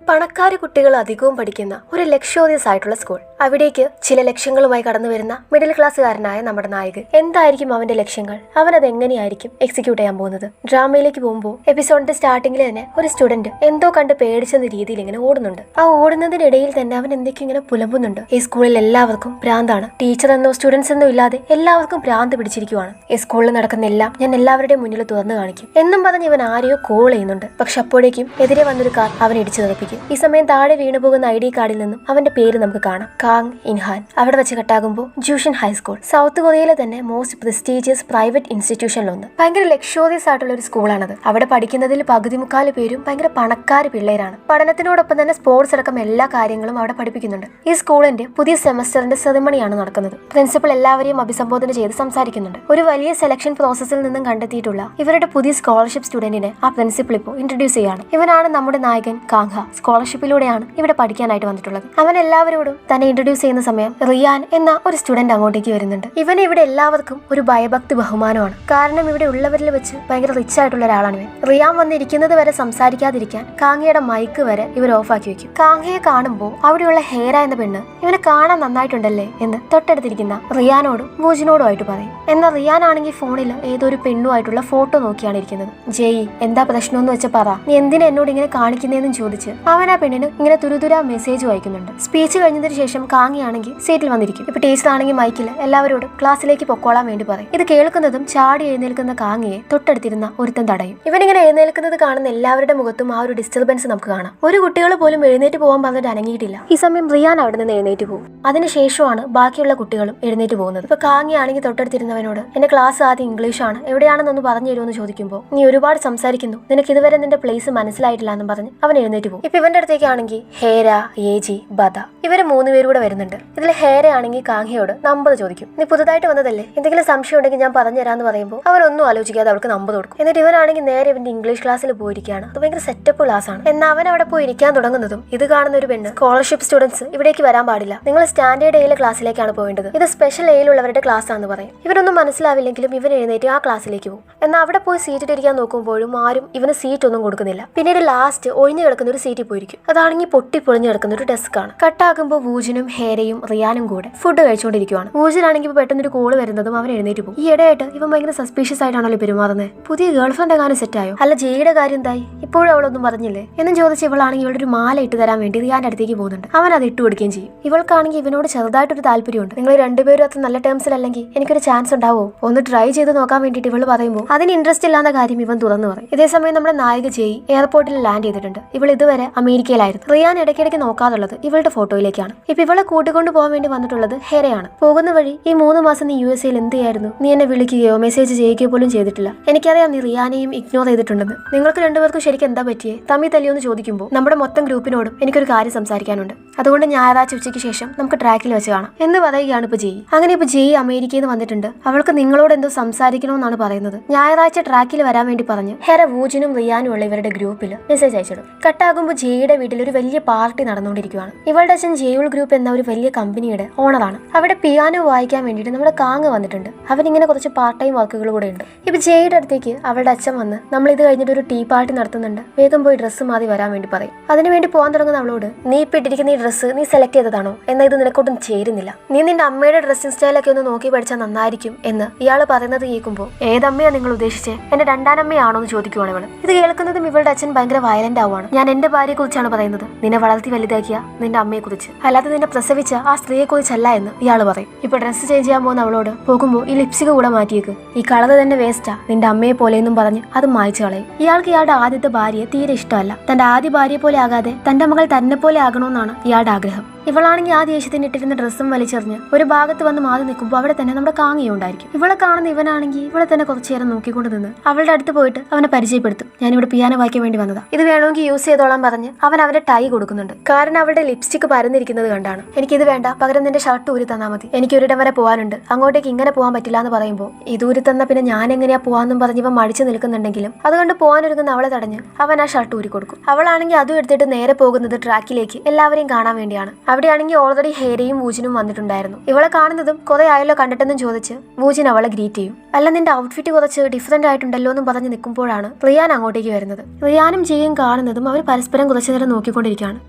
പണക്കാര് കുട്ടികൾ അധികവും പഠിക്കുന്ന ഒരു ലക്ഷ്യോദ്യസ് ആയിട്ടുള്ള സ്കൂൾ. അവിടേക്ക് ചില ലക്ഷ്യങ്ങളുമായി കടന്നു വരുന്ന മിഡിൽ ക്ലാസ്സുകാരനായ നമ്മുടെ നായകൻ. എന്തായിരിക്കും അവന്റെ ലക്ഷ്യങ്ങൾ? അവൻ അത് എങ്ങനെയായിരിക്കും എക്സിക്യൂട്ട് ചെയ്യാൻ പോകുന്നത്? ഡ്രാമയിലേക്ക് പോകുമ്പോൾ എപ്പിസോഡിന്റെ സ്റ്റാർട്ടിങ്ങിൽ തന്നെ ഒരു സ്റ്റുഡന്റ് എന്തോ കണ്ട് പേടിച്ചെന്ന രീതിയിൽ ഇങ്ങനെ ഓടുന്നുണ്ട്. ആ ഓടുന്നതിനിടയിൽ തന്നെ അവൻ എന്തൊക്കെയോ ഇങ്ങനെ പുലമ്പുന്നുണ്ട്. ഈ സ്കൂളിൽ എല്ലാവർക്കും ഭ്രാന്താണ്. ടീച്ചർ എന്നോ സ്റ്റുഡൻസ് എന്നോ ഇല്ലാതെ എല്ലാവർക്കും ഭ്രാന്ത് പിടിച്ചിരിക്കുവാണ്. ഈ സ്കൂളിൽ നടക്കുന്ന എല്ലാം ഞാൻ എല്ലാവരുടെയും മുന്നിൽ തുറന്നു കാണിക്കും എന്നും പറഞ്ഞ് ഇവൻ ആരെയോ കോൾ ചെയ്യുന്നുണ്ട്. പക്ഷെ അപ്പോഴേക്കും എതിരെ വന്നൊരു കാർ അവൻ ഇടിച്ചു തെറിപ്പിക്കും. ഈ സമയം താഴെ വീണുപോകുന്ന ID കാർഡിൽ നിന്നും അവന്റെ പേര് നമുക്ക് കാണാം, കാങ് ഇൻഹാൻ. അവിടെ വെച്ച് കട്ടാകുമ്പോൾ ജൂഷൻ ഹൈസ്കൂൾ, സൗത്ത് കൊറിയയിലെ തന്നെ മോസ്റ്റ് പ്രസ്റ്റീജിയസ് പ്രൈവറ്റ് ഇൻസ്റ്റിറ്റ്യൂഷനിലൊന്ന്. ഭയങ്കര ലക്ഷ്യോദ്യസ് ആയിട്ടുള്ള ഒരു സ്കൂളാണത്. അവിടെ പഠിക്കുന്നതിൽ പകുതി മുക്കാല് പേരും ഭയങ്കര പണക്കാര് പിള്ളേരാണ്. പഠനത്തിനോടൊപ്പം തന്നെ സ്പോർട്സ് അടക്കം എല്ലാ കാര്യങ്ങളും അവിടെ പഠിപ്പിക്കുന്നുണ്ട്. ഈ സ്കൂളിന്റെ പുതിയ സെമസ്റ്ററിന്റെ സെറിമണിയാണ് നടക്കുന്നത്. പ്രിൻസിപ്പൽ എല്ലാവരെയും അഭിസംബോധന ചെയ്ത് സംസാരിക്കുന്നുണ്ട്. ഒരു വലിയ സെലക്ഷൻ പ്രോസസ്സിൽ നിന്നും കണ്ടെത്തിയിട്ടുള്ള ഇവരുടെ പുതിയ സ്കോളർഷിപ്പ് സ്റ്റുഡന്റിനെ ആ പ്രിൻസിപ്പൽ ഇപ്പോൾ ഇൻട്രൊഡ്യൂസ് ചെയ്യാണ്. ഇവനാണ് നമ്മുടെ നായകൻ കാങ്ഹ. സ്കോളർഷിപ്പിലൂടെയാണ് ഇവിടെ പഠിക്കാനായിട്ട് വന്നിട്ടുള്ളത്. അവൻ എല്ലാവരോടും തന്നെ ഇൻട്രൊഡ്യൂസ് ചെയ്യുന്ന സമയം റിയാൻ എന്ന ഒരു സ്റ്റുഡന്റ് അങ്ങോട്ടേക്ക് വരുന്നുണ്ട്. ഇവന് ഇവിടെ എല്ലാവർക്കും ഒരു ഭയഭക്തി ബഹുമാനമാണ്. കാരണം ഇവിടെ ഉള്ളവരിൽ വെച്ച് ഭയങ്കര റിച്ച് ആയിട്ടുള്ള ഒരാളാണ് ഇവൻ. റിയാൻ വന്നിരിക്കുന്നത് വരെ സംസാരിക്കാതിരിക്കാൻ കാങ്ങയുടെ മൈക്ക് വരെ ഇവർ ഓഫാക്കി വെക്കും. കാങ്ങയെ കാണുമ്പോൾ അവിടെയുള്ള ഹേര എന്ന പെണ്ണ് ഇവനെ കാണാൻ നന്നായിട്ടുണ്ടല്ലേ എന്ന് തൊട്ടടുത്തിരിക്കുന്ന റിയാനോടും വൂജിനോടുമായിട്ട് പറയും. എന്നാൽ റിയാൻ ആണെങ്കിൽ ഫോണിൽ ഏതോ ഒരു പെണ്ണുമായിട്ടുള്ള ഫോട്ടോ നോക്കിയാണ് ഇരിക്കുന്നത്. ജയ്, എന്താ പ്രശ്നമെന്ന് വെച്ച് പറ, നീ എന്തിനാ എന്നോട് ഇങ്ങനെ കാണിക്കുന്നതെന്നും ചോദിച്ച് അവൻ ആ പെണ്ണിന് ഇങ്ങനെ തുരുതുര മെസ്സേജ് വായിക്കുന്നുണ്ട്. സ്പീച്ച് കഴിഞ്ഞതിന് ശേഷം കാങ്ങിയാണെങ്കിൽ സീറ്റിൽ വന്നിരിക്കും. ഇപ്പൊ ടീച്ചർ ആണെങ്കിൽ മൈക്കിൽ എല്ലാവരോടും ക്ലാസ്സിലേക്ക് പൊക്കോളാൻ വേണ്ടി പറയും. ഇത് കേൾക്കുന്നതും ചാടി എഴുന്നേൽക്കുന്ന കാങ്ങിയെ തൊട്ടടുത്തിരുന്ന ഒരുത്തൻ തടയും. ഇവനിങ്ങനെ എഴുന്നേൽക്കുന്നത് കാണുന്ന എല്ലാവരുടെ മുഖത്തും ആ ഒരു ഡിസ്റ്റർബൻസ് നമുക്ക് കാണാം. ഒരു കുട്ടികൾ പോലും എഴുന്നേറ്റ് പോകാൻ പറഞ്ഞിട്ട് അനങ്ങിയിട്ടില്ല. ഈ സമയം റിയാൻ അവിടെ നിന്ന് എഴുന്നേറ്റ് പോകും. അതിനുശേഷമാണ് ബാക്കിയുള്ള കുട്ടികളും എഴുന്നേറ്റ് പോകുന്നത്. ഇപ്പൊ കാങ്ങിയാണെങ്കിൽ തൊട്ടടുത്തിരുന്നവനോട് എന്റെ ക്ലാസ് ആദ്യം ഇംഗ്ലീഷാണ്, എവിടെയാണെന്നൊന്ന് പറഞ്ഞു തരുമെന്ന് ചോദിക്കുമ്പോൾ നീ ഒരുപാട് സംസാരിക്കുന്നു, നിനക്ക് ഇതുവരെ നിന്റെ പ്ലേസ് മനസ്സിലായിട്ടില്ല എന്നും പറഞ്ഞ് അവൻ എഴുന്നേറ്റ് പോകും. ഇപ്പൊ ഇവന്റെ അടുത്തേക്കാണെങ്കിൽ ഹേര, ഏജി, ബദ ഇവര് 3 പേരൂടെ വരുന്നുണ്ട്. ഇതിൽ ഹേര ആണെങ്കിൽ കാങ്ഹയോട് നമ്പർ ചോദിക്കും. നീ പുതുതായിട്ട് വന്നതല്ലേ, എന്തെങ്കിലും സംശയം ഉണ്ടെങ്കിൽ ഞാൻ പറഞ്ഞു തരാന്ന് പറയുമ്പോൾ അവരൊന്നും ആലോചിക്കാതെ അവൾക്ക് നമ്പർ കൊടുക്കും. എന്നിട്ട് ഇവനാണെങ്കിൽ നേരെ ഇവന്റെ ഇംഗ്ലീഷ് ക്ലാസ്സിൽ പോയിരിക്കുകയാണ്. അത് ഭയങ്കര സെറ്റപ്പ് ക്ലാസ് ആണ്. എന്നാൽ അവൻ അവിടെ പോയി ഇരിക്കാൻ തുടങ്ങുന്നതും ഇത് കാണുന്ന ഒരു പെണ്ണ്, സ്കോളർഷിപ്പ് സ്റ്റുഡൻസ് ഇവിടേക്ക് വരാൻ പാടില്ല, നിങ്ങൾ സ്റ്റാൻഡേർഡ് എയിലെ ക്ലാസ്സിലേക്കാണ് പോകേണ്ടത്, ഇത് സ്പെഷ്യൽ എയിലുള്ളവരുടെ ക്ലാസ് ആണെന്ന് പറയും. ഇവരൊന്നും മനസ്സിലാവില്ലെങ്കിലും ഇവൻ എഴുന്നേറ്റ് ആ ക്ലാസ്സിലേക്ക് പോകും. എന്നാൽ അവിടെ പോയി സീറ്റ് ഇരിക്കാൻ നോക്കുമ്പോഴും ആരും ഇവന് സീറ്റ് ഒന്നും കൊടുക്കുന്നില്ല. പിന്നീട് ലാസ്റ്റ് ഒഴിഞ്ഞു കിടക്കുന്ന ഒരു സീറ്റിൽ പോയിരിക്കും. അതാണെങ്കിൽ പൊട്ടിപ്പൊളിഞ്ഞു കിടക്കുന്ന ഒരു ഡെസ്ക് ആണ്. കട്ടാകുമ്പോൾ വൂജിനും ഹേരയും റിയാനും കൂടെ ഫുഡ് കഴിച്ചുകൊണ്ടിരിക്കുകയാണ്. വൂജിനാണെങ്കിൽ പെട്ടെന്ന് ഒരു കോള് വരുന്നതും അവൻ എഴുന്നേറ്റ് പോകും. ഈ ഇടയായിട്ട് ഇവൻ ഭയങ്കര സസ്പീഷ്യസ് ആയിട്ടാണല്ലോ പെരുമാറുന്നത്. പുതിയ ഗേൾ ഫ്രണ്ട് എങ്ങാനും സെറ്റായോ? അല്ല, ജയുടെ കാര്യം എന്തായി? ഇപ്പോഴും അവളൊന്നും പറഞ്ഞില്ലേ എന്നും ചോദിച്ച് ഇവളാണെങ്കിൽ ഇവളുടെ ഒരു മാല ഇട്ട് തരാൻ വേണ്ടി റിയാന്റെ അടുത്തേക്ക് പോകുന്നുണ്ട്. അവൻ അത് ഇട്ട് കൊടുക്കുകയും ചെയ്യും. ഇവൾക്കാണെങ്കിൽ ഇവനോട് ചെറുതായിട്ടൊരു താല്പര്യമുണ്ട്. നിങ്ങൾ രണ്ടുപേരും അത്ര നല്ല ടേംസിലല്ലെങ്കിൽ എനിക്കൊരു ചാൻസ് ഉണ്ടാവോ, ഒന്ന് ട്രൈ ചെയ്ത് നോക്കാൻ വേണ്ടിയിട്ട് ഇവള് പറയുമ്പോൾ അതിന് ഇൻട്രസ്റ്റ് ഇല്ലാത്ത കാര്യം ഇവൻ തുറന്നു പറയും. ഇതേസമയം നമ്മുടെ നായിക ജയ് എയർപോർട്ടിൽ ലാൻഡ് ചെയ്തിട്ടുണ്ട്. ഇവൾ ഇതുവരെ അമേരിക്കയിലായിരുന്നു. റിയാൻ ഇടയ്ക്കിടയ്ക്ക് നോക്കാതുള്ളത് ഇവളുടെ ഫോട്ടോയിലേക്കാണ്. ഇപ്പൊ ഇവളെ കൂട്ടിക്കൊണ്ട് പോകാൻ വേണ്ടി വന്നിട്ടുള്ളത് ഹേരയാണ്. പോകുന്ന വഴി ഈ 3 മാസം നീ USA എന്ത് ചെയ്യായിരുന്നു, നീ എന്നെ വിളിക്കുകയോ മെസ്സേജ് ചെയ്യുകയോ പോലും ചെയ്തിട്ടില്ല, എനിക്കറിയാം നീ റിയാനെയും ഇഗ്നോർ ചെയ്തിട്ടുണ്ടെന്ന്, നിങ്ങൾക്ക് രണ്ടുപേർക്കും ശരിക്കും എന്താ പറ്റിയേ, തമ്മിൽ തല്ലിയോന്ന് ചോദിക്കുമ്പോൾ നമ്മുടെ മൊത്തം ഗ്രൂപ്പിനോടും എനിക്കൊരു കാര്യം സംസാരിക്കാനുണ്ട്, അതുകൊണ്ട് ഞായറാഴ്ച ഉച്ചയ്ക്ക് ശേഷം നമുക്ക് ട്രാക്കിൽ വെച്ച് കാണാം എന്ന് പറയുകയാണ് ഇപ്പൊ ജയ്. അങ്ങനെ ഇപ്പൊ ജയ് അമേരിക്കയിൽ നിന്ന് വന്നിട്ടുണ്ട്. അവൾക്ക് നിങ്ങളോട് എന്തോ സംസാരിക്കണമെന്നാണ് പറയുന്നത്. ഞായറാഴ്ച ട്രാക്കിൽ വരാൻ വേണ്ടി പറഞ്ഞ് ഹെര വൂജിനും റിയാനും ഉള്ള ഇവരുടെ ഗ്രൂപ്പിൽ മെസ്സേജ് അയച്ചിടും. കട്ടാകുമ്പോൾ ജയുടെ വീട്ടിൽ ഒരു വലിയ പാർട്ടി നടന്നുകൊണ്ടിരിക്കുകയാണ്. ഇവളുടെ അച്ഛൻ ജയൂൾ ഗ്രൂപ്പ് എന്ന ഒരു വലിയ കമ്പനിയുടെ ഓണറാണ്. അവിടെ പിയാനോ വായിക്കാൻ വേണ്ടിയിട്ട് നമ്മുടെ കാങ് വന്നിട്ടുണ്ട്. അവനിങ്ങനെ കുറച്ച് പാർട്ട് ടൈം വർക്കുകൾ കൂടെ ഉണ്ട്. ഇപ്പൊ ജയുടെ അടുത്തേക്ക് അവളുടെ അച്ഛൻ വന്ന് നമ്മൾ ഇത് കഴിഞ്ഞിട്ട് ഒരു ടീ പാർട്ടി നടത്തുന്നുണ്ട്, വേഗം പോയി ഡ്രസ്സ് മാറി വരാൻ വേണ്ടി പറയും. അതിനുവേണ്ടി പോകാൻ തുടങ്ങുന്ന അവളോട് നീ ഇപ്പൊ ഇട്ടിരിക്കുന്ന ഈ ഡ്രസ്സ് നീ സെലക്ട് ചെയ്തതാണോ, എന്നാൽ ഇത് നിനക്കൊട്ടും ചേരുന്നില്ല, നീ നിന്റെ അമ്മയുടെ ഡ്രസ്സിംഗ് സ്റ്റൈലൊക്കെ ഒന്ന് നോക്കി പഠിച്ചാൽ നന്നായിരിക്കും എന്ന് ഇയാൾ പറയുന്നത് കേൾക്കുമ്പോൾ ഏതമ്മയാണ് നിങ്ങൾ ഉദ്ദേശിച്ചേ, എന്റെ രണ്ടാനമ്മയാണോ എന്ന് ചോദിക്കുവാണ് ഇവള്. ഇത് കേൾക്കുന്നതും ഇവളുടെ അച്ഛൻ ഭയങ്കര വയലന്റ് ആവുകയാണ്. ഞാൻ എന്റെ ഭാര്യയെ കുറിച്ചാണ് പറയുന്നത്, നിന്നെ വളർത്തി വലുതാക്കിയ നിന്റെ അമ്മയെ കുറിച്ച്, അല്ലാതെ നിന്നെ പ്രസവിച്ച ആ സ്ത്രീയെ കുറിച്ചല്ല എന്ന് ഇയാൾ പറയും. ഇപ്പൊ ഡ്രസ്സ് ചേഞ്ച് ചെയ്യാൻ പോകുന്ന അവളോട് പോകുമ്പോൾ ഈ ലിപ്സ്റ്റിക് കൂടെ മാറ്റിയേക്ക്, ഈ കളർ തന്നെ വേസ്റ്റാ, നിന്റെ അമ്മയെ പോലെയെന്നും പറഞ്ഞ് അത് മായ്ച്ചു കളയും. ഇയാൾക്ക് ഇയാളുടെ ആദ്യത്തെ ഭാര്യയെ തീരെ ഇഷ്ടമല്ല. തന്റെ ആദ്യ ഭാര്യയെ പോലെ ആകാതെ തന്റെ മകൾ തന്നെ പോലെ ആകണമെന്നാണ് ഇയാളുടെ ആഗ്രഹം. ഇവളാണെങ്കിൽ ആ ദേഷ്യത്തിന് ഇട്ടിരുന്ന ഡ്രസ്സും വലിച്ചെറിഞ്ഞ് ഒരു ഭാഗത്ത് വന്ന് മാറി നിൽക്കുമ്പോൾ അവിടെ തന്നെ നമ്മുടെ കാങ്ങിയും ഉണ്ടായിരിക്കും. ഇവളെ കാണുന്ന ഇവനാണെങ്കിൽ ഇവളെ തന്നെ കുറച്ചു നേരം നോക്കിക്കൊണ്ട് നിന്ന് അവളുടെ അടുത്ത് പോയിട്ട് അവനെ പരിചയപ്പെടുത്തും. ഞാനിവിടെ പിയാനോ വായിക്കാൻ വേണ്ടി വന്നതാ, ഇത് വേണമെങ്കിൽ യൂസ് ചെയ്തോളാൻ പറഞ്ഞ് അവൻ അവരെ ടൈ കൊടുക്കുന്നുണ്ട്. കാരണം അവളുടെ ലിപ്സ്റ്റിക് പരന്നിരിക്കുന്നത് കണ്ടാണ്. എനിക്കിത് വേണ്ട, പകരം നിന്റെ ഷർട്ട് ഊരി തന്നാൽ മതി, എനിക്ക് ഒരിടം വരെ പോകാനുണ്ട്, അങ്ങോട്ടേക്ക് ഇങ്ങനെ പോകാൻ പറ്റില്ല എന്ന് പറയുമ്പോൾ ഇത് ഊരി തന്ന പിന്നെ ഞാൻ എങ്ങനെയാ പോവാന്നും പറഞ്ഞ് ഇവൻ മടിച്ചു നിൽക്കുന്നുണ്ടെങ്കിലും അതുകൊണ്ട് പോകാനൊരുങ്ങുന്ന അവളെ തടഞ്ഞ് അവൻ ആ ഷർട്ട് ഊരി കൊടുക്കും. അവളാണെങ്കിൽ അതും എടുത്തിട്ട് നേരെ പോകുന്നത് ട്രാക്കിലേക്ക് എല്ലാവരെയും കാണാൻ വേണ്ടിയാണ്. അവിടെയാണെങ്കിൽ ഓൾറെഡി ഹേരയും വൂജിനും വന്നിട്ടുണ്ടായിരുന്നു. ഇവളെ കാണുന്നതും കുറെ ആയല്ലോ കണ്ടിട്ടെന്നും ചോദിച്ച് വൂജിൻ അവളെ ഗ്രീറ്റ് ചെയ്യും. അല്ല, നിന്റെ ഔട്ട്ഫിറ്റ് കുറച്ച് ഡിഫറെന്റ് ആയിട്ടുണ്ടല്ലോ എന്നും പറഞ്ഞ് നിൽക്കുമ്പോഴാണ് റിയാൻ അങ്ങോട്ടേക്ക് വരുന്നത്. റിയാനും ജെയും കാണുന്നതും അവർ പരസ്പരം കുറച്ചു നേരം നോക്കിക്കൊണ്ടിരിക്കുകയാണ്.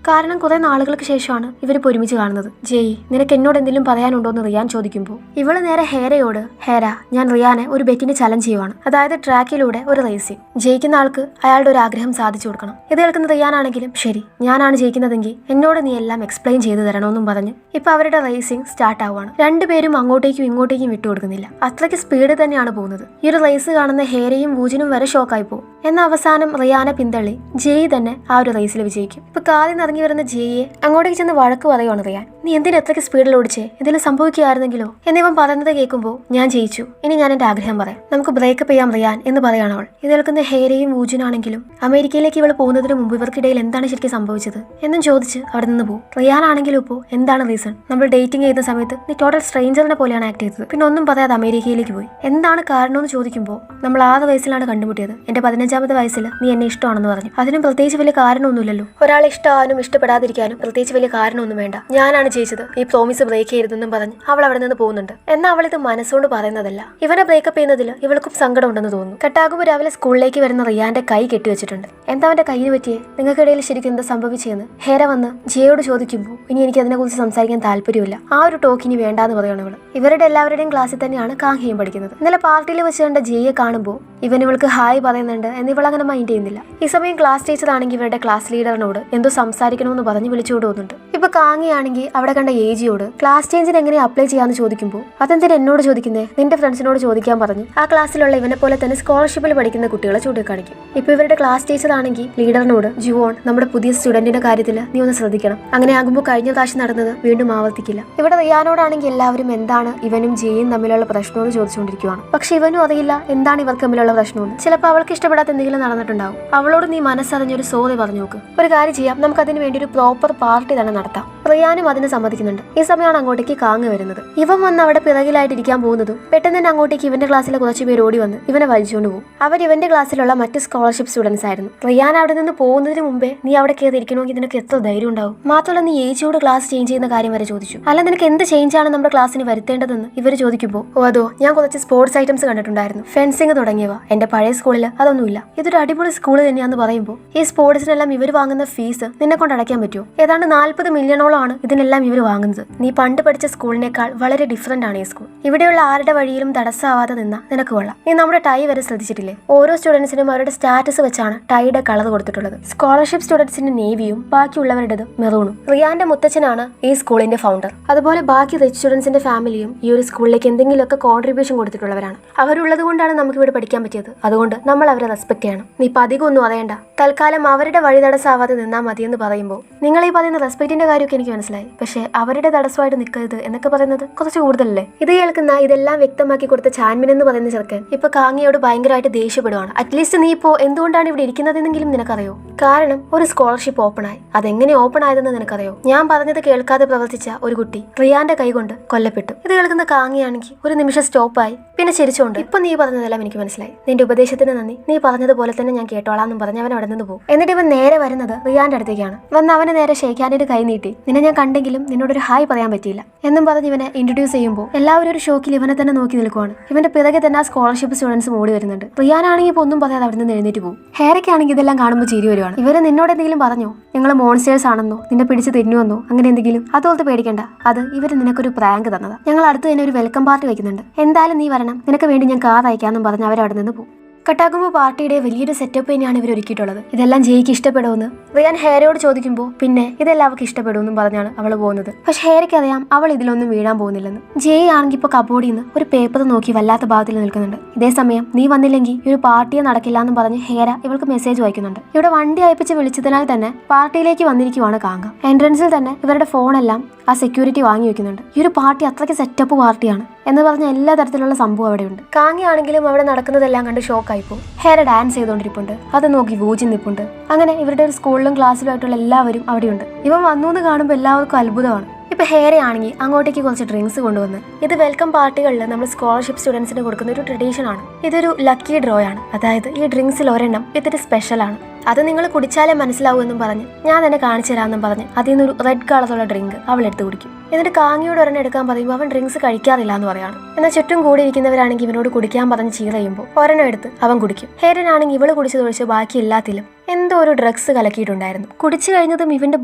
കാരണം കുറെ നാളുകൾക്ക് ശേഷമാണ് ഇവരിപ്പോൾ ഒരുമിച്ച് കാണുന്നത്. ജെയ്, നിനക്ക് എന്നോട് എന്തെങ്കിലും പറയാനുണ്ടോ എന്ന് റിയാൻ ചോദിക്കുമ്പോൾ ഇവള് നേരെ ഹേരയോട്, ഹേര, ഞാൻ റിയാനെ ഒരു ബെറ്റിന് ചലഞ്ച് ചെയ്യുവാണ്, അതായത് ട്രാക്കിലൂടെ ഒരു റേസിംഗ്. ജയിക്കുന്ന ആൾക്ക് അയാളുടെ ഒരു ആഗ്രഹം സാധിച്ചു കൊടുക്കണം. ഇത് കേൾക്കുന്ന റിയാനാണെങ്കിലും ശരി, ഞാനാണ് ജയിക്കുന്നതെങ്കിൽ എന്നോട് നീ എല്ലാം എക്സ്പ്ലെയിൻ ചെയ്തു തരണമെന്നും പറഞ്ഞ് ഇപ്പൊ അവരുടെ റേസിംഗ് സ്റ്റാർട്ട് ആവുകയാണ്. രണ്ടുപേരും അങ്ങോട്ടേക്കും ഇങ്ങോട്ടേക്കും വിട്ടുകൊടുക്കുന്നില്ല. അത്രയ്ക്ക് സ്പീഡ് തന്നെയാണ് പോകുന്നത്. ഈ ഒരു റേസ് കാണുന്ന ഹേരയും വൂജിനും വരെ ഷോക്കായി പോകും. എന്നാൽ അവസാനം റിയാനെ പിന്തള്ളി ജെയ് തന്നെ ആ ഒരു റേസിൽ വിജയിക്കും. ഇപ്പൊ കാലിൽ നിന്ന് ഇറങ്ങി വരുന്ന ജെയ്യെ അങ്ങോട്ടേക്ക് ചെന്ന് വഴക്ക് പറയുവാണ് റിയാൻ. നീ എന്തിനു എത്രയ്ക്ക് സ്പീഡിൽ ഓടിച്ചേ? എന്തെങ്കിലും സംഭവിക്കുകയായിരുന്നെങ്കിലോ എന്നിവൻ പറയുന്നത് കേൾക്കുമ്പോൾ ഞാൻ ജയിച്ചു, ഇനി ഞാൻ എന്റെ ആഗ്രഹം പറയാം, നമുക്ക് ബ്രേക്കപ്പ് ചെയ്യാം റിയാൻ എന്ന് പറയാണ് അവൾ. ഇത് കേൾക്കുന്ന ഹേരയും വൂജിനാണെങ്കിലും അമേരിക്കയിലേക്ക് ഇവൾ പോകുന്നതിന് മുമ്പ് ഇവർക്കിടയിൽ എന്താണ് ശരിക്കും സംഭവിച്ചത് എന്നും ചോദിച്ച് അവിടെ നിന്ന് പോകും. റിയാൻ ആണെങ്കിലും ഇപ്പോൾ എന്താണ് റീസൺ? നമ്മൾ ഡേറ്റിംഗ് ചെയ്യുന്ന സമയത്ത് നീ ടോട്ടൽ സ്ട്രേഞ്ചറിനെ പോലെയാണ് ആക്ട് ചെയ്തത്, പിന്നെ ഒന്നും പറയാതെ അമേരിക്കയിലേക്ക് പോയി, എന്താണ് കാരണമെന്ന് ചോദിക്കുമ്പോൾ നമ്മൾ 6 വയസ്സിലാണ് കണ്ടുമുട്ടിയത്, എന്റെ 15ാമത്തെ വയസ്സിൽ നീ എന്നെ ഇഷ്ടമാണെന്ന് പറഞ്ഞു. അതിനും പ്രത്യേകിച്ച് വലിയ കാരണമൊന്നുമില്ലല്ലോ. ഒരാളെ ഇഷ്ടമാവാനും ഇഷ്ടപ്പെടാതിരിക്കാനും പ്രത്യേകിച്ച് വലിയ കാരണമൊന്നും വേണ്ട. ഞാനാണ് ജയിച്ചത്, ഈ പ്രോമിസ് ബ്രേക്ക് ചെയ്യരുതെന്നും പറഞ്ഞ് അവൾ അവിടെ നിന്ന് പോകുന്നുണ്ട്. എന്നാൽ അവൾ ഇത് മനസ്സുകൊണ്ട് പറയുന്നതല്ല. ഇവനെ ബ്രേക്കപ്പ് ചെയ്യുന്നതിൽ ഇവൾക്കും സങ്കടം ഉണ്ടെന്ന് തോന്നുന്നു. കട്ടാകുമ്പോൾ രാവിലെ സ്കൂളിലേക്ക് വരുന്ന റിയാന്റെ കൈ കെട്ടിവെച്ചിട്ടുണ്ട്. എന്താ അവന്റെ കൈന് പറ്റിയേ? നിങ്ങൾക്കിടയിൽ ശരിക്കും എന്താ സംഭവിച്ചെന്ന് ഹേര വന്ന് ജെയോട് ചോദിക്കുമ്പോൾ ഇനി എനിക്ക് അതിനെക്കുറിച്ച് സംസാരിക്കാൻ താല്പര്യമില്ല, ആ ഒരു ടോക്ക് ഇനി വേണ്ടാന്ന് പറയണം ഇവള്. ഇവരുടെ എല്ലാവരുടെയും ക്ലാസ്സിൽ തന്നെയാണ് കാങ്ഹയും പഠിക്കുന്നത്. ഇന്നലെ പാർട്ടിയിൽ വെച്ച് കണ്ട ജെയെ കാണുമ്പോൾ ഇവൻ ഇവൾക്ക് ഹായ് പറയുന്നുണ്ട് എന്നിവൾ അങ്ങനെ മൈൻഡ് ചെയ്യുന്നില്ല. ഈ സമയം ക്ലാസ് ടീച്ചർ ആണെങ്കിൽ ഇവരുടെ ക്ലാസ് ലീഡറിനോട് എന്തോ സംസാരിക്കണമെന്ന് പറഞ്ഞ് വിളിച്ചുകൊണ്ട് പോകുന്നുണ്ട്. ഇപ്പൊ കാങ്ങിയാണെങ്കിൽ അവിടെ കണ്ട ഏജിയോട് ക്ലാസ് ചേഞ്ചിന് എങ്ങനെ അപ്ലൈ ചെയ്യാന്ന് ചോദിക്കുമ്പോൾ അതെന്തിനാ എന്നോട് ചോദിക്കുന്നേ, നിന്റെ ഫ്രണ്ട്സിനോട് ചോദിക്കാൻ പറഞ്ഞു ആ ക്ലാസ്സിലുള്ള ഇവനെ പോലെ തന്നെ സ്കോളർഷിപ്പിൽ പഠിക്കുന്ന കുട്ടികളെ ചൂണ്ടിക്കാണിക്കും. ഇപ്പൊ ഇവരുടെ ക്ലാസ് ടീച്ചർ ആണെങ്കിൽ ലീഡറിനോട്, ജുവോൺ, നമ്മുടെ പുതിയ സ്റ്റുഡന്റിന്റെ കാര്യത്തിൽ നീ ഒന്ന് ശ്രദ്ധിക്കണം, അങ്ങനെ ആകുമ്പോൾ കഴിഞ്ഞ പ്രാവശ്യം നടന്നത് വീണ്ടും ആവർത്തിക്കില്ല. ഇവിടെ റിയാനോടാണെങ്കിൽ എല്ലാവരും എന്താണ് ഇവനും ജെയും തമ്മിലുള്ള പ്രശ്നമെന്ന് ചോദിച്ചുകൊണ്ടിരിക്കുകയാണ്. പക്ഷെ ഇവനും അറിയില്ല എന്താണ് ഇവർക്ക് തമ്മിലുള്ള പ്രശ്നമെന്ന്. ചിലപ്പോൾ അവൾക്ക് ഇഷ്ടപ്പെടാത്ത എന്തെങ്കിലും നടന്നിട്ടുണ്ടാവും. അവളോട് നീ മനസ്സറിഞ്ഞൊരു സോറി പറഞ്ഞു നോക്ക്. ഒരു കാര്യം ചെയ്യാം, നമുക്ക് അതിന് വേണ്ടി ഒരു പ്രോപ്പർ പാർട്ടി തന്നെ നടത്താം. റിയാനും അതിന് സമ്മതിക്കുന്നുണ്ട്. ഈ സമയമാണ് അങ്ങോട്ടേക്ക് കാങ്ങ് വരുന്നത്. ഇവൻ വന്ന് അവിടെ പിറകിലായിട്ട് ഇരിക്കാൻ പോകുന്നതും പെട്ടെന്ന് തന്നെ അങ്ങോട്ടേക്ക് ഇവന്റെ ക്ലാസ്സിലെ കുറച്ച് പേര് ഓടി വന്ന് ഇവനെ വലിച്ചുകൊണ്ട് പോകും. അവർ ഇവന്റെ ക്ലാസ്സിലുള്ള മറ്റ് സ്കോളർഷിപ്പ് സ്റ്റുഡൻസ് ആയിരുന്നു. റിയാൻ അവിടെ നിന്ന് പോകുന്നതിന് മുമ്പേ നീ അവിടെ കയറി ഇരിക്കണമെങ്കിൽ നിനക്ക് എത്ര ധൈര്യം ഉണ്ടാവും? മാത്രമല്ല നീ ഏജിയോട് ക്ലാസ് ചേഞ്ച് ചെയ്യുന്ന കാര്യം വരെ ചോദിച്ചു. അല്ല, നിനക്ക് എന്ത് ചേഞ്ച് ആണ് നമ്മുടെ ക്ലാസ്സിന് വരുത്തേണ്ടതെന്ന് ഇവർ ചോദിക്കുമ്പോൾ അതോ ഞാൻ കുറച്ച് സ്പോർട്സ് ഐറ്റംസ് കണ്ടിട്ടുണ്ടായിരുന്നു, ഫെൻസിങ് തുടങ്ങിയവ. എന്റെ പഴയ സ്കൂളിൽ അതൊന്നുമില്ല, ഇതൊരു അടിപൊളി സ്കൂൾ തന്നെയാന്ന് പറയുമ്പോൾ ഈ സ്പോർട്സിനെല്ലാം ഇവർ വാങ്ങുന്ന ഫീസ് നിന്നെ കൊണ്ട് അടയ്ക്കാൻ പറ്റുമോ? ഏതാണ്ട് 40 മില്യണോളാണ് ഇതിനെല്ലാം ഇവർ വാങ്ങുന്നത്. നീ പണ്ട് പഠിച്ച സ്കൂളിനേക്കാൾ വളരെ ഡിഫറെന്റ് ആണ് ഈ സ്കൂൾ. ഇവിടെയുള്ള ആരുടെ വഴിയിലും തടസ്സമാവാതെ നിന്നാ നിനക്ക് കൊള്ളാം. നീ നമ്മുടെ ടൈ വരെ ശ്രദ്ധിച്ചിട്ടില്ലേ? ഓരോ സ്റ്റുഡൻസിനും അവരുടെ സ്റ്റാറ്റസ് വെച്ചാണ് ടൈയുടെ കളർ കൊടുത്തിട്ടുള്ളത്. സ്കോളർഷിപ്പ് സ്റ്റുഡൻസിന്റെ നേവിയും ബാക്കിയുള്ളവരുടേത് മെറൂണും. റിയാന്റെ മുത്തച്ഛനാണ് ഈ സ്കൂളിന്റെ ഫൗണ്ടർ. അതുപോലെ ബാക്കി റിച്ച് സ്റ്റുഡൻസിന്റെ ഫാമിലിയും ഈ ഒരു സ്കൂളിലേക്ക് എന്തെങ്കിലുമൊക്കെ കോൺട്രിബ്യൂഷൻ കൊടുത്തിട്ടുള്ളവരാണ്. അവരുള്ളത് കൊണ്ടാണ് നമുക്ക് ഇവിടെ പഠിക്കാൻ പറ്റിയത്. അതുകൊണ്ട് നമ്മൾ അവരെ റെസ്പെക്ട് ചെയ്യണം. നീ ഇപ്പം അധികം ഒന്നും അറിയണ്ട, തൽക്കാലം അവരുടെ വഴി തടസ്സമാവാതെ നിന്നാൽ മതിയെന്ന് പറയുമ്പോൾ നിങ്ങൾ ഈ പറയുന്ന റെസ്പെക്റ്റിന്റെ കാര്യമൊക്കെ എനിക്ക് മനസ്സിലായി. പക്ഷേ അവരുടെ തടസ്സമായിട്ട് നിൽക്കരുത് എന്നൊക്കെ പറയുന്നത് കുറച്ച് കൂടുതലല്ലേ? ഇത് കേൾക്കുന്ന ഇതെല്ലാം വ്യക്തമാക്കി കൊടുത്ത ചാൻമിൻ എന്ന് പറയുന്ന ചെറുക്കൻ ഇപ്പൊ കാങ്ങിയോട് ഭയങ്കരമായിട്ട് ദേഷ്യപ്പെടുവാണ്. അറ്റ്ലീസ്റ്റ് നീ ഇപ്പോൾ എന്തുകൊണ്ടാണ് ഇവിടെ ഇരിക്കുന്നതെന്നെങ്കിലും നിനക്കറിയോ? കാരണം ഒരു സ്കോളർഷിപ്പ് ഓപ്പൺ ആയി. അതെങ്ങനെ ഓപ്പൺ ആയതെന്ന് നിനക്കറിയോ? ഞാൻ പറഞ്ഞത് കേൾക്കാതെ പ്രവർത്തിച്ച ഒരു കുട്ടി റിയാന്റെ കൈ കൊണ്ട് കൊല്ലപ്പെട്ടു. ഇത് കേൾക്കുന്ന കാങ്ങിയാണെങ്കിൽ ഒരു നിമിഷം സ്റ്റോപ്പായി, പിന്നെ ചിരിച്ചുകൊണ്ട് ഇപ്പൊ നീ പറഞ്ഞതെല്ലാം എനിക്ക് മനസ്സിലായി, നിന്റെ ഉപദേശത്തിന് നന്ദി, നീ പറഞ്ഞതുപോലെ തന്നെ ഞാൻ കേട്ടോളാന്നും പറഞ്ഞ് അവൻ അവിടെ നിന്ന് പോകും. എന്നിട്ട് ഇവൻ നേരെ വരുന്നത് റിയാന്റെ അടുത്തേക്കാണ്. വന്ന് അവന് നേരെ ഷെയ്ഖാനിന്റെ കൈ നീട്ടി, നിന്നെ ഞാൻ കണ്ടെങ്കിലും നിന്നോടൊരു ഹായ് പറയാൻ പറ്റിയില്ല എന്നും പറഞ്ഞ് ഇവനെ ഇൻട്രൊഡ്യൂസ് ചെയ്യുമ്പോൾ എല്ലാവരും ഒരു ഷോക്കിൽ ഇവനെ തന്നെ നോക്കി നിൽക്കുവാണ്. ഇവന്റെ പിറകെ തന്നെ ആ സ്കോളർഷിപ്പ് സ്റ്റുഡൻസ് ഓടി വരുന്നുണ്ട്. റിയാനാണെങ്കിൽ ഇപ്പോൾ ഒന്നും പറയാതെ അവിടെ നിന്ന് എഴുന്നേറ്റ് പോകും. ഹേരയ്ക്കാണെങ്കിൽ ഇതെല്ലാം കാണുമ്പോൾ ചിരി വരുവാണ്. ഇവര് നിന്നോട് എന്തെങ്കിലും പറഞ്ഞോ? നിങ്ങൾ മോൺസ്റ്റേഴ്സ് ആണെന്നോ, നിന്നെ പിടിച്ച് തിന്നുവെന്നോ അങ്ങനെ എന്തെങ്കിലും? അതോർത്ത് പേടിക്കണ്ട, അത് ഇവര് നിനക്കൊരു പ്രാങ്ക് തന്നതാ. ഞങ്ങൾ അടുത്ത് തന്നെ ഒരു വെൽക്കം പാർട്ടി വയ്ക്കുന്നുണ്ട്, എന്തായാലും നീ വരണം, നിനക്ക് വേണ്ടി ഞാൻ കാർ അയക്കാമെന്നും പറഞ്ഞ് അവരവിടെ നിന്ന് പോകും. കട്ടാക്കുമ്പോൾ പാർട്ടിയുടെ വലിയൊരു സെറ്റപ്പ് തന്നെയാണ് ഇവർ ഒരുക്കിയിട്ടുള്ളത്. ഇതെല്ലാം ജെയ്ക്ക് ഇഷ്ടപ്പെടുമെന്ന് റിയാൻ ഹേരയോട് ചോദിക്കുമ്പോൾ പിന്നെ ഇതെല്ലാം അവൾക്ക് ഇഷ്ടപ്പെടുമെന്നും പറഞ്ഞാണ് അവൾ പോകുന്നത്. പക്ഷെ ഹേരയ്ക്ക് അറിയാം അവൾ ഇതിലൊന്നും വീഴാൻ പോകുന്നില്ലെന്ന്. ജെയ് ആണെങ്കിൽ ഇപ്പോൾ കബോർഡിൽ നിന്ന് ഒരു പേപ്പർ നോക്കി വല്ലാത്ത ഭാഗത്തിൽ നിൽക്കുന്നുണ്ട്. ഇതേസമയം നീ വന്നില്ലെങ്കിൽ ഈ ഒരു പാർട്ടിയെ നടക്കില്ല എന്നും പറഞ്ഞ് ഹേര ഇവൾക്ക് മെസ്സേജ് വായിക്കുന്നുണ്ട്. ഇവിടെ വണ്ടി അയപ്പിച്ച് വിളിച്ചതിനാൽ തന്നെ പാർട്ടിയിലേക്ക് വന്നിരിക്കുവാണ് കാങ്ക. എൻട്രൻസിൽ തന്നെ ഇവരുടെ ഫോണെല്ലാം ആ സെക്യൂരിറ്റി വാങ്ങി വെക്കുന്നുണ്ട്. ഈ ഒരു പാർട്ടി അത്രയ്ക്ക് സെറ്റപ്പ് പാർട്ടിയാണ് എന്ന് പറഞ്ഞ എല്ലാ തരത്തിലുള്ള സംഭവം അവിടെയുണ്ട്. കാങ്ങിയാണെങ്കിലും അവിടെ നടക്കുന്നതെല്ലാം കണ്ട് ഷോക്കായിപ്പോ. ഹേര ഡാൻസ് ചെയ്തുകൊണ്ടിരിപ്പുണ്ട്, അത് നോക്കി വൂജി നിൽപ്പുണ്ട്. അങ്ങനെ ഇവരുടെ ഒരു സ്കൂളിലും ക്ലാസ്സിലുമായിട്ടുള്ള എല്ലാവരും അവിടെയുണ്ട്. ഇവൻ വന്നു എന്ന് കാണുമ്പോൾ എല്ലാവർക്കും അത്ഭുതമാണ്. ഇപ്പൊ ഹേരയാണെങ്കിൽ അങ്ങോട്ടേക്ക് കുറച്ച് ഡ്രിങ്ക്സ് കൊണ്ടുവന്ന്, ഇത് വെൽക്കം പാർട്ടികളിൽ നമ്മൾ സ്കോളർഷിപ്പ് സ്റ്റുഡൻസിന് കൊടുക്കുന്ന ഒരു ട്രഡീഷൻ ആണ്. ഇതൊരു ലക്കി ഡ്രോ ആണ്, അതായത് ഈ ഡ്രിങ്ക്സിൽ ഒരെണ്ണം ഇത്തിരി സ്പെഷ്യൽ ആണ്. അത് നിങ്ങൾ കുടിച്ചാലേ മനസ്സിലാവുമെന്നും പറഞ്ഞ് ഞാൻ തന്നെ കാണിച്ചു തരാമെന്നും പറഞ്ഞ് അതിൽ നിന്നൊരു റെഡ് കളറുള്ള ഡ്രിങ്ക് അവൾ എടുത്ത് കുടിക്കും. എന്നിട്ട് കാങ്ങിയോട് ഒരെണ്ണം എടുക്കാൻ പറയുമ്പോൾ അവൻ ഡ്രിങ്ക്സ് കഴിക്കാറില്ല എന്ന് പറയാണ്. എന്നാൽ ചുറ്റും കൂടിയിരിക്കുന്നവരാണെങ്കിൽ ഇവനോട് കുടിക്കാൻ പറഞ്ഞ് ചീറയുമ്പോൾ ഒരെണ്ണം എടുത്ത് അവൻ കുടിക്കും. ഹേരനാണെങ്കിൽ ഇവള് കുടിച്ചതൊഴിച്ച് ബാക്കി എല്ലാത്തിലും എന്തോ ഒരു ഡ്രഗ്സ് കലക്കിയിട്ടുണ്ടായിരുന്നു. കുടിച്ചു കഴിഞ്ഞതും ഇവന്റെ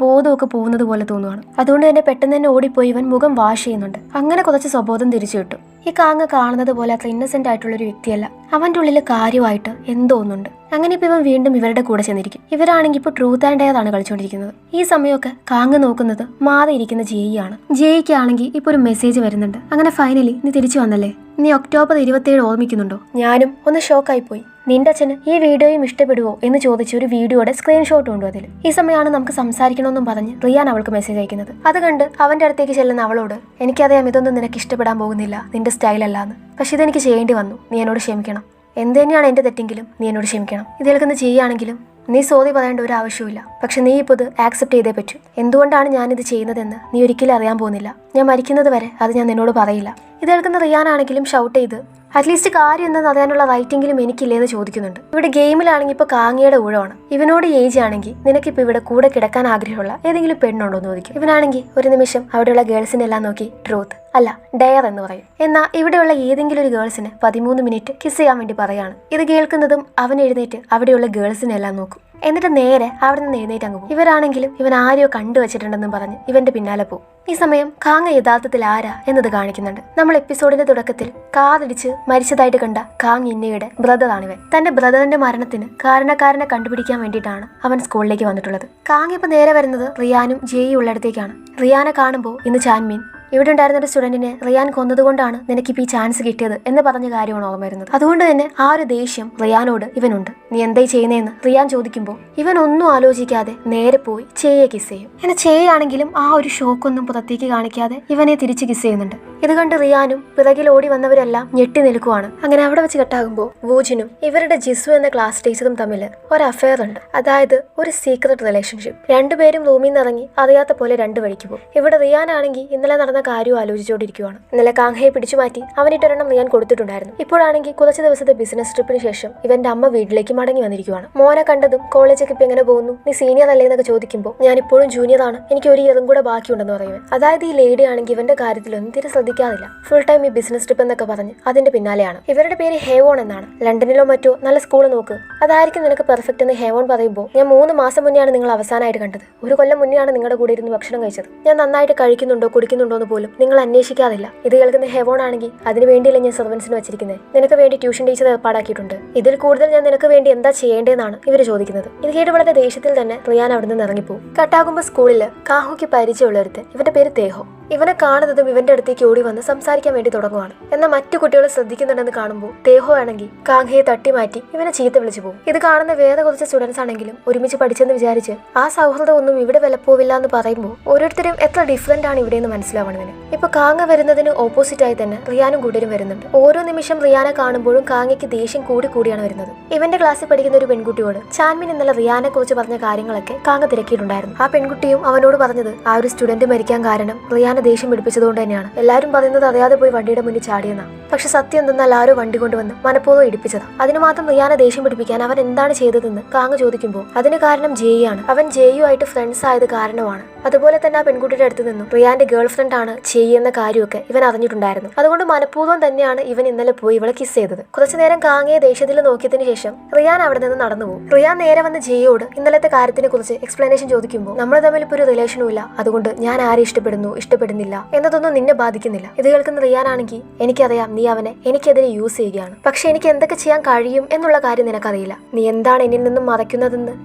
ബോധമൊക്കെ പോകുന്നത് പോലെ തോന്നുവാണ്. അതുകൊണ്ട് തന്നെ പെട്ടെന്ന് തന്നെ ഓടിപ്പോയി ഇവൻ മുഖം വാഷ് ചെയ്യുന്നുണ്ട്. അങ്ങനെ കുറച്ച് സ്വബോധം തിരിച്ചു കിട്ടും. ഈ കാങ്ങ കാണുന്നത് പോലെ അത്ര ഇന്നസെന്റ് ആയിട്ടുള്ള ഒരു വ്യക്തിയല്ല. അവന്റെ ഉള്ളിൽ കാര്യമായിട്ട് എന്തോ ഒന്നുണ്ട്. അങ്ങനെ ഇപ്പൊ ഇവൻ വീണ്ടും ഇവരുടെ കൂടെ ചെന്നിരിക്കും. ഇവരാണെങ്കിൽ ഇപ്പൊ ട്രൂത്ത് ആൻഡ് ഡെയർ ആണ് കളിച്ചുകൊണ്ടിരിക്കുന്നത്. ഈ സമയമൊക്കെ കാങ്ങ നോക്കുന്നത് മാറി ഇരിക്കുന്ന ജെയ്യാണ്. ജെയ്ക്കാണെങ്കിൽ ഇപ്പൊ ഒരു മെസ്സേജ് വരുന്നുണ്ട്. അങ്ങനെ ഫൈനലി നീ തിരിച്ചു വന്നല്ലേ, നീ ഒക്ടോബർ 27 ഓർമ്മിക്കുന്നുണ്ടോ? ഞാനും ഒന്ന് ഷോക്കായി പോയി. നിന്റെ അച്ഛന് ഈ വീഡിയോയും ഇഷ്ടപ്പെടുവോ എന്ന് ചോദിച്ച ഒരു വീഡിയോയുടെ സ്ക്രീൻഷോട്ട് ഉണ്ട് അതിൽ. ഈ സമയമാണ് നമുക്ക് സംസാരിക്കണമെന്നും പറഞ്ഞ് റിയാൻ അവൾക്ക് മെസ്സേജ് അയക്കുന്നത്. അത് കണ്ട് അവന്റെ അടുത്തേക്ക് ചെല്ലുന്ന അവളോട്, എനിക്കറിയാം ഇതൊന്നും നിനക്ക് ഇഷ്ടപ്പെടാൻ പോകുന്നില്ല, നിന്റെ സ്റ്റൈലല്ലാന്ന്. പക്ഷെ ഇതെനിക്ക് ചെയ്യേണ്ടി വന്നു, നീ എന്നോട് ക്ഷമിക്കണം. എന്ത് തന്നെയാണ് എന്റെ തെറ്റെങ്കിലും നീ എന്നോട് ക്ഷമിക്കണം. ഇത് കേൾക്കുന്ന ചെയ്യുകയാണെങ്കിലും നീ സോറി പറയേണ്ട ഒരു ആവശ്യമില്ല. പക്ഷെ നീ ഇപ്പോൾ ഇത് ആക്സെപ്റ്റ് ചെയ്തേ പറ്റൂ. എന്തുകൊണ്ടാണ് ഞാനിത് ചെയ്യുന്നതെന്ന് നീ ഒരിക്കലും അറിയാൻ പോകുന്നില്ല. ഞാൻ മരിക്കുന്നത് വരെ അത് ഞാൻ നിന്നോട് പറയില്ല. ഇത് കേൾക്കുന്ന റിയാനാണെങ്കിലും ഷൗട്ട് ചെയ്ത്, അറ്റ്ലീസ്റ്റ് കാര്യം എന്തെന്ന് അറിയാനുള്ള റൈറ്റിംഗിലും എനിക്കില്ലേ എന്ന് ചോദിക്കുന്നുണ്ട്. ഇവിടെ ഗെയിമിലാണെങ്കിൽ ഇപ്പോൾ കാങ്ങിയുടെ ഊഴമാണ്. ഇവനോട് ഏജ് ആണെങ്കിൽ നിനക്കിപ്പോൾ ഇവിടെ കൂടെ കിടക്കാൻ ആഗ്രഹമുള്ള ഏതെങ്കിലും പെണ്ണുണ്ടോ എന്ന് ചോദിക്കും. ഇവനാണെങ്കിൽ ഒരു നിമിഷം അവിടെയുള്ള ഗേൾസിനെല്ലാം നോക്കി ട്രൂത്ത് അല്ല ഡെയർ എന്ന് പറയും. എന്നാൽ ഇവിടെയുള്ള ഏതെങ്കിലും ഒരു ഗേൾസിന് 13 മിനിറ്റ് കിസ് ചെയ്യാൻ വേണ്ടി പറയാണ്. ഇത് കേൾക്കുന്നതും അവൻ എഴുന്നേറ്റ് അവിടെയുള്ള ഗേൾസിനെല്ലാം നോക്കും. എന്നിട്ട് നേരെ അവിടെ നിന്ന് എഴുന്നേറ്റ് അങ്ങ് പോകും. ഇവരാണെങ്കിലും ഇവൻ ആരെയോ കണ്ടുവച്ചിട്ടുണ്ടെന്നും പറഞ്ഞ് ഇവന്റെ പിന്നാലെ പോകും. ഈ സമയം കാങ്ങ യഥാർത്ഥത്തിൽ ആരാ എന്നത് കാണിക്കുന്നുണ്ട്. നമ്മൾ എപ്പിസോഡിന്റെ തുടക്കത്തിൽ കാറിടിച്ച് മരിച്ചതായിട്ട് കണ്ട കാങ് ഇന്നയുടെ ബ്രദറാണിവൻ. തന്റെ ബ്രദറിന്റെ മരണത്തിന് കാരണക്കാരനെ കണ്ടുപിടിക്കാൻ വേണ്ടിയിട്ടാണ് അവൻ സ്കൂളിലേക്ക് വന്നിട്ടുള്ളത്. കാങ് ഇപ്പൊ നേരെ വരുന്നത് റിയാനും ജെയും ഉള്ളിടത്തേക്കാണ്. റിയാനെ കാണുമ്പോൾ ഇന്ന് ചാൻമിൻ ഇവിടെ ഉണ്ടായിരുന്ന ഒരു സ്റ്റുഡന്റിനെ റിയാൻ കൊന്നതുകൊണ്ടാണ് നിനക്കിപ്പോൾ ഈ ചാൻസ് കിട്ടിയത് എന്ന് പറഞ്ഞ കാര്യമാണ് ഓർമ്മ വരുന്നത്. അതുകൊണ്ട് തന്നെ ആ ഒരു ദേഷ്യം റിയാനോട് ഇവനുണ്ട്. നീ എന്തായി ചെയ്യുന്നതെന്ന് റിയാൻ ചോദിക്കുമ്പോൾ ഇവൻ ഒന്നും ആലോചിക്കാതെ നേരെ പോയി ചേയെ കിസ് ചെയ്യും. എന്നാൽ ചേയാണെങ്കിലും ആ ഒരു ഷോക്കൊന്നും പുറത്തേക്ക് കാണിക്കാതെ ഇവനെ തിരിച്ച് കിസ് ചെയ്യുന്നുണ്ട്. ഇത് കണ്ട് റിയാനും പിറകിൽ ഓടി വന്നവരെല്ലാം ഞെട്ടി നിൽക്കുവാണ്. അങ്ങനെ അവിടെ വെച്ച് കെട്ടാകുമ്പോൾ വൂജിനും ഇവരുടെ ജിസു എന്ന ക്ലാസ് ടീച്ചറും തമ്മിൽ ഒരു അഫെയർ ഉണ്ട്. അതായത് ഒരു സീക്രട്ട് റിലേഷൻഷിപ്പ്. രണ്ടുപേരും റൂമിൽ നിന്ന് ഇറങ്ങി അറിയാത്ത പോലെ രണ്ട് വഴിക്ക് പോകും. ഇവിടെ റിയാനാണെങ്കിൽ ഇന്നലെ നടന്ന കാര്യം ആലോചിച്ചുകൊണ്ടിരിക്കുകയാണ്. ഇന്നലെ കാങ്ഹയെ പിടിച്ചു മാറ്റി അവനിട്ടൊരെണ്ണം റിയാൻ കൊടുത്തിട്ടുണ്ടായിരുന്നു. ഇപ്പോഴാണെങ്കിൽ കുറച്ച് ദിവസത്തെ ബിസിനസ് ട്രിപ്പിന് ശേഷം ഇവന്റെ അമ്മ വീട്ടിലേക്ക് മടങ്ങി വന്നിരിക്കുകയാണ്. മോനെ കണ്ടതും കോളേജൊക്കെ ഇപ്പൊ എങ്ങനെ പോകുന്നു, നീ സീനിയർ അല്ലേ എന്നൊക്കെ ചോദിക്കുമ്പോൾ ഞാൻ ഇപ്പോഴും ജൂനിയർ ആണ്, എനിക്ക് ഒരു ഇയറും കൂടെ ബാക്കിയുണ്ടെന്ന് പറയുന്നത്. അതായത് ഈ ലേഡി ആണെങ്കിൽ ഇവന്റെ കാര്യത്തിലൊന്നും തീരെ ശ്രദ്ധിക്കാറില്ല. ഫുൾ ടൈം ഈ ബിസിനസ് ട്രിപ്പ് എന്നൊക്കെ പറഞ്ഞ് അതിന്റെ പിന്നാലെയാണ്. ഇവരുടെ പേര് ഹേവോൺ എന്നാണ്. ലണ്ടനിലോ മറ്റോ നല്ല സ്കൂൾ നോക്ക്, അതായിരിക്കും നിനക്ക് പെർഫെക്റ്റ് എന്ന് ഹേവോൺ പറയുമ്പോൾ ഞാൻ 3 മാസം മുന്നെയാണ് നിങ്ങൾ അവസാനമായിട്ട് കണ്ടത്. ഒരു കൊല്ലം മുന്നെയാണ് നിങ്ങളുടെ കൂടെ ഇരുന്ന് ഭക്ഷണം കഴിച്ചത്. ഞാൻ നന്നായിട്ട് കഴിക്കുന്നുണ്ടോ കുടിക്കുന്നുണ്ടോ എന്ന് പോലും നിങ്ങൾ അന്വേഷിക്കാറില്ല. ഇത് കേൾക്കുന്ന ഹെവോൺ ആണെങ്കിൽ അതിന് വേണ്ടിയല്ല ഞാൻ സെർവൻസിന് വെച്ചിരിക്കുന്നത്, നിനക്ക് വേണ്ടി ട്യൂഷൻ ടീച്ചർ ഏർപ്പാടാക്കിയിട്ടുണ്ട്. ഇതിൽ കൂടുതൽ ഞാൻ നിനക്ക് വേണ്ടി എന്താ ചെയ്യേണ്ടതെന്നാണ് ഇവർ ചോദിക്കുന്നത്. ഇത് കേട്ട് വളരെ ദേഷ്യത്തിൽ തന്നെ റിയാൻ അവിടെ നിന്ന് ഇറങ്ങിപ്പോകും. കട്ടാകുമ്പോൾ സ്കൂളിൽ കാഹുക്ക് പരിചയമുള്ളൊരുത്തൻ, ഇവന്റെ പേര് തേഹോ. ഇവനെ കാണുന്നതും ഇവന്റെ അടുത്തേക്ക് ഓടി വന്ന് സംസാരിക്കാൻ വേണ്ടി തുടങ്ങുവാണ്. എന്നാൽ മറ്റു കുട്ടികൾ ശ്രദ്ധിക്കുന്നുണ്ടെന്ന് കാണുമ്പോൾ തേഹോ ആണെങ്കിൽ കാങ്ഹയെ തട്ടി മാറ്റി ഇവനെ ചീത്ത വിളിച്ചു പോകും. ഇത് കാണുന്ന വേറെ കുറച്ച് സ്റ്റുഡൻസ് ആണെങ്കിലും ഒരുമിച്ച് പഠിച്ചെന്ന് വിചാരിച്ച് ആ സൗഹൃദം ഒന്നും ഇവിടെ വിലപ്പോവില്ല എന്ന് പറയുമ്പോൾ ഓരോരുത്തരും എത്ര ഡിഫറെന്റ് ആണ് ഇവിടെ എന്ന് മനസ്സിലാവണതിന്. ഇപ്പൊ കാങ്ങ വരുന്നതിന് ഓപ്പോസിറ്റ് ആയി തന്നെ റിയാനും കൂട്ടരും വരുന്നുണ്ട്. ഓരോ നിമിഷം റിയാനെ കാണുമ്പോഴും കാങ്ങയ്ക്ക് ദേഷ്യം കൂടിയാണ് വരുന്നത്. ഇവന്റെ ക്ലാസ്സിൽ പഠിക്കുന്ന ഒരു പെൺകുട്ടിയോട് ചാൻമിൻ ഇന്നലെ റിയാനെ കുറിച്ച് പറഞ്ഞ കാര്യങ്ങളൊക്കെ കാങ്ങ തിരക്കിയിട്ടുണ്ടായിരുന്നു. ആ പെൺകുട്ടിയും അവനോട് പറഞ്ഞത് ആ ഒരു സ്റ്റുഡന്റ് മരിക്കാൻ കാരണം റിയാൻ ദേഷ്യം പിടിപ്പിച്ചതുകൊണ്ട് തന്നെയാണ്. എല്ലാവരും പറയുന്നത് അറിയാതെ പോയി വണ്ടിയുടെ മുന്നിൽ ചാടിയെന്നാ. പക്ഷെ സത്യം എന്തെന്നാൽ ആരോ വണ്ടി കൊണ്ടുവന്ന് മനഃപൂർവ്വം ഇടിപ്പിച്ചതാ. അതിന് മാത്രം റിയാനെ ദേഷ്യം പിടിപ്പിക്കാൻ അവൻ എന്താണ് ചെയ്തതെന്ന് കാങ് ചോദിക്കുമ്പോൾ അതിന് കാരണം ജെയ്യാണ്. അവൻ ജെയ്യുമായിട്ട് ഫ്രണ്ട്സ് ആയത് കാരണമാണ്. അതുപോലെ തന്നെ ആ പെൺകുട്ടിയുടെ അടുത്ത് നിന്നും റിയാന്റെ ഗേൾ ഫ്രണ്ട് ആണ് ജെയ് എന്ന കാര്യമൊക്കെ ഇവൻ അറിഞ്ഞിട്ടുണ്ടായിരുന്നു. അതുകൊണ്ട് മനഃപൂർവ്വം തന്നെയാണ് ഇവൻ ഇന്നലെ പോയി ഇവളെ കിസ് ചെയ്തത്. കുറച്ചു നേരം കാങ്ങയെ ദേഷ്യത്തിൽ നോക്കിയതിനു ശേഷം റിയാൻ അവിടെ നിന്ന് നടന്നു പോകും. റിയാൻ നേരെ വന്ന് ജെയ്യോട് ഇന്നലത്തെ കാര്യത്തിനെ കുറിച്ച് എക്സ്പ്ലനേഷൻ ചോദിക്കുമ്പോൾ നമ്മൾ തമ്മിൽ ഇപ്പോൾ ഒരു റിലേഷനും ഇല്ല, അതുകൊണ്ട് ഞാൻ ആരെ ഇഷ്ടപ്പെടുന്നില്ല എന്നതൊന്നും നിന്നെ ബാധിക്കുന്നില്ല. ഇത് കേൾക്കുന്ന റിയാനാണെങ്കിൽ എനിക്കറിയാം നീ അവനെ എനിക്കെതിരെ യൂസ് ചെയ്യുകയാണ്, പക്ഷെ എനിക്ക് എന്തൊക്കെ ചെയ്യാൻ കഴിയും എന്നുള്ള കാര്യം നിനക്കറിയില്ല. നീ എന്താണ് എന്നിൽ നിന്നും മറയ്ക്കുന്നതെന്ന്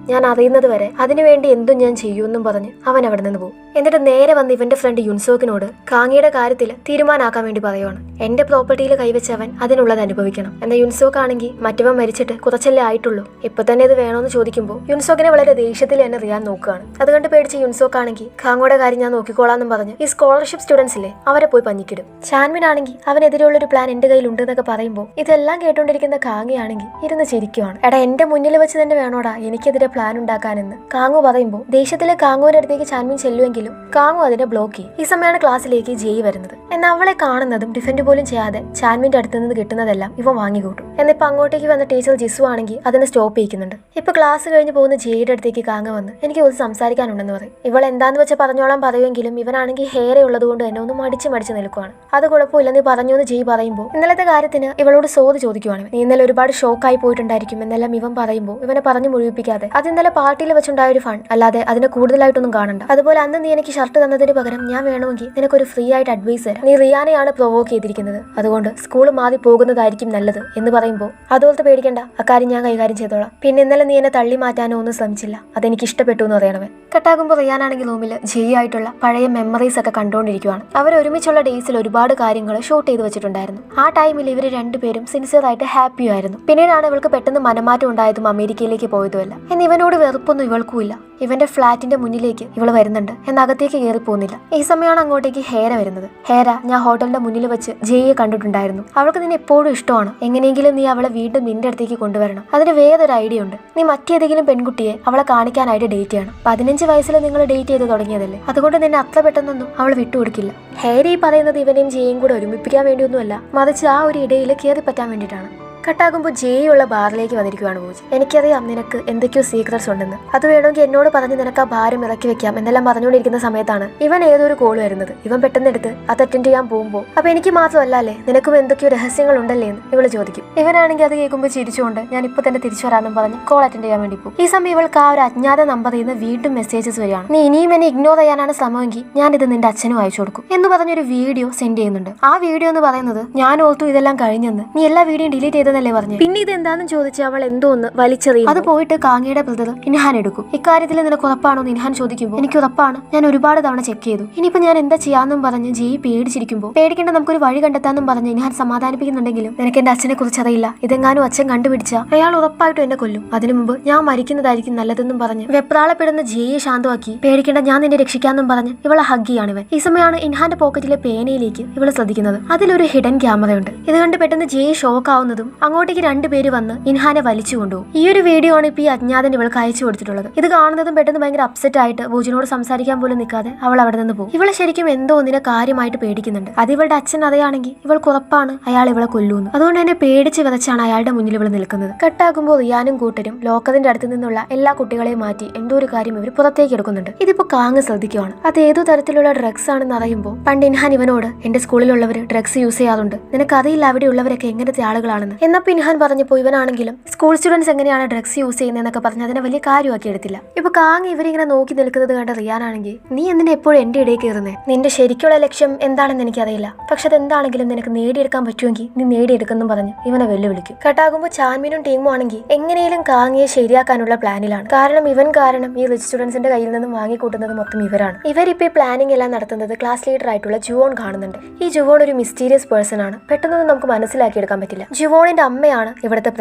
ഞാൻ അറിയുന്നത് വരെ അതിനുവേണ്ടി എന്തും ഞാൻ ചെയ്യുമെന്നും പറഞ്ഞ് അവൻ അവിടെ നിന്ന് പോകും. എന്നിട്ട് നേരെ വന്ന് ഇവന്റെ ഫ്രണ്ട് യുൻസോക്കിനോട് കാങ്ങിയുടെ കാര്യത്തിൽ തീരുമാനമാക്കാൻ വേണ്ടി പറയുവാണ്. എന്റെ പ്രോപ്പർട്ടിയിൽ കൈവച്ചവൻ അതിനുള്ളത് അനുഭവിക്കണം. എന്നാൽ യുൻസോക്ക് ആണെങ്കിൽ മറ്റവൻ മരിച്ചിട്ട് കുറച്ചല്ലേ ആയിട്ടുള്ളൂ, ഇപ്പൊ തന്നെ ഇത് വേണോന്ന് ചോദിക്കുമ്പോൾ യുൻസോക്കിനെ വളരെ ദേഷ്യത്തിൽ തന്നെ റിയാൻ നോക്കുകയാണ്. അതുകൊണ്ട് പേടിച്ച് യുൻസോക്ക് ആണെങ്കിൽ കാങ്ങോയുടെ കാര്യം ഞാൻ നോക്കിക്കോളാന്നും പറഞ്ഞ് ഈ സ്കോളർ സ്കോളർഷിപ്പ് സ്റ്റുഡൻസ് ഇല്ലേ അവരെ പോയി പഞ്ഞിക്കിടും. ചാൻമിൻ ആണെങ്കിൽ അവനെതിരെയുള്ള ഒരു പ്ലാൻ എന്റെ കയ്യിൽ ഉണ്ടെന്നൊക്കെ പറയുമ്പോൾ ഇതെല്ലാം കേട്ടോണ്ടിരിക്കുന്ന കാങ്ങയാണെങ്കിൽ ഇരുന്ന് ചിരിക്കുവാണ്. എടാ എന്റെ മുന്നിൽ വെച്ച് തന്നെ വേണോടാ എനിക്കെതിരെ പ്ലാൻ ഉണ്ടാക്കാനെന്ന് കാങ്ങു പറയുമ്പോൾ ദേഷ്യത്തിലെ കാങ്ങുവിന്റെ അടുത്തേക്ക് ചാൻമിൻ ചെല്ലുമെങ്കിലും കാങ്ങു അതിനെ ബ്ലോക്ക് ചെയ്യും. ഈ സമയമാണ് ക്ലാസ്സിലേക്ക് ജയ് വരുന്നത്. എന്നാൽ അവളെ കാണുന്നതും ഡിഫെൻഡ് പോലും ചെയ്യാതെ ചാൻമിന്റെ അടുത്ത് നിന്ന് കിട്ടുന്നതെല്ലാം ഇവ വാങ്ങിക്കൂട്ടും. എന്നിപ്പോ അങ്ങോട്ടേക്ക് വന്ന ടീച്ചർ ജിസു ആണെങ്കിൽ അതിനെ സ്റ്റോപ്പ് ചെയ്യിക്കുന്നുണ്ട്. ഇപ്പൊ ക്ലാസ് കഴിഞ്ഞ് പോകുന്ന ജയുടെ അടുത്തേക്ക് കാങ്ങ വന്ന് എനിക്ക് ഒന്ന് സംസാരിക്കാനുണ്ടെന്ന് പറയും. ഇവൾ എന്താന്ന് വെച്ചാൽ പറഞ്ഞോളാൻ പറയുമെങ്കിലും ഇവനാണെങ്കിൽ ഹെയറെ ഉള്ളതുകൊണ്ട് തന്നെ ഒന്ന് മടിച്ച് നിൽക്കുവാണ്. അത് കുഴപ്പമില്ല നീ പറഞ്ഞു എന്ന് ജയ് പറയുമ്പോൾ ഇന്നലത്തെ കാര്യത്തിന് ഇവളോട് സോറി ചോദിക്കുവാണ്. നീ ഇന്നലെ ഒരുപാട് ഷോക്കായി പോയിട്ടുണ്ടായിരിക്കും എന്നെല്ലാം ഇവൻ പറയുമ്പോൾ ഇവനെ പറഞ്ഞു മുഴുവിപ്പിക്കാതെ അത് ഇന്നലെ പാർട്ടിയിൽ വെച്ചുണ്ടായ ഒരു ഫൺ അല്ലാതെ അതിനെ കൂടുതലായിട്ടൊന്നും കാണണ്ട. അതുപോലെ അന്ന് നീ എനിക്ക് ഷർട്ട് തന്നതിന് പകരം ഞാൻ വേണമെങ്കിൽ നിനക്കൊരു ഫ്രീ ആയിട്ട് അഡ്വൈസ് തരാം. നീ റിയാനെയാണ് പ്രൊവോക്ക് ചെയ്തിരിക്കുന്നത്, അതുകൊണ്ട് സ്കൂൾ മാറി പോകുന്നതായിരിക്കും നല്ലത് എന്ന് പറയുമ്പോൾ അതുപോലത്തെ പേടിക്കേണ്ട, അക്കാര്യം ഞാൻ കൈകാര്യം ചെയ്തോളാം. പിന്നെ ഇന്നലെ നീ എന്നെ തള്ളി മാറ്റാനോ ഒന്നും ശ്രമിച്ചില്ല, അതെനിക്ക് ഇഷ്ടപ്പെട്ടു എന്ന് പറയണവൻ. കട്ടാകുമ്പോൾ റിയാനാണെങ്കിൽ റൂമിൽ ജയ് ആയിട്ടുള്ള പഴയ മെമ്മറീസ് ഒക്കെ കണ്ടുകൊണ്ടിരിക്കുവാണ്. അവർ ഒരുമിച്ചുള്ള ഡേയ്സിൽ ഒരുപാട് കാര്യങ്ങൾ ഷൂട്ട് ചെയ്ത് വെച്ചിട്ടുണ്ടായിരുന്നു. ആ ടൈമിൽ ഇവർ രണ്ടുപേരും സിൻസിയർ ആയിട്ട് ഹാപ്പി ആയിരുന്നു. പിന്നീടാണ് ഇവൾക്ക് പെട്ടെന്ന് മനമാറ്റം ഉണ്ടായതും അമേരിക്കയിലേക്ക് പോയതുമല്ല. എന്ന് ഇവനോട് വെറുപ്പൊന്നും ഇവൾക്കുമില്ല. ഇവന്റെ ഫ്ലാറ്റിന്റെ മുന്നിലേക്ക് ഇവൾ വരുന്നുണ്ട്, എന്നകത്തേക്ക് കയറി പോകുന്നില്ല. ഈ സമയമാണ് അങ്ങോട്ടേക്ക് ഹേര വരുന്നത്. ഹേര, ഞാൻ ഹോട്ടലിന്റെ മുന്നിൽ വെച്ച് ജയ്യെ കണ്ടിട്ടുണ്ടായിരുന്നു, അവൾക്ക് നിന്നെ എപ്പോഴും ഇഷ്ടമാണ്, എങ്ങനെയെങ്കിലും നീ അവളെ വീണ്ടും നിന്റെ അടുത്തേക്ക് കൊണ്ടുവരണം. അതിന് വേറൊരു ഐഡിയ ഉണ്ട്, നീ മറ്റേതെങ്കിലും പെൺകുട്ടിയെ അവളെ കാണിക്കാനായിട്ട് ഡേറ്റ് ചെയ്യണം. 15 വയസ്സിൽ നിങ്ങൾ ഡേറ്റ് ചെയ്ത് തുടങ്ങിയതല്ലേ, അതുകൊണ്ട് നിന്നെ അത്ര പെട്ടെന്നൊന്നും അവൾ വിട്ടുകൊടുക്കില്ല. ഹേര ഈ പറയുന്നത് ഇവനെയും ജയ്യും കൂടെ ഒരുമിപ്പിക്കാൻ വേണ്ടിയൊന്നുമല്ല, മറിച്ച് ആ ഒരു ഇടയിൽ കയറി പറ്റാൻ വേണ്ടിയിട്ടാണ്. കട്ടാകുമ്പോൾ ജയ്യുള്ള ബാറിലേക്ക് വന്നിരിക്കുകയാണ് പൂജ. എനിക്കറിയാം നിനക്ക് എന്തൊക്കെയോ സീക്രട്സ് ഉണ്ടെന്ന്, അത് വേണമെങ്കിൽ എന്നോട് പറഞ്ഞ് നിനക്ക് ആ ഭാരം ഇറക്കി വെക്കാം എന്നെല്ലാം പറഞ്ഞുകൊണ്ടിരിക്കുന്ന സമയത്താണ് ഇവൻ ഏതൊരു കോൾ വരുന്നത്. ഇവൻ പെട്ടെന്ന് എടുത്ത് അത് അറ്റൻഡ് ചെയ്യാൻ പോകുമ്പോൾ അപ്പൊ എനിക്ക് മാത്രമല്ല അല്ലേ നിനക്കും എന്തൊക്കെയോ രഹസ്യങ്ങൾ ഉണ്ടല്ലേ എന്ന് ഇവള് ചോദിക്കും. ഇവനാണെങ്കിൽ അത് കേൾക്കുമ്പോൾ ചിരിച്ചുകൊണ്ട് ഞാൻ ഇപ്പൊ തന്നെ തിരിച്ചു വരാമെന്നും പറഞ്ഞ് കോൾ അറ്റൻഡ് ചെയ്യാൻ വേണ്ടി പോകും. ഈ സമയം ഇവൾക്ക് ആ ഒരു അജ്ഞാത നമ്പറിൽ നിന്ന് വീണ്ടും മെസ്സേജസ് വരികയാണ്. നീ ഇനിയും എന്നെ ഇഗ്നോർ ചെയ്യാനാണ് ശ്രമമെങ്കിൽ ഞാനിത് നിന്റെ അച്ഛനും അയച്ചു കൊടുക്കും എന്ന് പറഞ്ഞൊരു വീഡിയോ സെൻഡ് ചെയ്യുന്നുണ്ട്. ആ വീഡിയോ എന്ന് പറയുന്നത് ഞാൻ ഓർത്തു ഇതെല്ലാം കഴിഞ്ഞെന്ന്, നീ എല്ലാ വീഡിയോ ഡിലീറ്റ് ചെയ്ത് പറഞ്ഞു. പിന്നെ ഇത് എന്താണെന്ന് ചോദിച്ച് അവൾ എന്തോ ഒന്ന് വലിച്ചെറിയും. അത് പോയിട്ട് കാങ്ങയുടെ ബ്രദർ ഇൻഹാൻ എടുക്കും. ഇക്കാര്യത്തിൽ നിനക്ക് ഉറപ്പാണോ എന്ന് ഇൻഹാൻ ചോദിക്കുമ്പോൾ എനിക്ക് ഉറപ്പാണ്, ഞാൻ ഒരുപാട് തവണ ചെക്ക് ചെയ്തു, ഇനിയിപ്പോ ഞാൻ എന്താ ചെയ്യാന്നും പറഞ്ഞ് ജയ് പേടിച്ചിരിക്കുമ്പോൾ പേടിക്കേണ്ട നമുക്കൊരു വഴി കണ്ടെത്താന്നും പറഞ്ഞ് ഇൻഹാൻ സമാധാനിപ്പിക്കുന്നുണ്ടെങ്കിലും നിനക്ക് എന്റെ അച്ഛനെ കുറിച്ച് അറിയില്ല, ഇതെങ്ങാനും അച്ഛൻ കണ്ടുപിടിച്ച അയാൾ ഉറപ്പായിട്ടും എന്നെ കൊല്ലും, അതിനു മുമ്പ് ഞാൻ മരിക്കുന്നതായിരിക്കും നല്ലതെന്നും പറഞ്ഞ് വെപ്രാളപ്പെടുന്ന ജയ്യെ ശാന്തമാക്കി പേടിക്കേണ്ട ഞാൻ നിന്നെ രക്ഷിക്കാന്നും പറഞ്ഞ് ഇവളെ ഹഗ് ചെയ്യാണ് ഇവൻ. ഈ സമയമാണ് ഇൻഹാന്റെ പോക്കറ്റിലെ പേനയിലേക്ക് ഇവള് ശ്രദ്ധിക്കുന്നത്. അതിലൊരു ഹിഡൻ ക്യാമറയുണ്ട്. ഇത് കണ്ട് പെട്ടെന്ന് ജയ് ഷോക്ക് ആവുന്നതും അങ്ങോട്ടേക്ക് രണ്ടുപേര് വന്ന് ഇൻഹാനെ വലിച്ചു കൊണ്ടുപോകും. ഈ ഒരു വീഡിയോ ആണ് ഇപ്പൊ ഈ അജ്ഞാതൻ ഇവൾക്ക് അയച്ചു കൊടുത്തിട്ടുള്ളത്. ഇത് കാണുന്നതും പെട്ടെന്ന് ഭയങ്കര അപ്സെറ്റ് ആയിട്ട് പൂജനോട് സംസാരിക്കാൻ പോലും നിൽക്കാതെ അവൾ അവിടെ നിന്ന് പോകും. ഇവളെ ശരിക്കും എന്തോ ഒന്നിനെ കാര്യമായിട്ട് പേടിക്കുന്നുണ്ട്. അത് ഇവളുടെ അച്ഛൻ അറിയാണെങ്കിൽ ഇവൾക്ക് ഉറപ്പാണ് അയാൾ ഇവളെ കൊല്ലൂന്ന്. അതുകൊണ്ട് തന്നെ പേടിച്ച് വിതച്ചാണ് അയാളുടെ മുന്നിൽ ഇവൾ നിൽക്കുന്നത്. കട്ടാകുമ്പോൾ റിയാനും കൂട്ടരും ലോക്കറിന്റെ അടുത്ത് നിന്നുള്ള എല്ലാ കുട്ടികളെയും മാറ്റി എന്തോ ഒരു കാര്യം ഇവർ പുറത്തേക്ക് എടുക്കുന്നുണ്ട്. ഇതിപ്പോ കാങ്ങ് ശ്രദ്ധിക്കുവാണ്. അത് ഏതോ തരത്തിലുള്ള ഡ്രഗ്സ് ആണെന്ന് അറിയുമ്പോൾ പണ്ട് ഇൻഹാൻ ഇവനോട് എന്റെ സ്കൂളിലുള്ളവർ ഡ്രഗ്സ് യൂസ് ചെയ്യാറുണ്ട്, നിനക്കറിയില്ല അവിടെ ഉള്ളവരൊക്കെ എങ്ങനത്തെ ആളുകളാണെന്ന്. എന്നപ്പോ ഇൻഹാൻ പറഞ്ഞപ്പോൾ ഇവനാണെങ്കിലും സ്കൂൾ സ്റ്റുഡൻസ് എങ്ങനെയാണ് ഡ്രഗ്സ് യൂസ് ചെയ്യുന്നതെന്നൊക്കെ പറഞ്ഞ് അതിനെ വലിയ കാര്യമാക്കി എടുത്തില്ല. ഇപ്പൊ കാങ് ഇവരിങ്ങനെ നോക്കി നിൽക്കുന്നത് കണ്ട റിയാനാണെങ്കിൽ നീ എന്തിനാ എപ്പോഴും എന്റെ ഇടയിൽ കയറുന്നേ, നിന്റെ ശരിക്കുള്ള ലക്ഷ്യം എന്താണെന്ന് എനിക്കറിയില്ല, പക്ഷെ അതെന്താണെങ്കിലും നിനക്ക് നേടിയെടുക്കാൻ പറ്റുമെങ്കിൽ നീ നേടിയെടുക്കെന്നും പറഞ്ഞ് ഇവനെ വെല്ലുവിളിക്കും. കട്ടാകുമ്പോൾ ചാൻമിനും ടീമും ആണെങ്കിൽ എങ്ങനെയും കാങ്ങിയെ ശരിയാക്കാനുള്ള പ്ലാനിലാണ്. കാരണം ഇവൻ കാരണം ഈ റിച്ച് സ്റ്റുഡൻസിന്റെ കയ്യിൽ നിന്നും വാങ്ങിക്കൂട്ടുന്നത് മൊത്തം ഇവരാണ്. ഇവരിപ്പോ ഈ പ്ലാനിങ് എല്ലാം നടത്തുന്നത് ക്ലാസ് ലീഡർ ആയിട്ടുള്ള ജുവോൺ കാണുന്നുണ്ട്. ഈ ജുവോൺ ഒരു മിസ്റ്റീരിയസ് പേഴ്സൺ ആണ്, പെട്ടെന്നൊന്നും നമുക്ക് മനസ്സിലാക്കിയെടുക്കാൻ പറ്റില്ല. ജുവോണിന്റെ അമ്മയാണ് ഇവിടുത്തെ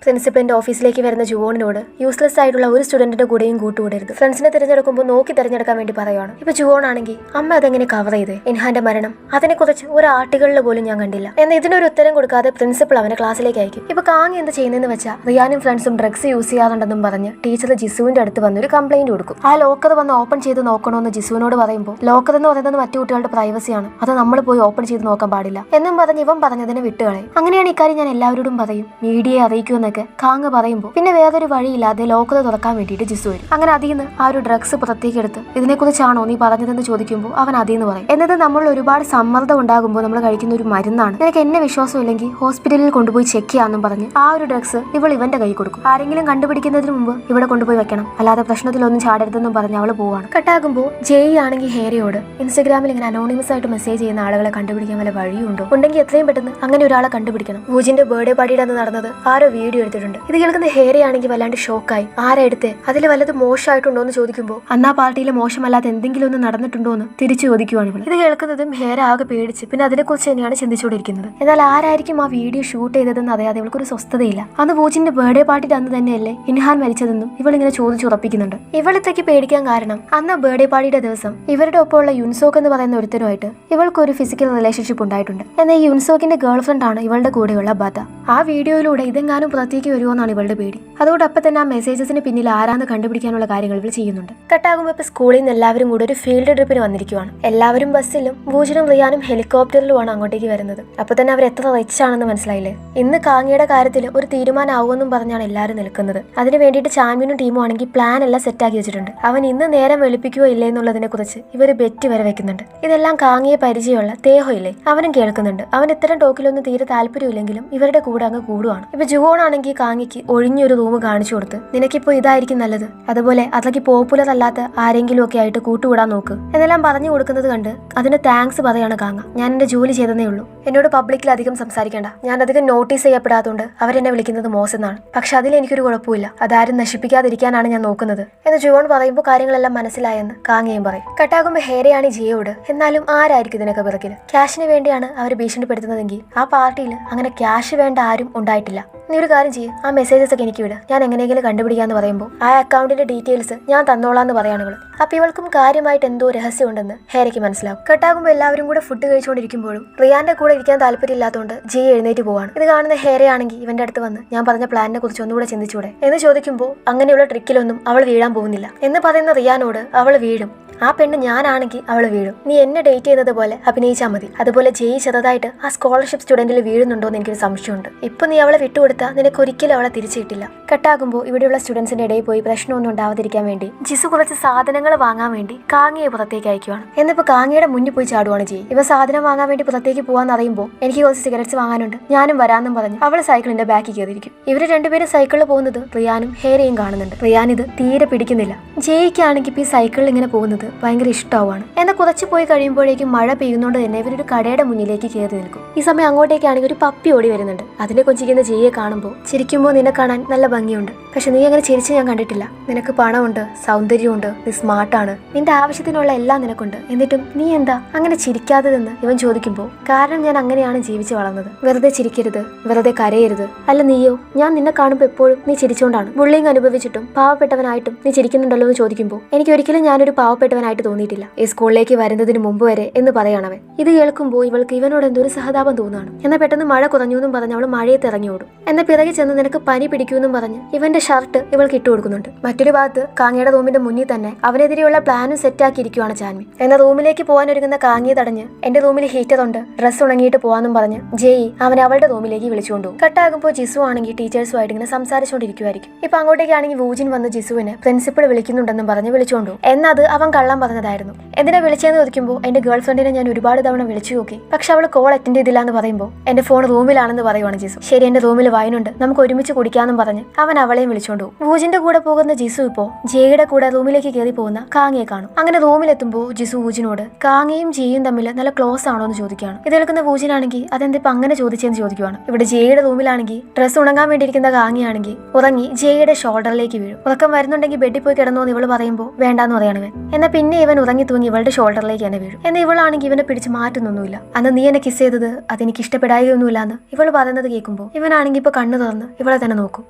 പ്രിൻസിപ്പലിന്റെ ഓഫീസിലേക്ക് വരുന്ന ജുവോണിനോട് യൂസ്ലെസ് ആയിട്ടുള്ള ഒരു സ്റ്റുഡന്റിന്റെ കൂടെയും കൂട്ടുകൂടരുത്, ഫ്രണ്ട്സിനെ തിരഞ്ഞെടുക്കുമ്പോൾ നോക്കി തിരഞ്ഞെടുക്കാൻ വേണ്ടി പറയുകയാണ്. ഇപ്പൊ ജുവോൺ ആണെങ്കിൽ അമ്മ അതെങ്ങനെ കവർ ചെയ്തേ, ഇൻഹാന്റെ മരണം അതിനെക്കുറിച്ച് ഒരു ആർട്ടിക്കിളിൽ പോലും ഞാൻ കണ്ടില്ല എന്ന് ഇതിനൊരു ഉത്തരം കൊടുക്കാതെ പ്രിൻസിപ്പൽ അവനെ ക്ലാസ്സിലേക്ക് അയക്കും. ഇപ്പൊ കാങ് എന്ത് ചെയ്യുന്നതെന്ന് വെച്ചാൽ റിയാനും ഫ്രണ്ട്സും ഡ്രഗ്സ് യൂസ് ചെയ്യാറുണ്ടെന്നും പറഞ്ഞ് ടീച്ചർ ജിസുവിന്റെ അടുത്ത് വന്നൊരു കംപ്ലൈന്റ് കൊടുക്കും. ആ ലോക്കർ വന്ന് ഓപ്പൺ ചെയ്ത് നോക്കണമെന്ന് ജിസുവിനോട് പറയുമ്പോൾ ലോക്കർ എന്ന് പറയുന്നത് മറ്റു കുട്ടികളുടെ പ്രൈവസിയാണ്, അത് നമ്മൾ പോയി ഓപ്പൺ ചെയ്ത് നോക്കാൻ പാടില്ല എന്നും പറഞ്ഞ് ഇവൻ പറഞ്ഞതിനെ വിട്ടുകളയും. അങ്ങനെയാണ് ഇക്കാര്യം ഞാൻ എല്ലാവരോടും പറയും, മീഡിയയെ അറിയിക്കുമെന്നൊക്കെ കാങ് പറയുമ്പോൾ പിന്നെ വേറൊരു വഴിയില്ലാതെ ലോക്കർ തുറക്കാൻ വേണ്ടിയിട്ട് ജിസു വരും. അങ്ങനെ അതിന്ന് ആ ഒരു ഡ്രഗ്സ് പുറത്തേക്ക് എടുത്ത് ഇതിനെക്കുറിച്ചാണോ നീ പറഞ്ഞതെന്ന് ചോദിക്കുമ്പോൾ അവൻ അതീന്ന് പറയും. എന്നിട്ട് നമ്മൾ ഒരുപാട് സമ്മർദ്ദം ഉണ്ടാകുമ്പോൾ നമ്മൾ കഴിക്കുന്ന ഒരു മരുന്നാണ്, നിനക്ക് എന്നെ വിശ്വാസം ഇല്ലെങ്കിൽ ഹോസ്പിറ്റലിൽ കൊണ്ടുപോയി ചെക്ക് ചെയ്യാമെന്നും പറഞ്ഞ് ആ ഒരു ഡ്രഗ്സ് ഇവന്റെ കൈ കൊടുക്കും. ആരെങ്കിലും കണ്ടുപിടിക്കുന്നതിന് മുമ്പ് ഇവിടെ കൊണ്ടുപോയി വെക്കണം, അല്ലാതെ പ്രശ്നത്തിലൊന്നും ചാടരുതെന്നും പറഞ്ഞ് അവള് പോവാണ്. കട്ടാകുമ്പോൾ ജയ് ആണെങ്കിൽ ഹേരയോട് ഇൻസ്റ്റഗ്രാമിൽ ഇങ്ങനെ അനോണിമസ് ആയിട്ട് മെസ്സേജ് ചെയ്യുന്ന ആളുകളെ കണ്ടുപിടിക്കാൻ വല്ല വഴിയുണ്ടോ, ഉണ്ടെങ്കിൽ എത്രയും പെട്ടെന്ന് അങ്ങനെ ഒരാളെ കണ്ടുപിടിക്കണം. പൂജിന്റെ ബർത്ത്ഡേ പാർട്ടിയുടെ അന്ന് നടന്നത് ആരോ വീഡിയോ എടുത്തിട്ടുണ്ട്. ഇത് കേൾക്കുന്ന ഹേരയാണെങ്കിൽ വല്ലാണ്ട് ഷോക്കായി. ആരാ എടുത്തേ, അതിൽ വല്ലത് മോശമായിട്ടുണ്ടോ എന്ന് ചോദിക്കുമ്പോൾ അന്ന് ആ പാർട്ടിയിൽ മോശമല്ലാതെ എന്തെങ്കിലും ഒന്ന് നടന്നിട്ടുണ്ടോ എന്ന് തിരിച്ചു ചോദിക്കുവാണ് ഇവൾ. ഇത് കേൾക്കുന്നതും ഹേര ആകെ പേടിച്ച് പിന്നെ അതിനെക്കുറിച്ച് തന്നെയാണ് ചിന്തിച്ചുകൊണ്ടിരിക്കുന്നത്. എന്നാൽ ആരായിരിക്കും ആ വീഡിയോ ഷൂട്ട് ചെയ്തതെന്ന് അറിയാതെ ഇവൾക്കൊരു സ്വസ്ഥതയില്ല. അന്ന് വൂജിന്റെ ബർത്ത്ഡേ പാർട്ടിയുടെ അന്ന് തന്നെയല്ലേ ഇൻഹാൻ മരിച്ചതെന്നും ഇവൾ ഇങ്ങനെ ചോദിച്ചുറപ്പിക്കുന്നുണ്ട്. ഇവളിത്തേക്ക് പേടിക്കാൻ കാരണം അന്ന് ബർത്ത്ഡേ പാർട്ടിയുടെ ദിവസം ഇവരുടെ ഒപ്പമുള്ള യുൻസോക്ക് എന്ന് പറയുന്ന ഒരുത്തനുമായിട്ട് ഇവൾക്ക് ഒരു ഫിസിക്കൽ റിലേഷൻഷിപ്പ് ഉണ്ടായിട്ടുണ്ട്. എന്നാൽ ഈ യുൻസോക്കിന്റെ ഗേൾ ഫ്രണ്ട് ആണ് ഇവളുടെ കൂടെയുള്ള ബത. ആ വീഡിയോയിലൂടെ ഇതെങ്ങാനും പുറത്തേക്ക് വരുമോന്നാണ് ഇവളുടെ പേടി. അതുകൊണ്ട് അപ്പം തന്നെ ആ മെസ്സേജസിന് പിന്നിൽ ആരാന്ന് കണ്ടുപിടിക്കാനുള്ള കാര്യങ്ങൾ ഇവൾ ചെയ്യുന്നുണ്ട്. കട്ടാകുമ്പോൾ ഇപ്പൊ സ്കൂളിൽ നിന്ന് എല്ലാവരും കൂടെ ഒരു ഫീൽഡ് ട്രിപ്പിന് വന്നിരിക്കുവാണ്. എല്ലാവരും ബസ്സിലും വൂജിനും റിയാനും ഹെലികോപ്റ്ററിലുമാണ് അങ്ങോട്ടേക്ക് വരുന്നത്. അപ്പൊ തന്നെ അവർ എത്ര റിച്ച് ആണെന്ന് മനസ്സിലായില്ലേ. ഇന്ന് കാങ്ങിയുടെ കാര്യത്തിൽ ഒരു തീരുമാനമാവുമെന്നും പറഞ്ഞാണ് എല്ലാവരും നിൽക്കുന്നത്. അതിന് വേണ്ടിയിട്ട് ചാൻവിനും ടീമും ആണെങ്കിൽ പ്ലാൻ എല്ലാം സെറ്റാക്കി വെച്ചിട്ടുണ്ട്. അവൻ ഇന്ന് നേരം വെളുപ്പിക്കുകയോ ഇല്ലേ എന്നുള്ളതിനെ കുറിച്ച് ഇവർ ബെറ്റ് വരെ വെക്കുന്നുണ്ട്. ഇതെല്ലാം കാങ്ങിയെ പരിചയമുള്ള തേഹോ ഇല്ലേ, അവനും കേൾക്കുന്നുണ്ട്. അവൻ ഇത്തരം ടോക്കിലൊന്നും തീരെ താല്പര്യമില്ലെങ്കിലും ഇവരുടെ കൂടെ അങ്ങ് കൂടുവാണ്. ഇപ്പൊ ജുവോൺ ആണെങ്കിൽ കാങ്ങിക്ക് ഒഴിഞ്ഞൊരു റൂം കാണിച്ചു കൊടുത്ത് നിനക്കിപ്പോ ഇതായിരിക്കും നല്ലത്, അതുപോലെ അത്രയ്ക്ക് പോപ്പുലർ അല്ലാത്ത ആരെങ്കിലും ഒക്കെ ആയിട്ട് കൂട്ടുകൂടാൻ നോക്ക് എന്നെല്ലാം പറഞ്ഞു കൊടുക്കുന്നത് കണ്ട് അതിന് താങ്ക്സ് പറയാണ് കാങ്ങ. ഞാൻ എന്റെ ജോലി ചെയ്തതേ ഉള്ളൂ, എന്നോട് പബ്ലിക്കിൽ അധികം സംസാരിക്കേണ്ട. ഞാൻ അധികം നോട്ടീസ് ചെയ്യപ്പെടാത്തതുകൊണ്ട് അവരെന്നെ വിളിക്കുന്നത് മോസ് എന്നാണ്. പക്ഷെ അതിൽ എനിക്കൊരു കുഴപ്പമില്ല, അതാരും നശിപ്പിക്കാതിരിക്കാനാണ് ഞാൻ നോക്കുന്നത് എന്ന് ജുവോൺ പറയുമ്പോൾ കാര്യങ്ങളെല്ലാം മനസ്സിലായെന്ന് കാങ്ങയും പറയും. കട്ടാകുമ്പോൾ ഹേരയാണ് ജിയോട്. എന്നാലും ആരായിരിക്കും ഇതിനൊക്കെ പിറകിൽ? ക്യാഷിന് വേണ്ടിയാണ് അവർ ഭീഷണിപ്പെടുത്തുന്നതെങ്കിൽ ആ പാർട്ടിയിൽ അങ്ങനെ ക്യാഷ് വേണ്ട ആരും ഉണ്ടായിട്ടില്ല. നീ ഒരു കാര്യം ചെയ്യും, ആ മെസ്സേജസ് ഒക്കെ എനിക്ക് വിട്, ഞാൻ എങ്ങനെയെങ്കിലും കണ്ടുപിടിക്കാന്ന് പറയുമ്പോൾ ആ അക്കൗണ്ടിന്റെ ഡീറ്റെയിൽസ് ഞാൻ തന്നോളാന്ന് പറയാണ് ഇവള്. അപ്പൊ ഇവൾക്കും കാര്യമായിട്ട് എന്തോ രഹസ്യം ഉണ്ടെന്ന് ഹേരയ്ക്ക് മനസ്സിലാവും. കട്ടാകുമ്പോൾ എല്ലാവരും കൂടെ ഫുഡ് കഴിച്ചുകൊണ്ടിരിക്കുമ്പോഴും റിയാന്റെ കൂടെ ഇരിക്കാൻ താല്പര്യമില്ലാത്തതുകൊണ്ട് ജി എഴുന്നേറ്റ് പോവാണ്. ഇത് കാണുന്ന ഹേരയാണെങ്കിൽ ഇവന്റെ അടുത്ത് വന്ന് ഞാൻ പറഞ്ഞ പ്ലാനിനെ കുറിച്ച് ഒന്നുകൂടെ ചിന്തിച്ചൂടെ എന്ന് ചോദിക്കുമ്പോൾ അങ്ങനെയുള്ള ട്രിക്കിലൊന്നും അവൾ വീഴാൻ പോകുന്നില്ല എന്ന് പറയുന്ന റിയാനോട് അവൾ വീഴും. ആ പെണ്ണ് ഞാനാണെങ്കിൽ അവൾ വീഴും, നീ എന്നെ ഡേറ്റ് ചെയ്യുന്നത് പോലെ അഭിനയിച്ചാൽ മതി. അതുപോലെ ജയി ചെറുതായിട്ട് ആ സ്കോളർഷിപ്പ് സ്റ്റുഡന്റിൽ വീഴുന്നുണ്ടോ എന്ന് എനിക്കൊരു സംശയമുണ്ട്. ഇപ്പൊ നീ അവളെ വിട്ടുകൊടുത്താൽ നിനക്ക് ഒരിക്കലും അവളെ തിരിച്ചു കിട്ടില്ല. കട്ടാകുമ്പോൾ ഇവിടെയുള്ള സ്റ്റുഡൻസിന്റെ ഇടയിൽ പോയി പ്രശ്നമൊന്നും ഉണ്ടാവാതിരിക്കാൻ വേണ്ടി ജിസു കുറച്ച് സാധനങ്ങൾ വാങ്ങാൻ വേണ്ടി കാങ്ങിയെ പുറത്തേക്ക് അയക്കുവാണ്. എന്നിപ്പോ കാങ്ങിയുടെ മുന്നിൽ പോയി ചാടുവാണ് ജയി. ഇവ സാധനം വാങ്ങാൻ വേണ്ടി പുറത്തേക്ക് പോകാന്ന് അറിയുമ്പോൾ എനിക്ക് കുറച്ച് സിഗരറ്റ്സ് വാങ്ങാനുണ്ട്, ഞാനും വരാമെന്നും പറഞ്ഞു അവൾ സൈക്കിളിന്റെ ബാക്കിൽ കയറിയിരിക്കും. ഇവര് രണ്ടുപേരും സൈക്കിളിൽ പോകുന്നത് റിയാനും ഹേരയും കാണുന്നുണ്ട്. റിയാൻ ഇത് തീരെ പിടിക്കുന്നില്ല. ജയിക്കാണെങ്കിൽ ഇപ്പൊ ഈ സൈക്കിളിൽ ഇങ്ങനെ പോകുന്നത് ഭയങ്കര ഇഷ്ടമാണ്. എന്നാൽ കുറച്ച് പോയി കഴിയുമ്പോഴേക്കും മഴ പെയ്യുന്നോണ്ട് തന്നെ ഇവരൊരു കടയുടെ മുന്നിലേക്ക് കയറി നിൽക്കും. ഈ സമയം അങ്ങോട്ടേക്കാണെങ്കിൽ ഒരു പപ്പി ഓടി വരുന്നുണ്ട്. അതിനെ കൊഞ്ചിക്കുന്ന ജയിയെ കാണുമ്പോൾ ചിരിക്കുമ്പോൾ നിന്നെ കാണാൻ നല്ല ഭംഗിയുണ്ട്, പക്ഷെ നീ അങ്ങനെ ചിരിച്ച് ഞാൻ കണ്ടിട്ടില്ല. നിനക്ക് പണമുണ്ട്, സൗന്ദര്യമുണ്ട്, നീ സ്മാർട്ടാണ്, നിന്റെ ആവശ്യത്തിനുള്ള എല്ലാം നിനക്കുണ്ട്, എന്നിട്ടും നീ എന്താ അങ്ങനെ ചിരിക്കാത്തതെന്ന് ഇവൻ ചോദിക്കുമ്പോൾ കാരണം ഞാൻ അങ്ങനെയാണ് ജീവിച്ച് വളർന്നത്, വെറുതെ ചിരിക്കരുത്, വെറുതെ കരയരുത്. അല്ല നീയോ? ഞാൻ നിന്നെ കാണുമ്പോൾ എപ്പോഴും നീ ചിരിച്ചോണ്ടാണ്. ബുള്ളിങ് അനുഭവിച്ചിട്ടും പാവപ്പെട്ടവനായിട്ടും നീ ചിരിക്കുന്നുണ്ടല്ലോ എന്ന് ചോദിക്കുമ്പോൾ എനിക്ക് ഒരിക്കലും ഞാനൊരു പാവപ്പെട്ടവനായിട്ട് തോന്നിയിട്ടില്ല ഈ സ്കൂളിലേക്ക് വരുന്നതിന് മുമ്പ് വരെ എന്ന് പറയാണവൻ. ഇത് കേൾക്കുമ്പോൾ ഇവൾക്ക് ഇവനോട് എന്തോ ഒരു സഹതാപം തോന്നാണ്. എന്നാൽ പെട്ടെന്ന് മഴ കുറഞ്ഞു എന്നും പറഞ്ഞ് അവൾ മഴയത്ത് ഇറങ്ങി ഓടും. എന്നാൽ പിറകെ ചെന്ന് നിനക്ക് പനി പിടിക്കുമെന്നും പറഞ്ഞ് ഇവന്റെ ഷർട്ട് ഇവൾക്ക് ഇട്ടു കൊടുക്കുന്നുണ്ട്. മറ്റൊരു ഭാഗത്ത് കാങ്ങിയുടെ റൂമിന്റെ മുന്നിൽ തന്നെ അവനെതിരെയുള്ള പ്ലാനും സെറ്റാക്കിയിരിക്കുവാണ് ചാൻവി. എന്നാൽ റൂമിലേക്ക് പോകാൻ ഒരുങ്ങുന്ന കാങ്ങിയെ തടഞ്ഞ് എന്റെ റൂമിൽ ഹീറ്റർ ഉണ്ട്, ഡ്രസ്സ് ഉണങ്ങിയിട്ട് പോവാന്നും പറഞ്ഞ് ജയി അവനെ അവളുടെ റൂമിലേക്ക് വിളിച്ചുകൊണ്ടുപോകും. കട്ടാകുമ്പോൾ ജിസു ആണെങ്കിൽ ടീച്ചേഴ്സുമായിട്ട് ഇങ്ങനെ സംസാരിച്ചുകൊണ്ടിരിക്കുമായിരിക്കും. ഇപ്പൊ അങ്ങോട്ടേക്കാണെങ്കിൽ വൂജിൻ വന്ന് ജിസുവിനെ പ്രിൻസിപ്പൾ വിളിക്കുന്നുണ്ടെന്നും പറഞ്ഞ് വിളിച്ചുകൊണ്ടുപോകും. എന്നത് അവൻ കള്ളം പറഞ്ഞതായിരുന്നു. എന്തിനാ വിളിച്ചതെന്ന് ചോദിക്കുമ്പോൾ എന്റെ ഗേൾ ഫ്രണ്ടിനെ ഞാൻ ഒരുപാട് തവണ വിളിച്ചു നോക്കി, പക്ഷെ അവൾ കോൾ അറ്റൻഡ് ചെയ്തില്ല എന്ന് പറയുമ്പോൾ എന്റെ ഫോൺ റൂമിലാണെന്ന് പറയുവാണ് ജിസു. ശരി, എന്റെ റൂമിൽ വൈനുണ്ട്, നമുക്ക് ഒരുമിച്ച് കുടിക്കാന്നും പറഞ്ഞ് അവൻ അവളെയും വിളിച്ചോണ്ടു. വൂജിന്റെ കൂടെ പോകുന്ന ജിസു ഇപ്പോ ജയുടെ കൂടെ റൂമിലേക്ക് കയറി പോകുന്ന കാങ്ങിയെ കാണും. അങ്ങനെ റൂമിലെത്തുമ്പോൾ ജിസു വൂജിനോട് കാങ്ങിയും ജിയും തമ്മിൽ നല്ല ക്ലോസ് ആണോ എന്ന് ചോദിക്കുകയാണ്. ഇത് കേൾക്കുന്ന വൂജിനാണെങ്കിൽ അതെന്തിപ്പോ അങ്ങനെ ചോദിച്ചെന്ന് ചോദിക്കുവാണ്. ഇവിടെ ജയുടെ റൂമിലാണെങ്കിൽ ഡ്രസ്സ് ഉണങ്ങാൻ വേണ്ടിയിരിക്കുന്ന കാങ്ങിയാണെങ്കിൽ ഉറങ്ങി ജയുടെ ഷോൾഡറിലേക്ക് വീഴും. ഉറക്കം വരുന്നുണ്ടെങ്കിൽ ബെഡിൽ പോയി കിടന്നോ എന്ന് ഇവള് പറയുമ്പോൾ വേണ്ടാന്ന് പറയാണ് ഇവൻ. എന്നാൽ പിന്നെ ഇവൻ ഉറങ്ങി തൂങ്ങി ഇവളുടെ ഷോൾഡറിലേക്ക് തന്നെ വീഴും. എന്നാൽ ഇവളാണെങ്കിൽ ഇവനെ പിടിച്ച് മാറ്റുന്നൊന്നുമില്ല. അന്ന് നീ എന്നെ കിസ് ചെയ്തത് അതെനിക്ക് ഇഷ്ടപ്പെടായൊന്നുമില്ലാന്ന് ഇവള് പറയുന്നത് കേൾക്കുമ്പോൾ ഇവനാണെങ്കിൽ ഇപ്പൊ കണ്ണു തുറന്ന് ഇവളെ തന്നെ നോക്കും.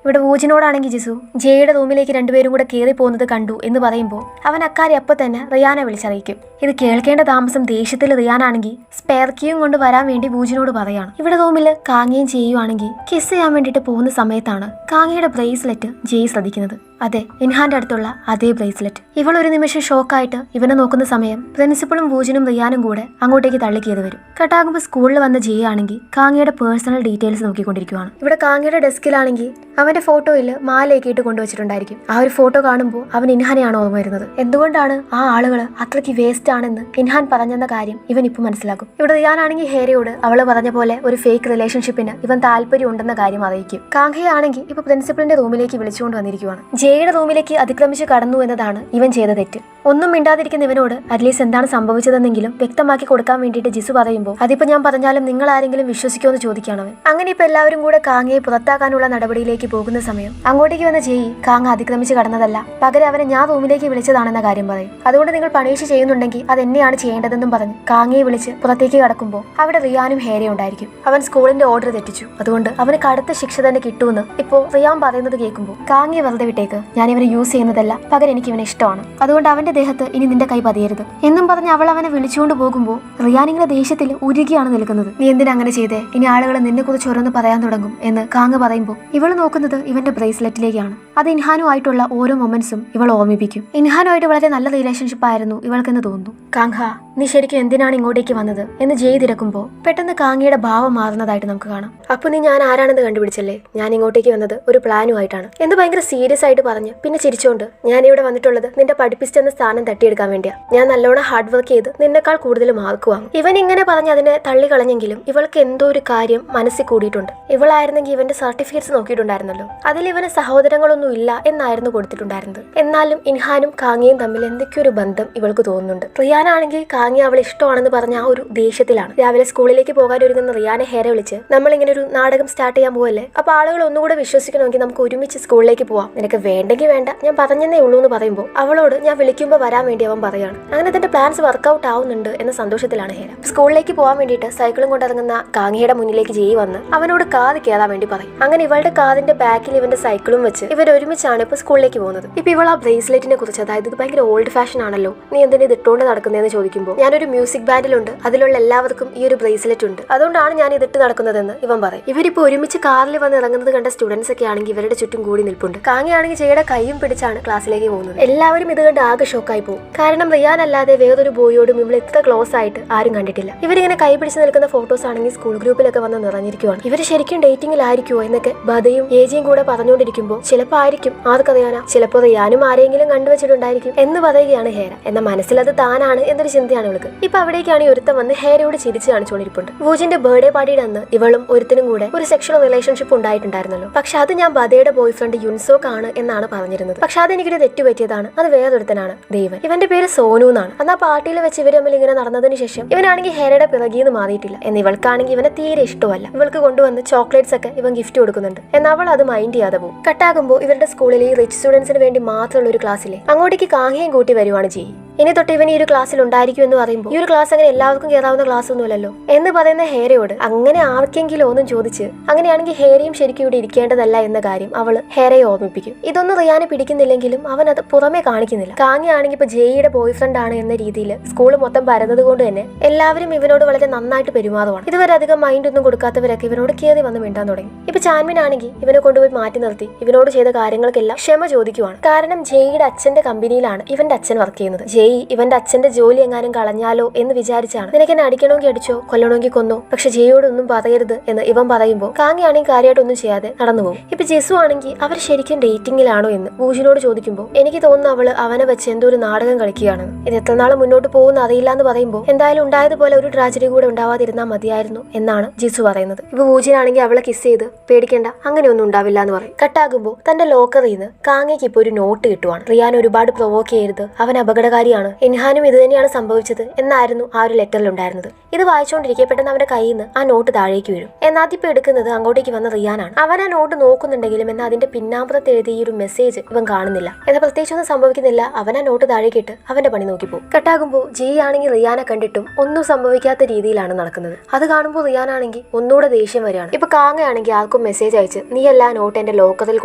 ഇവിടെ വൂജിനോടാണെങ്കിൽ ജിസു ജയുടെ റൂമിലേക്ക് രണ്ടുപേരും കൂടെ കയറി പോകുന്നത് കണ്ടു എന്ന് പറയുമ്പോൾ അവൻ അക്കാര്യം അപ്പൊ തന്നെ റിയാനെ വിളിച്ചറിയിക്കും. ഇത് കേൾക്കേണ്ട താമസം ദേഷ്യത്തിൽ റിയാനാണെങ്കിൽ സ്പെയർ കീയും കൊണ്ട് വരാൻ വേണ്ടി വൂജിനോട് പറയാണ്. ഇവിടെ റൂമിൽ കാങ്ങിയും ചെയ്യുവാണെങ്കിൽ കിസ് ചെയ്യാൻ വേണ്ടിയിട്ട് പോകുന്ന സമയത്താണ് കാങ്ങിയുടെ ബ്രേസ്ലെറ്റ് ജയ് ശ്രദ്ധിക്കുന്നത്. അതെ, ഇൻഹാന്റെ അടുത്തുള്ള അതേ ബ്രേസ്ലെറ്റ്. ഇവൾ ഒരു നിമിഷം ഷോക്കായിട്ട് ഇവനെ നോക്കുന്ന സമയം പ്രിൻസിപ്പളും വൂജിനും റിയാനും കൂടെ അങ്ങോട്ടേക്ക് തള്ളിക്കയറി വരും. കട്ടാകുമ്പോൾ സ്കൂളിൽ വന്ന ജയ് ആണെങ്കിൽ കാങ്ങിയുടെ പേഴ്സണൽ ഡീറ്റെയിൽസ് നോക്കിക്കൊണ്ടിരിക്കുവാണ്. ഇവിടെ കാങ്ങിയുടെ ഡെസ്കിലാണെങ്കിൽ അവന്റെ ഫോട്ടോയിൽ മാലയൊക്കെ ഇട്ട് കൊണ്ടുവച്ചിട്ടുണ്ടായിരിക്കും. ആ ഒരു ഫോട്ടോ കാണുമ്പോൾ അവൻ ഇൻഹാനെയാണ് ഓർമ്മ വരുന്നത്. എന്തുകൊണ്ടാണ് ആ ആളുകൾ അത്രയ്ക്ക് വേസ്റ്റ് ആണെന്ന് ഇൻഹാൻ പറഞ്ഞെന്ന കാര്യം ഇവൻ ഇപ്പൊ മനസ്സിലാക്കും. ഇവിടെ റിയാനാണെങ്കിൽ ഹേരയോട് അവള് പറഞ്ഞ പോലെ ഒരു ഫേക്ക് റിലേഷൻഷിപ്പിന് ഇവൻ താല്പര്യം ഉണ്ടെന്ന കാര്യം അറിയിക്കും. കാങ്ഹയാണെങ്കിൽ ഇപ്പൊ പ്രിൻസിപ്പലിന്റെ റൂമിലേക്ക് വിളിച്ചുകൊണ്ട് വന്നിരിക്കുവാണ്. ജെയുടെ റൂമിലേക്ക് അതിക്രമിച്ച് കടന്നു എന്നതാണ് ഇവൻ ചെയ്ത തെറ്റ്. ഒന്നും മിണ്ടാതിരിക്കുന്ന ഇവനോട് അറ്റ്ലീസ്റ്റ് എന്താണ് സംഭവിച്ചതെന്നെങ്കിലും വ്യക്തമാക്കി കൊടുക്കാൻ വേണ്ടിയിട്ട് ജിസു പറയുമ്പോൾ അതിപ്പോ ഞാൻ പറഞ്ഞാലും നിങ്ങൾ ആരെങ്കിലും വിശ്വസിക്കുമെന്ന് ചോദിക്കുകയാണ് അവൻ. അങ്ങനെ ഇപ്പൊ എല്ലാവരും കൂടെ കാങ്ങയെ പുറത്താക്കാനുള്ള നടപടിയിലേക്ക് പോകുന്ന സമയം അങ്ങോട്ടേക്ക് വന്ന ജെയി കാങ്ങ അതിക്രമിച്ച് കടന്നതല്ല, പകരം അവനെ ഞാൻ റൂമിലേക്ക് വിളിച്ചതാണെന്ന കാര്യം പറയും. അതുകൊണ്ട് നിങ്ങൾ പണിഷ് ചെയ്യുന്നുണ്ടെങ്കിൽ അത് എന്നെയാണ് ചെയ്യേണ്ടതെന്നും പറഞ്ഞ് കാങ്ങയെ വിളിച്ച് പുറത്തേക്ക് കടക്കുമ്പോൾ അവിടെ റിയാനും ഹേരയും ഉണ്ടായിരിക്കും. അവൻ സ്കൂളിന്റെ ഓർഡർ തെറ്റിച്ചു, അതുകൊണ്ട് അവന് കടുത്ത ശിക്ഷ തന്നെ കിട്ടുമെന്ന് ഇപ്പോ റിയാൻ പറയുന്നത് കേൾക്കുമ്പോൾ കാങ്ങയെ വെറുതെ വിട്ടേക്ക്, ഞാൻ ഇവനെ യൂസ് ചെയ്യുന്നതല്ല, പകരം എനിക്ക് ഇവനെ ഇഷ്ടമാണ്, അതുകൊണ്ട് അവന്റെ ദേഹത്ത് ഇനി നിന്റെ കൈ പതിയരുത് എന്നും പറഞ്ഞ് അവൾ അവനെ വിളിച്ചുകൊണ്ട് പോകുമ്പോൾ റിയാൻ ഇങ്ങനെ ദേഷ്യത്തിൽ ഉരുകിയാണ് നിൽക്കുന്നത്. നീ എന്തിനാ അങ്ങനെ ചെയ്തേ, ഇനി ആളുകൾ നിന്നെ കുറിച്ച് ഓരോന്ന് പറയാൻ തുടങ്ങും എന്ന് കാങ്ങ പറയുമ്പോൾ ഇവള് നോക്കുന്നത് ഇവന്റെ ബ്രേസ്ലെറ്റിലേക്കാണ്. അത് ഇൻഹാനുമായിട്ടുള്ള ഓരോ മൊമെന്റ്സും ഇവൾ ഓർമ്മിപ്പിക്കും. ഇൻഹാനുമായിട്ട് വളരെ നല്ല റിലേഷൻഷിപ്പ് ആയിരുന്നു ഇവൾക്കെന്ന് തോന്നുന്നു. കാങ്ഹ, നീ ശരിക്കും എന്തിനാണ് ഇങ്ങോട്ടേക്ക് വന്നത് എന്ന് ജയ് തിരക്കുമ്പോൾ പെട്ടെന്ന് കാങ്ങയുടെ ഭാവം മാറുന്നതായിട്ട് നമുക്ക് കാണാം. അപ്പൊ നീ ഞാൻ ആരാണെന്ന് കണ്ടുപിടിച്ചല്ലേ, ഞാൻ ഇങ്ങോട്ടേക്ക് വന്നത് ഒരു പ്ലാനുമായിട്ടാണ് എന്ന് ഭയങ്കര സീരിയസ് ആയിട്ട് പറഞ്ഞ് പിന്നെ ചിരിച്ചോണ്ട് ഞാൻ ഇവിടെ വന്നിട്ടുള്ളത് നിന്റെ പഠിപ്പിച്ചെന്ന സ്ഥാനം തട്ടിയെടുക്കാൻ വേണ്ടിയാ. ഞാൻ നല്ലോണം ഹാർഡ് വർക്ക് ചെയ്ത് നിന്നെക്കാൾ കൂടുതൽ മാർക്ക് വാങ്ങും. ഇവൻ ഇങ്ങനെ പറഞ്ഞ് അതിനെ തള്ളിക്കളഞ്ഞെങ്കിലും ഇവൾക്ക് എന്തോ ഒരു കാര്യം മനസ്സിൽ കൂടിയിട്ടുണ്ട്. ഇവളായിരുന്നെങ്കിൽ ഇവന്റെ സർട്ടിഫിക്കറ്റ്സ് നോക്കിയിട്ടുണ്ടായിരുന്നല്ലോ, അതിൽ ഇവന് സഹോദരങ്ങളൊന്നും ഇല്ല എന്നായിരുന്നു കൊടുത്തിട്ടുണ്ടായിരുന്നത്. എന്നാലും ഇൻഹാനും കാങ്ങയും തമ്മിൽ എന്തൊക്കെയോ ഒരു ബന്ധം ഇവൾക്ക് തോന്നുന്നുണ്ട്. റിയാനാണെങ്കിൽ കാങ്ങ അവളെ ഇഷ്ടമാണെന്ന് പറഞ്ഞ ആ ഒരു ദേഷ്യത്തിലാണ്. രാവിലെ സ്കൂളിലേക്ക് പോകാൻ ഒരുങ്ങുന്ന റിയാനെ ഹേരെ വിളിച്ച് നമ്മൾ ഇങ്ങനെ ഒരു നാടകം സ്റ്റാർട്ട് ചെയ്യാൻ പോവല്ലേ, അപ്പൊ ആളുകൾ ഒന്നുകൂടെ വിശ്വസിക്കണമെങ്കിൽ നമുക്ക് ഒരുമിച്ച് സ്കൂളിലേക്ക് പോവാം, നിനക്ക് വേണ്ടെങ്കിൽ വേണ്ട, ഞാൻ പറഞ്ഞതേ ഉള്ളൂ എന്ന് പറയുമ്പോൾ അവളോട് ഞാൻ വിളിക്കുമ്പോൾ വരാൻ വേണ്ടി അവൻ പറയാണ്. അങ്ങനെ തന്റെ പ്ലാൻസ് വർക്ക്ഔട്ട് ആവുന്നുണ്ട് എന്ന സന്തോഷത്തിലാണ് ഹേര. സ്കൂളിലേക്ക് പോകാൻ വേണ്ടിയിട്ട് സൈക്കിളും കൊണ്ടിറങ്ങുന്ന കാങ്ങയുടെ മുന്നിലേക്ക് ജയ് വന്ന് അവനോട് കാത് കയറാൻ വേണ്ടി പറയും. അങ്ങനെ ഇവളുടെ കാതിന്റെ ബാക്കിൽ ഇവന്റെ സൈക്കിളും വെച്ച് ഇവർ ഒരുമിച്ചാണ് ഇപ്പൊ സ്കൂളിലേക്ക് പോകുന്നത്. ഇപ്പൊ ഇവൾ ആ ബ്രേസ്ലെറ്റിനെ കുറിച്ച്, അതായത് ഇത് ഭയങ്കര ഓൾഡ് ഫാഷൻ ആണല്ലോ, നീ എന്തിനാ ഇത് ഇട്ടുകൊണ്ട് നടക്കുന്നതെന്ന് ചോദിക്കുമ്പോൾ ഞാനൊരു മ്യൂസിക് ബാൻഡിലുണ്ട്, അതിലുള്ള എല്ലാവർക്കും ഈ ഒരു ബ്രേസ്ലെറ്റ് ഉണ്ട്, അതുകൊണ്ടാണ് ഞാൻ ഇതിട്ട് നടക്കുന്നതെന്ന് ഇവൻ പറയും. ഇവരിപ്പോ ഒരുമിച്ച് കാറിൽ വന്ന് ഇറങ്ങുന്നത് കണ്ട സ്റ്റുഡൻസ് ഒക്കെ ആണെങ്കിൽ ഇവരുടെ ചുറ്റും കൂടി നിൽപ്പുണ്ട്. കാങ്ങയാണെങ്കിൽ ജയുടെ കൈയും പിടിച്ചാണ് ക്ലാസ്സിലേക്ക് പോകുന്നത്. എല്ലാവരും ഇത് കണ്ട് ആകെ ഷോക്കായി പോകും. കാരണം റിയാൻ അല്ലാതെ വേറൊരു ബോയോടും ഇവൾ ഇത്ര ക്ലോസ് ആയിട്ട് ആരും കണ്ടിട്ടില്ല. ഇവരിങ്ങനെ കൈ പിടിച്ച് നിൽക്കുന്ന ഫോട്ടോസ് ആണെങ്കിൽ സ്കൂൾ ഗ്രൂപ്പിലൊക്കെ വന്ന് നിറഞ്ഞിരിക്കുവാണ്. ഇവര് ശരിക്കും ഡേറ്റിംഗിലായിരിക്കുമോ എന്നൊക്കെ ബദയും ഏജിയും കൂടെ പറഞ്ഞുകൊണ്ടിരിക്കുമ്പോൾ ചിലപ്പോൾ ആയിരിക്കും, ആർക്കറിയാനാ, ചിലപ്പോൾ റിയാനും ആരെങ്കിലും കണ്ടുവച്ചിട്ടുണ്ടായിരിക്കും എന്ന് പറയുകയാണ് ഹേര. എന്നാൽ മനസ്സിലത് താനാണ് എന്നൊരു ചിന്തയാണ് ഇവൾക്ക്. ഇപ്പൊ അവിടേക്കാണ് ഒരുത്തം വന്ന് ഹേരയോട് ചിരിച്ചു കാണിച്ചുകൊണ്ടിരിപ്പുണ്ട്. വൂജിന്റെ ബർത്ത്ഡേ പാർട്ടിയുടെ അന്ന് ഇവളും ഒരുത്തനും കൂടെ ഒരു സെക്ഷൽ റിലേഷൻഷിപ്പ് ഉണ്ടായിട്ടുണ്ടായിരുന്നല്ലോ, പക്ഷെ അത് ഞാൻ ബദയുടെ ബോയ് ഫ്രണ്ട് യുൻസോക്ക് ആണ് എന്നാണ് പറഞ്ഞിരുന്നത്. പക്ഷെ അതെനിക്കൊരു തെറ്റുപറ്റിയതാണ്, അത് വേറൊരുത്തനാണ്, ദൈവൻ. ഇവന്റെ പേര് സോനു എന്നാണ്. അന്ന് ആ പാർട്ടിയിൽ വെച്ച് ഇവർ തമ്മിൽ ഇങ്ങനെ നടന്നതിന് ശേഷം ഇവനാണെങ്കിൽ ഹേരയുടെ പിറകീന്ന് മാറിയിട്ടില്ല. എന്ന് ഇവൾക്കാണെങ്കിൽ ഇവനെ തീരെ ഇഷ്ടമല്ല. ഇവൾക്ക് കൊണ്ടുവന്ന് ചോക്ലേറ്റ്സ് ഒക്കെ ഇവൻ ഗിഫ്റ്റ് കൊടുക്കുന്നുണ്ട്. എന്നാൽ അവൾ അത് മൈൻഡ് ചെയ്യാതെ പോകും. കട്ടാകുമ്പോൾ ഇവരുടെ സ്കൂളിൽ ഈ റിച്ച് സ്റ്റുഡൻസിന് വേണ്ടി മാത്രമുള്ള ഒരു ക്ലാസ്സിലെ അങ്ങോട്ടേക്ക് കാങ്ങയും കൂട്ടി വരുവാണ് ചെയ്യും. ഇനി തൊട്ട് ഇവൻ ഈ ഒരു ക്ലാസ്സിൽ ഉണ്ടായിരിക്കും എന്ന് പറയുമ്പോൾ ഈ ഒരു ക്ലാസ് അങ്ങനെ എല്ലാവർക്കും കയറാവുന്ന ക്ലാസ് ഒന്നുമല്ലല്ലോ എന്ന് പറയുന്ന ഹേരയോട് അങ്ങനെ ആർക്കെങ്കിലും ഒന്നും ചോദിച്ച് അങ്ങനെയാണെങ്കിൽ ഹേരയും ശരിക്കും ഇവിടെ ഇരിക്കേണ്ടതല്ല എന്ന കാര്യം അവള് ഹേരയെ ഓർമ്മിപ്പിക്കും. ഇതൊന്നും റിയാനെ പിടിക്കുന്നില്ലെങ്കിലും അവൻ അത് പുറമെ കാണിക്കുന്നില്ല. കാങ്ങയാണെങ്കിൽ ഇപ്പൊ ജെയുടെ ബോയ് ഫ്രണ്ട് ആണ് എന്ന രീതിയിൽ സ്കൂൾ മൊത്തം പരന്നത് കൊണ്ട് തന്നെ എല്ലാവരും ഇവനോട് വളരെ നന്നായിട്ട് പെരുമാറുവാണ്. ഇതുവരെ അധികം മൈൻഡ് ഒന്നും കൊടുക്കാത്തവരൊക്കെ ഇവനോട് കയറി വന്ന് മിണ്ടാൻ തുടങ്ങി. ഇപ്പൊ ചാൻമിൻ ആണെങ്കിൽ ഇവനെ കൊണ്ടുപോയി മാറ്റി നിർത്തി ഇവനോട് ചെയ്ത കാര്യങ്ങൾക്കെല്ലാം ക്ഷമ ചോദിക്കുവാണ്. കാരണം ജെയുടെ അച്ഛന്റെ കമ്പനിയിലാണ് ഇവന്റെ അച്ഛൻ വർക്ക് ചെയ്യുന്നത്. ജെയ് ഇവന്റെ അച്ഛന്റെ ജോലി എങ്ങാനും കളഞ്ഞാലോ എന്ന് വിചാരിച്ചാണ് നിനക്ക് എന്നെ അടിക്കണമെങ്കിൽ അടിച്ചോ, കൊല്ലണമെങ്കിൽ കൊന്നോ, പക്ഷെ ജെയോടൊന്നും പറയരുത് എന്ന് ഇവൻ പറയുമ്പോൾ കാങ്ങയാണെങ്കിൽ കാര്യമായിട്ടൊന്നും ചെയ്യാതെ നടന്നുപോകും. ഇപ്പൊ ജിസു ആണെങ്കിൽ അവർ ശരിക്കും ഡേറ്റിംഗിലാണോ എന്ന് വൂജിനോട് ചോദിക്കുമ്പോൾ എനിക്ക് തോന്നുന്നു അവള് അവനെ വെച്ച് എന്തോ ഒരു നാടകം കളിക്കുകയാണെന്ന്. ഇത് എത്ര നാൾ മുന്നോട്ട് പോകുന്ന അറിയില്ല എന്ന് പറയുമ്പോൾ എന്തായാലും ഉണ്ടായതുപോലെ ഒരു ട്രാജഡി കൂടെ ഉണ്ടാവാതിരുന്നാൽ മതിയായിരുന്നു എന്നാണ് ജിസു പറയുന്നത്. ഇപ്പൊ വൂജിനാണെങ്കിൽ അവളെ കിസ് ചെയ്ത് പേടിക്കേണ്ട, അങ്ങനെയൊന്നും ഉണ്ടാവില്ല എന്ന് പറയും. കട്ടാകുമ്പോൾ തന്റെ ലോക്കറിൽ നിന്ന് കാങ്ങയ്ക്ക് ഇപ്പൊ ഒരു നോട്ട് കിട്ടുവാണ്. റിയാൻ ഒരുപാട് പ്രൊവോക്ക് ചെയ്യരുത്, അവൻ അപകടകാരിയാണ്, ഇൻഹാനും ഇത് തന്നെയാണ് സംഭവിച്ചത് എന്നായിരുന്നു ആ ഒരു ലെറ്ററിൽ ഉണ്ടായിരുന്നത്. ഇത് വായിച്ചുകൊണ്ടിരിക്കെ പെട്ടെന്ന് അവന്റെ കയ്യിൽ നിന്ന് ആ നോട്ട് താഴേക്ക് വീഴും. എന്നാൽ അതിപ്പോ എടുക്കുന്നത് അങ്ങോട്ടേക്ക് വന്ന റിയാനാണ്. അവൻ ആ നോട്ട് നോക്കുന്നുണ്ടെങ്കിലും എന്നാൽ അതിന്റെ പിന്നാമ്പുറത്ത് എഴുതിയ ഈ ഒരു മെസ്സേജ് ഇവൻ കാണുന്നില്ല. എന്നാൽ പ്രത്യേകിച്ചൊന്നും സംഭവിക്കുന്നില്ല. അവൻ ആ നോട്ട് താഴേക്കിട്ട് അവന്റെ പണി നോക്കിപ്പോകും. കട്ടാകുമ്പോൾ ജയ് ആണെങ്കിൽ റിയാനെ കണ്ടിട്ടും ഒന്നും സംഭവിക്കാത്ത രീതിയിലാണ് നടക്കുന്നത്. അത് കാണുമ്പോൾ റിയാനാണെങ്കിൽ ഒന്നുകൂടെ ദേഷ്യം വരികയാണ്. ഇപ്പൊ കാങ്ങയാണെങ്കിൽ ആർക്കും മെസ്സേജ് അയച്ച് നീ എല്ലാ നോട്ട് എന്റെ ലോക്കറിൽ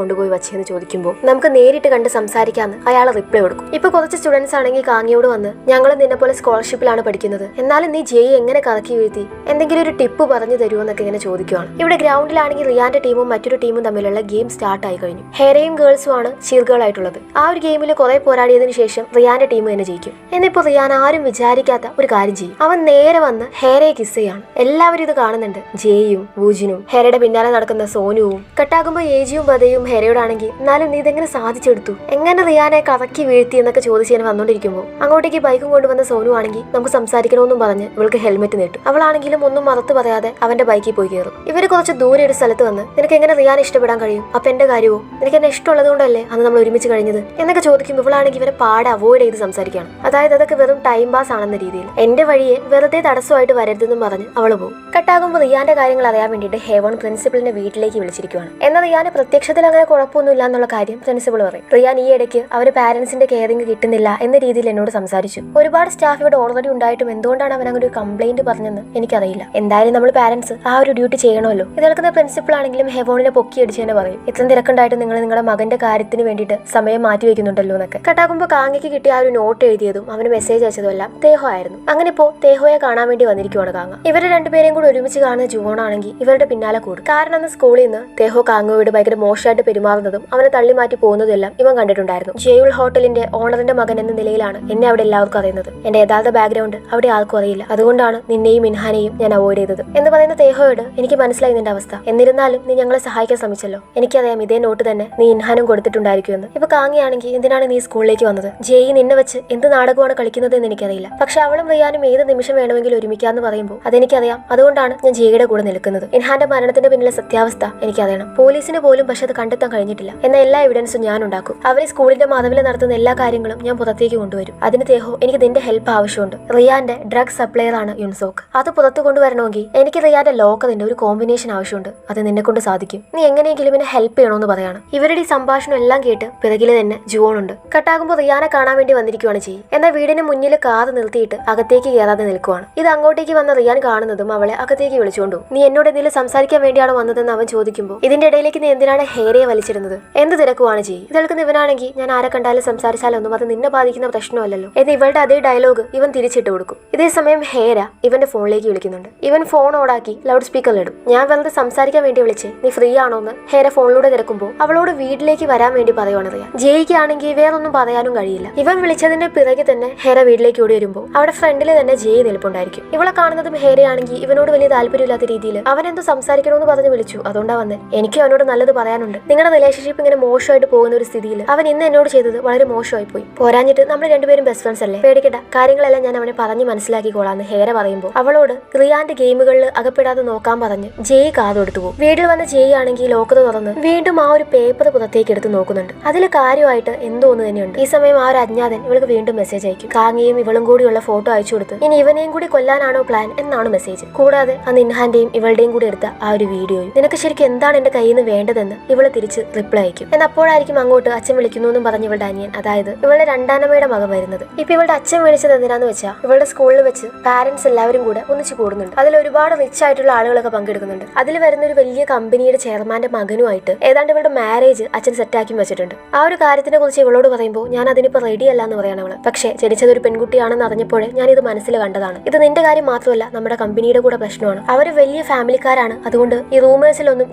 കൊണ്ടുപോയി വെച്ചെന്ന് ചോദിക്കുമ്പോൾ നമുക്ക് നേരിട്ട് കണ്ട് സംസാരിക്കാന്ന് അയാൾ റിപ്ലൈ കൊടുക്കും. ഇപ്പൊ കുറച്ച് സ്റ്റുഡൻസ് ആണെങ്കിൽ കാങ്ങിയോട് വന്ന് ഞങ്ങൾ നിന്നെ പോലെ സ്കോളർഷിപ്പിലാണ് പഠിക്കുന്നത്, എന്നാലും നീ ജെയ് എങ്ങനെ കറക്കി വീഴ്ത്തി, എന്തെങ്കിലും ഒരു ടിപ്പ് പറഞ്ഞു തരുമോ എന്നൊക്കെ ഇങ്ങനെ ചോദിക്കുവാണ്. ഇവിടെ ഗ്രൗണ്ടിലാണെങ്കിൽ റിയാന്റെ ടീമും മറ്റൊരു ടീമും തമ്മിലുള്ള ഗെയിം സ്റ്റാർട്ട് ആയി കഴിഞ്ഞു. ഹെയറയും ഗേൾസും ആണ് ചീർ ഗേൾ ആയിട്ടുള്ളത്. ആ ഒരു ഗെയിമിൽ കുറെ പോരാടിയതിനു ശേഷം റിയാന്റെ ടീം തന്നെ ജയിക്കും. എന്നിപ്പോ റിയാൻ ആരും വിചാരിക്കാത്ത ഒരു കാര്യം ചെയ്യും. അവൻ നേരെ വന്ന് ഹെയറയെ കിസ് ചെയ്യാണ്. എല്ലാവരും ഇത് കാണുന്നുണ്ട്. ജെയും വൂജിനും ഹെയറയുടെ പിന്നാലെ നടക്കുന്ന സോനുവും. കട്ടാകുമ്പോ ഏജിയും ബദയും ഹെയറയോടാണെങ്കിൽ എന്നാലും നീ ഇതെങ്ങനെ സാധിച്ചെടുത്തു, എങ്ങനെ റിയാനെ കറക്കി വീഴ്ത്തി എന്നൊക്കെ ചോദിച്ച് ഞാൻ വന്നോണ്ടിരിക്കുമ്പോൾ അങ്ങോട്ടേക്ക് ബൈക്കും കൊണ്ടുവന്ന സോനു ആണെങ്കിൽ നമുക്ക് സംസാരിക്കണമെന്നും പറഞ്ഞ് ഇവൾക്ക് ഹെൽമെറ്റ് നേട്ടു. അവളാണെങ്കിലും ഒന്നും മറത്ത് പറയാതെ അവന്റെ ബൈക്കിൽ പോയി കയറും. ഇവര് കുറച്ച് ദൂരെ ഒരു സ്ഥലത്ത് വന്ന് നിനക്ക് എങ്ങനെ റിയാൻ ഇഷ്ടപ്പെടാൻ കഴിയും, അപ്പൊ എന്റെ കാര്യമോ, നിനക്ക് എന്നെ ഇഷ്ടമുള്ളത് കൊണ്ടല്ലേ അന്ന് നമ്മൾ ഒരുമിച്ച് കഴിഞ്ഞത് എന്നൊക്കെ ചോദിക്കുമ്പോൾ ഇവളാണെങ്കിൽ ഇവരെ പാടെ അവോയ്ഡ് ചെയ്ത് സംസാരിക്കുകയാണ്. അതായത് അതൊക്കെ വെറും ടൈം പാസ് ആണെന്ന രീതിയിൽ. എന്റെ വഴിയെ വെറുതെ തടസ്സമായിട്ട് വരരുതെന്നും പറഞ്ഞ് അവള് പോകും. കട്ടാകുമ്പോൾ റിയാന്റെ കാര്യങ്ങൾ അറിയാൻ വേണ്ടിയിട്ട് ഹെവൺ പ്രിൻസിപ്പലിനെ വീട്ടിലേക്ക് വിളിച്ചിരിക്കുകയാണ്. എന്നാൽ റിയാന് പ്രത്യക്ഷത്തിൽ അങ്ങനെ കുഴപ്പമൊന്നുമില്ല എന്നുള്ള കാര്യം പ്രിൻസിപ്പൾ പറയും. റിയാൻ ഈ ഇടയ്ക്ക് അവര് പാരന്റ്സിന്റെ കെയറിംഗ് കിട്ടുന്നില്ല എന്ന രീതിയിൽ എന്നോട് സംസാരിച്ചു. ഒരുപാട് സ്റ്റാഫ് ഇവിടെ ഓൾറെഡി ഉണ്ടായിട്ടും എന്തുകൊണ്ടാണ് അവൻ അങ്ങനെ ഒരു കംപ്ലൈന്റ് പറഞ്ഞെന്ന് എനിക്കറിയില്ല. എന്തായാലും നമ്മൾ പാരന്റ്സ് ആ ഒരു ഡ്യൂട്ടി ചെയ്യണമല്ലോ. ഇത് കേൾക്കുന്ന പ്രിൻസിപ്പൾ ആണെങ്കിലും ഹെവോണിനെ പൊക്കി അടിച്ച് തന്നെ പറയും, ഇത്രയും തിരക്കുണ്ടായിട്ട് നിങ്ങൾ നിങ്ങളുടെ മകന്റെ കാര്യത്തിന് വേണ്ടിയിട്ട് സമയം മാറ്റി വെക്കുന്നുണ്ടല്ലോ എന്നൊക്കെ. കട്ടാകുമ്പോൾ കാങ്ങയ്ക്ക് കിട്ടിയ ആ ഒരു നോട്ട് എഴുതിയതും അവന് മെസ്സേജ് അയച്ചതും എല്ലാം തേഹോ ആയിരുന്നു. അങ്ങനെ ഇപ്പോ തേഹോയെ കാണാൻ വേണ്ടി വന്നിരിക്കുവാണ് കാങ്ങ. ഇവരെ രണ്ടുപേരെയും കൂടി ഒരുമിച്ച് കാണുന്ന ജുവോൺ ആണെങ്കിൽ ഇവരുടെ പിന്നാലെ കൂടും. കാരണം അന്ന് സ്കൂളിൽ നിന്ന് തേഹോ കാങ്ങോയോട് ഭയങ്കര മോശമായിട്ട് പെരുമാറുന്നതും അവനെ തള്ളി മാറ്റി പോകുന്നതും എല്ലാം ഇവൻ കണ്ടിട്ടുണ്ടായിരുന്നു. ജെയുൾ ഹോട്ടലിന്റെ ഓണറിന്റെ മകൻ എന്ന നിലയിലാണ് എന്നെ അവിടെ എല്ലാവർക്കും അറിയുന്നത്. എന്റെ യഥാർത്ഥ ബാക്ക്ഗ്രൗണ്ട് അവിടെ ആർക്കും അറിയില്ല. അതുകൊണ്ടാണ് നിന്നെയും ഇൻഹാനെയും ഞാൻ അവോയ്ഡ് ചെയ്തത് എന്ന് പറയുന്ന തേഹോയോട് എനിക്ക് മനസ്സിലായി നിന്റെ അവസ്ഥ. എന്നിരുന്നാലും നീ ഞങ്ങളെ സഹായിക്കാൻ ശ്രമിച്ചല്ലോ. എനിക്കറിയാം ഇതേ നോട്ട് തന്നെ നീ ഇൻഹാനും കൊടുത്തിട്ടുണ്ടായിരിക്കുമെന്ന്. ഇപ്പൊ കാങ്ങിയാണെങ്കിൽ എന്തിനാണ് നീ സ്കൂളിലേക്ക് വന്നത്? ജെയ് നിന്നെ വെച്ച് എന്ത് നാടകമാണ് കളിക്കുന്നത് എന്ന് എനിക്കറിയില്ല. പക്ഷെ അവളും റിയാനും ഏത് നിമിഷം വേണമെങ്കിലും ഒരുമിക്കാന്ന് പറയുമ്പോൾ അതെനിക്കറിയാം. അതുകൊണ്ടാണ് ഞാൻ ജെയുടെ കൂടെ നിൽക്കുന്നത്. ഇൻഹാന്റെ മരണത്തിന്റെ പിന്നിലെ സത്യാവസ്ഥ എനിക്കറിയണം. പോലീസിന് പോലും പക്ഷെ അത് കണ്ടെത്താൻ കഴിഞ്ഞിട്ടില്ല. എന്ന എല്ലാ എവിഡൻസും ഞാൻ ഉണ്ടാക്കും. അവര് സ്കൂളിന്റെ മാധവിൽ നടത്തുന്ന എല്ലാ കാര്യങ്ങളും ഞാൻ പുറത്തേക്ക് കൊണ്ടുവരും. അതിന് തേഹോ എനിക്ക് നിന്റെ ഹെൽപ്പ് ആവശ്യമുണ്ട്. റിയാന്റെ ഡ്രഗ് സപ്ലയർ ആണ് യുൻസോക്ക്. അത് പുറത്തു കൊണ്ടുവരണമെങ്കിൽ എനിക്ക് റിയാന്റെ ലോക്കറിന്റെ ഒരു കോമ്പിനേഷൻ ആവശ്യമുണ്ട്. അത് നിന്നെ കൊണ്ട് സാധിക്കും. നീ എങ്ങനെയെങ്കിലും എന്നെ ഹെൽപ്പ് ചെയ്യണമെന്ന് പറയാണ്. ഇവരുടെ ഈ സംഭാഷണം എല്ലാം കേട്ട് പിറകില് തന്നെ ജുവോൺ ഉണ്ട്. കട്ടാകുമ്പോൾ റിയാനെ കാണാൻ വേണ്ടി വന്നിരിക്കുവാണ് ചെയ്യും. എന്നാൽ വീടിന് മുന്നിൽ കാർ നിർത്തിയിട്ട് അകത്തേക്ക് കയറാതെ നിൽക്കുവാണ്. ഇത് അങ്ങോട്ടേക്ക് വന്ന റിയാൻ കാണുന്നതും അവളെ അകത്തേക്ക് വിളിച്ചുകൊണ്ടു. നീ എന്നോട് എന്തെങ്കിലും സംസാരിക്കാൻ വേണ്ടിയാണോ വന്നതെന്ന് അവൻ ചോദിക്കുമ്പോൾ ഇതിന്റെ ഇടയിലേക്ക് നീ എന്തിനാണ് ഹെയറയെ വലിച്ചിടുന്നത്, എന്ത് തിരക്കുവാണ് ചെയ്യും. ഇത് കേൾക്കുന്ന ഇവനാണെങ്കിൽ ഞാൻ ആരെ കണ്ടാലും സംസാരിച്ചാലൊന്നും അത് നിന്നെ ബാധിക്കുന്ന പ്രശ്നമല്ലല്ലോ എന്ന് ഇവളുടെ അതേ ഡയലോഗ് ഇവൻ തിരിച്ചിട്ട് കൊടുക്കും. ഇതേ സമയം ഹെയറ ഇവന്റെ ഫോണിലേക്ക് വിളിക്കുന്നുണ്ട്. ഇവൻ ഫോൺ ഓണാക്കി ലൗഡ് സ്പീക്കറിലിടും. ഞാൻ വെറുതെ സംസാരിക്കാൻ വേണ്ടി വിളിച്ച് നീ ഫ്രീ ആണോ എന്ന് ഹെയറ ഫോണിലൂടെ തിരക്കുമ്പോൾ അവളോട് വീട്ടിലേക്ക് വരാൻ വേണ്ടി പറയുവാണ് റിയ. ജെയ്ക്ക് ആണെങ്കിൽ വേറൊന്നും പറയാനും കഴിയില്ല. ഇവൻ വിളിച്ചതിന്റെ പിറകെ തന്നെ ഹെയറ വീട്ടിലേക്ക് ഓടി വരുമ്പോൾ അവിടെ ഫ്രണ്ടിൽ തന്നെ ജെയ് നിൽപ്പുണ്ടായിരിക്കും. ഇവളെ കാണുന്നതും ഹെയറയാണെങ്കിൽ ഇവനോട് വലിയ താല്പര്യമില്ലാത്ത രീതിയിൽ അവൻ എന്തോ സംസാരിക്കണമെന്ന് പറഞ്ഞ് വിളിച്ചു. അതുകൊണ്ടാ വന്നേ. എനിക്ക് അവനോട് നല്ലത് പറയാനുണ്ട്. നിങ്ങളുടെ റിലേഷൻഷിപ്പ് ഇങ്ങനെ മോശമായിട്ട് പോകുന്ന ഒരു സ്ഥിതിയിൽ അവൻ ഇന്ന് എന്നോട് ചെയ്തത് വളരെ മോശമായി പോയി. പോരാഞ്ഞിട്ട് നമ്മൾ രണ്ടുപേരും ബെസ്റ്റ് ഫ്രണ്ട്സ് അല്ലേ, പേടിക്കണ്ട, കാര്യങ്ങളെല്ലാം ഞാൻ അവനെ പറഞ്ഞ് മനസ്സിലാക്കിക്കോളാന്ന് ഹെയറ പറയുമ്പോൾ അവളോട് റിയാന്റെ ഗെയിമുകളിൽ അകപ്പെടാതെ നോക്കാൻ പറഞ്ഞ് ജെയ് കാതെടുത്തു പോകും. വീട്ടിൽ വന്ന ജെയ് ആണെങ്കിൽ ലോക്കർ തുറന്ന് വീണ്ടും ആ ഒരു പേപ്പർ പുറത്തേക്ക് എടുത്ത് നോക്കുന്നുണ്ട്. അതിൽ കാര്യമായിട്ട് എന്തോ ഒന്ന് തന്നെയുണ്ട്. ഈ സമയം ആ ഒരു അജ്ഞാതൻ ഇവൾക്ക് വീണ്ടും മെസ്സേജ് അയക്കും. കാങ്ങിയും ഇവളും കൂടിയുള്ള ഫോട്ടോ അയച്ചു കൊടുത്ത് ഇനി ഇവനെയും കൂടി കൊല്ലാനാണോ പ്ലാൻ എന്നാണ് മെസ്സേജ്. കൂടാതെ അന്ന് ഇൻഹാന്റെയും ഇവളുടെയും കൂടി എടുത്ത ആ ഒരു വീഡിയോയും നിനക്ക് ശരിക്കും എന്താണ് എന്റെ കയ്യിൽ നിന്ന് വേണ്ടതെന്ന് ഇവള് തിരിച്ച് റിപ്ലൈ അയക്കും. എന്നാൽ അപ്പോഴായിരിക്കും അങ്ങോട്ട് അച്ഛൻ വിളിക്കുന്നു എന്നും പറഞ്ഞ് ഇവളുടെ അനിയൻ, അതായത് ഇവളുടെ രണ്ടാനമ്മയുടെ മകൻ വരുന്നത്. ഇപ്പൊ ഇവളുടെ അച്ഛൻ വിളിച്ചത് എന്തിനാന്ന് വെച്ചാൽ ഇവളുടെ സ്കൂളിൽ വെച്ച് പാരന്റ്സ് എല്ലാവരും കൂടെ ഒന്നിച്ച് കൂടുന്നുണ്ട്. അതിൽ ഒരുപാട് റിച്ച് ആയിട്ടുള്ള ആളുകളൊക്കെ പങ്കെടുക്കുന്നുണ്ട്. അതിൽ വരുന്ന ഒരു വലിയ കമ്പനിയുടെ ചെയർമാന്റെ മകനുമായിട്ട് ഏതാണ്ട് ഇവളുടെ മാരേജ് അച്ഛൻ സെറ്റാക്കി വെച്ചിട്ടുണ്ട്. ആ ഒരു കാര്യത്തിനെ കുറിച്ച് ഇവളോട് പറയുമ്പോൾ ഞാൻ അതിനിപ്പോ റെഡി അല്ല എന്ന് പറയാണ് അവള്. പക്ഷേ ജനിച്ചതൊരു പെൺകുട്ടിയാണെന്ന് അറിഞ്ഞപ്പോഴേ ഞാൻ ഇത് മനസ്സിൽ കണ്ടതാണ്. ഇത് നിന്റെ കാര്യം മാത്രമല്ല നമ്മുടെ കമ്പനിയുടെ കൂടെ പ്രശ്നമാണ്. അവര് വലിയ ഫാമിലിക്കാരാണ്. അതുകൊണ്ട് ഈ റൂമേഴ്സിലൊന്നും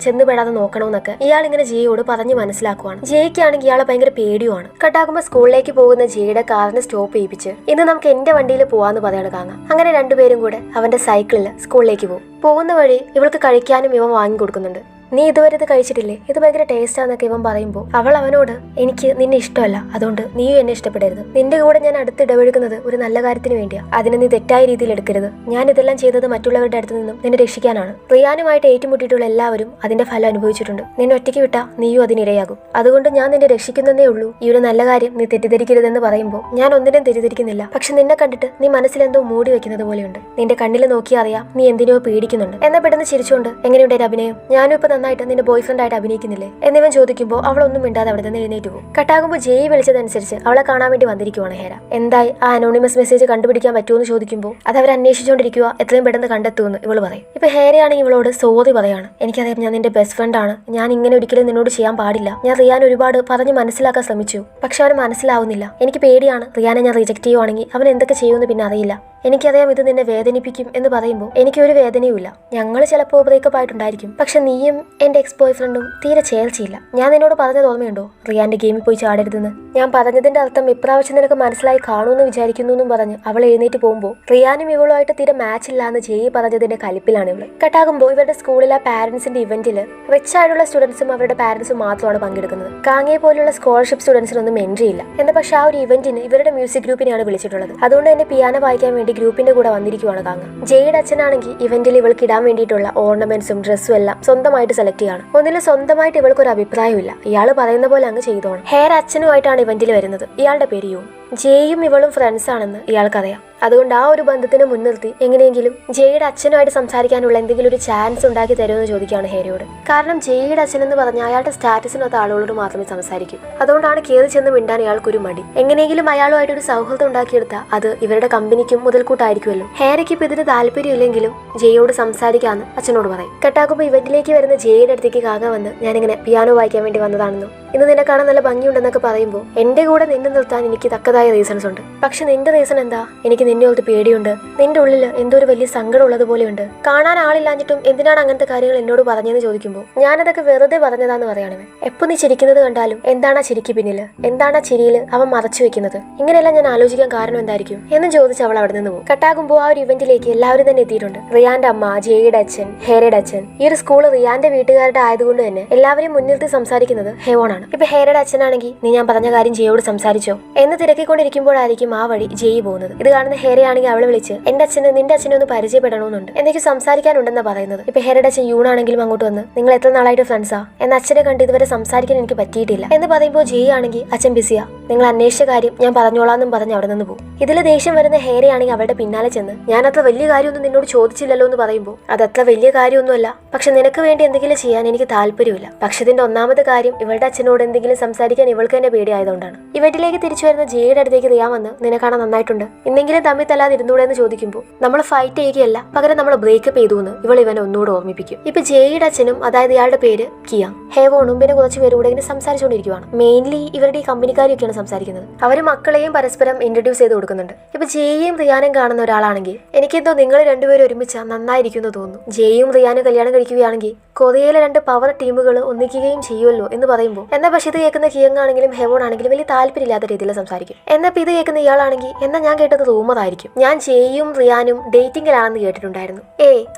ചെന്നുപെടാതെ നോക്കണമെന്നൊക്കെ ഇയാൾ ഇങ്ങനെ ജെയോട് പറഞ്ഞ് മനസ്സിലാക്കുവാണ്. ജെയ്ക്കാണെങ്കിൽ ഇയാളെ ഭയങ്കര പേടിയുമാണ്. കട്ടാക്കുമ്പോൾ സ്കൂളിലേക്ക് പോകുന്ന ജെയുടെ കാറിന് സ്റ്റോപ്പ് ചെയ്യിപ്പിച്ച് ഇന്ന് നമുക്ക് എന്റെ വണ്ടിയിൽ പോവാന്ന് പറയാണ് കാണാം. അങ്ങനെ രണ്ടുപേരും കൂടെ അവന്റെ സൈക്കിളിൽ സ്കൂളിലേക്ക് പോകും. പോകുന്ന വഴി ഇവൾക്ക് കഴിക്കാനും ഇവൻ വാങ്ങി കൊടുക്കുന്നുണ്ട്. നീ ഇതുവരെ ഇത് കഴിച്ചിട്ടില്ലേ, ഇത് ഭയങ്കര ടേസ്റ്റാന്നൊക്കെ ഇവൻ പറയുമ്പോൾ അവൾ അവനോട് എനിക്ക് നിന്നെ ഇഷ്ടമല്ല, അതുകൊണ്ട് നീയും എന്നെ ഇഷ്ടപ്പെടരുത്. നിന്റെ കൂടെ ഞാൻ അടുത്ത് ഇടപെടുന്നത് ഒരു നല്ല കാര്യത്തിന് വേണ്ടിയാ. അതിനെ നീ തെറ്റായ രീതിയിൽ എടുക്കരുത്. ഞാൻ ഇതെല്ലാം ചെയ്തത് മറ്റുള്ളവരുടെ അടുത്ത് നിന്നും നിന്നെ രക്ഷിക്കാനാണ്. റിയാനുമായിട്ട് ഏറ്റുമുട്ടിയിട്ടുള്ള എല്ലാവരും അതിന്റെ ഫലം അനുഭവിച്ചിട്ടുണ്ട്. നിന്നെ ഒറ്റയ്ക്ക് വിട്ടാ നീയും അതിനിരയാകും. അതുകൊണ്ട് ഞാൻ നിന്നെ രക്ഷിക്കുന്നതേ ഉള്ളൂ. ഈ ഒരു നല്ല കാര്യം നീ തെറ്റിദ്ധരിക്കരുതെന്ന് പറയുമ്പോൾ ഞാൻ ഒന്നിനും തെറ്റിദ്ധരിക്കുന്നില്ല. പക്ഷെ നിന്നെ കണ്ടിട്ട് നീ മനസ്സിലെന്തോ മൂടി വെക്കുന്നത് പോലെയുണ്ട്. നിന്റെ കണ്ണിൽ നോക്കി അറിയാം നീ എന്തിനോ പേടിക്കുന്നുണ്ട്. എന്നാ പെട്ടെന്ന് ചിരിച്ചുകൊണ്ട് എങ്ങനെയുണ്ട് അഭിനയം, ഞാനും ഇപ്പൊ നന്നായിട്ട് നിന്റെ ബോയ് ഫ്രണ്ട് ആയിട്ട് അഭിനയിക്കുന്നില്ലേ എന്നിവൻ ചോദിക്കുമ്പോൾ അവളൊന്നും മിണ്ടാതെ അവിടെ നിന്ന് എഴുന്നേറ്റ് പോകും. കട്ടാകുമ്പോൾ ജയ് വിളിച്ചതനുസരിച്ച് അവളെ കാണാൻ വേണ്ടി വന്നിരിക്കുവാണ് ഹേര. എന്തായി ആ അനോണിമസ് മെസ്സേജ് കണ്ടുപിടിക്കാൻ പറ്റുമോ എന്ന് ചോദിക്കുമ്പോൾ അത് അവർ അന്വേഷിച്ചുകൊണ്ടിരിക്കുക, എത്രയും പെട്ടെന്ന് കണ്ടെത്തുമെന്ന് ഇവള് പറയും. ഇപ്പൊ ഹേരയാണെങ്കിൽ ഇവളോട് സോറി പറയാണ്. എനിക്കറിയാം ഞാൻ നിന്റെ ബെസ്റ്റ് ഫ്രണ്ട് ആണ്, ഞാൻ ഇങ്ങനെ ഒരിക്കലും നിന്നോട് ചെയ്യാൻ പാടില്ല. ഞാൻ റിയാൻ ഒരുപാട് പറഞ്ഞ് മനസ്സിലാക്കാൻ ശ്രമിച്ചു, പക്ഷെ അവന് മനസ്സിലാവുന്നില്ല. എനിക്ക് പേടിയാണ് റിയാനെ ഞാൻ റിജക്ട് ചെയ്യുവാണെങ്കിൽ അവൻ എന്തൊക്കെ ചെയ്യുമെന്ന് പിന്നെ അറിയില്ല. എനിക്കറിയാം ഇത് നിന്നെ വേദനിപ്പിക്കും എന്ന് പറയുമ്പോൾ എനിക്കൊരു വേദനയുമില്ല. ഞങ്ങൾ ചിലപ്പോൾ ബ്രേക്കപ്പ് ആയിട്ടുണ്ടായിരിക്കും, പക്ഷെ നീയും എന്റെ എക്സ് ബോയ് ഫ്രണ്ടും തീരെ ചേർച്ചയില്ല. ഞാൻ നിന്നോട് പറഞ്ഞത് ഓർമ്മയുണ്ടോ റിയാന്റെ ഗെയിമിൽ പോയി ചാടരുതെന്ന്? ഞാൻ പറഞ്ഞതിന്റെ അർത്ഥം ഇപ്രാവശ്യം നിനക്ക് മനസ്സിലായി കാണുമെന്ന് വിചാരിക്കുന്നു എന്നും പറഞ്ഞ് അവൾ എഴുന്നേറ്റ് പോകുമ്പോൾ റിയാനും ഇവളുമായിട്ട് തീരെ മാച്ച് ഇല്ല എന്ന് ജയ് പറഞ്ഞതിന്റെ കലിപ്പിലാണ് ഇവള്. കട്ടാകുമ്പോൾ ഇവരുടെ സ്കൂളിലെ പാരന്റ്സിന്റെ ഇവന്റിൽ റിച്ച് ആയിട്ടുള്ള സ്റ്റുഡൻസും അവരുടെ പാരന്റ്സും മാത്രമാണ് പങ്കെടുക്കുന്നത്. കാങ്ങയെ പോലുള്ള സ്കോളർഷിപ്പ് സ്റ്റുഡൻസിനൊന്നും എൻട്രി ഇല്ല. എന്നാൽ പക്ഷെ ആ ഒരു ഇവന്റിന് ഇവരുടെ മ്യൂസിക് ഗ്രൂപ്പിനെയാണ് വിളിച്ചിട്ടുള്ളത്. അതുകൊണ്ട് തന്നെ പിയാനോ വായിക്കാൻ വേണ്ടി ഗ്രൂപ്പിന്റെ കൂടെ വന്നിരിക്കുവാണ് കാങ്ങ. ജയുടെ അച്ഛനാണെങ്കിൽ ഇവന്റിൽ ഇവൾക്ക് ഇടാൻ വേണ്ടിയിട്ടുള്ള ഓർണമെന്റ്സും ഡ്രസ്സും എല്ലാം സ്വന്തമായിട്ട് സെലക്ട് ചെയ്യാണ്. ഒന്നിലും സ്വന്തമായിട്ട് ഇവൾക്ക് ഒരു അഭിപ്രായമില്ല. ഇയാൾ പറയുന്ന പോലെ അങ്ങ് ചെയ്തോണം. ഹെയർ അച്ഛനുമായിട്ടാണ് ഇവന്റിൽ വരുന്നത്. ഇയാളുടെ പേര് യൂൺ. ജെയും ഇവളും ഫ്രണ്ട്സ് ആണെന്ന് ഇയാൾക്കറിയാം. അതുകൊണ്ട് ആ ഒരു ബന്ധത്തിനെ മുൻനിർത്തി എങ്ങനെയെങ്കിലും ജെയുടെ അച്ഛനുമായിട്ട് സംസാരിക്കാനുള്ള എന്തെങ്കിലും ഒരു ചാൻസ് ഉണ്ടാക്കി തരുമെന്ന് ചോദിക്കുകയാണ് ഹേരയോട്. കാരണം ജെയുടെ അച്ഛൻ എന്ന് പറഞ്ഞാൽ അയാളുടെ സ്റ്റാറ്റസിനൊത്ത ആളുകളോട് മാത്രമേ സംസാരിക്കൂ. അതുകൊണ്ടാണ് കയറി ചെന്ന് മിണ്ടാൻ അയാൾക്കൊരു മടി. എങ്ങനെയെങ്കിലും അയാളുമായിട്ട് ഒരു സൗഹൃദം ഉണ്ടാക്കിയെടുത്താൽ അത് ഇവരുടെ കമ്പനിക്കും മുതൽക്കൂട്ടായിരിക്കുമല്ലോ. ഹേരയ്ക്ക് ഇപ്പൊ ഇതിന് താല്പര്യമില്ലെങ്കിലും ജെയോട് സംസാരിക്കാമെന്ന് അച്ഛനോട് പറയും. കെട്ടാക്കുമ്പോൾ ഇവന്റിലേക്ക് വരുന്ന ജെയുടെ അടുത്തേക്ക് കാക വന്ന് ഞാനിങ്ങനെ പിയാനോ വായിക്കാൻ വേണ്ടി വന്നതാണെന്നും ഇന്ന് നിന്നെ കാണാൻ നല്ല ഭംഗിയുണ്ടെന്നൊക്കെ പറയുമ്പോൾ എന്റെ കൂടെ നിന്നെ നിർത്താൻ എനിക്ക് തക്കതായ റീസൺസ് ഉണ്ട്. പക്ഷെ നിന്റെ റീസൺ എന്താ? എനിക്ക് നിന്നെ ഓർത്ത് പേടിയുണ്ട്. നിന്റെ ഉള്ളിൽ എന്തോ ഒരു വലിയ സങ്കടം ഉള്ളതുപോലെയുണ്ട്. കാണാൻ ആളില്ലാഞ്ഞിട്ടും എന്തിനാണ് അങ്ങനത്തെ കാര്യങ്ങൾ എന്നോട് പറഞ്ഞതെന്ന് ചോദിക്കുമ്പോൾ ഞാനതൊക്കെ വെറുതെ പറഞ്ഞതാന്ന് പറയണവൻ. എപ്പോൾ നീ ചിരിക്കുന്നത് കണ്ടാലും എന്താണ് ആ ചിരിക്ക് പിന്നില്, എന്താണ് ആ ചിരിയിൽ അവൻ മറച്ചു വെക്കുന്നത്? ഇങ്ങനെയെല്ലാം ഞാൻ ആലോചിക്കാൻ കാരണം എന്തായിരിക്കും എന്നും ചോദിച്ച് അവൾ അവിടെ നിന്ന് പോകും. കട്ടാകുമ്പോൾ ആ ഒരു ഇവന്റിലേക്ക് എല്ലാവരും തന്നെ എത്തിയിട്ടുണ്ട്. റിയാന്റെ അമ്മ, ജെയുടെ അച്ഛൻ, ഹേരയുടെ അച്ഛൻ. ഈ ഒരു സ്കൂൾ റിയാന്റെ വീട്ടുകാരുടെ ആയതുകൊണ്ട് തന്നെ എല്ലാവരെയും മുൻനിർത്തി സംസാരിക്കുന്നത് ഹെവോൺ ആണ്. ഇപ്പൊ ഹേരയുടെ അച്ഛനാണെങ്കിൽ നീ ഞാൻ പറഞ്ഞ കാര്യം ജെയോട് സംസാരിച്ചോ എന്ന് തിരക്കിക്കൊണ്ടിരിക്കുമ്പോഴായിരിക്കും ആ വഴി ജെയ് പോകുന്നത്. ഇത് കാണുന്ന ഹേരയാണെങ്കിൽ അവളെ വിളിച്ച് എന്റെ അച്ഛന് നിന്റെ അച്ഛനെ ഒന്ന് പരിചയപ്പെടണമെന്നുണ്ട്, എന്തൊക്കെ സംസാരിക്കാനുണ്ടെന്നാ പറയുന്നത്. ഇപ്പൊ ഹേരയുടെ അച്ഛൻ യൂണാണെങ്കിലും അങ്ങോട്ട് വന്ന് നിങ്ങൾ എത്ര നാളായിട്ട് ഫ്രണ്ട്സാ? എന്ന അച്ഛനെ കണ്ട് ഇതുവരെ സംസാരിക്കാൻ എനിക്ക് പറ്റിയിട്ടില്ല എന്ന് പറയുമ്പോൾ ജെയ് ആണെങ്കിൽ അച്ഛൻ ബിസിയാ, നിങ്ങൾ അന്വേഷിച്ച കാര്യം ഞാൻ പറഞ്ഞോളാന്നും പറഞ്ഞ് അവിടെ നിന്ന് പോകും. ഇതിൽ ദേഷ്യം വരുന്ന ഹേരയാണെങ്കിൽ അവളുടെ പിന്നാലെ ചെന്ന് ഞാൻ അത്ര വലിയ കാര്യമൊന്നും നിന്നോട് ചോദിച്ചില്ലല്ലോ എന്ന് പറയുമ്പോൾ അതത്ര വലിയ കാര്യമൊന്നുമല്ല, പക്ഷെ നിനക്ക് വേണ്ടി എന്തെങ്കിലും ചെയ്യാൻ എനിക്ക് താല്പര്യമില്ല. പക്ഷെ ഇതിന്റെ ഒന്നാമത്തെ കാര്യം ഇവളുടെ അച്ഛനോട് എന്തെങ്കിലും സംസാരിക്കാൻ ഇവൾക്ക് തന്നെ പേടിയായതുകൊണ്ടാണ്. ഇവന്റിലേക്ക് തിരിച്ചു വരുന്ന ജെയുടെ അടുത്തേക്ക് റിയാൻ വന്ന് നിന്നെ കാണാൻ നന്നായിട്ടുണ്ട്, ഇന്നെങ്കിലും തമ്മിൽ തല്ലാതെ ഇരുന്നൂടെ എന്ന് ചോദിക്കുമ്പോൾ നമ്മൾ ഫൈറ്റ് ചെയ്യുകയല്ല, പകരം നമ്മൾ ബ്രേക്കപ്പ് ചെയ്തു എന്ന് ഇവൾ ഇവനെ ഒന്നുകൂടെ ഓർമ്മിപ്പിക്കും. ഇപ്പൊ ജെയുടെ അച്ഛനും അതായത് ഇയാളുടെ പേര് കിയാങ്, ഹേവോണും പിന്നെ കുറച്ച് പേരുകൂടെ ഇങ്ങനെ സംസാരിച്ചുകൊണ്ടിരിക്കുകയാണ്. മെയിൻലി ഇവരുടെ ഈ കമ്പനിക്കാരൊക്കെയാണ് സംസാരിക്കുന്നത്. അവർ മക്കളെയും പരസ്പരം ഇൻട്രൊഡ്യൂസ് ചെയ്ത് കൊടുക്കുന്നുണ്ട്. ഇപ്പൊ ജെയും റിയാനും കാണുന്ന ഒരാളാണെങ്കിൽ എനിക്കെന്തോ നിങ്ങൾ രണ്ടുപേരും ഒരുമിച്ചാ നന്നായിരിക്കും എന്ന് തോന്നുന്നു. ജെയും റിയാനും കല്യാണം കഴിക്കുകയാണെങ്കിൽ കൊറിയയിലെ 2 പവർ ടീമുകൾ ഒന്നിക്കുകയും ചെയ്യുമല്ലോ എന്ന് പറയുമ്പോൾ എന്നാൽ പക്ഷെ ഇത് കേൾക്കുന്ന കിയങ് ആണെങ്കിലും ഹെവോൺ ആണെങ്കിലും വലിയ താല്പര്യമില്ലാത്ത രീതിയിൽ സംസാരിക്കും. എന്നാൽ ഇത് കേൾക്കുന്ന ഇയാളാണെങ്കിൽ എന്നാൽ ഞാൻ കേട്ടത് റൂമർ ആയിരിക്കും, ഞാൻ ജെയും റിയാനും ഡേറ്റിംഗിലാണെന്ന് കേട്ടിട്ടുണ്ടായിരുന്നു.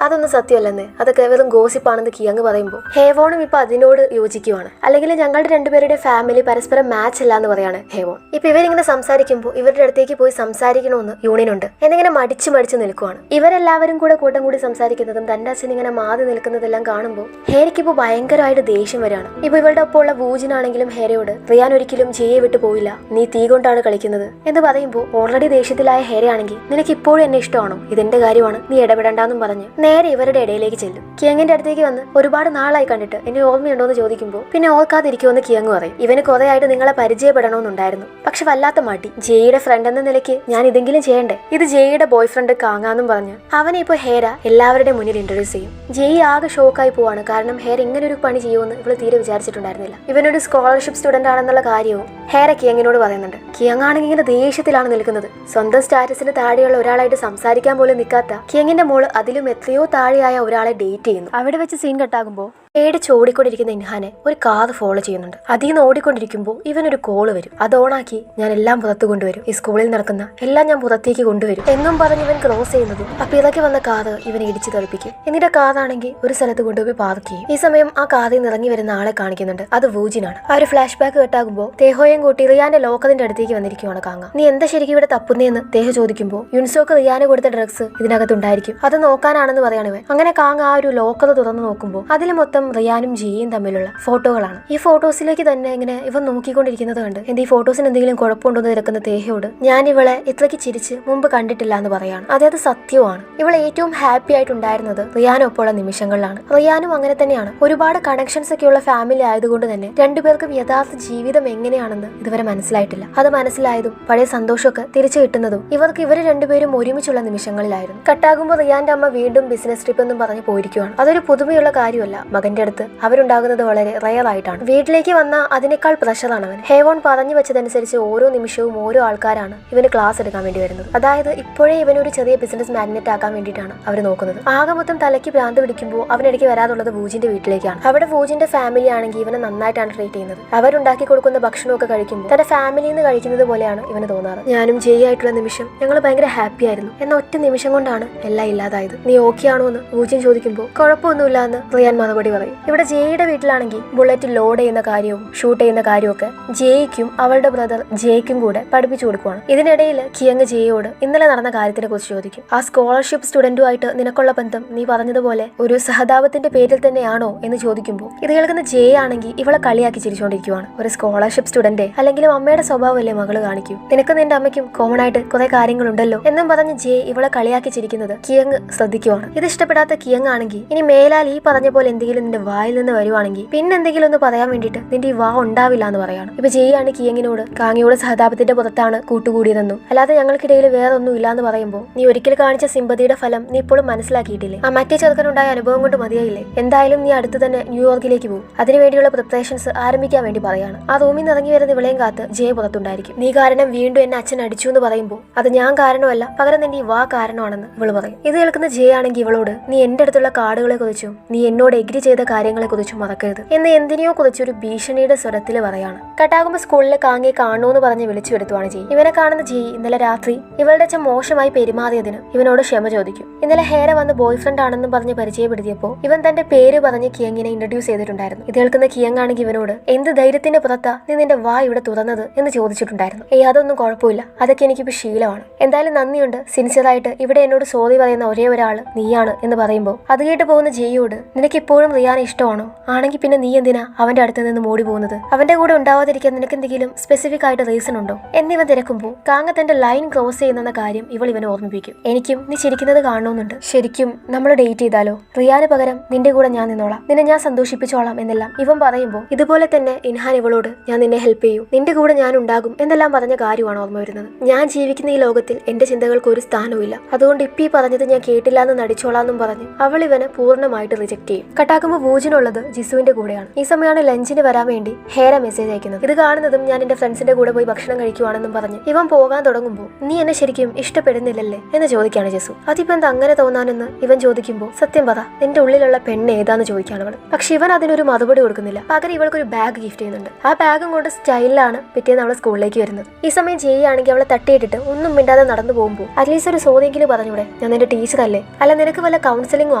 അതൊന്നും സത്യമല്ലെന്ന്, അതൊക്കെ വെറും ഗോസിപ്പാണെന്ന് കിയങ് പറയുമ്പോൾ ഹേവോണും ഇപ്പൊ അതിനോട് യോജിക്കുവാണ്. അല്ലെങ്കിൽ ഞങ്ങളുടെ രണ്ടുപേരുടെ ഫാമിലി പരസ്പരം മാച്ച് അല്ല എന്ന് പറയാണ് ഹേവോൺ. ഇപ്പൊ ഇവരിങ്ങനെ സംസാരിക്കുമ്പോൾ ഇവരുടെ അടുത്തേക്ക് പോയി സംസാരിക്കണമെന്ന് യൂണിനുണ്ട് എന്നിങ്ങനെ മടിച്ചു നിൽക്കുവാണ്. ഇവരെല്ലാവരും കൂടെ കൂട്ടം കൂടി സംസാരിക്കുന്നതും തന്റെ അച്ഛൻ ഇങ്ങനെ മാറി നിൽക്കുന്നതെല്ലാം കാണുമ്പോൾ ഹേരയ്ക്ക് ഇപ്പൊ ഭയങ്കരമായിട്ട് ദേഷ്യം വരികയാണ്. ഇപ്പൊ ഇവളുടെ ഒപ്പം ഉള്ള വൂജിനാണെങ്കിലും ഹേരയോട് റിയാൻ ഒരിക്കലും ജെയെ വിട്ടു പോയില്ല, നീ തീ കൊണ്ടാണ് കളിക്കുന്നത് എന്ന് പറയുമ്പോൾ ഓൾറെഡി ദേഷ്യത്തിലായ ഹേരയാണെങ്കിൽ നിനക്ക് ഇപ്പോഴും എന്നെ ഇഷ്ടമാണോ, ഇതെന്റെ കാര്യമാണ്, നീ ഇടപെടണ്ടെന്നും പറഞ്ഞ് നേരെ ഇവരുടെ ഇടയിലേക്ക് ചെല്ലും. കിയങ്ങിന്റെ അടുത്തേക്ക് വന്ന് ഒരുപാട് നാളായി കണ്ടിട്ട് എന്നെ ഓർമ്മയുണ്ടോ എന്ന് ചോദിക്കുമ്പോൾ പിന്നെ ഓർക്കാതിരിക്കുമെന്ന് കിയങ് പറയും. ഇവന് കുറെ ആയിട്ട് നിങ്ങളെ പരിചയപ്പെടണമെന്നുണ്ടായിരുന്നു, പക്ഷെ വല്ലാത്ത മടി. ജെയുടെ ഫ്രണ്ട് എന്ന നിലയ്ക്ക് ഞാൻ ഇതെങ്കിലും ചെയ്യണ്ടേ? ഇത് ജെയുടെ ബോയ് ഫ്രണ്ട് കാങ്ങാന്നും പറഞ്ഞ് അവനെ ഇപ്പൊ ഹേര എല്ലാവരുടെ മുന്നിൽ ഇൻട്രൊഡ്യൂസ് ചെയ്യും. ജെയ് ആകെ ഷോക്കായി പോവാണ്. കാരണം ഹേര ഇങ്ങനെ ഒരു പണി ചെയ്യുമെന്ന് ഇവള് തീരെ വിചാരിച്ചിട്ടുണ്ടായിരുന്നില്ല. ഇവനൊരു സ്കോളർഷിപ്പ് സ്റ്റുഡന്റ് ആണെന്നുള്ള കാര്യവും ഹേര കിയങ്ങിനോട് പറയുന്നുണ്ട്. കിയങ് ആണെങ്കിൽ ഇങ്ങനെ ദേഷ്യത്തിലാണ് നിൽക്കുന്നത്. സ്വന്തം സ്റ്റാറ്റസിന് താഴെയുള്ള ഒരാളായിട്ട് സംസാരിക്കാൻ പോലും നിൽക്കാത്ത കിയങ്ങിന്റെ മോള് അതിലും എത്രയോ താഴെയായ ഒരാളെ ഡേറ്റ് ചെയ്യുന്നു. അവിടെ വെച്ച് സീൻ കട്ടാകുമ്പോൾ പേടിച്ച് ഓടിക്കൊണ്ടിരിക്കുന്ന ഇൻഹാനെ ഒരു കാർ ഫോളോ ചെയ്യുന്നുണ്ട്. അതിൽ നിന്ന് ഓടിക്കൊണ്ടിരിക്കുമ്പോൾ ഇവനൊരു കോള് വരും. അത് ഓണാക്കി ഞാൻ എല്ലാം പുറത്തു കൊണ്ടുവരും, ഈ സ്കൂളിൽ നടക്കുന്ന എല്ലാം ഞാൻ പുറത്തേക്ക് കൊണ്ടുവരും എന്നും പറഞ്ഞ് ഇവൻ ക്രോസ് ചെയ്യുന്നതും അപ്പൊ ഇറക്കി വന്ന കാറ് ഇവനെ ഇടിച്ചു തെറിപ്പിക്കും. എന്നിട്ട് കാറാണെങ്കിൽ ഒരു സ്ഥലത്ത് കൊണ്ടുപോയി പാർക്ക് ചെയ്യും. ഈ സമയം ആ കാറിൽ നിന്ന് ഇറങ്ങി വരുന്ന ആളെ കാണിക്കുന്നുണ്ട്. അത് വൂജിനാണ്. ആ ഒരു ഫ്ലാഷ് ബാക്ക് കെട്ടാകുമ്പോൾ തേഹോയും കൂട്ടി റിയാന്റെ ലോക്കറിന്റെ അടുത്തേക്ക് വന്നിരിക്കുവാണ് കാങ്ങ. നീ എന്താ ശരിക്കും ഇവിടെ തപ്പുന്നേന്ന് തേഹ ചോദിക്കുമ്പോൾ യുൻസോക്ക് റിയാന് കൊടുത്ത ഡ്രഗ്സ് ഇതിനകത്തുണ്ടായിരിക്കും, അത് നോക്കാനാണെന്ന് പറയാണ് ഇവൻ. അങ്ങനെ കാങ്ങ ആ ഒരു ലോക്കർ തുറന്നു നോക്കുമ്പോൾ അതിൽ മൊത്തം ഇതും റിയാനും ജിയും തമ്മിലുള്ള ഫോട്ടോകളാണ്. ഈ ഫോട്ടോസിലേക്ക് തന്നെ ഇങ്ങനെ ഇവൻ നോക്കിക്കൊണ്ടിരിക്കുന്നത് കണ്ട് ഈ ഫോട്ടോസിന് എന്തെങ്കിലും കുഴപ്പമുണ്ടോ എന്ന് തിരക്കുന്ന തേഹയോട് ഞാൻ ഇവളെ ഇത്രയ്ക്ക് ചിരിച്ച് മുമ്പ് കണ്ടിട്ടില്ല എന്ന് പറയാണ്. അതായത് സത്യമാണ്. ഇവൾ ഏറ്റവും ഹാപ്പി ആയിട്ടുണ്ടായിരുന്നത് റിയാനൊപ്പമുള്ള നിമിഷങ്ങളിലാണ്. റിയാനും അങ്ങനെ തന്നെയാണ്. ഒരുപാട് കണക്ഷൻസ് ഒക്കെയുള്ള ഫാമിലി ആയതുകൊണ്ട് തന്നെ രണ്ടുപേർക്കും യഥാർത്ഥ ജീവിതം എങ്ങനെയാണെന്ന് ഇതുവരെ മനസ്സിലായിട്ടില്ല. അത് മനസ്സിലായതും പഴയ സന്തോഷമൊക്കെ തിരിച്ചു കിട്ടുന്നതും ഇവർ രണ്ടുപേരും ഒരുമിച്ചുള്ള നിമിഷങ്ങളിലായിരുന്നു. കട്ടാകുമ്പോൾ റിയാന്റെ അമ്മ വീണ്ടും ബിസിനസ് ട്രിപ്പ് എന്നും പറഞ്ഞ് പോയിരിക്കുകയാണ്. അതൊരു പുതുമയുള്ള കാര്യമല്ല. മകന്റെ അടുത്ത് അവരുണ്ടാകുന്നത് വളരെ റയർ ആയിട്ടാണ്. വീട്ടിലേക്ക് വന്ന അതിനേക്കാൾ പ്രഷറാണ് അവൻ. ഹേവോൺ പറഞ്ഞു വെച്ചതനുസരിച്ച് ഓരോ നിമിഷവും ഓരോ ആൾക്കാരാണ് ഇവന് ക്ലാസ് എടുക്കാൻ വേണ്ടി വരുന്നത്. അതായത് ഇപ്പോഴേ ഇവനൊരു ചെറിയ ബിസിനസ് മാഗ്നറ്റ് ആക്കാൻ വേണ്ടിയിട്ടാണ് അവർ നോക്കുന്നത്. ആകെ മൊത്തം തലയ്ക്ക് ഭ്രാന്ത് പിടിക്കുമ്പോൾ അവനിടയ്ക്ക് വരാതുള്ളത് വൂജിന്റെ വീട്ടിലേക്കാണ്. അവിടെ വൂജിന്റെ ഫാമിലി ആണെങ്കിൽ ഇവനെ നന്നായിട്ടാണ് ട്രീറ്റ് ചെയ്യുന്നത്. അവരുണ്ടാക്കി കൊടുക്കുന്ന ഭക്ഷണമൊക്കെ കഴിക്കുമ്പോൾ തന്റെ ഫാമിലിയിൽ നിന്ന് കഴിക്കുന്നത് പോലെയാണ് ഇവന് തോന്നാറ്. ഞാനും ജയ് ആയിട്ടുള്ള നിമിഷം ഞങ്ങൾ ഭയങ്കര ഹാപ്പി ആയിരുന്നു. എന്ന ഒറ്റ നിമിഷം കൊണ്ടാണ് എല്ലാം ഇല്ലാതായത്. നീ ഓക്കെ ആണോ എന്ന് വൂജിൻ ചോദിക്കുമ്പോൾ കുഴപ്പമൊന്നുമില്ല എന്ന് റിയാൻ മറുപടി പറയും. ഇവിടെ ജയുടെ വീട്ടിലാണെങ്കിൽ ബുള്ളറ്റ് ലോഡ് ചെയ്യുന്ന കാര്യവും ഷൂട്ട് ചെയ്യുന്ന കാര്യമൊക്കെ ജയ്ക്കും അവളുടെ ബ്രദർ ജയ്ക്കും കൂടെ പഠിപ്പിച്ചു കൊടുക്കുവാണ്. ഇതിനിടയിൽ കിയങ് ജയോട് ഇന്നലെ നടന്ന കാര്യത്തിനെ കുറിച്ച് ചോദിക്കും. ആ സ്കോളർഷിപ്പ് സ്റ്റുഡന്റുമായിട്ട് നിനക്കുള്ള ബന്ധം നീ പറഞ്ഞതുപോലെ ഒരു സഹതാപത്തിന്റെ പേരിൽ തന്നെയാണോ എന്ന് ചോദിക്കുമ്പോൾ ഇത് കേൾക്കുന്ന ജയ ആണെങ്കിൽ ഇവളെ കളിയാക്കി ചിരിച്ചുകൊണ്ടിരിക്കുവാണ്. ഒരു സ്കോളർഷിപ്പ് സ്റ്റുഡന്റ് അല്ലെങ്കിലും അമ്മയുടെ സ്വഭാവമല്ലേ മകള് കാണിക്കൂ. നിനക്ക് നിന്റെ അമ്മയ്ക്കും കോമൺ ആയിട്ട് കുറെ കാര്യങ്ങളുണ്ടല്ലോ എന്നും പറഞ്ഞ് ജയ് ഇവളെ കളിയാക്കി ചിരിക്കുന്നത് കിയങ് ശ്രദ്ധിക്കുവാണ്. ഇത് ഇഷ്ടപ്പെടാത്ത കിയങ് ആണെങ്കിൽ ഇനി മേലാൽ ഈ പറഞ്ഞ പോലെ എന്തെങ്കിലും നിന്റെ വായിൽ നിന്ന് വരുവാണെങ്കിൽ പിന്നെ എന്തെങ്കിലും ഒന്ന് പറയാൻ വേണ്ടിയിട്ട് നിന്റെ ഈ വാ ഉണ്ടാവില്ല എന്ന് പറയാണ്. ഇപ്പൊ ജയ് ആണ് കിയങ്ങിനോട് കാങ്ങിയോട് സഹതാപത്തിന്റെ പുറത്താണ് കൂട്ടുകൂടിയതെന്നും അല്ലാതെ ഞങ്ങൾക്കിടയിൽ വേറെ ഒന്നും ഇല്ലാന്ന് പറയുമ്പോൾ നീ ഒരിക്കൽ കാണിച്ച സിമ്പതിയുടെ ഫലം നീ ഇപ്പോഴും മനസ്സിലാക്കിയിട്ടില്ലേ? ആ മറ്റേ ചെറുക്കനുണ്ടായ അനുഭവം കൊണ്ട് മതിയായില്ലേ? എന്തായാലും നീ അടുത്ത് തന്നെ ന്യൂയോർക്കിലേക്ക് പോകും. അതിനുവേണ്ടിയുള്ള പ്രിപ്പറേഷൻസ് ആരംഭിക്കാൻ വേണ്ടി പറയാണ്. ആ റൂമിൽ നിന്ന് ഇറങ്ങി വരുന്ന ഇവളെയും കാത്ത് ജയ് പുറത്തുണ്ടായിരിക്കും. നീ കാരണം വീണ്ടും എന്നെ അച്ഛൻ അടിച്ചു എന്ന് പറയുമ്പോൾ അത് ഞാൻ കാരണമല്ല, പകരം നിന്റെ ഈ വാ കാരണമാണെന്ന് ഇവള് പറയും. ഇത് കേൾക്കുന്ന ജയ് ആണെങ്കിൽ ഇവളോട് നീ എന്റെ അടുത്തുള്ള കാർഡുകളെ കുറിച്ചും നീ എന്നോട് എഗ്രി ചെയ്ത കാര്യങ്ങളെ കുറിച്ചും മറക്കരുത് എന്ന് എന്തിനെയോ കുറിച്ചൊരു ഭീഷണിയുടെ സ്വരത്തിൽ പറയാണ്. കട്ടാകുമ്പോൾ സ്കൂളിലെ കാങ്ങിയെ കാണുമെന്ന് പറഞ്ഞ് വിളിച്ചു വരുത്തുവാണ് ജയ്. ഇവനെ കാണുന്ന ജയ് ഇന്നലെ രാത്രി ഇവളുടെ അച്ഛൻ മോശമായി പെരുമാറിയതിന് ഇവനോട് ക്ഷമ ചോദിക്കും. ഇന്നലെ ഹേര വന്ന് ബോയ് ഫ്രണ്ട് ആണെന്നും പറഞ്ഞ് പരിചയപ്പെടുത്തിയപ്പോൾ ഇവൻ തന്റെ പേര് പറഞ്ഞ് കിയങ്ങിനെ ഇൻട്രൊഡ്യൂസ് ചെയ്തിട്ടുണ്ടായിരുന്നു. ഇത് കേൾക്കുന്ന കിയങ് ആണെങ്കിൽ ഇവനോട് എന്ത് ധൈര്യത്തിന്റെ പുറത്താ നീ നിന്റെ വാ ഇവിടെ തുറന്നത് എന്ന് ചോദിച്ചിട്ടുണ്ടായിരുന്നു. അതൊന്നും കുഴപ്പമില്ല, അതൊക്കെ എനിക്കിപ്പോ ശീലമാണ്. എന്തായാലും നന്ദിയുണ്ട്, സിൻസിയറായിട്ട് ഇവിടെ എന്നോട് സോറി പറയുന്ന ഒരേ ഒരാൾ നീയാണ് എന്ന് പറയുമ്പോൾ അത് കേട്ട് പോകുന്ന ജയ്യോട് നിനക്ക് ഇപ്പോഴും റിയാനെ ഇഷ്ടമാണോ? ആണെങ്കിൽ പിന്നെ നീ എന്തിനാ അവന്റെ അടുത്ത് നിന്ന് മോടി പോകുന്നത്? അവന്റെ കൂടെ ഉണ്ടാവാതിരിക്കാൻ നിനക്ക് എന്തെങ്കിലും സ്പെസിഫിക് ആയിട്ട് റീസൺ ഉണ്ടോ എന്നിവ തിരക്കുമ്പോൾ കാങ്ങ തന്റെ ലൈൻ ക്രോസ് ചെയ്യുന്ന കാര്യം ഇവനെ ഓർമ്മിപ്പിക്കും. എനിക്കും നീ ചിരിക്കുന്നത് കാണണമെന്നുണ്ട്. ശരിക്കും നമ്മൾ ഡേറ്റ് ചെയ്താലോ? റിയാന് പകരം നിന്റെ കൂടെ ഞാൻ നിന്നോളാം, നിന്നെ ഞാൻ സന്തോഷിപ്പിച്ചോളാം എന്നെല്ലാം ഇവൻ പറയുമ്പോൾ ഇതുപോലെ തന്നെ ഇൻഹാൻ ഇവളോട് ഞാൻ നിന്നെ ഹെൽപ്പ് ചെയ്യും, നിന്റെ കൂടെ ഞാൻ ഉണ്ടാകും എന്നെല്ലാം പറഞ്ഞ കാര്യമാണ് ഓർമ്മ വരുന്നത്. ഞാൻ ജീവിക്കുന്ന ഈ ലോകത്തിൽ എന്റെ ചിന്തകൾക്ക് ഒരു സ്ഥാനവും ഇല്ല, അതുകൊണ്ട് ഇപ്പീ പറഞ്ഞത് ഞാൻ കേട്ടില്ല എന്ന് നടിച്ചോളാന്നും പറഞ്ഞ് അവൾ ഇവനെ പൂർണ്ണമായിട്ട് റിജക്ട് ചെയ്യും. കട്ടാക്കുമ്പോൾ വൂജിനുള്ളത് ജിസുവിന്റെ കൂടെയാണ്. ഈ സമയമാണ് ലഞ്ചിന് വരാൻ വേണ്ടി ഹേര മെസ്സേജ് അയക്കുന്നത്. ഇത് കാണുന്നതും ഞാൻ എന്റെ ഫ്രണ്ട്സിന്റെ കൂടെ പോയി ഭക്ഷണം കഴിക്കുവാണെന്നും പറഞ്ഞ് ഇവൻ പോകാൻ തുടങ്ങുമ്പോൾ നീ എന്നെ ശരിക്കും ഇഷ്ടപ്പെടുന്നില്ലല്ലേ എന്ന് ചോദിക്കാണ് ജിസു. അതിപ്പോ എന്താ അങ്ങനെ തോന്നാനെന്ന് ഇവൻ ചോദിക്കുമ്പോൾ സത്യം പറ നിന്റെ ഉള്ളിലുള്ള പെണ്ണ് ഏതാന്ന് ചോദിക്കാണ് അവൾ. പക്ഷെ ഇവൻ അതിനൊരു മറുപടി കൊടുക്കുന്നില്ല. പകരം ഇവൾക്കൊരു ബാഗ് ഗിഫ്റ്റ് ചെയ്യുന്നുണ്ട്. ആ ബാഗും കൊണ്ട് സ്റ്റൈലിലാണ് പിറ്റേന്ന് അവളെ സ്കൂളിലേക്ക് വരുന്നത്. ഈ സമയം ജയ് ആണെങ്കിൽ അവളെ തട്ടിയിട്ടിട്ട് ഒന്നും മിണ്ടാതെ നടന്നു പോകുമ്പോൾ അറ്റ്ലീസ്റ്റ് ഒരു സോറിയെങ്കിലും പറഞ്ഞൂടെ? ഞാൻ നിന്റെ ടീച്ചറല്ലേ? അല്ല നിനക്ക് വല്ല കൗൺസിലിംഗും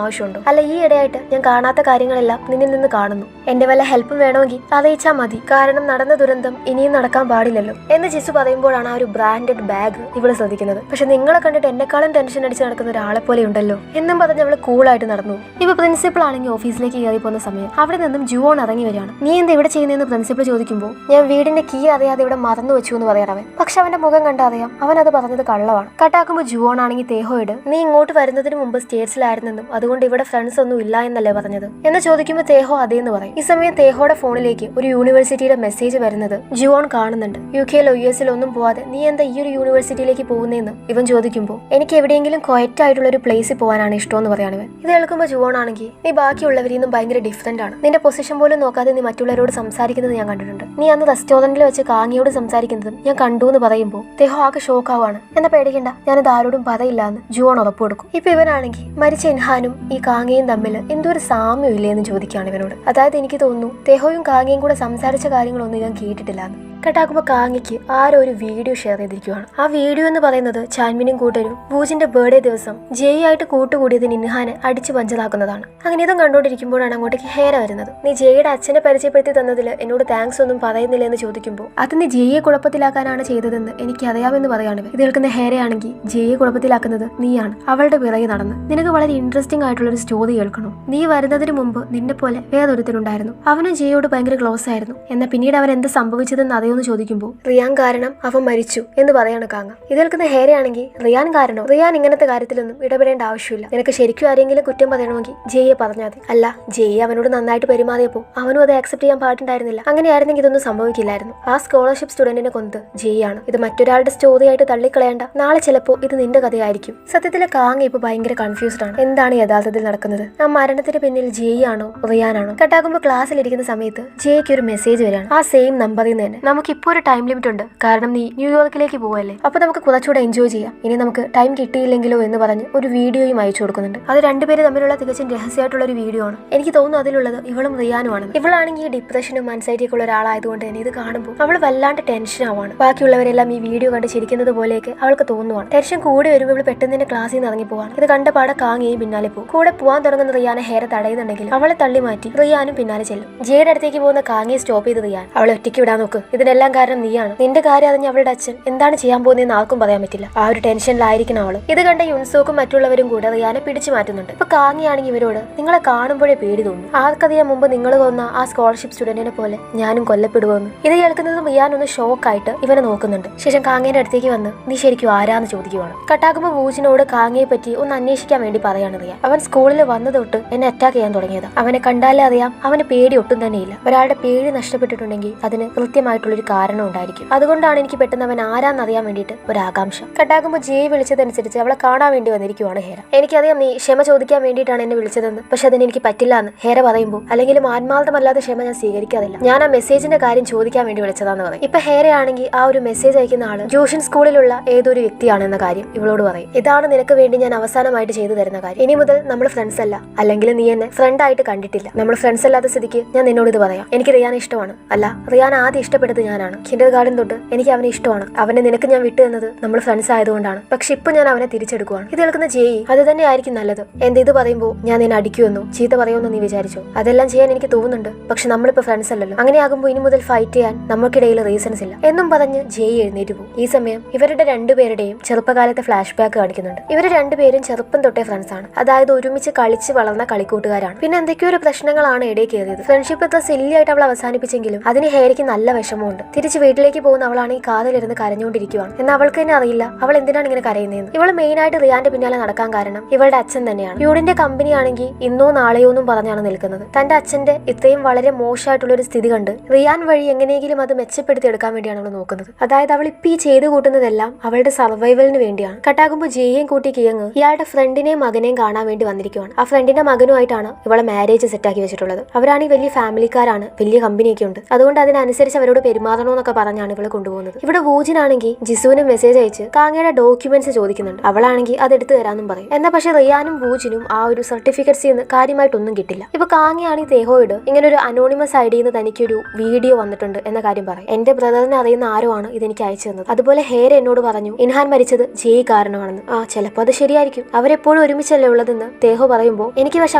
ആവശ്യമുണ്ടോ? അല്ല ഈ ഇടയായിട്ട് ഞാൻ കാണാത്ത കാര്യങ്ങളെല്ലാം നിന്നിൽ നിന്ന് കാണുന്നു, എന്റെ വല്ല ഹെൽപ്പും വേണമെങ്കിൽ അറിയിച്ചാൽ മതി, കാരണം നടന്ന ദുരന്തം ഇനിയും നടക്കാൻ പാടില്ലല്ലോ എന്ന് ജിസു പറയുമ്പോഴാണ് ആ ഒരു ബ്രാൻഡഡ് ബാഗ് ഇവള് ശ്രദ്ധിക്കുന്നത്. പക്ഷെ നിങ്ങളെ കണ്ടിട്ട് എന്നെക്കാളും ടെൻഷൻ അടിച്ച് നടക്കുന്ന ഒരാളെ പോലെ ഉണ്ടല്ലോ എന്നും പറഞ്ഞ് അവള് കൂളായിട്ട് നടന്നു. ഇപ്പൊ പ്രിൻസിപ്പൾ ആണെങ്കിൽ ഓഫീസിലേക്ക് കയറി പോകുന്ന സമയം അവിടെ നിന്നും ജുവോൺ ഇറങ്ങി വരികയാണ്. നീ എന്താ ഇവിടെ ചെയ്യുന്നതെന്ന് പ്രിൻസിപ്പൾ ചോദിക്കുമ്പോൾ ഞാൻ വീടിന്റെ കീ അറിയാതെ ഇവിടെ മറന്നു വെച്ചു എന്ന് പറയാൻ അവൻ. പക്ഷെ അവന്റെ മുഖം കണ്ടറിയാം അവൻ അത് പറഞ്ഞത് കള്ളമാണ്. കട്ടാക്കുമ്പോൾ ജുവോൺ ആണെങ്കിൽ തേഹോയോട് നീ ഇങ്ങോട്ട് വരുന്നതിന് മുമ്പ് സ്റ്റേറ്റ്സിലായിരുന്നെന്നും അതുകൊണ്ട് ഇവിടെ ഫ്രണ്ട്സ് ഒന്നും ഇല്ല എന്നല്ലേ പറഞ്ഞത് എന്ന് ചോദിക്കുമ്പോൾ തേഹോ അതേന്ന് പറയും. ഈ സമയം തേഹോയുടെ ഫോണിലേക്ക് ഒരു യൂണിവേഴ്സിറ്റിയുടെ മെസ്സേജ് വരുന്നത് ജുവോൺ കാണുന്നുണ്ട്. UK-ലോ US-ലോ ഒന്നും പോവാതെ നീ എന്താ ഈ ഒരു യൂണിവേഴ്സിറ്റിയിലേക്ക് പോകുന്നതെന്ന് ഇവൻ ചോദിക്കുമ്പോൾ എനിക്ക് എവിടെയെങ്കിലും ക്വയറ്റ് ആയിട്ടുള്ള ഒരു പ്ലേസിൽ പോകാനാണ് ഇഷ്ടമെന്ന് പറയാണ് ഇവൻ. ഇത് കേൾക്കുമ്പോൾ ജുവോൺ ആണെങ്കിൽ നീ ബാക്കിയുള്ളവരിൽ നിന്നും ഭയങ്കര ഡിഫറെന്റ് ആണ്, നിന്റെ പൊസിഷൻ പോലും നോക്കാതെ നീ മറ്റുള്ളവരോട് സംസാരിക്കുന്നത് ഞാൻ കണ്ടിട്ടുണ്ട്, നീ അന്ന് റെസ്റ്റോറന്റിൽ വെച്ച് കാങ്ങിയോട് സംസാരിക്കുന്നതും ഞാൻ കണ്ടു എന്ന് പറയുമ്പോൾ തേഹോ ആകെ ഷോക്ക് ആവാണ്. എന്നാ പേടിക്കണ്ട, ഞാനത് ആരോടും പറയില്ല എന്ന് ജുവോൺ ഉറപ്പ് കൊടുക്കും. ഇപ്പൊ ഇവനാണെങ്കിൽ മരിച്ച ഇൻഹാനും ഈ കാങ്ങയും തമ്മിൽ എന്തോ ഒരു സാമ്യം ഇല്ലേ എന്ന് ചോദിക്കുകയാണ് ഇവനോട്. അതായത് എനിക്ക് തോന്നുന്നു തേഹോയും കാങ്ങയും കൂടെ സംസാരിച്ച കാര്യങ്ങളൊന്നും ഞാൻ കേട്ടിട്ടില്ല എന്ന്. കട്ടാക്കുമ്പോൾ കാങ്ങിക്ക് ആരോ ഒരു വീഡിയോ ഷെയർ ചെയ്തിരിക്കുകയാണ്. ആ വീഡിയോ എന്ന് പറയുന്നത് ചാൻമിനും കൂട്ടരും വൂജിന്റെ ബർത്ത്ഡേ ദിവസം ജയ് ആയിട്ട് കൂട്ടുകൂടിയതിന് ഇൻഹാനെ അടിച്ചു പഞ്ചലാക്കുന്നതാണ്. അങ്ങനെ ഇതും കണ്ടുകൊണ്ടിരിക്കുമ്പോഴാണ് അങ്ങോട്ടേക്ക് ഹേര വരുന്നത്. നീ ജയുടെ അച്ഛനെ പരിചയപ്പെടുത്തി തന്നതിൽ എന്നോട് താങ്ക്സ് ഒന്നും പറയുന്നില്ല എന്ന് ചോദിക്കുമ്പോൾ അത് നീ ജയെ കുഴപ്പത്തിലാക്കാനാണ് ചെയ്തതെന്ന് എനിക്കറിയാമെന്ന് പറയാണ്. ഇത് കേൾക്കുന്ന ഹേരയാണെങ്കിൽ ജയെ കുഴപ്പത്തിലാക്കുന്നത് നീയാണ്. അവളുടെ പിറകെ നടന്ന് നിനക്ക് വളരെ ഇൻട്രസ്റ്റിംഗ് ആയിട്ടുള്ള ഒരു സ്റ്റോറി കേൾക്കണം. നീ വരുന്നതിന് മുമ്പ് നിന്നെ പോലെ വേറൊരുത്തനുണ്ടായിരുന്നു. അവനും ജയോട് ഭയങ്കര ക്ലോസ് ആയിരുന്നു. എന്നാൽ പിന്നീട് അവൻ എന്ത് സംഭവിച്ചതെന്ന് അറിയുമെന്ന് ചോദിക്കുമ്പോൾ റിയാൻ കാരണം അവൻ മരിച്ചു എന്ന് പറയാണ് കാങ്ങ. ഇത് കേൾക്കുന്ന ഹേരയാണെങ്കിൽ റിയാൻ കാരണോ? റിയാൻ ഇങ്ങനത്തെ കാര്യത്തിലൊന്നും ഇടപെടേണ്ട ആവശ്യമില്ല. നിനക്ക് ശരിക്കും ആരെങ്കിലും കുറ്റം പറയണമെങ്കിൽ ജയെ പറഞ്ഞാൽ മതി. അല്ല, ജയെ അവനോട് നന്നായിട്ട് പെരുമാറിയപ്പോൾ അവനും അത് ആക്സെപ്റ്റ് ചെയ്യാൻ പാടുണ്ടായിരുന്നില്ല. അങ്ങനെയായിരുന്നെങ്കിൽ ഇതൊന്നും സംഭവിക്കില്ലായിരുന്നു. ആ സ്കോളർഷിപ്പ് സ്റ്റുഡന്റിനെ കൊന്നത് ജയാണ്. ഇത് മറ്റൊരാളുടെ സ്റ്റോറി ആയിട്ട് തള്ളിക്കളയേണ്ട. നാളെ ചിലപ്പോൾ ഇത് നിന്റെ കഥയായിരിക്കും. സത്യത്തിൽ കാങ്ങ ഇപ്പൊ ഭയങ്കര കൺഫ്യൂസ്ഡ് ആണ്. എന്താണ് യഥാർത്ഥത്തിൽ നടക്കുന്നത്? ആ മരണത്തിന് പിന്നിൽ ജയ് ആണോ റിയാനാണോ? കട്ടാക്കുമ്പോൾ ക്ലാസ്സിലിരിക്കുന്ന സമയത്ത് ജയ്ക്ക് ഒരു മെസ്സേജ് വരികയാണ്. ആ സെയിം നമ്പറിൽ നിന്ന് തന്നെ. നമുക്ക് ഇപ്പോൾ ഒരു ടൈം ലിമിറ്റ് ഉണ്ട്, കാരണം നീ ന്യൂയോർക്കിലേക്ക് പോവല്ലേ, അപ്പൊ നമുക്ക് കുറച്ചുകൂടെ എൻജോയ് ചെയ്യാം. ഇനി നമുക്ക് ടൈം കിട്ടിയില്ലെങ്കിലോ എന്ന് പറഞ്ഞ് ഒരു വീഡിയോയും അയച്ചു കൊടുക്കുന്നുണ്ട്. അത് രണ്ടുപേര് തമ്മിലുള്ള തികച്ചും രഹസ്യമായിട്ടുള്ള ഒരു വീഡിയോ ആണ്. എനിക്ക് തോന്നുന്നു അതിലുള്ളത് ഇവളും റിയാനുമാണ്. ഇവളാണെങ്കിൽ ഡിപ്രഷനും ആൻസൈറ്റിയൊക്കെ ഉള്ള ഒരാളായതുകൊണ്ട് തന്നെ ഇത് കാണുമ്പോൾ അവൾ വല്ലാണ്ട് ടെൻഷൻ ആവാണ്. ബാക്കിയുള്ളവരെല്ലാം ഈ വീഡിയോ കണ്ട് ചിരിക്കുന്നത് പോലെയൊക്കെ അവൾക്ക് തോന്നുവാണ്. ടെൻഷൻ കൂടി വരുമ്പോൾ ഇവൾ പെട്ടെന്ന് തന്നെ ക്ലാസ്സിൽ നിന്ന് ഇറങ്ങി പോവാണ്. ഇത് കണ്ട പാടെ കാങ്ങയും പിന്നാലെ പോകും. കൂടെ പോവാൻ തുടങ്ങുന്ന റിയാനെ ഹേര തടയുന്നുണ്ടെങ്കിൽ അവളെ തള്ളി മാറ്റി റിയാനും പിന്നാലെ ചെല്ലും. ജയുടെ അടുത്തേക്ക് പോകുന്ന കാങ്ങയെ സ്റ്റോപ്പ് ചെയ്ത് റിയാൻ അവളെ ഒറ്റയ്ക്ക് വിടാൻ നോക്ക്. ഇതിനെല്ലാം കാരണം നീയാണ്. നിന്റെ കാര്യം അറിഞ്ഞ് അവളുടെ അച്ഛൻ എന്താണ് ചെയ്യാൻ പോകുന്നതെന്ന് ആർക്കും പറയാൻ പറ്റില്ല. ആ ഒരു ടെൻഷനിലായിരിക്കണം അവള്. ഇത് കണ്ട യുൻസോക്കും മറ്റുള്ളവരും കൂടെ റിയാനെ പിടിച്ചു മാറ്റുന്നുണ്ട്. ഇപ്പൊ കാങ്ങിയാണെങ്കിൽ ഇവരോട് നിങ്ങളെ കാണുമ്പോഴേ പേടി തോന്നും. ആർക്കറിയാൻ മുമ്പ് നിങ്ങൾ കൊന്ന ആ സ്കോളർഷിപ്പ് സ്റ്റുഡന്റിനെ പോലെ ഞാനും കൊല്ലപ്പെടുവോന്ന്. ഇത് കേൾക്കുന്നതും റിയാൻ ഒന്ന് ഷോക്കായിട്ട് ഇവനെ നോക്കുന്നുണ്ട്. ശേഷം കാങ്ങയുടെ അടുത്തേക്ക് വന്ന് നീ ശരിക്കും ആരാന്ന് ചോദിക്കുവാണ്. കട്ടാക്കുമ്പോൾ വൂജിനോട് കാങ്ങയെ പറ്റി ഒന്ന് അന്വേഷിക്കാൻ വേണ്ടി പറയാണ് റിയാൻ. അവൻ സ്കൂളിൽ വന്നത് തൊട്ട് എന്നെ അറ്റാക്ക് ചെയ്യാൻ തുടങ്ങിയതാ. അവനെ കണ്ടാലേ അറിയാം അവന് പേടി ഒട്ടും തന്നെയില്ല. ഒരാളുടെ പേടി നഷ്ടപ്പെട്ടിട്ടുണ്ടെങ്കിൽ അതിന് കൃത്യമായിട്ടുള്ളൊരു കാരണം ഉണ്ടായിരിക്കും. അതുകൊണ്ടാണ് എനിക്ക് പെട്ടെന്ന് അവൻ ആരാന്നറിയാൻ വേണ്ടിയിട്ട് ഒരു ആകാംക്ഷ. കട്ടാക്കുമ്പോൾ ജയ് വിളിച്ചതനുസരിച്ച് അവളെ കാണാൻ വേണ്ടി വന്നിരിക്കുവാണ് ഹേര. എനിക്കറിയാം നീ ക്ഷമ ചോദിക്കാൻ വേണ്ടിയിട്ടാണ് എന്നെ വിളിച്ചതെന്ന്, പക്ഷെ അതിന് എനിക്ക് പറ്റില്ല എന്ന് ഹേര പറയുമ്പോൾ അല്ലെങ്കിലും ആത്മാർത്ഥമല്ലാത്ത ക്ഷമ ഞാൻ സ്വീകരിക്കാറില്ല. ഞാൻ ആ മെസ്സേജിന്റെ കാര്യം ചോദിക്കാൻ വേണ്ടി വിളിച്ചതാന്ന് പറയും. ഇപ്പൊ ഹേരയാണെങ്കിൽ ആ ഒരു മെസ്സേജ് അയക്കുന്ന ആള് ട്യൂഷൻ സ്കൂളിലുള്ള ഏതൊരു വ്യക്തിയാണെന്ന കാര്യം ഇവളോട് പറയും. ഇതാണ് നിനക്ക് വേണ്ടി ഞാൻ അവസാനമായിട്ട് ചെയ്തു തരുന്ന കാര്യം. ഇനി മുതൽ നമ്മൾ ഫ്രണ്ട്സ് അല്ല, അല്ലെങ്കിൽ നീ എന്നെ ഫ്രണ്ട് ആയിട്ട് കണ്ടിട്ടില്ല. നമ്മൾ ഫ്രണ്ട്സ് അല്ലാത്ത സ്ഥിതിക്ക് ഞാൻ നിന്നോട് ഇത് പറയാം. എനിക്ക് റിയാനെ ഇഷ്ടമാണ്. അല്ല, റിയാൻ ആദ്യം ഇഷ്ടപ്പെട്ടത് ഞാനാണ്. കിൻഡർ ഗാർഡൻ തൊട്ട് എനിക്ക് അവനെ ഇഷ്ടമാണ്. അവനെ നിനക്ക് ഞാൻ വിട്ടു തന്നത് നമ്മൾ ഫ്രണ്ട്സ് ആയതുകൊണ്ടാണ്. പക്ഷെ ഇപ്പൊ ഞാൻ അവനെ തിരിച്ചെടുക്കുവാണ്. ഇത് കേൾക്കുന്ന ജയ് അത് തന്നെ ആയിരിക്കും നല്ലത്. എന്ത് ഇത് പറയുമ്പോൾ ഞാൻ നിന്നെ അടിക്കുമെന്നോ ചീത്ത പറയുമെന്നോ നീ വിചാരിച്ചോ? അതെല്ലാം ചെയ്യാൻ എനിക്ക് തോന്നുന്നുണ്ട്. പക്ഷെ നമ്മളിപ്പോ ഫ്രണ്ട്സ് അല്ലല്ലോ. അങ്ങനെയാകുമ്പോൾ ഇനി മുതൽ ഫൈറ്റ് ചെയ്യാൻ നമുക്കിടയിൽ റീസൺസ് ഇല്ല എന്നും പറഞ്ഞ് ജയ് എഴുന്നേറ്റ് പോകും. ഈ സമയം ഇവരുടെ രണ്ടുപേരുടെയും ചെറുപ്പകാലത്തെ ഫ്ലാഷ് ബാക്ക് കാണിക്കുന്നുണ്ട്. ഇവർ രണ്ടുപേരും ചെറുപ്പം തൊട്ടേ ഫ്രണ്ട്സ് ആണ്. അതായത് ഒരുമിച്ച് കളിച്ച് വളർന്ന കളിക്കൂട്ടുകാരാണ്. പിന്നെ എന്തൊക്കെയോ ഒരു പ്രശ്നങ്ങളാണ് ഇടയിൽ കയറിയത്. ഫ്രണ്ട്ഷിപ്പ് ഇത്ര സില്ലിയായിട്ട് അവൾ അവസാനിപ്പിച്ചെങ്കിലും അതിന് ഹേരയ്ക്ക് നല്ല വിഷമമുണ്ട്. തിരിച്ച് വീട്ടിലേക്ക് പോകുന്ന അവളാണ് ഈ കാതിലിരുന്ന് കരഞ്ഞുകൊണ്ടിരിക്കുകയാണ്. എന്നാൽ അവൾക്ക് തന്നെ അറിയില്ല അവൾ എന്തിനാണ് ഇങ്ങനെ കരയുന്നതെന്ന്. ഇവൾ മെയിൻ ആയിട്ട് റിയാന്റെ പിന്നാലെ നടക്കാൻ കാരണം ഇവളുടെ അച്ഛൻ തന്നെയാണ്. യൂഡിന്റെ കമ്പനി ആണെങ്കിൽ ഇന്നോ നാളെയോ എന്നും പറഞ്ഞാണ് നിൽക്കുന്നത്. തന്റെ അച്ഛന്റെ ഇത്രയും വളരെ മോശമായിട്ടുള്ള ഒരു സ്ഥിതി കണ്ട് റിയാൻ വഴി എങ്ങനെയെങ്കിലും അത് മെച്ചപ്പെടുത്തി എടുക്കാൻ വേണ്ടിയാണ് അവൾ നോക്കുന്നത്. അതായത് അവൾ ഇപ്പൊ ഈ ചെയ്തു കൂട്ടുന്നതെല്ലാം അവളുടെ സർവൈവലിന് വേണ്ടിയാണ്. കട്ടാകുമ്പോൾ ജയേയും കൂട്ടി കിയങ്ങ് ഇയാളുടെ ഫ്രണ്ടിനെയും മകനെയും കാണാൻ വേണ്ടി വന്നിരിക്കുകയാണ്. ആ ഫ്രണ്ടിന്റെ മകനുമായിട്ടാണ് ഇവളെ മാരേജ് സെറ്റാക്കി വെച്ചിട്ടുള്ളത്. അവരാണെങ്കിൽ വലിയ ഫാമിലിക്കാരാണ്, വലിയ കമ്പനിയൊക്കെ ഉണ്ട്. അതുകൊണ്ട് അതിനനുസരിച്ച് അവരോട് പെരുമാറണമെന്നൊക്കെ പറഞ്ഞാണ് ഇവളെ കൊണ്ടുപോകുന്നത്. ഇവിടെ വൂജിനാണെങ്കിൽ ജിസുവിന് മെസ്സേജ് അയച്ച് കാങ്ങയുടെ ഡോക്യുമെന്റ്സ് ചോദിക്കുന്നുണ്ട്. അവളാണെങ്കിൽ അത് എടുത്തു തരാമെന്നും പറയും. എന്നാൽ പക്ഷെ റിയാനും വൂജിനും ആ ഒരു സർട്ടിഫിക്കറ്റ്സ് നിന്ന് കാര്യമായിട്ടൊന്നും കിട്ടില്ല. ഇപ്പൊ കാങ്ങയാണെങ്കിൽ തേഹോയോട് ഇങ്ങനെ ഒരു അനോണിമസ് ഐഡിയിൽ നിന്ന് തനിക്കൊരു വീഡിയോ വന്നിട്ടുണ്ട് എന്ന കാര്യം പറയും. എന്റെ ബ്രദറിനെ അറിയുന്ന ആരോ ആണ് ഇതെനിക്ക് അയച്ചു തന്നത്. അതുപോലെ ഹേര എന്നോട് പറഞ്ഞു ഇൻഹാൻ മരിച്ചത് ജയ് കാരണമാണെന്ന്. ആ ചിലപ്പോൾ അത് ശരിയായിരിക്കും. അവരെപ്പോഴും ഒരുമിച്ചല്ലേ ഉള്ളതെന്ന് തേഹോ പറയുമ്പോൾ എനിക്ക് പക്ഷെ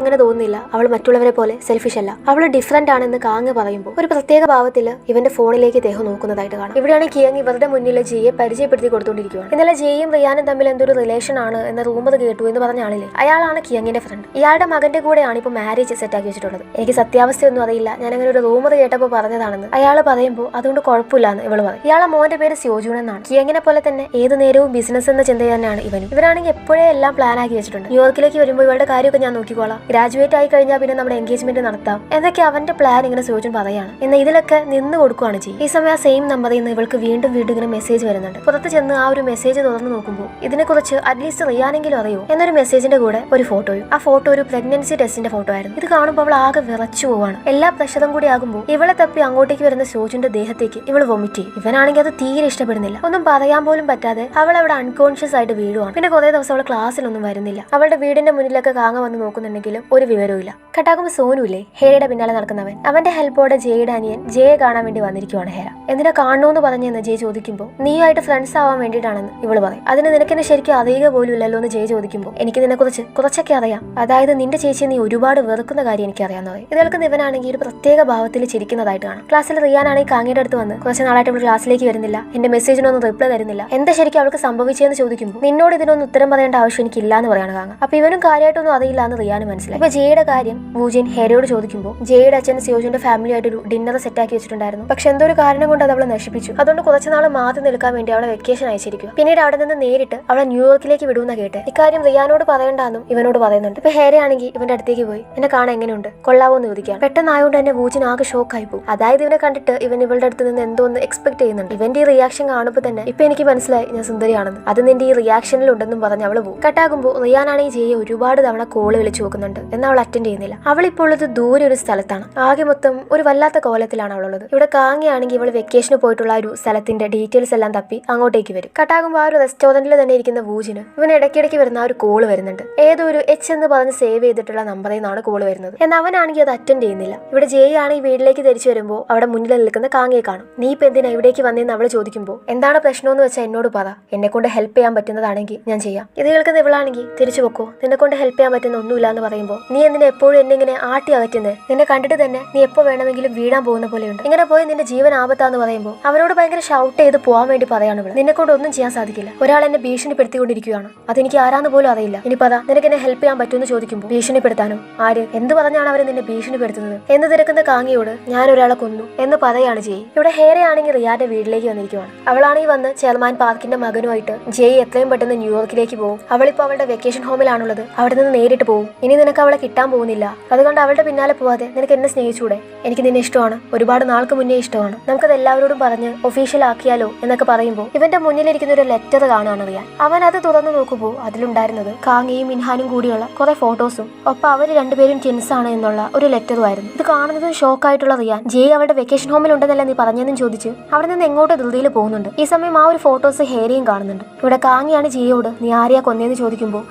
അങ്ങനെ തോന്നുന്നില്ല. അവൾ മറ്റുള്ളവരെ പോലെ സെൽഫിഷ് അല്ല, അവൾ ഡിഫറെന്റ് ആണെന്ന് കാങ്ങ പറയുമ്പോൾ ഒരു പ്രത്യേക ഭാവത്തിൽ ഇവന്റെ ഫോണിലേക്ക് തേഹോ നോക്കുന്നതായിട്ട് കാണാം. ഇവിടെയാണ് കിയങ് ഇവരുടെ മുന്നിൽ ജയെ പരിചയപ്പെടുത്തി കൊടുത്തുകൊണ്ടിരിക്കുകയാണ്. ഇന്നലെ ജയും റിയാനും തമ്മിൽ എന്തൊരു റിലേഷൻ ആണ് എന്ന റൂമർ കേട്ടു എന്ന് പറഞ്ഞ ആളില്ലേ, അയാളാണ് കിയങ്ങിന്റെ ഫ്രണ്ട്. ഇയാളുടെ മകന്റെ കൂടെയാണ് ഇപ്പൊ മാരേജ് സെറ്റാക്കി വെച്ചിട്ടുള്ളത്. എനിക്ക് സത്യാവസ്ഥയൊന്നും അറിയില്ല, ഞാൻ അങ്ങനെ ഒരു റൂമർ കേട്ടപ്പോൾ പറഞ്ഞതാണെന്ന് അയാൾ പറയുമ്പോൾ അതുകൊണ്ട് കുഴപ്പമില്ലാന്ന് ഇവള് പറയും. ഇയാളെ മോന്റെ പേര് സ്യോജൂൺ എന്നാണ്. കിയങ്ങിനെ പോലെ തന്നെ ഏത് നേരവും ബിസിനസ് എന്ന ചിന്ത തന്നെയാണ് ഇവനും. ഇവരാണെങ്കിൽ എപ്പോഴേ എല്ലാം പ്ലാൻ ആക്കി വെച്ചിട്ടുണ്ട്. ന്യൂയോർക്കിലേക്ക് വരുമ്പോൾ ഇവളുടെ കാര്യമൊക്കെ ഞാൻ നോക്കിക്കോളാം, ഗ്രാജുവേറ്റ് ആയി കഴിഞ്ഞാൽ പിന്നെ നമ്മുടെ എൻഗേജ്മെന്റ് നടത്താം എന്നൊക്കെ അവന്റെ പ്ലാൻ ഇങ്ങനെ സ്യോജൂൺ പറയാണ്. എന്നാൽ ഇതിലൊക്കെ നിന്ന് കൊടുക്കുകയാണ് ചെയ്യും. ഈ സമയം ആ സെയിം നമ്പറിൽ നിന്ന് ഇവൾക്ക് വീണ്ടും വീണ്ടും ഇങ്ങനെ മെസ്സേജ് വരുന്നുണ്ട്. പുറത്ത് ചെന്ന് ആ ഒരു മെസ്സേജ് തുറന്നു നോക്കുമ്പോൾ ഇതിനെക്കുറിച്ച് അറ്റ്ലീസ്റ്റ് റിയാനെങ്കിലും അറിയോ എന്നൊരു മെസ്സേജിന്റെ കൂടെ ഒരു ഫോട്ടോയും. ആ ഫോട്ടോ ഒരു പ്രഗ്നൻസി ടെസ്റ്റിന്റെ ഫോട്ടോ ആയിരുന്നു. ഇത് കാണുമ്പോൾ അവൾ ആകെ വിറച്ചു പോവാണ്. എല്ലാ പ്രശ്നവും കൂടി ആകുമ്പോൾ ഇവളെ തപ്പി അങ്ങോട്ടേക്ക് വരുന്ന സോജുന്റെ ദേഹത്തേക്ക് ഇവൾ വൊമിറ്റ് ചെയ്യും. ഇവനാണെങ്കിൽ അത് തീരെ ഇഷ്ടപ്പെടുന്നില്ല. ഒന്നും പറയാൻ പോലും പറ്റാതെ അവൾ അവിടെ അൺകോൺഷ്യസ് ആയിട്ട് വീഴുവാണ്. പിന്നെ കുറെ ദിവസം അവൾ ക്ലാസ്സിലൊന്നും വരുന്നില്ല. അവളുടെ വീടിന്റെ മുന്നിലൊക്കെ കാങ്ങ വന്ന് നോക്കുന്നുണ്ടെങ്കിലും ഒരു വിവരവും ഇല്ല. കട്ടാകുമ്പോൾ സോനു ഇല്ലേ, ഹേരയുടെ പിന്നാലെ നടക്കുന്നവൻ, അവന്റെ ഹെൽപ്പോടെ ജയുടെ അനിയൻ ജയെ കാണാൻ വേണ്ടി വന്നിരിക്കുവാണ്. ചോദിക്കുവാണ് ഹേര. എന്തിനാ കാണണമെന്ന് പറഞ്ഞെന്ന് ജയ് ചോദിക്കുമ്പോൾ നീയായിട്ട് ഫ്രണ്ട്സ് ആവാൻ വേണ്ടിയിട്ടാണെന്ന് ഇവള് പറയും. അതിന് നിനക്കെന്നെ ശരിക്കും അറിയുക പോലും ഇല്ലല്ലോ എന്ന് ജയ് ചോദിക്കുമ്പോൾ എനിക്ക് നിന്നെ കുറിച്ച് കുറച്ചൊക്കെ അറിയാം, അതായത് നിന്റെ ചേച്ചിയെ നീ ഒരുപാട് വെറുക്കുന്ന കാര്യം എനിക്ക് അറിയാമെന്ന് പറയും. ഇത് കേൾക്കുന്ന ഇവനാണെങ്കിൽ ഒരു പ്രത്യേക ഭാവത്തിൽ ചിരിക്കുന്നതായിട്ട് കാണാം. ക്ലാസ്സിൽ റിയാനാണെങ്കിൽ കാങ്ങയുടെ അടുത്ത് വന്ന് കുറച്ച് നാളായിട്ട് അവൾ ക്ലാസ്സിലേക്ക് വരുന്നില്ല, എന്റെ മെസ്സേജിനൊന്നും റിപ്ലൈ തരുന്നില്ല, എന്താ ശരിക്കും അവൾക്ക് സംഭവിച്ചതെന്ന് ചോദിക്കുമ്പോൾ നിന്നോട് ഇതിനൊന്നും ഉത്തരം പറയേണ്ട ആവശ്യം എനിക്കില്ല എന്ന് പറയാണ് കാങ്ങ. അപ്പൊ ഇവനും കാര്യമായിട്ടൊന്നും അറിയില്ല എന്ന് റിയാന് മനസ്സിലായി. ഇപ്പൊ ജയുടെ കാര്യം വൂജിൻ ഹേരയോട് ചോദിക്കുമ്പോൾ ജയുടെ അച്ഛൻ സിയോജിന്റെ ഫാമിലിയായിട്ട് ഒരു ഡിന്നർ സെറ്റ് ആക്കി വെച്ചിട്ടുണ്ടായിരുന്നു. പക്ഷെ എന്തോ ഒരു കാരണം കൊണ്ട് അത് അവളെ നശിപ്പിച്ചു. അതുകൊണ്ട് കുറച്ച് നാൾ മാറ്റി നിൽക്കാൻ വേണ്ടി അവളെ വെക്കേഷൻ അയച്ചിരിക്കുക. പിന്നീട് അവിടെ നിന്ന് നേരിട്ട് അവളെ ന്യൂയോർക്കിലേക്ക് വിടുന്ന കേട്ട് ഇക്കാര്യം റിയാനോട് പറയണ്ടെന്നും ഇവനോട് പറയുന്നുണ്ട്. ഇപ്പൊ ഹേരയാണെങ്കിൽ ഇവന്റെ അടുത്തേക്ക് പോയി എന്നെ കാണാൻ എങ്ങനെയുണ്ട്, കൊള്ളാവോ എന്ന് ചോദിക്കാം. പെട്ടെന്നായോണ്ട് തന്നെ വൂജിൻ ആകെ ഷോക്കായി പോകും. അതായത് ഇവനെ കണ്ടിട്ട് ഇവൻ ഇവളുടെ അടുത്ത് നിന്ന് എന്തോ ഒന്ന് എക്സ്പെക്ട് ചെയ്യുന്നുണ്ട്. ഇവന്റെ ഈ റിയാക്ഷൻ കാണുമ്പോൾ തന്നെ ഇപ്പൊ എനിക്ക് മനസ്സിലായി ഞാൻ സുന്ദരിയാണെന്ന്, അത് നിന്റെ ഈ റിയാക്ഷനിൽ ഉണ്ടെന്നും പറഞ്ഞ് അവള് പോകും. കട്ടാകുമ്പോൾ റിയാനാണെങ്കിൽ ജയെ ഒരുപാട് തവണ കോള് വിളിച്ചു നോക്കുന്നുണ്ട്, എന്നാൽ അവൾ അറ്റൻഡ് ചെയ്യുന്നില്ല. അവളിപ്പോൾ ഉള്ളത് ദൂരെ ഒരു സ്ഥലത്താണ്. ആകെ മൊത്തം ഒരു വല്ലാത്ത കോലത്തിലാണ് അവളുള്ളത്. ഇവിടെ കാങ്ങയാണെങ്കിൽ ഇവള് വെക്കേഷന് പോയിട്ടുള്ള ഒരു സ്ഥലത്തിന്റെ ഡീറ്റെയിൽസ് എല്ലാം തപ്പി അങ്ങോട്ടേക്ക് വരും. കട്ടാകുമ്പോൾ ആ ഒരു റെസ്റ്റോറന്റിൽ തന്നെ ഇരിക്കുന്ന വൂജിന് ഇവന് ഇടയ്ക്കിടയ്ക്ക് വരുന്ന ആ ഒരു കോള് വരുന്നുണ്ട്. ഏതോ ഒരു എച്ച് എന്ന് പറഞ്ഞ് സേവ് ചെയ്തിട്ടുള്ള നമ്പറിൽ നിന്നാണ് കോള് വരുന്നത്. എന്നാൽ അവനാണെങ്കിൽ അത് അറ്റൻഡ് ചെയ്യുന്നില്ല. ഇവിടെ ജയ് ആണെങ്കിൽ വീട്ടിലേക്ക് തിരിച്ചു വരുമ്പോൾ അവിടെ മുന്നിൽ നിൽക്കുന്ന കാങ്ങയെ കാണും. നീ ഇപ്പൊ എന്തിനാ ഇവിടേക്ക് വന്നേന്ന് അവള് ചോദിക്കുമ്പോൾ എന്താണ് പ്രശ്നമെന്ന് വെച്ചാൽ എന്നോട് പറ, എന്നെ കൊണ്ട് ഹെൽപ്പ് ചെയ്യാൻ പറ്റുന്നതാണെങ്കിൽ ഞാൻ ചെയ്യാം. ഇത് കേൾക്കുന്ന ഇവളാണെങ്കിൽ തിരിച്ചു വെക്കോ, നിന്നെ കൊണ്ട് ഹെൽപ്പ് ചെയ്യാൻ പറ്റുന്ന ഒന്നുമില്ല എന്ന് പറയുമ്പോൾ നീ എന്തിനാ എപ്പോഴും എന്നെ ഇങ്ങനെ ആട്ടി അകറ്റുന്നത്, നിന്നെ കണ്ടിട്ട് തന്നെ നീ എപ്പോ വേണമെങ്കിലും വീഴാൻ പോകുന്ന പോലെയുണ്ട്, ഇങ്ങനെ പോയി നിന്റെ ജീവൻ ആപത്താന്ന് പറയുമ്പോൾ അവനോട് ഭയങ്കര ഷൗട്ട് ചെയ്ത് പോകാൻ വേണ്ടി പറയാണ് ഇവള്. നിന്നെ കൊണ്ട് ഒന്നും ചെയ്യാൻ സാധിക്കില്ല, ഒരാൾ എന്നെ ഭീഷണിപ്പെടുത്തിക്കൊണ്ടിരിക്കുകയാണ്, അതെനിക്ക് ആരാന്ന് പോലും അറിയില്ല, ഇനി പതാ നിനക്ക് എന്നെ ഹെൽപ്പ് ചെയ്യാൻ പറ്റുമെന്ന് ചോദിക്കുമ്പോൾ ഭീഷണിപ്പെടുത്താനോ, ആര് എന്ത് പറഞ്ഞാണ് അവരെ നിന്നെ ഭീഷണിപ്പെടുത്തുന്നത് എന്ന് തിരക്കുന്ന കാങ്ങിയോട് ഞാൻ ഒരാളെ കൊന്നു എന്ന് പറയാണ് ജയ്. ഇവിടെ ഹേരയാണെങ്കിൽ റിയാന്റെ വീട്ടിലേക്ക് വന്നിരിക്കുവാണ്. അവളാണെങ്കിൽ വന്ന് ചെയർമാൻ പാർക്കിന്റെ മകനുമായിട്ട് ജയ് എത്രയും പെട്ടെന്ന് ന്യൂയോർക്കിലേക്ക് പോകും, അവളിപ്പോ അവളുടെ വെക്കേഷൻ ഹോമിലാണുള്ളത്, അവിടെ നിന്ന് നേരിട്ട് പോകും, ഇനി നിനക്ക് അവളെ കിട്ടാൻ പോകുന്നില്ല, അതുകൊണ്ട് അവളുടെ പിന്നാലെ പോവാതെ നിനക്ക് എന്നെ സ്നേഹിച്ചൂടെ, എനിക്ക് നിന്നെ ഇഷ്ടമാണ്, ഒരുപാട് നാൾക്ക് മുന്നേ ഇഷ്ടമാണ്, നമുക്കത് എല്ലാവരോടും പറഞ്ഞ് ഒഫീഷ്യൽ ആക്കിയാലോ എന്നൊക്കെ പറയുമ്പോൾ ഇവന്റെ മുന്നിലിരിക്കുന്ന ഒരു ലെറ്റർ കാണാണ് റിയാൻ. അവൻ അത് തുറന്നു നോക്കുമ്പോൾ അതിലുണ്ടായിരുന്നത് കാങ്ങയും ഇൻഹാനും കൂടിയുള്ള കുറെ ഫോട്ടോസും ഒപ്പം അവര് രണ്ടുപേരും ട്വിൻസ് ആണ് എന്നുള്ള ഒരു ലെറ്ററുമായിരുന്നു. ഇത് കാണുന്നതും ഷോക്കായിട്ടുള്ള റിയാൻ ജയ് അവളുടെ വെക്കേഷൻ ഹോമിൽ ഉണ്ടെന്നല്ല നീ പറഞ്ഞെന്നും ചോദിച്ച് അവിടെ നിന്ന് എങ്ങോട്ട് ധൃതിയിൽ പോകുന്നുണ്ട്. ഈ സമയം ആ ഒരു ഫോട്ടോസ് ഹേരയും കാണുന്നുണ്ട്. ഇവിടെ കാങ്ങിയാണ് ജയോട് നീ ആരെയാ കൊന്നേന്ന് ചോദിക്കുമ്പോൾ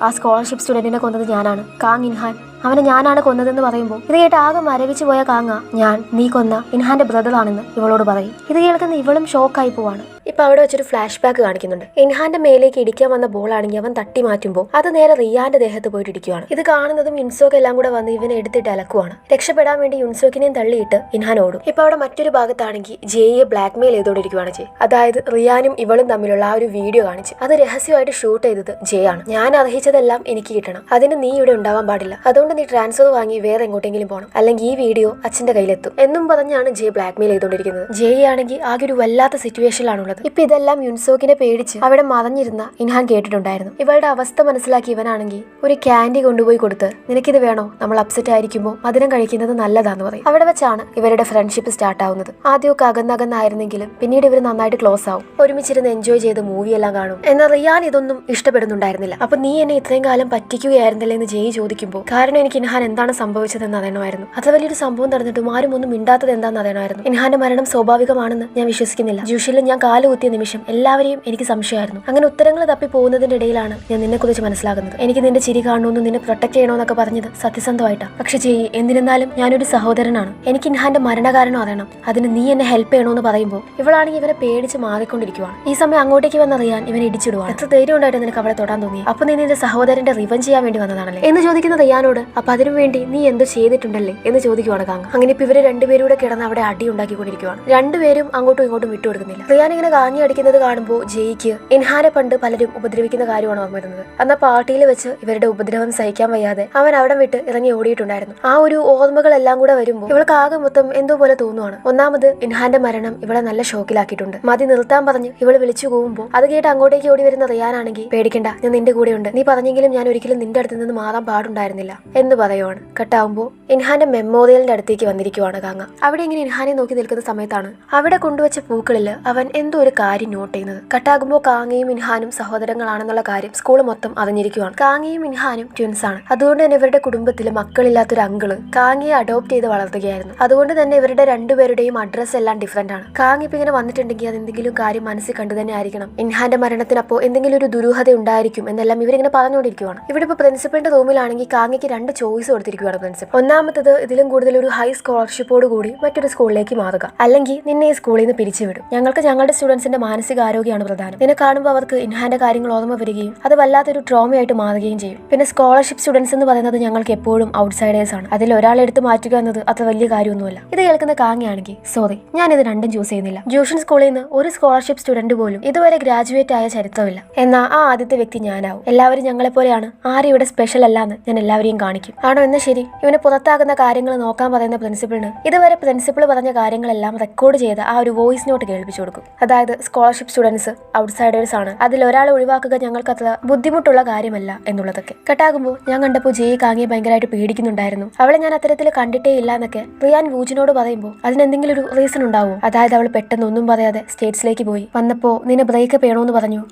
ആ സ്കോളർഷിപ്പ് സ്റ്റുഡന്റിനെ കൊന്നത് ഞാനാണ്, കാങ് ഇൻഹാൻ, അവനെ ഞാനാണ് കൊന്നതെന്ന് പറയുമ്പോൾ ഇത് കേട്ട് ആകെ മരവിച്ചു പോയ കാങ്ങ ഞാൻ നീ കൊന്ന ഇൻഹാന്റെ ബ്രദറാണെന്ന് ഇവളോട് പറയും. ഇത് കേൾക്കുന്ന ഇവളും ഷോക്കായി പോവാണ്. ഇപ്പൊ അവിടെ വെച്ചൊരു ഫ്ലാഷ് ബാക്ക് കാണിക്കുന്നുണ്ട്. ഇൻഹാന്റെ മേലേക്ക് ഇടിക്കാൻ വന്ന ബോൾ ആണെങ്കിൽ അവൻ തട്ടി മാറ്റുമ്പോൾ അത് നേരെ റിയാന്റെ ദേഹത്ത് പോയിട്ട് ഇടിക്കുകയാണ്. ഇത് കാണുന്നതും യുൻസോക്ക് എല്ലാം കൂടെ വന്ന് ഇവനെ എടുത്തിട്ട് അലക്കുവാണ്. രക്ഷപ്പെടാൻ വേണ്ടി യുൻസോക്കിനെയും തള്ളിയിട്ട് ഇൻഹാൻ ഓടും. ഇപ്പൊ അവിടെ മറ്റൊരു ഭാഗത്താണെങ്കിൽ ജെയെ ബ്ലാക്ക് മെയിൽ ചെയ്തോണ്ടിരിക്കുകയാണ് ജെ. അതായത് റിയാനും ഇവളും തമ്മിലുള്ള ആ ഒരു വീഡിയോ കാണിച്ച് അത് രഹസ്യമായിട്ട് ഷൂട്ട് ചെയ്തത് ജെ ആണ്. ഞാൻ അർഹിച്ചതെല്ലാം എനിക്ക് കിട്ടണം, അതിന് നീ ഇവിടെ ഉണ്ടാവാൻ പാടില്ല, അതുകൊണ്ട് നീ ട്രാൻസ്ഫർ വാങ്ങി വേറെ എങ്ങോട്ടെങ്കിലും പോകണം, അല്ലെങ്കിൽ ഈ വീഡിയോ അച്ഛന്റെ കയ്യിലെത്തും എന്നും പറഞ്ഞാണ് ജെ ബ്ലാക്ക് മെയിൽ ചെയ്തോണ്ടിരിക്കുന്നത്. ജെ ആണെങ്കിൽ ആകെ ഒരു വല്ലാത്ത സിറ്റുവേഷനിലാണുള്ളത്. ഇപ്പൊ ഇതെല്ലാം യുൻസോക്കിനെ പേടിച്ച് അവിടെ മറഞ്ഞിരുന്ന ഇൻഹാൻ കേട്ടിട്ടുണ്ടായിരുന്നു. ഇവളുടെ അവസ്ഥ മനസ്സിലാക്കി ഇവനാണെങ്കിൽ ഒരു ക്യാൻഡി കൊണ്ടുപോയി കൊടുത്ത് നിനക്കിത് വേണോ, നമ്മൾ അപ്സെറ്റ് ആയിരിക്കുമ്പോൾ മധുരം കഴിക്കുന്നത് നല്ലതാന്ന് പറയും. അവിടെ വെച്ചാണ് ഇവരുടെ ഫ്രണ്ട്ഷിപ്പ് സ്റ്റാർട്ട് ആവുന്നത്. ആദ്യമൊക്കെ അകന്നകന്നായിരുന്നെങ്കിലും പിന്നീട് ഇവർ നന്നായിട്ട് ക്ലോസ് ആവും, ഒരുമിച്ചിരുന്ന് എൻജോയ് ചെയ്ത് മൂവി എല്ലാം കാണും. എന്നാൽ റിയാൻ ഇതൊന്നും ഇഷ്ടപ്പെടുന്നുണ്ടായിരുന്നില്ല. അപ്പൊ നീ എന്നെ ഇത്രയും കാലം പറ്റിക്കുകയായിരുന്നില്ലേ എന്ന് ജയ് ചോദിക്കുമ്പോൾ കാരണം എനിക്ക് ഇൻഹാൻ എന്താണ് സംഭവിച്ചതെന്ന് അറിയണമായിരുന്നു, അത്ര വലിയൊരു സംഭവം നടന്നിട്ടും ആരും ഒന്നും മിണ്ടാത്തത് എന്താണെന്ന് അറിയണമായിരുന്നു. ഇൻഹാന്റെ മരണം സ്വാഭാവികമാണെന്ന് ഞാൻ വിശ്വസിക്കുന്നില്ല. ജൂഷിൽ ഞാൻ കാലുകുത്തിയ നിമിഷം എല്ലാവരെയും എനിക്ക് സംശയമായിരുന്നു. അങ്ങനെ ഉത്തരങ്ങൾ തപ്പി പോകുന്നതിന്റെ ഇടയിലാണ് ഞാൻ നിന്നെ കുറിച്ച് മനസ്സിലാകുന്നത്. എനിക്ക് നിന്റെ ചിരി കാണണമെന്നും നിന്നെ പ്രൊട്ടക്ട് ചെയ്യണമെന്നൊക്കെ പറഞ്ഞത് സത്യസന്ധമായിട്ടാണ്. പക്ഷെ ജയ് എന്നിരുന്നാലും ഞാനൊരു സഹോദരനാണ്, എനിക്ക് ഇൻഹാന്റെ മരണകാരണം അറിയണം, അതിന് നീ എന്നെ ഹെൽപ്പ് ചെയ്യണമെന്ന് പറയുമ്പോൾ ഇവളാണെങ്കിൽ ഇവനെ പേടിച്ച് മാറിക്കൊണ്ടിരിക്കുവാണ്. ഈ സമയം അങ്ങോട്ടേക്ക് വന്നറിയാൻ ഇവനെ ഇടിച്ചിടുവാണ്. എത്ര ധൈര്യം ഉണ്ടായിട്ട് നിനക്ക് അവളെ തൊടാൻ തോന്നി, അപ്പൊ നീ നിന്റെ സഹോദരന്റെ റിവഞ്ച് ചെയ്യാൻ വേണ്ടി വന്നതാണല്ലേ എന്ന് ചോദിക്കുന്ന റിയാനോട് അപ്പൊ അതിനു വേണ്ടി നീ എന്തോ ചെയ്തിട്ടുണ്ടല്ലേ എന്ന് ചോദിക്കുവാണ് കാങ്ങ. അങ്ങനെ ഇപ്പൊ ഇവര് രണ്ടുപേരൂടെ കിടന്ന് അവിടെ അടി ഉണ്ടാക്കിക്കൊണ്ടിരിക്കുവാണ്. രണ്ടുപേരും അങ്ങോട്ടും ഇങ്ങോട്ടും വിട്ടുകൊടുക്കുന്നില്ല. റിയാൻ ഇങ്ങനെ കാങ്ങി അടിക്കുന്നത് കാണുമ്പോൾ ജയ്ക്ക് ഇൻഹാനെ പണ്ട് പലരും ഉപദ്രവിക്കുന്ന കാര്യമാണ് ഓർമ്മ വരുന്നത്. അന്ന് പാർട്ടിയിൽ വെച്ച് ഇവരുടെ ഉപദ്രവം സഹിക്കാൻ വയ്യാതെ അവൻ അവിടെ വിട്ട് ഇറങ്ങി ഓടിയിട്ടുണ്ടായിരുന്നു. ആ ഒരു ഓർമ്മകളെല്ലാം കൂടെ വരുമ്പോൾ ഇവൾക്ക് ആകെ മൊത്തം എന്തോ പോലെ തോന്നുവാണ്. ഒന്നാമത് ഇൻഹാന്റെ മരണം ഇവളെ നല്ല ഷോക്കിലാക്കിയിട്ടുണ്ട്. മതി നിർത്താൻ പറഞ്ഞ് ഇവള് വിളിച്ചു പോകുമ്പോൾ അത് കേട്ട് അങ്ങോട്ടേക്ക് ഓടി വരുന്ന റിയാനാണെങ്കിൽ പേടിക്കണ്ട, ഞാൻ നിന്റെ കൂടെയുണ്ട്, നീ പറഞ്ഞെങ്കിലും ഞാൻ ഒരിക്കലും നിന്റെ അടുത്ത് നിന്ന് മാറാൻ പാടുണ്ടായിരുന്നില്ല എന്ന് പറയുവാണ്. കട്ടാവുമ്പോൾ ഇൻഹാന്റെ മെമ്മോറിയലിന്റെ അടുത്തേക്ക് വന്നിരിക്കുവാണ് കാങ്ങ. അവിടെ ഇങ്ങനെ ഇൻഹാനെ നോക്കി നിൽക്കുന്ന സമയത്താണ് അവിടെ കൊണ്ടുവച്ച പൂക്കളിൽ അവൻ എന്തോ വീണ്ടും ഒരു കാര്യം നോട്ട് ചെയ്യുന്നത്. കട്ടാകുമ്പോൾ കാങ്ങയും ഇൻഹാനും സഹോദരങ്ങളാണെന്നുള്ള കാര്യം സ്കൂൾ മൊത്തം അറിഞ്ഞിരിക്കുവാണ്. കാങ്ങയും ഇൻഹാനും ട്വിൻസ് ആണ്. അതുകൊണ്ട് തന്നെ ഇവരുടെ കുടുംബത്തിൽ മക്കളില്ലാത്തൊരു അങ്കിള് കാങ്ങയെ അഡോപ്റ്റ് ചെയ്ത് വളർത്തുകയായിരുന്നു. അതുകൊണ്ട് തന്നെ ഇവരുടെ രണ്ടുപേരുടെയും അഡ്രസ് എല്ലാം ഡിഫറെന്റ് ആണ്. കാങ് ഇപ്പൊ ഇങ്ങനെ വന്നിട്ടുണ്ടെങ്കിൽ അത് എന്തെങ്കിലും കാര്യം മനസ്സിൽ കണ്ടു തന്നെ ആയിരിക്കണം. ഇൻഹാന്റെ മരണത്തിനപ്പോ എന്തെങ്കിലും ഒരു ദുരൂഹത ഉണ്ടായിരിക്കും എന്നെല്ലാം ഇവരിങ്ങനെ പറഞ്ഞുകൊണ്ടിരിക്കുവാണ്. ഇവിടെ ഇപ്പൊ പ്രിൻസിപ്പലിന്റെ റൂമിലാണെങ്കിൽ കാങ്ങയ്ക്ക് 2 ചോയ്സ് കൊടുത്തിരിക്കുകയാണ് പ്രിൻസിപ്പൽ. ഒന്നാമത്തത് ഇതിലും കൂടുതൽ ഒരു ഹൈ സ്കോളർഷിപ്പോട് കൂടി മറ്റൊരു സ്കൂളിലേക്ക് മാറുക, അല്ലെങ്കിൽ നിന്നെ ഈ സ്കൂളിൽ നിന്ന് പിരിച്ചുവിടും. ഞങ്ങൾക്ക് ഞങ്ങളുടെ സ്റ്റുഡൻസിന്റെ മാനസികാരോഗ്യമാണ് പ്രധാനം. നിന്നെ കാണുമ്പോൾ അവർക്ക് ഇൻഹാന്റെ കാര്യങ്ങൾ ഓർമ്മ വരികയും അത് വല്ലാത്തൊരു ട്രോമയായിട്ട് മാറുകയും ചെയ്യും. പിന്നെ സ്കോളർഷിപ്പ് സ്റ്റുഡൻസ് എന്ന് പറയുന്നത് ഞങ്ങൾക്ക് എപ്പോഴും ഔട്ട്സൈഡേഴ്സ് ആണ്. അതിൽ ഒരാളെ എടുത്ത് മാറ്റുക എന്നത് അത്ര വലിയ കാര്യമൊന്നുമല്ല. ഇത് കേൾക്കുന്ന കാങ്ങയാണെങ്കിൽ സോറി, ഞാനിത് രണ്ടും ചൂസ് ചെയ്യുന്നില്ല. ട്യൂഷൻ സ്കൂളിൽ നിന്ന് ഒരു സ്കോളർഷിപ്പ് സ്റ്റുഡന്റ് പോലും ഇതുവരെ ഗ്രാജുവേറ്റ് ആയ ചരിത്രമില്ല. എന്നാൽ ആ ആദ്യത്തെ വ്യക്തി ഞാനാവും. എല്ലാവരും ഞങ്ങളെ പോലെയാണ്, ആരും ഇവിടെ സ്പെഷ്യൽ അല്ലാന്ന് ഞാൻ എല്ലാവരെയും കാണിക്കും. ആണോ? എന്നാൽ ശരി. ഇവനെ പുറത്താകുന്ന കാര്യങ്ങൾ നോക്കാൻ പറയുന്ന പ്രിൻസിപ്പളിന് ഇതുവരെ പ്രിൻസിപ്പൾ പറഞ്ഞ കാര്യങ്ങളെല്ലാം റെക്കോർഡ് ചെയ്ത് ആ ഒരു വോയിസ് നോട്ട് കേൾപ്പിച്ചു കൊടുക്കും. അതായത് സ്കോളർഷിപ്പ് സ്റ്റുഡൻസ് ഔട്ട്സൈഡേഴ്സ് ആണ്, അതിൽ ഒരാളെ ഒഴിവാക്കുക ഞങ്ങൾക്ക് അത്ര ബുദ്ധിമുട്ടുള്ള കാര്യമല്ല എന്നുള്ളതൊക്കെ. കട്ടാകുമ്പോൾ ഞാൻ കണ്ടപ്പോൾ ജയ് കാങ്ങിയെ ഭയങ്കരമായിട്ട് പേടിക്കുന്നുണ്ടായിരുന്നു. അവളെ ഞാൻ അത്തരത്തിൽ കണ്ടിട്ടേ ഇല്ല എന്നൊക്കെ റിയാൻ വൂജിനോട് പറയുമ്പോൾ അതിനെന്തെങ്കിലും ഒരു റീസൺ ഉണ്ടാവും. അതായത് അവൾ പെട്ടെന്ന് ഒന്നും പറയാതെ സ്റ്റേറ്റ്സിലേക്ക് പോയി വന്നപ്പോ നിന്നെ ബ്രേക്കപ്പ് ചെയ്യണമെന്ന് പറഞ്ഞു.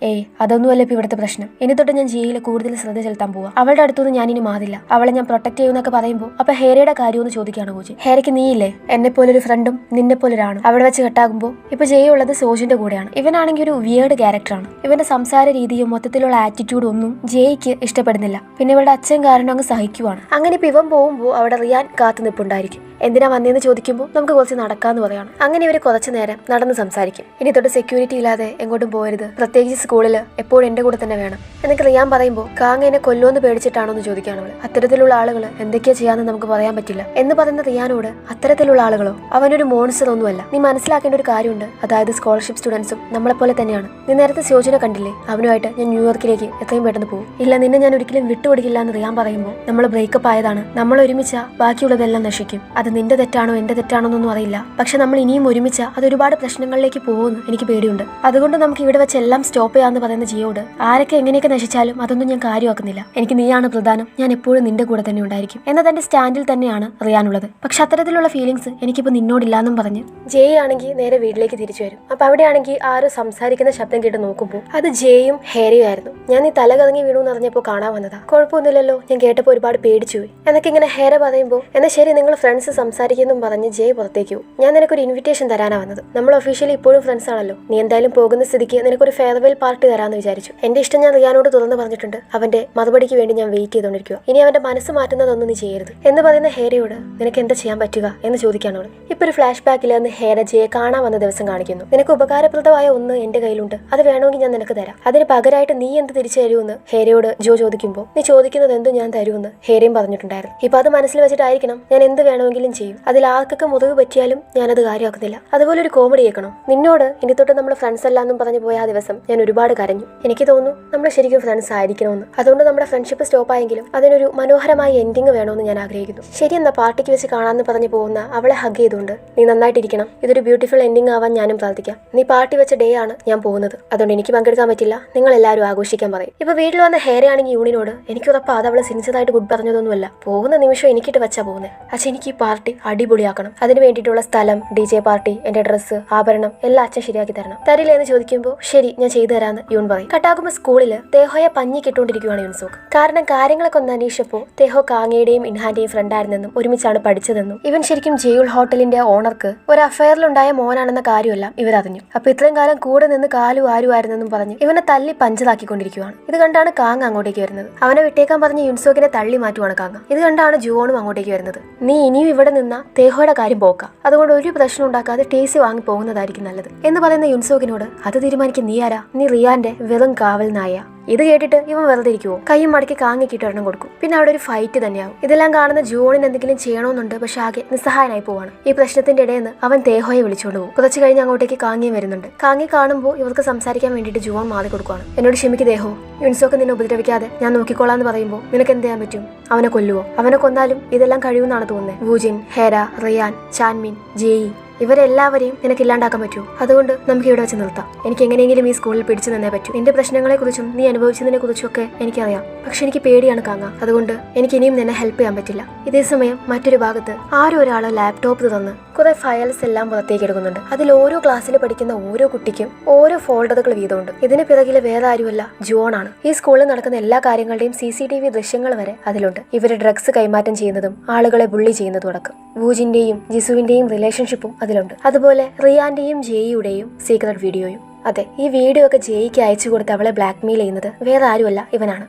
അതൊന്നുമല്ല ഇപ്പൊ ഇവിടുത്തെ പ്രശ്നം. ഇനി തൊട്ട് ഞാൻ ജിയിൽ കൂടുതൽ ശ്രദ്ധ ചെലുത്താൻ പോവാ. അവളുടെ അടുത്തൊന്നും ഞാൻ ഇനി മാറില്ല. അവളെ ഞാൻ പ്രൊട്ടക്ട് ചെയ്യുന്നൊക്കെ പറയുമ്പോൾ അപ്പൊ ഹേരയുടെ കാര്യമെന്ന് ചോദിക്കുകയാണ് പൂജി. ഹേരയ്ക്ക് നീയില്ലേ എന്നെ പോലൊരു ഫ്രണ്ടും നിന്നെ പോലൊരാണ്. അവിടെ വെച്ച് കെട്ടാകുമ്പോൾ ഇപ്പൊ ജയ് ഉള്ളത് സോജിന്റെ കൂടെയാണ്. ഇവനാണെങ്കിൽ ഒരു വിയേർഡ് ക്യാരക്ടറാണ്. ഇവന്റെ സംസാര രീതിയും മൊത്തത്തിലുള്ള ആറ്റിറ്റ്യൂഡും ഒന്നും ജയ്ക്ക് ഇഷ്ടപ്പെടുന്നില്ല. പിന്നെ ഇവളുടെ അച്ഛൻ കാരണം അങ്ങ് സഹിക്കുവാണ്. അങ്ങനെ ഇപ്പൊ ഇവൻ പോകുമ്പോൾ അവിടെ റിയാൻ കാത്തു നിൽപ്പുണ്ടായിരിക്കും. എന്തിനാ വന്നേന്ന് ചോദിക്കുമ്പോൾ നമുക്ക് കുറച്ച് നടക്കാന്ന് പറയാണ്. അങ്ങനെ ഇവര് കുറച്ചു നേരം നടന്ന് സംസാരിക്കും. ഇനി തൊട്ട് സെക്യൂരിറ്റി ഇല്ലാതെ എങ്ങോട്ടും പോകരുത്, പ്രത്യേകിച്ച് സ്കൂളിൽ എപ്പോഴും എന്റെ കൂടെ തന്നെ വേണം എന്നൊക്കെ റിയാൻ പറയുമ്പോൾ കാങ് എന്നെ കൊല്ലുമെന്ന് പേടിച്ചിട്ടാണോ എന്ന് ചോദിക്കുകയാണ് അവള്. അത്തരത്തിലുള്ള ആളുകൾ എന്തൊക്കെയാ ചെയ്യാന്ന് നമുക്ക് പറയാൻ പറ്റില്ല എന്ന് പറയുന്ന റിയാനോട് അത്തരത്തിലുള്ള ആളുകളോ അവനൊരു മോൺസ്റ്റർ ഒന്നുമല്ല. നീ മനസ്സിലാക്കേണ്ട ഒരു കാര്യമുണ്ട്. അതായത് സ്കോളർഷിപ്പ് സ്റ്റുഡൻസും നമ്മളെപ്പോലെ തന്നെയാണ്. നീ നേരത്തെ സോജിനെ കണ്ടില്ലേ? അവനുമായിട്ട് ഞാൻ ന്യൂയോർക്കിലേക്ക് എത്രയും പെട്ടെന്ന് പോകും. ഇല്ല, നിന്നെ ഞാൻ ഒരിക്കലും വിട്ടുകൊടുക്കില്ല എന്ന് റിയാൻ പറയുമ്പോൾ നമ്മൾ ബ്രേക്കപ്പ് ആയതാണ്, നമ്മൾ ഒരുമിച്ച ബാക്കിയുള്ളതെല്ലാം നശിക്കും. അത് നിന്റെ തെറ്റാണോ എന്റെ തെറ്റാണോ എന്നൊന്നും അറിയില്ല. പക്ഷെ നമ്മൾ ഇനിയും ഒരുമിച്ച അത് ഒരുപാട് പ്രശ്നങ്ങളിലേക്ക് പോകുമെന്ന് എനിക്ക് പേടിയുണ്ട്. അതുകൊണ്ട് നമുക്ക് ഇവിടെ വെച്ച് എല്ലാം സ്റ്റോപ്പ് ചെയ്യാന്ന് പറയുന്ന ജിയോട് ആരൊക്കെ എങ്ങനെയൊക്കെ നശിച്ചാലും അതൊന്നും ഞാൻ കാര്യമാക്കുന്നില്ല. എനിക്ക് നീയാണ് പ്രധാനം, ഞാൻ എപ്പോഴും നിന്റെ കൂടെ തന്നെ ഉണ്ടായിരിക്കും എന്ന തന്റെ സ്റ്റാൻഡിൽ തന്നെയാണ് റിയാനുള്ളത്. പക്ഷെ അത്തരത്തിലുള്ള ഫീലിങ്സ് എനിക്കിപ്പോ നിന്നോടില്ലാന്നും പറഞ്ഞ് ജയ് ആണെങ്കിൽ നേരെ വീട്ടിലേക്ക് തിരിച്ചു വരും. അപ്പൊ അവിടെയാണെങ്കിൽ ആരോ സംസാരിക്കുന്ന ശബ്ദം കേട്ട് നോക്കുമ്പോൾ അത് ജയും ഹേരയും ആയിരുന്നു. ഞാൻ നീ തല കറങ്ങി വീണു എന്ന് അറിഞ്ഞപ്പോൾ കാണാൻ വന്നതാ. കുഴപ്പമൊന്നുമില്ലല്ലോ, ഞാൻ കേട്ടപ്പോൾ ഒരുപാട് പേടിച്ചു പോയി എന്നൊക്കെ ഇങ്ങനെ ഹേര പറയുമ്പോൾ എന്നാൽ ശരി നിങ്ങൾ ഫ്രണ്ട്സ് സംസാരിക്കുന്നു പറഞ്ഞ് ജയ് പുറത്തേക്ക് പോകും. ഞാൻ നിനക്കൊരു ഇൻവിറ്റേഷൻ തരാനാ വന്നത്. നമ്മൾ ഒഫീഷ്യലി ഇപ്പോഴും ഫ്രണ്ട്സ് ആണല്ലോ. നീ എന്തായാലും പോകുന്ന സ്ഥിതിക്ക് നിനക്കൊരു ഫെയർവെൽ പാർട്ടി തരാമെന്ന് വിചാരിച്ചു. എന്റെ ഇഷ്ടം ഞാൻ റിയാനോട് തുറന്നു പറഞ്ഞിട്ടുണ്ട്. അവന്റെ മറുപടിക്ക് വേണ്ടി ഞാൻ വെയിറ്റ് ചെയ്തോണ്ടിരിക്കുക. ഇനി അവന്റെ മനസ്സ് മാറ്റുന്നതൊന്നും നീ ചെയ്യരുത് എന്ന് പറയുന്ന ഹേരയോട് നിനക്ക് എന്താ ചെയ്യാൻ പറ്റുക എന്ന് ചോദിക്കാണ് അവൾ. ഇപ്പൊ ഒരു ഫ്ലാഷ് ബാക്കിൽ നിന്ന് ഹേര ജയെ കാണാൻ വന്ന ദിവസം കാണിക്കുന്നു. നിനക്ക് ഉപകാരപ്രദമായ ഒന്ന് എന്റെ കയ്യിലുണ്ട്, അത് വേണമെങ്കിൽ ഞാൻ നിനക്ക് തരാം. അതിന് പകരമായിട്ട് നീ എന്ത് തിരിച്ചു തരുമെന്ന് ഹേരയോട് ജോ ചോദിക്കുമ്പോൾ നീ ചോദിക്കുന്നത് എന്തും ഞാൻ തരുമെന്ന് ഹേരയും പറഞ്ഞിട്ടുണ്ടായിരുന്നു. ഇപ്പൊ അത് മനസ്സിൽ വെച്ചിട്ടായിരിക്കണം ഞാൻ എന്ത് വേണമെങ്കിലും ചെയ്യും. അതിൽ ആർക്കൊക്കെ മുറിവ് പറ്റിയാലും ഞാനത് കാര്യമാക്കുന്നില്ല. അതുപോലെ ഒരു കോമഡി കേൾക്കണം. നിന്നോട് ഇനി തൊട്ട് നമ്മൾ ഫ്രണ്ട്സ് അല്ലാന്നും പറഞ്ഞു പോയ ആ ദിവസം ഞാൻ ഒരുപാട് കരഞ്ഞു. എനിക്ക് തോന്നുന്നു നമ്മൾ ശരിക്കും ഫ്രണ്ട്സ് ആയിരിക്കണമെന്ന്. അതുകൊണ്ട് നമ്മുടെ ഫ്രണ്ട്ഷിപ്പ് സ്റ്റോപ്പ് ആയെങ്കിലും അതിനൊരു മനോഹരമായ എൻഡിങ് വേണമെന്ന് ഞാൻ ആഗ്രഹിക്കുന്നു. ശരി എന്നാ പാർട്ടിക്ക് വെച്ച് കാണാമെന്ന് പറഞ്ഞു പോകുന്ന അവളെ ഹഗ് ചെയ്തുകൊണ്ട് നീ നന്നായിട്ടിരിക്കണം, ഇതൊരു ബ്യൂട്ടിഫുൾ എൻഡിങ് ആവാൻ ഞാനും പ്രാർത്ഥിക്കാം. നീ പാർട്ടി വെച്ച ഡേ ആണ് ഞാൻ പോകുന്നത്, അതുകൊണ്ട് എനിക്ക് പങ്കെടുക്കാൻ പറ്റില്ല, നിങ്ങൾ എല്ലാവരും ആഘോഷിക്കാൻ പറയും. ഇപ്പൊ വീട്ടിൽ വന്ന ഹേരയാണെങ്കിൽ യൂണിനോട് എനിക്ക് ഉറപ്പാ അത് അവളെ സിൻസിയറായിട്ട് ഗുഡ് പറഞ്ഞതൊന്നുമല്ല. പോകുന്ന നിമിഷം എനിക്കിട്ട് വെച്ചാ പോകുന്നത്. പക്ഷെ എനിക്ക് ഈ പാർട്ടി അടിപൊളിയാക്കണം. അതിന് വേണ്ടിയിട്ടുള്ള സ്ഥലം, DJ പാർട്ടി, എന്റെ ഡ്രസ്സ്, ആഭരണം എല്ലാം അച്ഛൻ ശരിയാക്കി തരണം. തരില്ല എന്ന് ചോദിക്കുമ്പോൾ ശരി ഞാൻ ചെയ്തു തരാന്ന് യൂൺ പറയും. കട്ടാകുമ്പോൾ സ്കൂളില് തേഹോയെ പഞ്ഞി കിട്ടുകൊണ്ടിരിക്കുകയാണ് യുൻസോക്ക്. കാരണം കാര്യങ്ങളൊക്കെ ഒന്ന് അന്വേഷിച്ചപ്പോൾ തേഹോ കാങ്ങയുടെയും ഇൻഹാന്റെയും ഫ്രണ്ടായിരുന്നെന്നും ഒരുമിച്ചാണ് പഠിച്ചതെന്നും ഇവൻ ശരിക്കും ജെയുൾ ഹോട്ടലിന്റെ ഓണർക്ക് ഒരു അഫയറിലുണ്ടായ മോനാണെന്ന കാര്യമെല്ലാം ഇവരറിഞ്ഞു. അപ്പൊ ഇത്രയും കാലം കൂടെ നിന്ന് കാലും ആരുമായിരുന്നെന്നും പറഞ്ഞ് ഇവനെ തല്ലി പഞ്ചറാക്കിക്കൊണ്ടിരിക്കുകയാണ്. ഇത് കണ്ടാണ് കാങ് അങ്ങോട്ടേക്ക് വരുന്നത്. അവനെ വിട്ടേക്കാൻ പറഞ്ഞ് യുൻസോക്കിനെ തള്ളി മാറ്റുവാണ് കാങ്. ഇത് കണ്ടാണ് ജുവോണും അങ്ങോട്ടേക്ക് വരുന്നത്. നീ ഇനിയും ഇവിടെ നിന്ന തേഹോയുടെ കാര്യം പോക്കാം, അതുകൊണ്ട് ഒരു പ്രശ്നം ഉണ്ടാക്കാതെ ടേസി വാങ്ങി പോകുന്നതായിരിക്കും നല്ലത് എന്ന് പറയുന്ന യുൻസോക്കിനോട് അത് തീരുമാനിക്കും നീ ആരാ? നീ റിയാന്റെ വെറും കാവൽ നായ. ഇത് കേട്ടിട്ട് ഇവൻ വെറുതെ ഇരിക്കുവോ? കൈയും മടക്കി കാങ്ങിക്കിട്ട് ഒരെണ്ണം കൊടുക്കും. പിന്നെ അവിടെ ഒരു ഫൈറ്റ് തന്നെയാവും. ഇതെല്ലാം കാണുന്ന ജുവോണിന് എന്തെങ്കിലും ചെയ്യണമെന്നുണ്ട്, പക്ഷെ ആകെ നിസ്സഹായനായി പോവാണ്. ഈ പ്രശ്നത്തിന്റെ ഇടയിൽ നിന്ന് അവൻ തേഹോയെ വിളിച്ചുകൊണ്ട് പോകും. കുറച്ച് കഴിഞ്ഞ് അങ്ങോട്ടേക്ക് കാങ്ങിയും വരുന്നുണ്ട്. കാങ്ങി കാണുമ്പോൾ ഇവർക്ക് സംസാരിക്കാൻ വേണ്ടിയിട്ട് ജുവോൺ മാറി കൊടുക്കുകയാണ്. എന്നോട് ക്ഷമിക്ക് ദേഹോ, യുൻസോക്ക് നിന്നെ ഉപദ്രവിക്കാതെ ഞാൻ നോക്കിക്കോളാന്ന് പറയുമ്പോൾ നിനക്ക് എന്ത് ചെയ്യാൻ പറ്റും? അവനെ കൊല്ലുവോ? അവനെ കൊന്നാലും ഇതെല്ലാം കഴിയുമെന്നാണ് തോന്നുന്നത്. വൂജിൻ, ഹേര, റിയാൻ, ചാൻമിൻ, ജേയി ഇവരെല്ലാവരെയും നിനക്ക് ഇല്ലാണ്ടാക്കാൻ പറ്റുമോ? അതുകൊണ്ട് നമുക്ക് ഇവിടെ വെച്ച് നിർത്താം. എനിക്ക് എങ്ങനെയെങ്കിലും ഈ സ്കൂളിൽ പിടിച്ചു നിന്നേ പറ്റൂ. നിന്റെ പ്രശ്നങ്ങളെക്കുറിച്ചും നീ അനുഭവിച്ചതിനെ കുറിച്ചും ഒക്കെ എനിക്കറിയാം. പക്ഷെ എനിക്ക് പേടിയാണ് കാങ്ങ. അതുകൊണ്ട് എനിക്ക് ഇനിയും നിന്നെ ഹെൽപ്പ് ചെയ്യാൻ പറ്റില്ല. ഇതേ സമയം മറ്റൊരു ഭാഗത്ത് ആരോ ഒരാൾ ലാപ്ടോപ്പ് തന്ന് കുറെ ഫയൽസ് എല്ലാം പുറത്തേക്ക് എടുക്കുന്നുണ്ട്. അതിൽ ഓരോ ക്ലാസ്സിൽ പഠിക്കുന്ന ഓരോ കുട്ടിക്കും ഓരോ ഫോൾഡറുകൾ വീതമുണ്ട്. ഇതിന് പിറകിലെ വേറെ ആരുമല്ല, ജോൺ ആണ്. ഈ സ്കൂളിൽ നടക്കുന്ന എല്ലാ കാര്യങ്ങളുടെയും CCTV ദൃശ്യങ്ങൾ വരെ അതിലുണ്ട്. ഇവര് ഡ്രഗ്സ് കൈമാറ്റം ചെയ്യുന്നതും ആളുകളെ ബുള്ളി ചെയ്യുന്നതും അടക്കം. വൂജിന്റെയും ജിസുവിന്റെയും റിലേഷൻഷിപ്പും അതിലുണ്ട്. അതുപോലെ റിയാന്റെയും ജെയിയുടെയും സീക്രട്ട് വീഡിയോയും. അതെ, ഈ വീഡിയോ ഒക്കെ ജെയ്ക്ക് അയച്ചു കൊടുത്ത് അവളെ ബ്ലാക്ക്മെയിൽ ചെയ്യുന്നത് വേറെ ആരുമല്ല, ഇവനാണ്.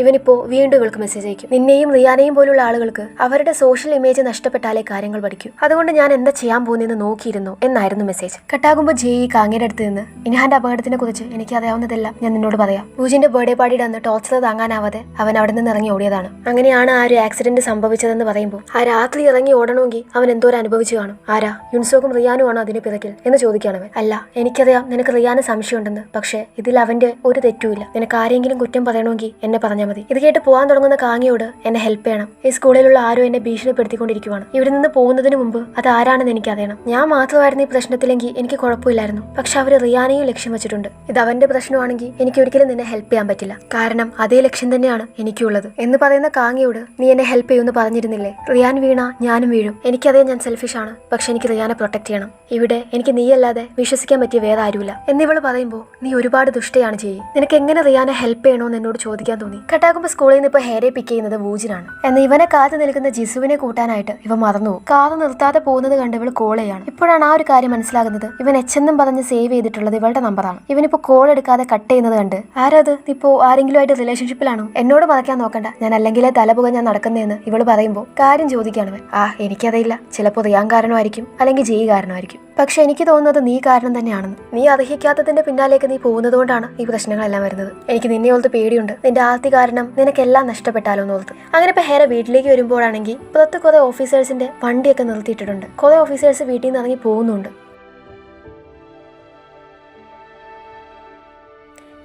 ഇവനിപ്പോ വീണ്ടും ഇവൾക്ക് മെസ്സേജ് അയക്കും. നിന്നെയും റിയാനെയും പോലുള്ള ആളുകൾക്ക് അവരുടെ സോഷ്യൽ ഇമേജ് നഷ്ടപ്പെട്ടാലേ കാര്യങ്ങൾ പഠിക്കൂ. അതുകൊണ്ട് ഞാൻ എന്താ ചെയ്യാൻ പോകുന്നതെന്ന് നോക്കിയിരുന്നു എന്നായിരുന്നു മെസ്സേജ്. കട്ടാകുമ്പോൾ ജെയ് കാങ്ങയുടെ അടുത്ത് നിന്ന് ഇൻഹാന്റെ അപകടത്തിനെ കുറിച്ച് എനിക്ക് അറിയാവുന്നതെല്ലാം ഞാൻ നിന്നോട് പറയാം. പൂജിന്റെ ബർത്ത്ഡേ പാർട്ടിയുടെ അന്ന് ടോർച്ചർ താങ്ങാനാവാതെ അവൻ അവിടെ നിന്ന് ഇറങ്ങി ഓടിയതാണ്. അങ്ങനെയാണ് ആ ഒരു ആക്സിഡന്റ് സംഭവിച്ചതെന്ന് പറയുമ്പോൾ ആ രാത്രി ഇറങ്ങി ഓടണമെങ്കിൽ അവൻ എന്തോരം അനുഭവിച്ചു കാണും. ആരാ, യുൻസോക്കും റിയാനും ആണോ അതിന് പിറകിൽ എന്ന് ചോദിക്കുകയാണവൻ. അല്ല, എനിക്കറിയാം നിനക്ക് റിയാന് സംശയമുണ്ടെന്ന്. പക്ഷേ ഇതിൽ അവന്റെ ഒരു തെറ്റുമില്ല. നിനക്ക് ആരെങ്കിലും കുറ്റം പറയണമെങ്കിൽ എന്നെ പറഞ്ഞാൽ മതി. ഇത് കേട്ട് പോകാൻ തുടങ്ങുന്ന കാങ്ങയോട് എന്നെ ഹെൽപ്പ് ചെയ്യണം. ഈ സ്കൂളിലുള്ള ആരോ എന്നെ ഭീഷണിപ്പെടുത്തിക്കൊണ്ടിരിക്കുവാണ്. ഇവിടെ നിന്ന് പോകുന്നതിന് മുമ്പ് അത് ആരാണെന്ന് എനിക്കറിയണം. ഞാൻ മാത്രമായിരുന്നു ഈ പ്രശ്നത്തിലെങ്കിൽ എനിക്ക് കുഴപ്പമില്ലായിരുന്നു. പക്ഷെ അവര് റിയാനെയും ലക്ഷ്യം വെച്ചിട്ടുണ്ട്. ഇത് അവന്റെ പ്രശ്നമാണെങ്കിൽ എനിക്ക് ഒരിക്കലും നിന്നെ ഹെൽപ്പ് ചെയ്യാൻ പറ്റില്ല. കാരണം അതേ ലക്ഷ്യം തന്നെയാണ് എനിക്കുള്ളത് എന്ന് പറയുന്ന കാങ്ങയോട് നീ എന്നെ ഹെൽപ്പ് ചെയ്യുമെന്ന് പറഞ്ഞിരുന്നില്ലേ? റിയാൻ വീണ ഞാനും വീഴും. എനിക്കറിയാം ഞാൻ സെൽഫിഷ് ആണ്. പക്ഷെ എനിക്ക് റിയാനെ പ്രൊട്ടക്ട് ചെയ്യണം. ഇവിടെ എനിക്ക് നീയല്ലാതെ വിശ്വസിക്കാൻ പറ്റിയ വേറെ ആരുമില്ല എന്നിവള് പറയുമ്പോൾ നീ ഒരുപാട് ദുഷ്ടയാണ് ചെയ്യും. നിനക്ക് എങ്ങനെ റിയാനെ ഹെൽപ്പ് ചെയ്യണമെന്ന് എന്നോട് ചോദിക്കാൻ തോന്നി. കട്ടാകുമ്പോ സ്കൂളിൽ നിന്ന് ഇപ്പൊ ഹേരെ പിക്ക് ചെയ്യുന്നത് വൂജിനാണ്. എന്നാൽ ഇവനെ കാത്തു നിൽക്കുന്ന ജിസുവിനെ കൂട്ടാനായിട്ട് ഇവ മറന്നു. കാറ് നിർത്താതെ പോകുന്നത് കണ്ട് ഇവൾ കോൾ ചെയ്യാണ്. ഇപ്പോഴാണ് ആ ഒരു കാര്യം മനസ്സിലാകുന്നത്. ഇവൻ എന്നും പറഞ്ഞ് സേവ് ചെയ്തിട്ടുള്ളത് ഇവളുടെ നമ്പറാണ്. ഇവനിപ്പോ കോൾ എടുക്കാതെ കട്ട് ചെയ്യുന്നത് കണ്ട് ആരത്, ഇപ്പോ ആരെങ്കിലും ആയിട്ട് റിലേഷൻഷിപ്പിലാണോ? എന്നോട് മറക്കാൻ നോക്കണ്ട, ഞാൻ അല്ലെങ്കിലേ തലപുക ഞാൻ നടക്കുന്നതെന്ന് ഇവള് പറയുമ്പോൾ കാര്യം ചോദിക്കുകയാണ് ഇവൻ. എനിക്കറിയില്ല, ചിലപ്പോൾ റിയാൻ കാരണമായിരിക്കും, അല്ലെങ്കിൽ ജെയ് കാരണമായിരിക്കും. പക്ഷെ എനിക്ക് തോന്നുന്നത് നീ കാരണം തന്നെയാണെന്ന്. നീ അർഹിക്കാത്തതിന്റെ പിന്നാലേക്ക് നീ പോകുന്നത് കൊണ്ടാണ് ഈ പ്രശ്നങ്ങളെല്ലാം വരുന്നത്. എനിക്ക് നിന്നെ ഓർത്ത് പേടിയുണ്ട്. നിന്റെ ആർത്തി കാരണം നിനക്കെല്ലാം നഷ്ടപ്പെട്ടാലോ എന്നോർത്ത്. അങ്ങനെ ഇപ്പൊ ഹേര വീട്ടിലേക്ക് വരുമ്പോഴാണെങ്കിൽ പുറത്ത് കുറെ ഓഫീസേഴ്സിന്റെ വണ്ടിയൊക്കെ നിർത്തിയിട്ടിട്ടുണ്ട്. കുറെ ഓഫീസേഴ്സ് വീട്ടിൽ നിന്ന് ഇറങ്ങി പോകുന്നുണ്ട്.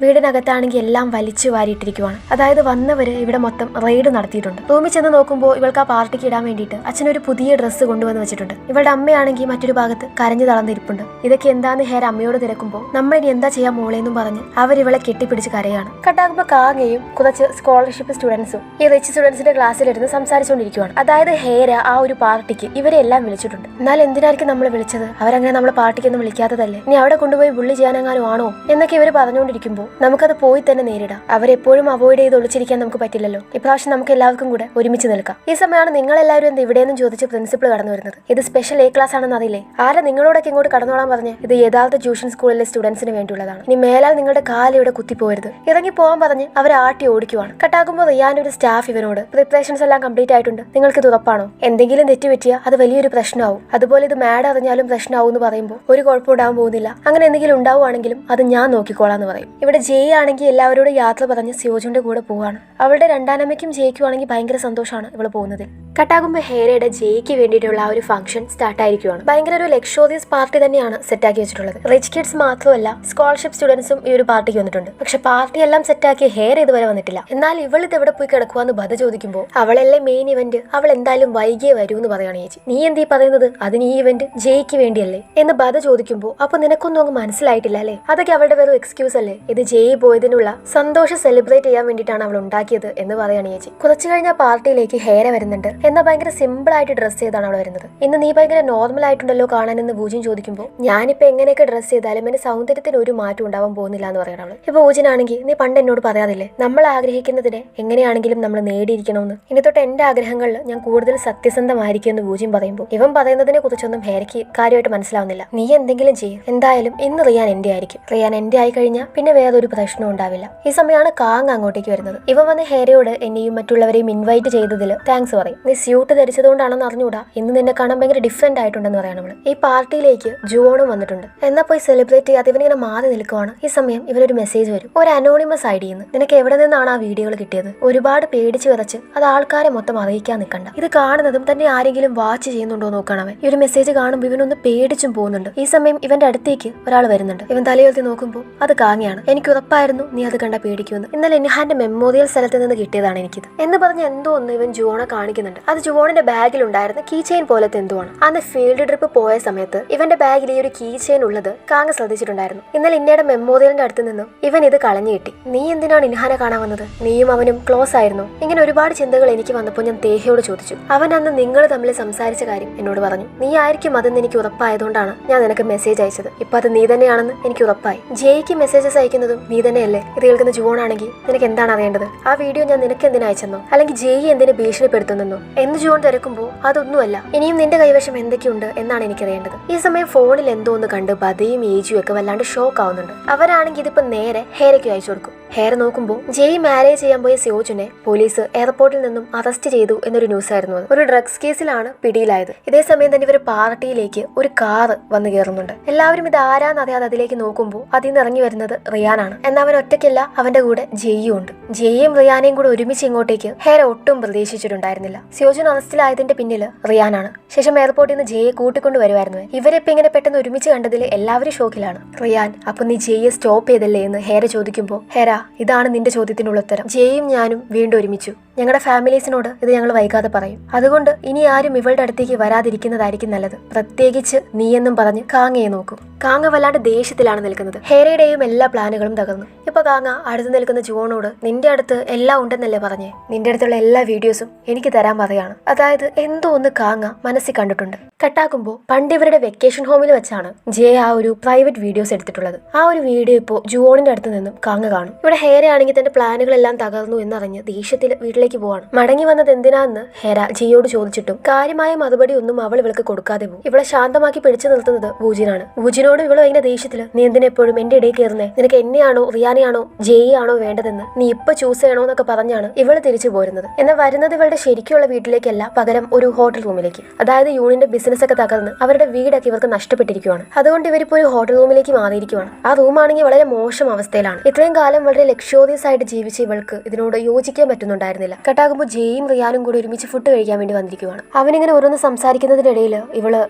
വീടിനകത്താണെങ്കിൽ എല്ലാം വലിച്ചു വാരിയിട്ടിരിക്കുവാണ്. അതായത് വന്നവര് ഇവിടെ മൊത്തം റെയ്ഡ് നടത്തിയിട്ടുണ്ട്. റൂമിൽ ചെന്ന് നോക്കുമ്പോൾ ഇവൾക്ക് ആ പാർട്ടിക്ക് ഇടാൻ വേണ്ടിയിട്ട് അച്ഛനൊരു പുതിയ ഡ്രസ്സ് കൊണ്ടുവന്ന് വെച്ചിട്ടുണ്ട്. ഇവളുടെ അമ്മയാണെങ്കിൽ മറ്റൊരു ഭാഗത്ത് കരഞ്ഞു തളർന്നിരിപ്പുണ്ട്. ഇതൊക്കെ എന്താന്ന് ഹേര അമ്മയോട് തിരക്കുമ്പോൾ നമ്മൾ ഇനി എന്താ ചെയ്യാൻ മോളേന്നും പറഞ്ഞ് അവരിവളെ കെട്ടിപ്പിടിച്ച് കരയാണ്. കട്ടാകുമ്പോൾ കാങ്ങയും കുറച്ച് സ്കോളർഷിപ്പ് സ്റ്റുഡൻസും ഈ റിച്ച് സ്റ്റുഡൻസിന്റെ ക്ലാസ്സിലിരുന്ന് സംസാരിച്ചുകൊണ്ടിരിക്കുവാണ്. അതായത് ഹേര ആ ഒരു പാർട്ടിക്ക് ഇവരെ എല്ലാം വിളിച്ചിട്ടുണ്ട്. എന്നാൽ എന്തിനായിരിക്കും നമ്മൾ വിളിച്ചത്? അവരങ്ങനെ നമ്മളെ പാർട്ടിക്കൊന്നും വിളിക്കാത്തതല്ലേ? ഇനി അവിടെ കൊണ്ടുപോയി ബുള്ളി ചെയ്യാനെങ്ങാനും ആണോ എന്നൊക്കെ ഇവർ പറഞ്ഞുകൊണ്ടിരിക്കുമ്പോൾ നമുക്കത് പോയി തന്നെ നേരിടാം. അവരെപ്പോഴും അവോയ്ഡ് ചെയ്ത് ഒളിച്ചിരിക്കാൻ നമുക്ക് പറ്റില്ലല്ലോ. ഇപ്രാവശ്യം നമുക്ക് എല്ലാവർക്കും കൂടെ ഒരുമിച്ച് നിൽക്കാം. ഈ സമയമാണ് നിങ്ങളെല്ലാവരും എന്ത് ഇവിടെയെന്നും ചോദിച്ച് പ്രിൻസിപ്പൾ കടന്നു വരുന്നത്. ഇത് സ്പെഷ്യൽ A ക്ലാസ് ആണെന്ന് അറിയില്ലേ? ആരാ നിങ്ങളോടൊക്കെ ഇങ്ങോട്ട് കടന്നോളാൻ പറഞ്ഞ്? ഇത് യഥാർത്ഥ ട്യൂഷൻ സ്കൂളിലെ സ്റ്റുഡൻസിന് വേണ്ടിയുള്ളതാണ്. ഇനി മേലാൽ നിങ്ങളുടെ കാലിവിടെ കുത്തിപ്പോരുത്. ഇറങ്ങി പോകാൻ പറഞ്ഞ് അവരെ ആട്ടി ഓടിക്കുവാണ്. കട്ടാകുമ്പോൾ റിയാന്റെ ഒരു സ്റ്റാഫ് ഇവനോട് പ്രിപ്പറേഷൻസ് എല്ലാം കംപ്ലീറ്റ് ആയിട്ടുണ്ട്, നിങ്ങൾക്ക് ഇത് ഉറപ്പാണോ? എന്തെങ്കിലും തെറ്റുപറ്റിയാൽ അത് വലിയൊരു പ്രശ്നമാവും. അതുപോലെ ഇത് മാഡ് അറിഞ്ഞാലും പ്രശ്നമാവും എന്ന് പറയുമ്പോൾ ഒരു കുഴപ്പം ഉണ്ടാവാൻ പോകുന്നില്ല. അങ്ങനെ എന്തെങ്കിലും ഉണ്ടാവുകയാണെങ്കിലും അത് ഞാൻ നോക്കിക്കോളാന്ന് പറയും. ഇവിടെ ജെയ് ആണെങ്കിൽ എല്ലാവരോടും യാത്ര പറഞ്ഞ് സിയോജുന്റെ കൂടെ പോവാണ്. അവളുടെ രണ്ടാനമ്മയ്ക്കും ജെയ്ക്കുവാണെങ്കിൽ ഭയങ്കര സന്തോഷമാണ് ഇവള് പോകുന്നതിൽ. കട്ടാകുമ്പോൾ ഹേരയുടെ ജെയ്ക്ക് വേണ്ടിയിട്ടുള്ള ആ ഒരു ഫംഗ്ഷൻ സ്റ്റാർട്ട് ആയിരിക്കുവാണ്. ഭയങ്കര ഒരു ലക്ഷോറിയസ് പാർട്ടി തന്നെയാണ് സെറ്റാക്കി വെച്ചിട്ടുള്ളത്. റിച്ച് കിഡ്സ് മാത്രമല്ല സ്കോളർഷിപ്പ് സ്റ്റുഡൻസും ഈ ഒരു പാർട്ടിക്ക് വന്നിട്ടുണ്ട്. പക്ഷെ പാർട്ടി എല്ലാം സെറ്റാക്കിയ ഹേര ഇതുവരെ വന്നിട്ടില്ല. എന്നാൽ ഇവൾ ഇത് എവിടെ പോയി കിടക്കുവാന്ന് ബധ ചോദിക്കുമ്പോൾ അവളല്ലേ മെയിൻ ഇവന്റ്, അവൾ എന്തായാലും വൈകിയേ വരൂ എന്ന് പറയുകയാണ് ചേച്ചി. നീ എന്തീ പറയുന്നത്? അതിന് ഈ ഇവന്റ് ജെയ്ക്ക് വേണ്ടിയല്ലേ എന്ന് ബധ ചോദിക്കുമ്പോൾ അപ്പൊ നിനക്കൊന്നും അങ്ങ് മനസ്സിലായിട്ടില്ല അല്ലേ? അതൊക്കെ അവളുടെ വെറും എക്സ്ക്യൂസ് അല്ലേ? ഇത് ജെയ് പോയതിനുള്ള സന്തോഷം സെലിബ്രേറ്റ് ചെയ്യാൻ വേണ്ടിയിട്ടാണ് അവൾ ഉണ്ടാക്കിയത് എന്ന് പറയുകയാണ് ചേച്ചി. കുറച്ചു കഴിഞ്ഞ പാർട്ടിയിലേക്ക് ഹേര വരുന്നുണ്ട്. എന്നാൽ ഭയങ്കര സിമ്പിൾ ആയിട്ട് ഡ്രസ് ചെയ്താണ് അവൾ വരുന്നത്. ഇന്ന് നീ ഭയങ്കര നോർമൽ ആയിട്ടുണ്ടല്ലോ കാണാനെന്ന് പൂജിൻ ചോദിക്കുമ്പോൾ ഞാനിപ്പോ എങ്ങനെയൊക്കെ ഡ്രസ് ചെയ്താലും എന്റെ സൗന്ദര്യത്തിന് ഒരു മാറ്റം ഉണ്ടാവാൻ പോകുന്നില്ല എന്ന് പറയണം അവള്. ഇപ്പൊ പൂജിനാണെങ്കിൽ നീ പണ്ട് എന്നോട് പറയാതില്ലേ നമ്മൾ ആഗ്രഹിക്കുന്നതിനെ എങ്ങനെയാണെങ്കിലും നമ്മൾ നേടിയിരിക്കണമെന്ന്. ഇനി തൊട്ട് എന്റെ ആഗ്രഹങ്ങളിൽ ഞാൻ കൂടുതൽ സത്യസന്ധമായിരിക്കും എന്ന് പൂജിൻ പറയുമ്പോൾ ഇവൻ പറയുന്നതിനെ കുറിച്ചൊന്നും ഹേരയ്ക്ക് കാര്യമായിട്ട് മനസ്സിലാവുന്നില്ല. നീ എന്തെങ്കിലും ചെയ്യും, എന്തായാലും ഇന്ന് റിയാൻ എന്റെ ആയിരിക്കും. റിയാൻ എന്റെ ആയി കഴിഞ്ഞാൽ പിന്നെ വേറൊരു പ്രശ്നം ഉണ്ടാവില്ല. ഈ സമയമാണ് കാങ് അങ്ങോട്ടേക്ക് വരുന്നത്. ഇവൻ വന്ന് ഹേരയോട് എന്നെയും മറ്റുള്ളവരെയും ഇൻവൈറ്റ് ചെയ്തതിൽ താങ്ക്സ് പറയും. നീ സ്യൂട്ട് ധരിച്ചതുകൊണ്ടാണെന്ന് അറിഞ്ഞൂടാ, ഇന്ന് നിന്നെ കാണാൻ ഭയങ്കര ഡിഫറെന്റ് ആയിട്ടുണ്ടെന്ന് പറയണം അവള്. ഈ പാർട്ടിയിലേക്ക് ജോണും വന്നിട്ടുണ്ട്. എന്നാ പോയി സെലിബ്രേറ്റ് ചെയ്യാതെ ഇവനിങ്ങനെ മാറി നിൽക്കുവാണ്. ഈ സമയം ഇവരൊരു മെസ്സേജ് വരും, ഒരു അനോണിമസ് ഐഡിയിൽ നിന്ന്. നിനക്ക് എവിടെ നിന്നാണ് ആ വീഡിയോകൾ കിട്ടിയത്? ഒരുപാട് പേടിച്ച് വിറച്ച് അത് ആൾക്കാരെ മൊത്തം അറിയിക്കാൻ നിൽക്കണ്ട. ഇത് കാണുന്നതും തന്നെ ആരെങ്കിലും വാച്ച് ചെയ്യുന്നുണ്ടോ നോക്കണം അവൻ. ഈ ഒരു മെസ്സേജ് കാണുമ്പോൾ ഇവനൊന്ന് പേടിച്ചും പോകുന്നുണ്ട്. ഈ സമയം ഇവന്റെ അടുത്തേക്ക് ഒരാൾ വരുന്നുണ്ട്. ഇവൻ തലയുയർത്തി നോക്കുമ്പോൾ അത് കാങ്ങയാണ്. എനിക്ക് എനിക്ക് ഉറപ്പായിരുന്നു നീ അത് കണ്ട പേടിക്കുമെന്ന്. ഇന്നലെ ഇൻഹാന്റെ മെമ്മോറിയൽ സ്ഥലത്ത് നിന്ന് കിട്ടിയതാണ് എനിക്കിത് എന്ന് പറഞ്ഞ് എന്തോ ഒന്ന് ഇവൻ ജുവോണെ കാണിക്കുന്നുണ്ട്. അത് ജുവോണിന്റെ ബാഗിലുണ്ടായിരുന്ന കീ ചെയിൻ പോലത്തെ എന്തോ ആണ്. അന്ന് ഫീൽഡ് ട്രിപ്പ് പോയ സമയത്ത് ഇവന്റെ ബാഗിൽ ഈ ഒരു കീ ചെയിൻ ഉള്ളത് കാങ്ങ ശ്രദ്ധിച്ചിട്ടുണ്ടായിരുന്നു. ഇന്നലെ ഇന്നയുടെ മെമ്മോറിയലിന്റെ അടുത്ത് നിന്നും ഇവൻ ഇത് കളഞ്ഞു കിട്ടി. നീ എന്തിനാണ് ഇൻഹാനെ കാണാൻ വന്നത്? നീയും അവനും ക്ലോസ് ആയിരുന്നു? ഇങ്ങനെ ഒരുപാട് ചിന്തകൾ എനിക്ക് വന്നപ്പോൾ ഞാൻ തേഹയോട് ചോദിച്ചു. അവൻ അന്ന് നിങ്ങൾ തമ്മിൽ സംസാരിച്ച കാര്യം എന്നോട് പറഞ്ഞു. നീ ആയിരിക്കും അതെന്ന് എനിക്ക് ഉറപ്പായതുകൊണ്ടാണ് ഞാൻ നിനക്ക് മെസ്സേജ് അയച്ചത്. ഇപ്പൊ അത് നീ തന്നെയാണെന്ന് എനിക്ക് ഉറപ്പായി. ജെയ്ക്ക് മെസ്സേജസ് അയക്കുന്നതും നീ തന്നെയല്ലേ? ഇത് കേൾക്കുന്ന ജുവോൺ ആണെങ്കിൽ നിനക്ക് എന്താണ് അറിയേണ്ടത്? ആ വീഡിയോ ഞാൻ നിനക്ക് എന്തിനു അയച്ചെന്നോ അല്ലെങ്കിൽ ജെയ് എന്തിനെ ഭീഷണിപ്പെടുത്തുന്നെന്നോ എന്ന് ജുവോൺ തിരക്കുമ്പോൾ അതൊന്നുമല്ല. ഇനിയും നിന്റെ കൈവശം എന്തൊക്കെയുണ്ട് എന്നാണ് എനിക്കറിയേണ്ടത്. ഈ സമയം ഫോണിൽ എന്തോ ഒന്ന് കണ്ട് ബദയും ഏജിയും ഒക്കെ വല്ലാണ്ട് ഷോക്ക് ആവുന്നുണ്ട്. അവരാണെങ്കിൽ ഇതിപ്പോ നേരെ ഹേരയ്ക്ക് അയച്ചു കൊടുക്കും. ഹെയർ നോക്കുമ്പോൾ ജെയ് മാരേജ് ചെയ്യാൻ പോയ സിയോജുനെ പോലീസ് എയർപോർട്ടിൽ നിന്നും അറസ്റ്റ് ചെയ്തു എന്നൊരു ന്യൂസ് ആയിരുന്നു. അത് ഒരു ഡ്രഗ്സ് കേസിലാണ് പിടിയിലായത്. ഇതേ സമയം തന്നെ ഇവർ പാർട്ടിയിലേക്ക് ഒരു കാറ് വന്നു കയറുന്നുണ്ട്. എല്ലാവരും ഇത് ആരാന്നറിയാതെ അതിലേക്ക് നോക്കുമ്പോൾ അതിൽ നിന്ന് ഇറങ്ങി വരുന്നത് റിയാനാണ്. എന്നാൽ അവൻ ഒറ്റയ്ക്കല്ല, അവന്റെ കൂടെ ജെയ്യും ഉണ്ട്. ജെയ്യും റിയാനയും കൂടെ ഒരുമിച്ച് ഇങ്ങോട്ടേക്ക് ഹെയർ ഒട്ടും പ്രതീക്ഷിച്ചിട്ടുണ്ടായിരുന്നില്ല. സിയോജുൻ അറസ്റ്റിലായതിന്റെ പിന്നിൽ റിയാനാണ്. ശേഷം എയർപോർട്ടിൽ നിന്ന് ജെയ്യെ കൂട്ടിക്കൊണ്ട് വരുമായിരുന്നു. ഇവരിപ്പോ ഇങ്ങനെ പെട്ടെന്ന് ഒരുമിച്ച് കണ്ടതിൽ എല്ലാവരും ഷോക്കിലാണ്. റിയാൻ, അപ്പൊ നീ ജെയ്യെ സ്റ്റോപ്പ് ചെയ്തല്ലേ എന്ന് ഹെയർ ചോദിക്കുമ്പോൾ, ഹെയർ ഇതാണ് നിന്റെ ചോദ്യത്തിനുള്ള ഉത്തരം. ജെയും ഞാനും വീണ്ടും ഒരുമിച്ചു. ഞങ്ങളുടെ ഫാമിലീസിനോട് ഇത് ഞങ്ങൾ വൈകാതെ പറയും. അതുകൊണ്ട് ഇനി ആരും ഇവളുടെ അടുത്തേക്ക് വരാതിരിക്കുന്നതായിരിക്കും നല്ലത്. പ്രത്യേകിച്ച് നീയെന്നും പറഞ്ഞ് കാങ്ങയെ നോക്കും. കാങ്ങ വല്ലാണ്ട് ദേഷ്യത്തിലാണ് നിൽക്കുന്നത്. ഹേരയുടെയും എല്ലാ പ്ലാനുകളും തകർന്നു. ഇപ്പൊ കാങ്ങ അടുത്ത് നിൽക്കുന്ന ജുവോണോട് നിന്റെ അടുത്ത് എല്ലാം ഉണ്ടെന്നല്ലേ പറഞ്ഞേ? നിന്റെ അടുത്തുള്ള എല്ലാ വീഡിയോസും എനിക്ക് തരാൻ പറയാണ്. അതായത് എന്തോ ഒന്ന് കാങ്ങ മനസ്സിൽ കണ്ടിട്ടുണ്ട്. കട്ടാക്കുമ്പോ പണ്ട് ഇവരുടെ വെക്കേഷൻ ഹോമിൽ വെച്ചാണ് ജെ ആ ഒരു പ്രൈവറ്റ് വീഡിയോസ് എടുത്തിട്ടുള്ളത്. ആ ഒരു വീഡിയോ ഇപ്പോൾ ജുവോണിന്റെ അടുത്ത് നിന്നും കാങ്ങ കാണും. ഇവിടെ ഹേര ആണെങ്കിൽ തന്റെ പ്ലാനുകളെല്ലാം തകർന്നു എന്നറിഞ്ഞ് ദേഷ്യത്തിൽ വീട്ടിലേക്ക് പോവാണ്. മടങ്ങി വന്നത് എന്തിനാന്ന് ഹേര ജിയോട് ചോദിച്ചിട്ടും കാര്യമായ മറുപടി ഒന്നും അവൾ ഇവൾക്ക് കൊടുക്കാതെ പോകും. ഇവളെ ശാന്തമാക്കി പിടിച്ചു നിർത്തുന്നത് വൂജിനാണ്. വൂജിനോട് ഇവള് ഭയങ്കര ദേഷ്യത്തില് നീ എന്തിനെപ്പോഴും എന്റെ ഇടയിൽ കയറുന്നേ? നിനക്ക് എന്നെയാണോ റിയാനെയാണോ ജെയ് ആണോ വേണ്ടതെന്ന് നീ ഇപ്പൊ ചൂസ് ചെയ്യണോ എന്നൊക്കെ പറഞ്ഞാണ് ഇവള് തിരിച്ചു പോരുന്നത്. എന്നാൽ വരുന്നത് ഇവളുടെ ശരിക്കുള്ള വീട്ടിലേക്കല്ല, പകരം ഒരു ഹോട്ടൽ റൂമിലേക്ക്. അതായത് യൂണിന്റെ ബിസിനസ് ഒക്കെ തകർന്ന് അവരുടെ വീടൊക്കെ ഇവർക്ക് നഷ്ടപ്പെട്ടിരിക്കുകയാണ്. അതുകൊണ്ട് ഇവരിപ്പോ ഒരു ഹോട്ടൽ റൂമിലേക്ക് മാറിയിരിക്കുകയാണ്. ആ റൂമാണെങ്കിൽ വളരെ മോശം അവസ്ഥയിലാണ്. ഇത്രയും കാലം വളരെ ലക്ഷോറിയസ് ആയിട്ട് ജീവിച്ച ഇവൾക്ക് ഇതിനോട് യോജിക്കാൻ പറ്റുന്നുണ്ടായിരുന്നില്ല. കട്ടാകുമ്പോൾ ജെയും റിയാനും കൂടി ഒരുമിച്ച് ഫുഡ് കഴിക്കാൻ വേണ്ടി വന്നിരിക്കുകയാണ്. അവനിങ്ങനെ ഓരോന്ന് സംസാരിക്കുന്നതിനിടയിൽ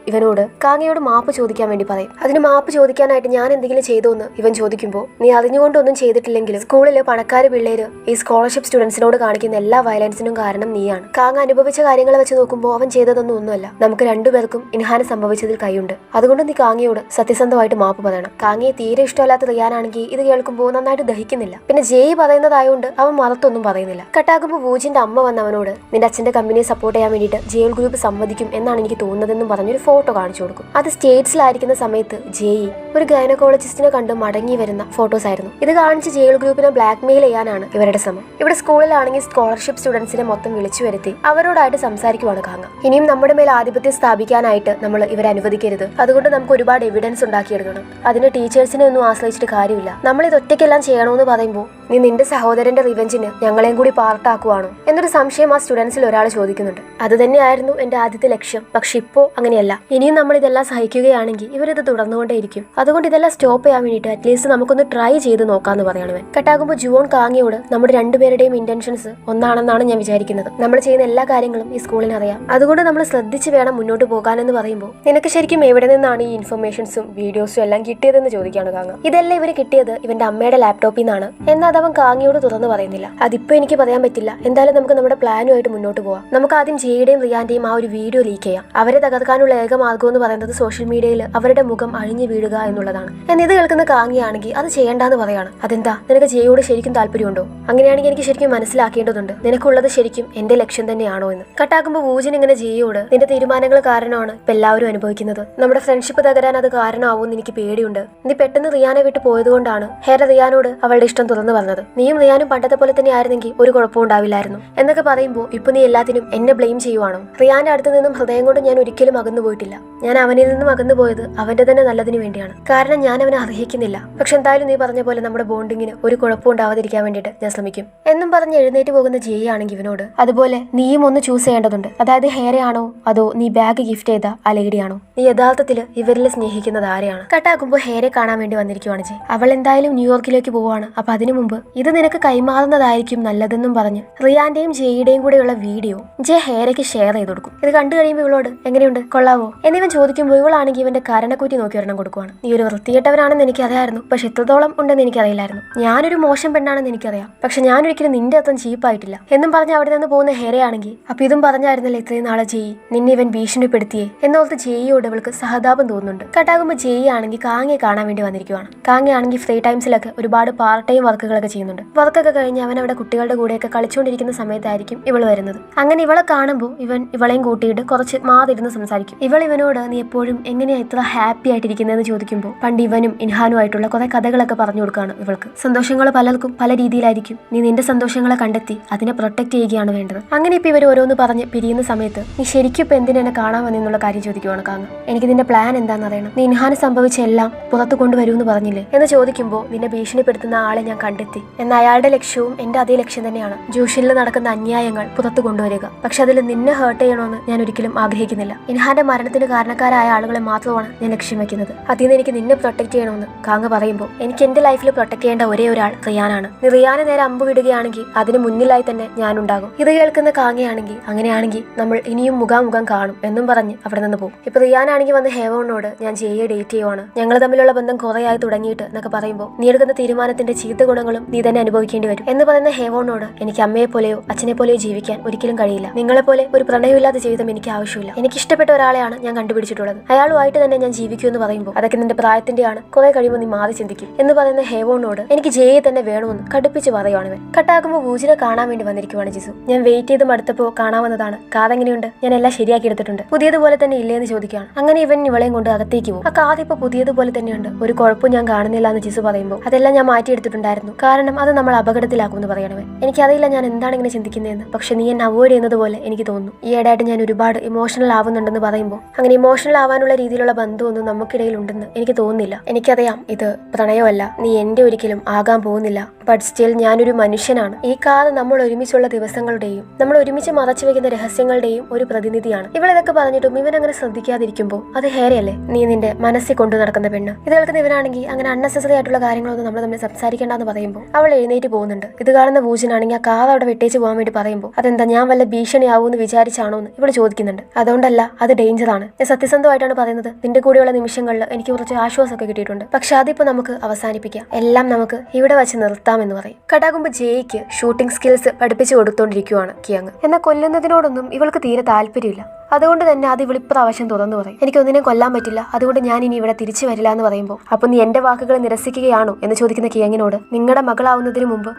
ഇവനോട് കാങ്ങയോട് മാപ്പ് ചോദിക്കാൻ വേണ്ടി പറയും. അതിന് മാപ്പ് ചോദിക്കാനായിട്ട് ഞാൻ എന്തെങ്കിലും ചെയ്തോ എന്ന് ഇവൻ ചോദിക്കുമ്പോൾ, നീ അറിഞ്ഞുകൊണ്ടൊന്നും ചെയ്തിട്ടില്ലെങ്കിലും സ്കൂളിൽ പണക്കാര് പിള്ളേര് ഈ സ്കോളർഷിപ്പ് സ്റ്റുഡൻസിനോട് കാണിക്കുന്ന എല്ലാ വയലൻസിനും കാരണം നീയാണ്. കാങ്ങ അനുഭവിച്ച കാര്യങ്ങളെ വെച്ച് നോക്കുമ്പോൾ അവൻ ചെയ്തതൊന്നും ഒന്നുമല്ല. നമുക്ക് രണ്ടുപേർക്കും ഇൻഹാന് സംഭവിച്ചതിൽ കൈയുണ്ട്. അതുകൊണ്ട് നീ കാങ്ങയോട് സത്യസന്ധമായിട്ട് മാപ്പ് പറയണം. കാങ്ങയെ തീരെ ഇഷ്ടമല്ലാത്ത റിയാനാണെങ്കിൽ ഇത് കേൾക്കുമ്പോൾ നന്നായിട്ട് ദഹിക്കുന്നില്ല. പിന്നെ ജെയ് പറയുന്നതായോണ്ട് അവൻ മറത്തൊന്നും പറയുന്നില്ല. കട്ടാക്കുമ്പോൾ വൂജിന്റെ അമ്മ വന്ന് അവനോട് നിന്റെ അച്ഛന്റെ കമ്പനിയെ സപ്പോർട്ട് ചെയ്യാൻ വേണ്ടിയിട്ട് ജെയിൽ ഗ്രൂപ്പ് സമ്മതിക്കും എന്നാണ് എനിക്ക് തോന്നുന്നതെന്നും പറഞ്ഞൊരു ഫോട്ടോ കാണിച്ചു കൊടുക്കും. അത് സ്റ്റേറ്റ്സിലായിരിക്കുന്ന സമയത്ത് ജെയ് ഒരു ഗൈനക്കോളജിസ്റ്റിനെ കണ്ട് മടങ്ങി വരുന്ന ഫോട്ടോസ് ആയിരുന്നു. ഇത് കാണിച്ച് ജെയിൽ ഗ്രൂപ്പിനെ ബ്ലാക്ക് മെയിൽ ചെയ്യാനാണ് ഇവരുടെ ശ്രമം. ഇവിടെ സ്കൂളിലാണെങ്കിൽ സ്കോളർഷിപ്പ് സ്റ്റുഡൻസിനെ മൊത്തം വിളിച്ചു വരുത്തി അവരോടായിട്ട് സംസാരിക്കുവാണ് കാങ്ങ. ഇനിയും നമ്മുടെ മേൽ ആധിപത്യം സ്ഥാപിക്കാനായിട്ട് നമ്മൾ ഇവരെ അനുവദിക്കരുത്. അതുകൊണ്ട് നമുക്ക് ഒരുപാട് എവിഡൻസ് ഉണ്ടാക്കിയെടുക്കണം. അതിന് ടീച്ചേഴ്സിനെ ഒന്നും ആശ്രയിച്ചിട്ട് കാര്യമില്ല. നമ്മൾ ഇത് ഒറ്റയ്ക്കെല്ലാം ചെയ്യണമെന്ന് പറയുമ്പോൾ നീ നിന്റെ സഹോദരന്റെ റിവെഞ്ചിന് ഞങ്ങളെയും കൂടി പാർട്ടാക്കുവാണോ എന്നൊരു സംശയം ആ സ്റ്റുഡൻസിൽ ഒരാൾ ചോദിക്കുന്നുണ്ട്. അത് തന്നെയായിരുന്നു എന്റെ ആദ്യത്തെ ലക്ഷ്യം. പക്ഷെ ഇപ്പോ അങ്ങനെയല്ല. ഇനിയും നമ്മൾ ഇതെല്ലാം സഹിക്കുകയാണെങ്കിൽ ഇവരിത് തുടർന്നുകൊണ്ടേയിരിക്കും. അതുകൊണ്ട് ഇതെല്ലാം സ്റ്റോപ്പ് ചെയ്യാൻ വേണ്ടിയിട്ട് അറ്റ്ലീസ്റ്റ് നമുക്കൊന്ന് ട്രൈ ചെയ്ത് നോക്കാന്ന് പറയണവൻ. കട്ടാകുമ്പോൾ ജുവോൺ കാങ്ങയോട് നമ്മുടെ രണ്ടുപേരുടെയും ഇന്റൻഷൻസ് ഒന്നാണെന്നാണ് ഞാൻ വിചാരിക്കുന്നത്. നമ്മൾ ചെയ്യുന്ന എല്ലാ കാര്യങ്ങളും ഈ സ്കൂളിന് അറിയാം. അതുകൊണ്ട് നമ്മൾ ശ്രദ്ധിച്ച് വേണം മുന്നോട്ട് പോകാനെന്ന് പറയുമ്പോൾ, നിനക്ക് ശരിക്കും എവിടെ നിന്നാണ് ഈ ഇൻഫർമേഷൻസും വീഡിയോസും എല്ലാം കിട്ടിയതെന്ന് ചോദിക്കുകയാണ് കാങ്ങ. ഇതെല്ലാം ഇവര് കിട്ടിയത് ഇവന്റെ അമ്മയുടെ ലാപ്ടോപ്പിൽ നിന്നാണ്. എന്നാൽ അവൻ കാങ്ങയോട് തുറന്നു പറയുന്നില്ല. അതിപ്പോ എനിക്ക് പറയാൻ പറ്റില്ല. എന്തായാലും നമുക്ക് നമ്മുടെ പ്ലാനുമായിട്ട് മുന്നോട്ട് പോവാം. നമുക്ക് ആദ്യം ജെയുടെയും റിയാന്റെയും ആ ഒരു വീഡിയോ ലീക്ക് ചെയ്യാം. അവരെ തകർക്കാനുള്ള ഏക മാർഗം എന്ന് പറയുന്നത് സോഷ്യൽ മീഡിയയിൽ അവരുടെ മുഖം അഴിഞ്ഞു വീഴുക എന്നുള്ളതാണ്. ഇത് കേൾക്കുന്ന കാങ്ങയാണെങ്കിൽ അത് ചെയ്യേണ്ടെന്ന് പറയാണ്. അതെന്താ, നിനക്ക് ജെയോട് ശരിക്കും താല്പര്യമുണ്ടോ? അങ്ങനെയാണെങ്കിൽ എനിക്ക് ശരിക്കും മനസ്സിലാക്കേണ്ടതുണ്ട് നിനക്കുള്ളത് ശരിക്കും എന്റെ ലക്ഷ്യം തന്നെയാണോ എന്ന്. കട്ടാക്കുമ്പോൾ വൂജിൻ ഇങ്ങനെ ജെയോട് നിന്റെ തീരുമാനങ്ങൾ കാരണമാണ് ഇപ്പൊ എല്ലാവരും അനുഭവിക്കുന്നത്. നമ്മുടെ ഫ്രണ്ട്ഷിപ്പ് തകരാൻ അത് കാരണമാവുമെന്ന് എനിക്ക് പേടിയുണ്ട്. നീ പെട്ടെന്ന് റിയാനെ വിട്ട് പോയതുകൊണ്ടാണ് ഹെയർ റിയാനോട് അവളുടെ ഇഷ്ടം തുറന്നു പറഞ്ഞത്. നീയും റിയാനും പണ്ടത്തെ പോലെ തന്നെ ആയിരുന്നെങ്കിൽ ഒരു കുഴപ്പവും ഉണ്ടാവില്ലായിരുന്നു എന്നൊക്കെ പറയുമ്പോൾ ഇപ്പൊ നീ എല്ലാത്തിനും എന്നെ ബ്ലെയിം ചെയ്യുവാണോ? റിയാന്റെ അടുത്ത് നിന്നും ഹൃദയം കൊണ്ട് ഞാൻ ഒരിക്കലും അകന്നു പോയിട്ടില്ല. ഞാൻ അവനിൽ നിന്നും അകന്നു പോയത് അവന്റെ തന്നെ നല്ലതിന് വേണ്ടിയാണ്. കാരണം ഞാൻ അവനെ അർഹിക്കുന്നില്ല. പക്ഷെ എന്തായാലും നീ പറഞ്ഞ പോലെ നമ്മുടെ ബോണ്ടിങ്ങിന് ഒരു കുഴപ്പം ഉണ്ടാവാതിരിക്കാൻ വേണ്ടിയിട്ട് ഞാൻ ശ്രമിക്കും എന്നും പറഞ്ഞ് എഴുന്നേറ്റ് പോകുന്ന ജെയ് ആണെങ്കിൽ ഇവനോട് അതുപോലെ നീയും ഒന്ന് ചൂസ് ചെയ്യേണ്ടതുണ്ട്. അതായത് ഹെയറയാണോ അതോ നീ ബാഗ് ഗിഫ്റ്റ് ചെയ്ത ആ ലേഡിയാണോ? നീ യഥാർത്ഥത്തിൽ ഇവരിൽ സ്നേഹിക്കുന്നത് ആരെയാണ്? കട്ടാക്കുമ്പോൾ ഹെയറെ കാണാൻ വേണ്ടി വന്നിരിക്കുവാണ് ജെയ്. അവൾ എന്തായാലും ന്യൂയോർക്കിലേക്ക് പോവാണ്. അപ്പൊ അതിനു മുമ്പ് മുമ്പ് ഇത് നിനക്ക് കൈമാറുന്നതായിരിക്കും നല്ലതെന്നും പറഞ്ഞ് റിയാന്റെയും ജെയുടെയും കൂടെയുള്ള വീഡിയോ ജെ ഹേരയ്ക്ക് ഷെയർ ചെയ്ത് കൊടുക്കും. ഇത് കണ്ടു കഴിയുമ്പോൾ ഇവളോട് എങ്ങനെയുണ്ട്, കൊള്ളാവോ എന്നിവൻ ചോദിക്കുമ്പോൾ ഇവളാണെങ്കിൽ ഇവന്റെ കരണക്കുറ്റി നോക്കി ഒരെണ്ണം കൊടുക്കുവാണ്. നീ ഒരു വൃത്തികെട്ടവനാണെന്ന് എനിക്കറിയായിരുന്നു, പക്ഷെ എത്രത്തോളം ഉണ്ടെന്ന് എനിക്കറിയില്ലായിരുന്നു. ഞാനൊരു മോശം പെണ്ണാണെന്ന് എനിക്കറിയാം, പക്ഷെ ഞാനൊരിക്കലും നിന്റെ അത്ര ചീപ്പായിട്ടില്ല എന്നും പറഞ്ഞ് അവിടെ നിന്ന് പോകുന്ന ഹേരയാണെങ്കിൽ അപ്പൊ ഇതും പറഞ്ഞായിരുന്നല്ലേ ഇത്രയും നാളെ ജെയ് നിന്നെ ഇവൻ ഭീഷണിപ്പെടുത്തിയേ എന്നോർത്ത് ജെയ്യോട് ഇവൾക്ക് സഹതാപം തോന്നുന്നുണ്ട്. കട്ടാകുമ്പോൾ ജെയ് ആണെങ്കിൽ കാങ്ങയെ കാണാൻ വേണ്ടി വന്നിരിക്കുവാണ്. കാങ്ങയാണെങ്കിൽ ഫ്രീ ടൈംസിലൊക്കെ ഒരുപാട് പാർട്ട് ടൈം വർക്കുകളൊക്കെ ചെയ്യുന്നുണ്ട്. വർക്കൊക്കെ കഴിഞ്ഞ് അവൻ അവിടെ കുട്ടികളുടെ കൂടെയൊക്കെ കളിച്ചുകൊണ്ടിരിക്കുന്ന സമയത്തായിരിക്കും ഇവൾ വരുന്നത്. അങ്ങനെ ഇവളെ കാണുമ്പോൾ ഇവൻ ഇവളെയും കൂട്ടിയിട്ട് കുറച്ച് മാതിരുന്ന് സംസാരിക്കും. ഇവനോട് നീ എപ്പോഴും എങ്ങനെയാ ഇത്ര ഹാപ്പി ആയിട്ടിരിക്കുന്നതെന്ന് ചോദിക്കുമ്പോൾ പണ്ട് ഇവനും ഇൻഹാനുമായിട്ടുള്ള കുറെ കഥകളൊക്കെ പറഞ്ഞു കൊടുക്കുകയാണ് ഇവൾക്ക്. സന്തോഷങ്ങൾ പലർക്കും പല രീതിയിലായിരിക്കും. നീ നിന്റെ സന്തോഷങ്ങളെ കണ്ടെത്തി അതിനെ പ്രൊട്ടക്ട് ചെയ്യുകയാണ് വേണ്ടത്. അങ്ങനെ ഇപ്പൊ ഇവർ ഓരോന്ന് പറഞ്ഞ് പിരിയുന്ന സമയത്ത് നീ ശരിക്കും ഇപ്പൊ എന്തിനെ കാണാൻ വന്നെന്നുള്ള കാര്യം ചോദിക്കുവാണ് കാങ്ങ. എനിക്ക് നിന്റെ പ്ലാൻ എന്താണെന്ന് അറിയണം. നീ ഇൻഹാന് സംഭവിച്ച എല്ലാം പുറത്തു കൊണ്ടുവരുമെന്ന് പറഞ്ഞില്ലേ എന്ന് ചോദിക്കുമ്പോൾ നിന്നെ ഭീഷണിപ്പെടുത്തുന്ന ആളെ ഞാൻ കണ്ടെത്തി എന്ന അയാളുടെ ലക്ഷ്യവും എന്റെ അതേ ലക്ഷ്യം തന്നെയാണ്. ജൂഷനിൽ നടക്കുന്ന അന്യായങ്ങൾ പുറത്തു കൊണ്ടുവരിക. പക്ഷെ അതിൽ നിന്നെ ഹേർട്ട് ചെയ്യണമെന്ന് ഞാൻ ഒരിക്കലും ആഗ്രഹിക്കുന്നില്ല. ഇൻഹാന്റെ മരണത്തിന് കാരണക്കാരായ ആളുകളെ മാത്രമാണ് ഞാൻ ലക്ഷ്യം വെക്കുന്നത്. അതിൽ നിന്ന് എനിക്ക് നിന്നെ പ്രൊട്ടക്ട് ചെയ്യണമെന്ന് കാങ്ങ പറയുമ്പോൾ എനിക്ക് എന്റെ ലൈഫിൽ പ്രൊട്ടക്ട് ചെയ്യേണ്ട ഒരേ ഒരാൾ റിയാനാണ്. നീ റിയാനെ നേരെ അമ്പ് വിടുകയാണെങ്കിൽ അതിന് മുന്നിലായി തന്നെ ഞാനുണ്ടാകും. ഇത് കേൾക്കുന്ന കാങ്ങയാണെങ്കിൽ അങ്ങനെയാണെങ്കിൽ നമ്മൾ ഇനിയും മുഖാമുഖം കാണും എന്നും പറഞ്ഞ് അവിടെ നിന്ന് പോകും. ഇപ്പൊ റിയാനാണെങ്കിൽ വന്ന് ഹേവോണിനോട് ഞാൻ ജെയെ ഡേറ്റ് ചെയ്യുവാണ്, ഞങ്ങൾ തമ്മിലുള്ള ബന്ധം കുറേയായി തുടങ്ങിയിട്ട് എന്നൊക്കെ പറയുമ്പോൾ നീ എടുക്കുന്ന തീരുമാനത്തിന്റെ ചീത്ത ഗുണങ്ങളും നീ തന്നെ അനുഭവിക്കേണ്ടി വരും എന്ന് പറയുന്ന ഹേവോണിനോട് എനിക്ക് അമ്മയെ പോലെയോ അച്ഛനെ പോലെയോ ജീവിക്കാൻ ഒരിക്കലും കഴിയില്ല. നിങ്ങളെപ്പോലെ ഒരു പ്രണയമില്ലാത്ത ജീവിതം എനിക്ക് ആവശ്യമില്ല. എനിക്ക് ഇഷ്ടപ്പെട്ട ഒരാളെയാണ് ഞാൻ കണ്ടുപിടിച്ചിട്ടുള്ളത്, അയാളുമായിട്ട് തന്നെ ഞാൻ ജീവിക്കൂ എന്ന് പറയുമ്പോൾ അതൊക്കെ നിന്റെ പ്രായത്തിന്റെയാണ്, കുറെ കഴിയുമ്പോൾ നീ മാറി ചിന്തിക്കും എന്ന് പറയുന്ന ഹേവോണിനോട് എനിക്ക് ജെയെ തന്നെ വേണമെന്ന് കടുപ്പിച്ച് പറയുവാണ് ഇവൻ. കട്ടാക്കുമ്പോൾ വൂജിനെ കാണാൻ വേണ്ടി വന്നിരിക്കുവാണ് ജിസു. ഞാൻ വെയിറ്റ് ചെയ്ത് മടുത്തപ്പോൾ കാണാവുന്നതാണ്, കാതെങ്ങനെയുണ്ട്, ഞാൻ എല്ലാം ശരിയാക്കി എടുത്തിട്ടുണ്ട്, പുതിയതുപോലെ തന്നെ ഇല്ലേന്ന് ചോദിക്കുകയാണ്. അങ്ങനെ ഇവൻ ഇവളെയും കൊണ്ട് അകത്തേക്ക് പോകും. ആ കാത് ഇപ്പൊ പുതിയതുപോലെ തന്നെയുണ്ട്, ഒരു കുഴപ്പം ഞാൻ കാണുന്നില്ല എന്ന് ജിസു പറയുമ്പോൾ അതെല്ലാം ഞാൻ മാറ്റിയെടുത്തിട്ടുണ്ടായിരുന്നു, കാരണം അത് നമ്മൾ അപകടത്തിലാക്കുമെന്ന് പറയണവൻ. എനിക്കറിയില്ല ഞാൻ എന്താണ് ഇങ്ങനെ ചിന്തിക്കുന്നതെന്ന്, പക്ഷെ നീ എന്നെ അവോയ്ഡ് ചെയ്യുന്നത് പോലെ എനിക്ക് തോന്നുന്നു. ഈയിടെയായിട്ട് ഞാൻ ഒരുപാട് ഇമോഷണൽ ആവുന്നുണ്ടെന്ന് പറയുമ്പോൾ അങ്ങനെ ഇമോഷണൽ ആവാനുള്ള രീതിയിലുള്ള ബന്ധമൊന്നും നമുക്കിടയിൽ ഉണ്ടെന്ന് എനിക്ക് തോന്നുന്നില്ല. എനിക്കറിയാം ഇത് പ്രണയമല്ല, നീ എന്റെ ഒരിക്കലും ആകാൻ പോകുന്നില്ല, ബട്ട് സ്റ്റിൽ ഞാനൊരു മനുഷ്യനാണ്. ഈ കാത് നമ്മൾ ഒരുമിച്ചുള്ള ദിവസങ്ങളുടെയും നമ്മൾ ഒരുമിച്ച് മറച്ചു വെക്കുന്ന രഹസ്യങ്ങളുടെയും ഒരു പ്രതിനിധിയാണ്. ഇവളിതൊക്കെ പറഞ്ഞിട്ടും ഇവൻ അങ്ങനെ ശ്രദ്ധിക്കാതിരിക്കുമ്പോൾ അത് ഹേരയല്ലേ, നീ നിന്റെ മനസ്സിൽ കൊണ്ടു നടക്കുന്ന പെണ്ണ്. ഇത് കേൾക്കുന്ന ഇവനാണെങ്കിൽ അങ്ങനെ അൺനെസസറി ആയിട്ടുള്ള കാര്യങ്ങളൊന്നും നമ്മൾ തമ്മിൽ സംസാരിക്കേണ്ടെന്ന് പറയുമ്പോൾ അവൾ എഴുന്നേറ്റ് പോകുന്നുണ്ട്. ഇത് കാണുന്ന വൂജനാണെങ്കിൽ ആ കാത് അവിടെ വെട്ടേച്ച് പോകാൻ വേണ്ടി പറയുമ്പോൾ അതെന്താ ഞാൻ വല്ല ഭീഷണിയാവൂന്ന് വിചാരിച്ചാണോ എന്ന് ഇവള് ചോദിക്കുന്നുണ്ട്. അതുകൊണ്ടല്ല, അത് ഡേഞ്ചറാണ്. ഞാൻ സത്യസന്ധമായിട്ടാണ് പറയുന്നത്. നിന്റെ കൂടെയുള്ള നിമിഷങ്ങളിൽ എനിക്ക് കുറച്ച് ആശ്വാസമൊക്കെ കിട്ടിയിട്ടുണ്ട്, പക്ഷെ അതിപ്പോ നമുക്ക് അവസാനിപ്പിക്കാം, എല്ലാം നമുക്ക് ഇവിടെ വെച്ച് നിർത്താമെന്ന് പറയും. കടാകുമ്പോ ജെയ്ക്ക് ഷൂട്ടിംഗ് സ്കിൽസ് പഠിപ്പിച്ചു കൊടുത്തോണ്ടിരിക്കുവാണ് കിയങ്. എന്നാൽ കൊല്ലുന്നതിനോടൊന്നും ഇവൾക്ക് തീരെ താല്പര്യമില്ല. അതുകൊണ്ട് തന്നെ അത് ഇവളിപ്രാവശ്യം തുറന്നു പറയും. എനിക്കൊന്നിനെ കൊല്ലാൻ പറ്റില്ല, അതുകൊണ്ട് ഞാൻ ഇനി ഇവിടെ തിരിച്ചു വരില്ല എന്ന് പറയുമ്പോൾ അപ്പൊ നീ എന്റെ വാക്കുകളെ നിരസിക്കുകയാണോ എന്ന് ചോദിക്കുന്ന കിയങ്ങിനോട് നിങ്ങളുടെ മകളാവുന്നതിന് മുമ്പ്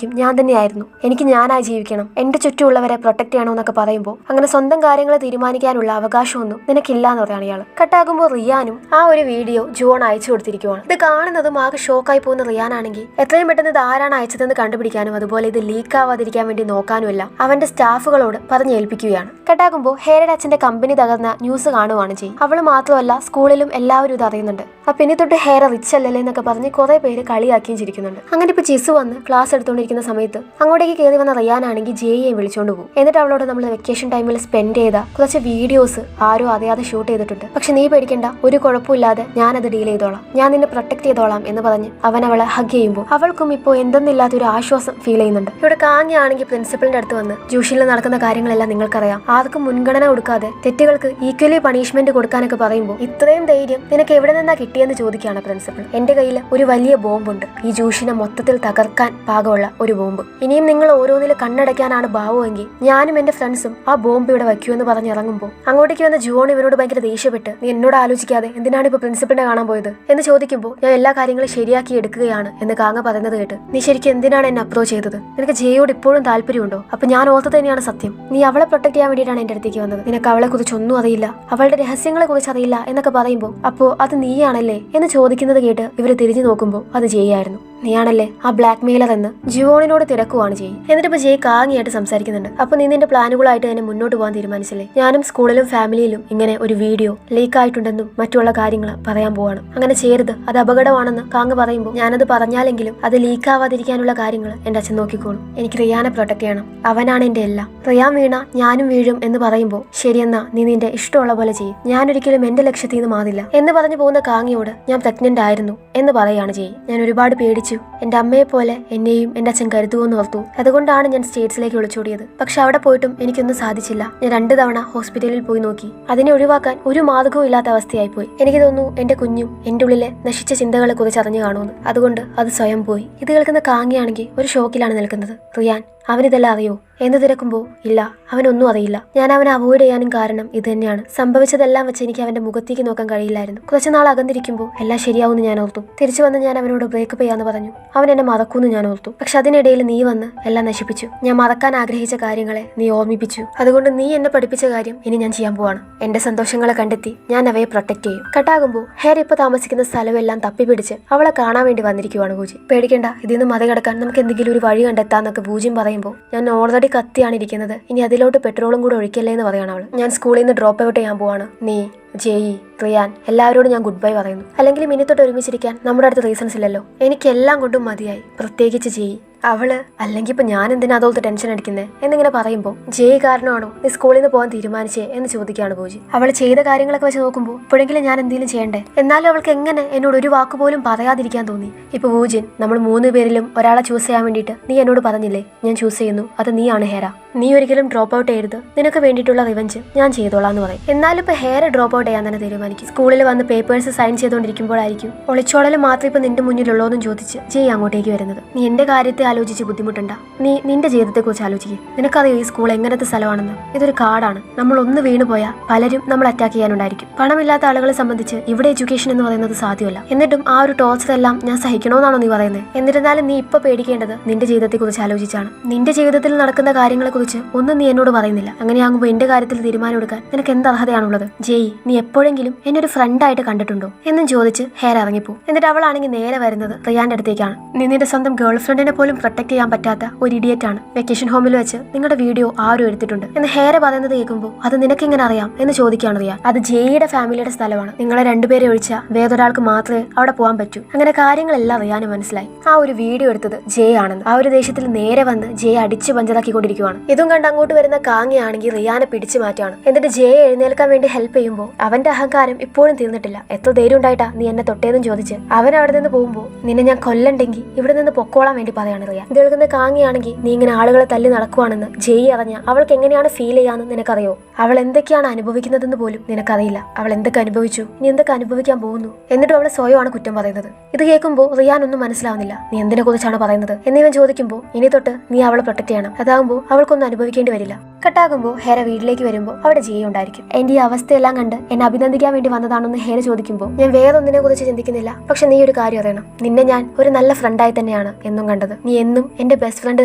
ഞാൻ തന്നെയായിരുന്നു, എനിക്ക് ഞാനായി ജീവിക്കണം, എന്റെ ചുറ്റുമുള്ളവരെ പ്രൊട്ടക്ട് ചെയ്യണോ എന്നൊക്കെ പറയുമ്പോൾ അങ്ങനെ സ്വന്തം കാര്യങ്ങൾ തീരുമാനിക്കാനുള്ള അവകാശമൊന്നും നിനക്കില്ല എന്ന് പറയാണ് ഇയാൾ. കട്ടാകുമ്പോൾ റിയാനും ആ ഒരു വീഡിയോ ജോൺ അയച്ചു കൊടുത്തിരിക്കുവാണ്. ഇത് കാണുന്നതും ആകെ ഷോക്കായി പോകുന്ന റിയാനാണെങ്കിൽ എത്രയും പെട്ടെന്ന് ഇത് ആരാണ് അയച്ചതെന്ന് കണ്ടുപിടിക്കാനും അതുപോലെ ഇത് ലീക്ക് ആവാതിരിക്കാൻ വേണ്ടി നോക്കാനുമല്ല അവന്റെ സ്റ്റാഫുകളോട് പറഞ്ഞേൽപ്പിക്കുകയാണ്. കട്ടാകുമ്പോൾ അച്ഛന്റെ കമ്പനി തകർന്ന ന്യൂസ് കാണുവാണ് ചെയ്യും. അവള് മാത്രമല്ല സ്കൂളിലും എല്ലാവരും ഇത് അറിയുന്നുണ്ട്. അപ്പൊ ഇനി തൊട്ട് ഹെയർ റിച്ച് അല്ലല്ലേ എന്നൊക്കെ പറഞ്ഞ് കുറെ പേര് കളിയാക്കിയും ചിരിക്കുന്നുണ്ട്. അങ്ങനെ ഇപ്പൊ ജിസു വന്ന് ക്ലാസ് എടുത്തുകൊണ്ടിരിക്കുന്ന സമയത്ത് അങ്ങോട്ടേക്ക് കയറി വന്ന റിയാനാണെങ്കിൽ ജെയെ വിളിച്ചോണ്ട് പോകും. എന്നിട്ട് അവളോട് നമ്മൾ വെക്കേഷൻ ടൈമിൽ സ്പെൻഡ് ചെയ്ത കുറച്ച് വീഡിയോസ് ആരും അറിയാതെ ഷൂട്ട് ചെയ്തിട്ടുണ്ട്, പക്ഷെ നീ പേടിക്കണ്ട, ഒരു കുഴപ്പമില്ലാതെ ഞാനത് ഡീൽ ചെയ്തോളാം, ഞാൻ നിന്നെ പ്രൊട്ടക്ട് ചെയ്തോളാം എന്ന് പറഞ്ഞ് അവൻ അവളെ ഹഗ് ചെയ്യുമ്പോൾ അവൾക്കും ഇപ്പോൾ എന്തെന്നില്ലാത്തൊരു ആശ്വാസം ഫീൽ ചെയ്യുന്നുണ്ട്. ഇവിടെ കാങ്ങയാണെങ്കിൽ പ്രിൻസിപ്പലിന്റെ അടുത്ത് വന്ന് ജൂഷനിൽ നടക്കുന്ന കാര്യങ്ങളെല്ലാം നിങ്ങൾക്കറിയാം, ആർക്കും മുൻഗണന കൊടുക്കാതെ തെറ്റുകൾക്ക് ഈക്വലി പണിഷ്മെന്റ് കൊടുക്കാനൊക്കെ പറയുമ്പോൾ ഇത്രയും ധൈര്യം നിനക്ക് എവിടെ നിന്നാ കിട്ടിയെന്ന് ചോദിക്കുകയാണ് പ്രിൻസിപ്പൽ. എന്റെ കയ്യിൽ ഒരു വലിയ ബോംബുണ്ട്, ഈ ജൂഷിനെ മൊത്തത്തിൽ തകർക്കാൻ പാകമുള്ള ഒരു ബോംബ്. ഇനിയും നിങ്ങൾ ഓരോന്നിൽ കണ്ണടയ്ക്കാനാണ് ഭാവമെങ്കിൽ ഞാനും എന്റെ ഫ്രണ്ട്സും ആ ബോംബ് ഇവിടെ വയ്ക്കുമെന്ന് പറഞ്ഞ് ഇറങ്ങുമ്പോൾ അങ്ങോട്ടേക്ക് വന്ന ജോൺ ഇവനോട് ഭയങ്കര ദേഷ്യപ്പെട്ട് നീ എന്നോട് ആലോചിക്കാതെ എന്തിനാണ് ഇപ്പൊ പ്രിൻസിപ്പലിനെ കാണാൻ പോയത് എന്ന് ചോദിക്കുമ്പോൾ ഞാൻ എല്ലാ കാര്യങ്ങളും ശരിയാക്കി എടുക്കുകയാണ് എന്ന് കാങ്ങ പറയുന്നത് കേട്ട് നീ ശരിക്കും എന്തിനാണ് എന്നെ അപ്രോച്ച് ചെയ്തത്, നിനക്ക് ജെയോട് ഇപ്പോഴും താല്പര്യമുണ്ടോ? അപ്പൊ ഞാൻ ഓർത്ത് തന്നെയാണ് സത്യം, നീ അവളെ പ്രൊട്ടക്ട് ചെയ്യാൻ വേണ്ടിയിട്ടാണ് എന്റെ അടുത്തേക്ക് വന്നത്, നിനക്ക് അവളെ കുറിച്ച് ഒന്നും അറിയില്ല, അവളുടെ രഹസ്യങ്ങളെ കുറിച്ച് അറിയില്ല എന്നൊക്കെ പറയുമ്പോൾ അപ്പോ അത് നീയാണല്ലേ എന്ന് ചോദിക്കുന്നത് കേട്ട് ഇവര് തിരിഞ്ഞു നോക്കുമ്പോൾ അത് ജെയായിരുന്നു. നീയാണല്ലേ ആ ബ്ലാക്ക് മെയിലർ എന്ന് ജിയോണിനോട് തിരക്കുവാണ് ചെയ്യും. എന്നിട്ട് ഇപ്പൊ ജയ് കാങ്ങിയായിട്ട് സംസാരിക്കുന്നുണ്ട്. അപ്പൊ നീ നിന്റെ പ്ലാനുകളായിട്ട് തന്നെ മുന്നോട്ട് പോകാൻ തീരുമാനിച്ചില്ലേ? ഞാനും സ്കൂളിലും ഫാമിലിയിലും ഇങ്ങനെ ഒരു വീഡിയോ ലീക്ക് ആയിട്ടുണ്ടെന്നും മറ്റുള്ള കാര്യങ്ങൾ പറയാൻ പോവാണ്, അങ്ങനെ ചെയ്യരുത്, അത് അപകടമാണെന്ന് കാങ് പറയുമ്പോൾ ഞാനത് പറഞ്ഞാലെങ്കിലും അത് ലീക്ക് ആവാതിരിക്കാനുള്ള കാര്യങ്ങൾ എന്റെ അച്ഛൻ നോക്കിക്കോളും, എനിക്ക് റിയാനെ പ്രൊട്ടക്ട് ചെയ്യണം, അവനാണ് എന്റെ എല്ലാം, റിയാൻ വീണ ഞാനും വീഴും എന്ന് പറയുമ്പോൾ ശരിയെന്നാ നീ നിന്റെ ഇഷ്ടമുള്ള പോലെ ചെയ്യും, ഞാനൊരിക്കലും എന്റെ ലക്ഷ്യത്തിൽ നിന്ന് മാറില്ല എന്ന് പറഞ്ഞു പോകുന്ന കാങ്ങിയോട് ഞാൻ പ്രഗ്നന്റ് ആയിരുന്നു എന്ന് പറയാണ് ചെയ്യും. ഞാൻ ഒരുപാട് പേടിച്ചു പേടിച്ചു. എന്റെ അമ്മയെ പോലെ എന്നെയും എന്റെ അച്ഛൻ കരുതുമെന്ന് ഓർത്തു. അതുകൊണ്ടാണ് ഞാൻ സ്റ്റേറ്റ്സിലേക്ക് ഒളിച്ചോടിയത്. പക്ഷെ അവിടെ പോയിട്ടും എനിക്കൊന്നും സാധിച്ചില്ല. ഞാൻ 2 തവണ ഹോസ്പിറ്റലിൽ പോയി നോക്കി. അതിനെ ഒഴിവാക്കാൻ ഒരു മാർഗവും ഇല്ലാത്ത അവസ്ഥയായി പോയി. എനിക്ക് തോന്നുന്നു എന്റെ കുഞ്ഞും എന്റെ ഉള്ളിലെ നശിച്ച ചിന്തകളെ കുറിച്ച് അറിഞ്ഞു കാണുമെന്ന്. അതുകൊണ്ട് അത് സ്വയം പോയി. ഇത് കേൾക്കുന്ന കാങ്ങിയാണെങ്കിൽ ഒരു ഷോക്കിലാണ് നിൽക്കുന്നത്. റിയാൻ, അവനിതെല്ലാം അറിയോ എന്ന് തിരക്കുമ്പോൾ ഇല്ല, അവനൊന്നും അറിയില്ല. ഞാൻ അവനെ അവോയ്ഡ് ചെയ്യാനും കാരണം ഇത് തന്നെയാണ്. സംഭവിച്ചതെല്ലാം വെച്ച് എനിക്ക് അവന്റെ മുഖത്തേക്ക് നോക്കാൻ കഴിയില്ലായിരുന്നു. കുറച്ചുനാൾ അകന്നിരിക്കുമ്പോൾ എല്ലാം ശരിയാവുമെന്ന് ഞാൻ ഓർത്തു. തിരിച്ചു വന്ന് ഞാൻ അവനോട് ബ്രേക്കപ്പ് ചെയ്യാന്ന് പറഞ്ഞു. അവൻ എന്നെ മറക്കൂന്ന് ഞാൻ ഓർത്തു. പക്ഷെ അതിനിടയിൽ നീ വന്ന് എല്ലാം നശിപ്പിച്ചു. ഞാൻ മറക്കാൻ ആഗ്രഹിച്ച കാര്യങ്ങളെ നീ ഓർമ്മിപ്പിച്ചു. അതുകൊണ്ട് നീ എന്നെ പഠിപ്പിച്ച കാര്യം ഇനി ഞാൻ ചെയ്യാൻ പോവാണ്. എന്റെ സന്തോഷങ്ങളെ കണ്ടെത്തി ഞാൻ അവയെ പ്രൊട്ടക്ട് ചെയ്യും. കട്ടാകുമ്പോൾ ഹെയർ ഇപ്പൊ താമസിക്കുന്ന സ്ഥലമെല്ലാം തപ്പിപ്പിടിച്ച് അവളെ കാണാൻ വേണ്ടി വന്നിരിക്കുവാണ് പൂജി. പേടിക്കേണ്ട, ഇതിന്ന് മറികടക്കാൻ നമുക്ക് എന്തെങ്കിലും ഒരു വഴി കണ്ടെത്താന്നൊക്കെ പൂജിയും പറയുമ്പോൾ ഞാൻ ഓൾറെഡി കത്തിയാണ് ഇരിക്കുന്നത്. ഇനി അതിലോട്ട് പെട്രോളും കൂടെ ഒഴിക്കല്ലേ എന്ന് പറയണം അവൾ. ഞാൻ സ്കൂളിൽ നിന്ന് ഡ്രോപ്പ് ഔട്ട് ചെയ്യാൻ പോവാണ്. നീ, ജെയി, റിയാൻ എല്ലാവരോടും ഞാൻ ഗുഡ് ബൈ പറയുന്നു. അല്ലെങ്കിൽ ഇനി തൊട്ട് ഒരുമിച്ചിരിക്കാൻ നമ്മുടെ അടുത്ത് റീസൺസ് ഇല്ലല്ലോ. എനിക്കെല്ലാം കൊണ്ടും മതിയായി, പ്രത്യേകിച്ച് ജെയി. അവള് അല്ലെങ്കിൽ ഇപ്പൊ ഞാൻ എന്തിനാ അതോളത്ത് ടെൻഷൻ അടിക്കുന്നേ എന്നിങ്ങനെ പറയുമ്പോൾ ജെയ് കാരണമാണോ നീ സ്കൂളിൽ നിന്ന് പോകാൻ തീരുമാനിച്ചേ എന്ന് ചോദിക്കുകയാണ് പൂജി. അവൾ ചെയ്ത കാര്യങ്ങളൊക്കെ വെച്ച് നോക്കുമ്പോൾ ഇപ്പോഴെങ്കിലും ഞാൻ എന്തെങ്കിലും ചെയ്യണ്ടേ? എന്നാലും അവൾക്ക് എങ്ങനെ എന്നോട് ഒരു വാക്കുപോലും പറയാതിരിക്കാൻ തോന്നി? ഇപ്പൊ പൂജിൻ, നമ്മൾ 3 പേരിലും ഒരാളെ ചൂസ് ചെയ്യാൻ വേണ്ടിയിട്ട് നീ എന്നോട് പറഞ്ഞില്ലേ ഞാൻ ചൂസ് ചെയ്യുന്നു, അത് നീയാണ് ഹെയർ. നീ ഒരിക്കലും ഡ്രോപ്പ് ഔട്ട് ചെയ്യരുത്, നിനക്ക് വേണ്ടിയിട്ടുള്ള റിവഞ്ച് ഞാൻ ചെയ്തോളാം എന്ന് പറയും. എന്നാലും ഇപ്പൊ ഹെയർ ഡ്രോപ്പ് ഔട്ട് ചെയ്യാൻ തന്നെ തീരുമാനിക്കും. സ്കൂളിൽ വന്ന് പേപ്പേഴ്സ് സൈൻ ചെയ്തുകൊണ്ടിരിക്കുമ്പോഴായിരിക്കും ഒളിച്ചോടൽ മാത്രം ഇപ്പൊ നിന്റെ മുന്നിലുള്ളോന്നും ചോദിച്ച് ജെയ് അങ്ങോട്ടേക്ക് വരുന്നത്. നീ എന്റെ കാര്യത്തെ ആലോചിച്ച് ബുദ്ധിമുട്ടണ്ട, നീ നിന്റെ ജീവിതത്തെക്കുറിച്ച് ആലോചിക്കുക. നിനക്കറിയോ ഈ സ്കൂൾ എങ്ങനത്തെ സ്ഥലമാണെന്ന്? ഇതൊരു കാടാണ്. നമ്മൾ ഒന്ന് വീണു പോയാൽ പലരും നമ്മൾ അറ്റാക്ക് ചെയ്യാനുണ്ടായിരിക്കും. പണമില്ലാത്ത ആളുകളെ സംബന്ധിച്ച് ഇവിടെ എഡ്യൂക്കേഷൻ എന്ന് പറയുന്നത് സാധ്യമല്ല. എന്നിട്ടും ആ ഒരു ടോർച്ചർ എല്ലാം ഞാൻ സഹിക്കണമെന്നാണോ നീ പറയുന്നത്? എന്നിരുന്നാലും നീ ഇപ്പൊ പേടിക്കേണ്ടത് നിന്റെ ജീവിതത്തെക്കുറിച്ച് ആലോചിച്ചാണ്. നിന്റെ ജീവിതത്തിൽ നടക്കുന്ന കാര്യങ്ങളെ കുറിച്ച് ഒന്നും നീ എന്നോട് പറയുന്നില്ല. അങ്ങനെയാകുമ്പോൾ എന്റെ കാര്യത്തിൽ തീരുമാനം എടുക്കാൻ നിനക്ക് എന്ത് അർഹതയാണുള്ളത്? ജെയ്, നീ എപ്പോഴെങ്കിലും എന്നെ ഒരു ഫ്രണ്ടായിട്ട് കണ്ടിട്ടുണ്ടോ എന്നും ചോദിച്ച് ഹെയർ ഇറങ്ങിപ്പോ. എന്നിട്ട് അവളാണെങ്കിൽ നേരെ വരുന്നത് റിയാന്റെ അടുത്തേക്കാണ്. നീ നിന്റെ സ്വന്തം ഗേൾ ഫ്രണ്ടിനെ പോലും പ്രൊട്ടക്ട് ചെയ്യാൻ പറ്റാത്ത ഒരു ഇഡിയറ്റ് ആണ്. വെക്കേഷൻ ഹോമിൽ വെച്ച് നിങ്ങളുടെ വീഡിയോ ആരും എടുത്തിട്ടുണ്ട് എന്ന് ഹെയർ പറയുന്നത് കേൾക്കുമ്പോൾ അത് നിനക്ക് എങ്ങനെ അറിയാം എന്ന് ചോദിക്കുകയാണ് റിയാൻ. അത് ജെയ്യുടെ ഫാമിലിയുടെ സ്ഥലമാണ്. നിങ്ങളെ 2 പേരെ ഒഴിച്ചാൽ വേറൊരാൾക്ക് മാത്രമേ അവിടെ പോകാൻ പറ്റൂ. അങ്ങനെ കാര്യങ്ങളെല്ലാം റിയാന് മനസ്സിലായി. ആ ഒരു വീഡിയോ എടുത്തത് ജെയ് ആണെന്ന്. ആ ഒരു ദേഷ്യത്തിൽ നേരെ വന്ന് ജെയ് അടിച്ച് പഞ്ചറാക്കിക്കൊണ്ടിരിക്കുവാണ്. ഇതും കണ്ട് അങ്ങോട്ട് വരുന്ന കാങ്ങിയാണെങ്കിൽ റിയാനെ പിടിച്ചു മാറ്റാണ്. എന്നിട്ട് ജെയ് എഴുന്നേൽക്കാൻ വേണ്ടി ഹെൽപ്പ് ചെയ്യുമ്പോൾ അവന്റെ അഹങ്കാരം ഇപ്പോഴും തീർന്നിട്ടില്ല. എത്ര ധൈര്യം ഉണ്ടായിട്ടാ നീ എന്നെ തൊട്ടേന്നും ചോദിച്ച് അവൻ അവിടെ നിന്ന് പോകുമ്പോൾ നിന്നെ ഞാൻ കൊല്ലണ്ടെങ്കിൽ ഇവിടെ നിന്ന് പൊക്കോളാൻ വേണ്ടി പറയാണ് റിയാൻ. ഇത് കേൾക്കുന്ന കാങ്ങിയാണെങ്കിൽ നീ ഇങ്ങനെ ആളുകളെ തല്ലി നടക്കുവാണെന്ന് ജെയ് അറിഞ്ഞ അവൾക്ക് എങ്ങനെയാണ് ഫീൽ ചെയ്യാന്ന് നിനക്കറിയോ? അവൾ എന്തൊക്കെയാണ് അനുഭവിക്കുന്നതെന്ന് പോലും നിനക്കറിയില്ല. അവൾ എന്തൊക്കെ അനുഭവിച്ചു, നീ എന്തൊക്കെ അനുഭവിക്കാൻ പോകുന്നു, എന്നിട്ടും അവൾ സ്വയമാണ് കുറ്റം പറയുന്നത്. ഇത് കേൾക്കുമ്പോൾ റിയാൻ ഒന്നും മനസ്സിലാവുന്നില്ല. നീ എന്തിനെ കുറിച്ചാണ് പറയുന്നത് എന്നിവൻ ചോദിക്കുമ്പോൾ ഇനി തൊട്ട് നീ അവളെ പ്രൊട്ടക്ട് ചെയ്യണം. അതാകുമ്പോൾ അവൾക്കൊന്നും അനുഭവിക്കേണ്ടി വരില്ല. കട്ടാകുമ്പോൾ ഹെയർ വീട്ടിലേക്ക് വരുമ്പോൾ അവിടെ ജെയ് ഉണ്ടായിരിക്കും. എന്റെ ഈ അവസ്ഥയെല്ലാം കണ്ട് എന്നെ അഭിനന്ദിക്കാൻ വേണ്ടി വന്നതാണെന്ന് ഹെയർ ചോദിക്കുമ്പോൾ ഞാൻ വേറൊന്നിനെ കുറിച്ച് ചിന്തിക്കുന്നില്ല. പക്ഷെ നീ ഒരു കാര്യം അറിയണം, നിന്നെ ഞാൻ ഒരു നല്ല ഫ്രണ്ടായി തന്നെയാണ് എന്നും കണ്ടത്. നീ എന്നും എന്റെ ബെസ്റ്റ് ഫ്രണ്ട്